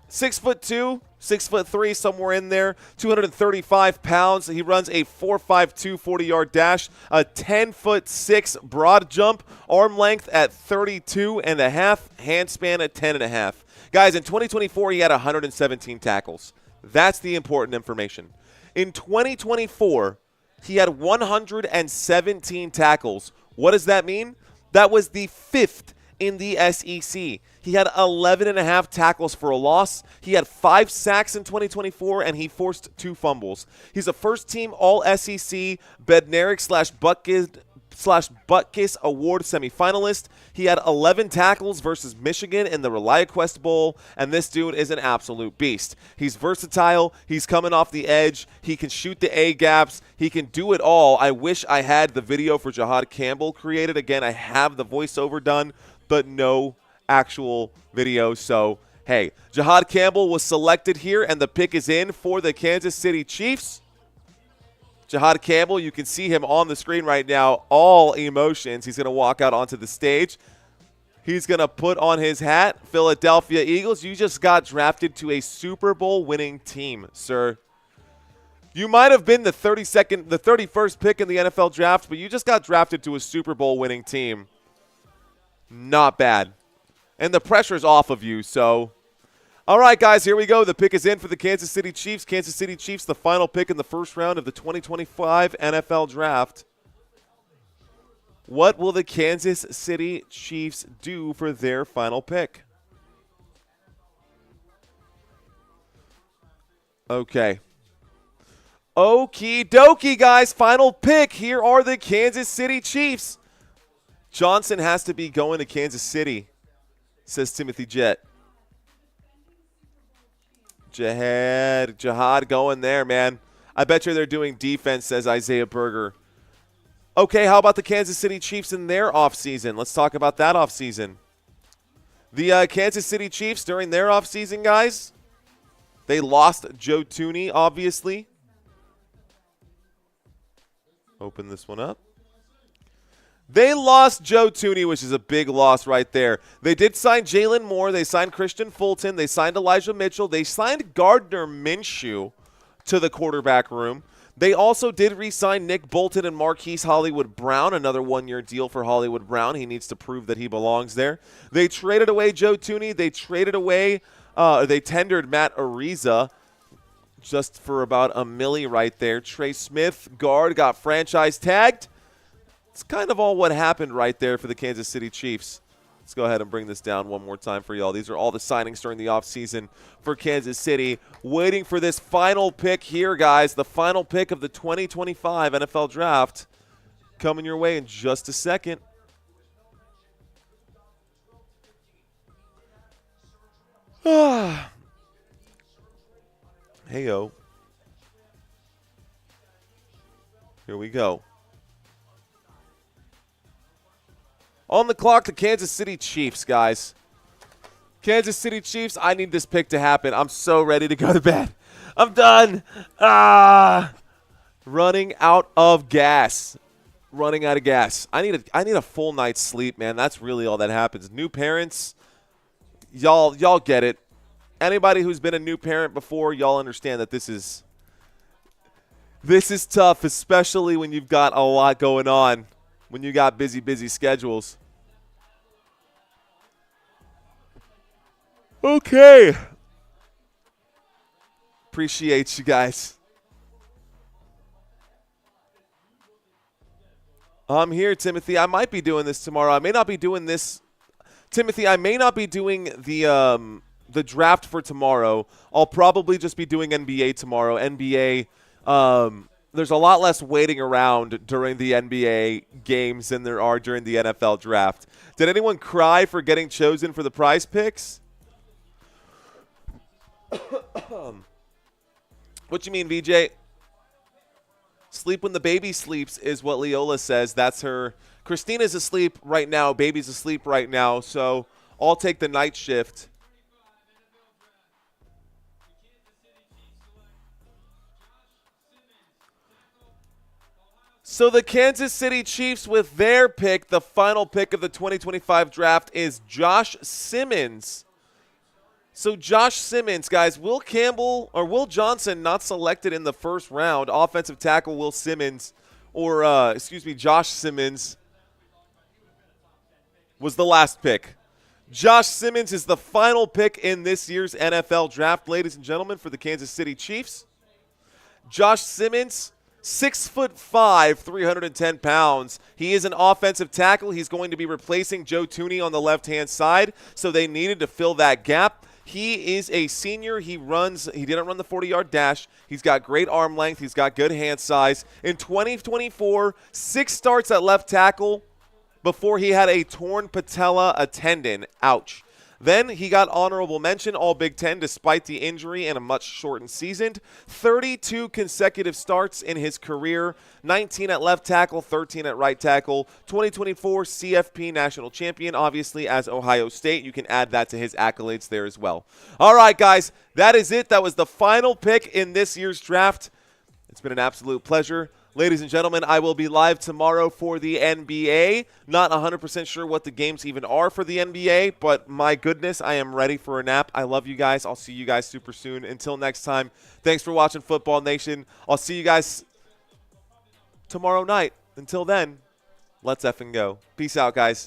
A: 6'3", somewhere in there, 235 pounds. He runs a 4.52 40-yard dash, a 10'6" broad jump, arm length at 32.5, hand span at 10.5. Guys, in 2024, he had 117 tackles. That's the important information. In 2024, he had 117 tackles. What does that mean? That was the 5th in the SEC. He had 11.5 tackles for a loss. He had 5 sacks in 2024, and he forced 2 fumbles. He's a first-team All-SEC Bednarik/Butkus Award semifinalist. He had 11 tackles versus Michigan in the ReliaQuest Bowl, and this dude is an absolute beast. He's versatile. He's coming off the edge. He can shoot the A-gaps. He can do it all. I wish I had the video for Jahad Campbell created. Again, I have the voiceover done, but no actual video. So, hey, Jahad Campbell was selected here, and the pick is in for the Kansas City Chiefs. Jahad Campbell, you can see him on the screen right now, all emotions. He's going to walk out onto the stage. He's going to put on his hat. Philadelphia Eagles, you just got drafted to a Super Bowl winning team, sir. You might have been the 31st pick in the NFL draft, but you just got drafted to a Super Bowl winning team. Not bad. And the pressure's off of you, so. All right, guys, here we go. The pick is in for the Kansas City Chiefs. Kansas City Chiefs, the final pick in the first round of the 2025 NFL Draft. What will the Kansas City Chiefs do for their final pick? Okay. Okie dokie, guys. Final pick. Here are the Kansas City Chiefs. Johnson has to be going to Kansas City, says Timothy Jett. Jahad going there, man. I bet you they're doing defense, says Isaiah Berger. Okay, how about the Kansas City Chiefs in their offseason? Let's talk about that offseason. The Kansas City Chiefs during their offseason, guys, they lost Joe Thuney, obviously. Open this one up. They lost Joe Thuney, which is a big loss right there. They did sign Jalen Moore. They signed Christian Fulton. They signed Elijah Mitchell. They signed Gardner Minshew to the quarterback room. They also did re-sign Nick Bolton and Marquise Hollywood Brown, another one-year deal for Hollywood Brown. He needs to prove that he belongs there. They traded away Joe Thuney. They traded away, they tendered Matt Ariza just for about $1 million right there. Trey Smith, guard, got franchise tagged. It's kind of all what happened right there for the Kansas City Chiefs. Let's go ahead and bring this down one more time for y'all. These are all the signings during the offseason for Kansas City. Waiting for this final pick here, guys. The final pick of the 2025 NFL Draft coming your way in just a second. Hey-o. Here we go. On the clock, the Kansas City Chiefs, guys. Kansas City Chiefs, I need this pick to happen. I'm so ready to go to bed. I'm done. Running out of gas. Running out of gas. I need a full night's sleep, man. That's really all that happens. New parents, y'all get it. Anybody who's been a new parent before, y'all understand that this is tough, especially when you've got a lot going on, when you got busy schedules. Okay. Appreciate you guys. I'm here, Timothy. I might be doing this tomorrow. I may not be doing this. Timothy, I may not be doing the draft for tomorrow. I'll probably just be doing NBA tomorrow. NBA, there's a lot less waiting around during the NBA games than there are during the NFL draft. Did anyone cry for getting chosen for the prize picks? What you mean, VJ? Sleep when the baby sleeps is what Leola says. That's her. Christina's asleep right now. Baby's asleep right now. So I'll take the night shift. So the Kansas City Chiefs with their pick, the final pick of the 2025 draft is Josh Simmons. So Josh Simmons, guys, Will Johnson not selected in the first round. Offensive tackle Will Simmons, Josh Simmons was the last pick. Josh Simmons is the final pick in this year's NFL draft, ladies and gentlemen, for the Kansas City Chiefs. Josh Simmons, 6'5", 310 pounds. He is an offensive tackle. He's going to be replacing Joe Thuney on the left-hand side, so they needed to fill that gap. He is a senior. He didn't run the 40-yard dash. He's got great arm length. He's got good hand size. In 2024, 6 starts at left tackle before he had a torn patella, a tendon. Ouch. Then he got honorable mention, all Big Ten, despite the injury and a much shortened season. 32 consecutive starts in his career, 19 at left tackle, 13 at right tackle. 2024 CFP national champion, obviously, as Ohio State. You can add that to his accolades there as well. All right, guys, that is it. That was the final pick in this year's draft. It's been an absolute pleasure. Ladies and gentlemen, I will be live tomorrow for the NBA. Not 100% sure what the games even are for the NBA, but my goodness, I am ready for a nap. I love you guys. I'll see you guys super soon. Until next time, thanks for watching Football Nation. I'll see you guys tomorrow night. Until then, let's effing go. Peace out, guys.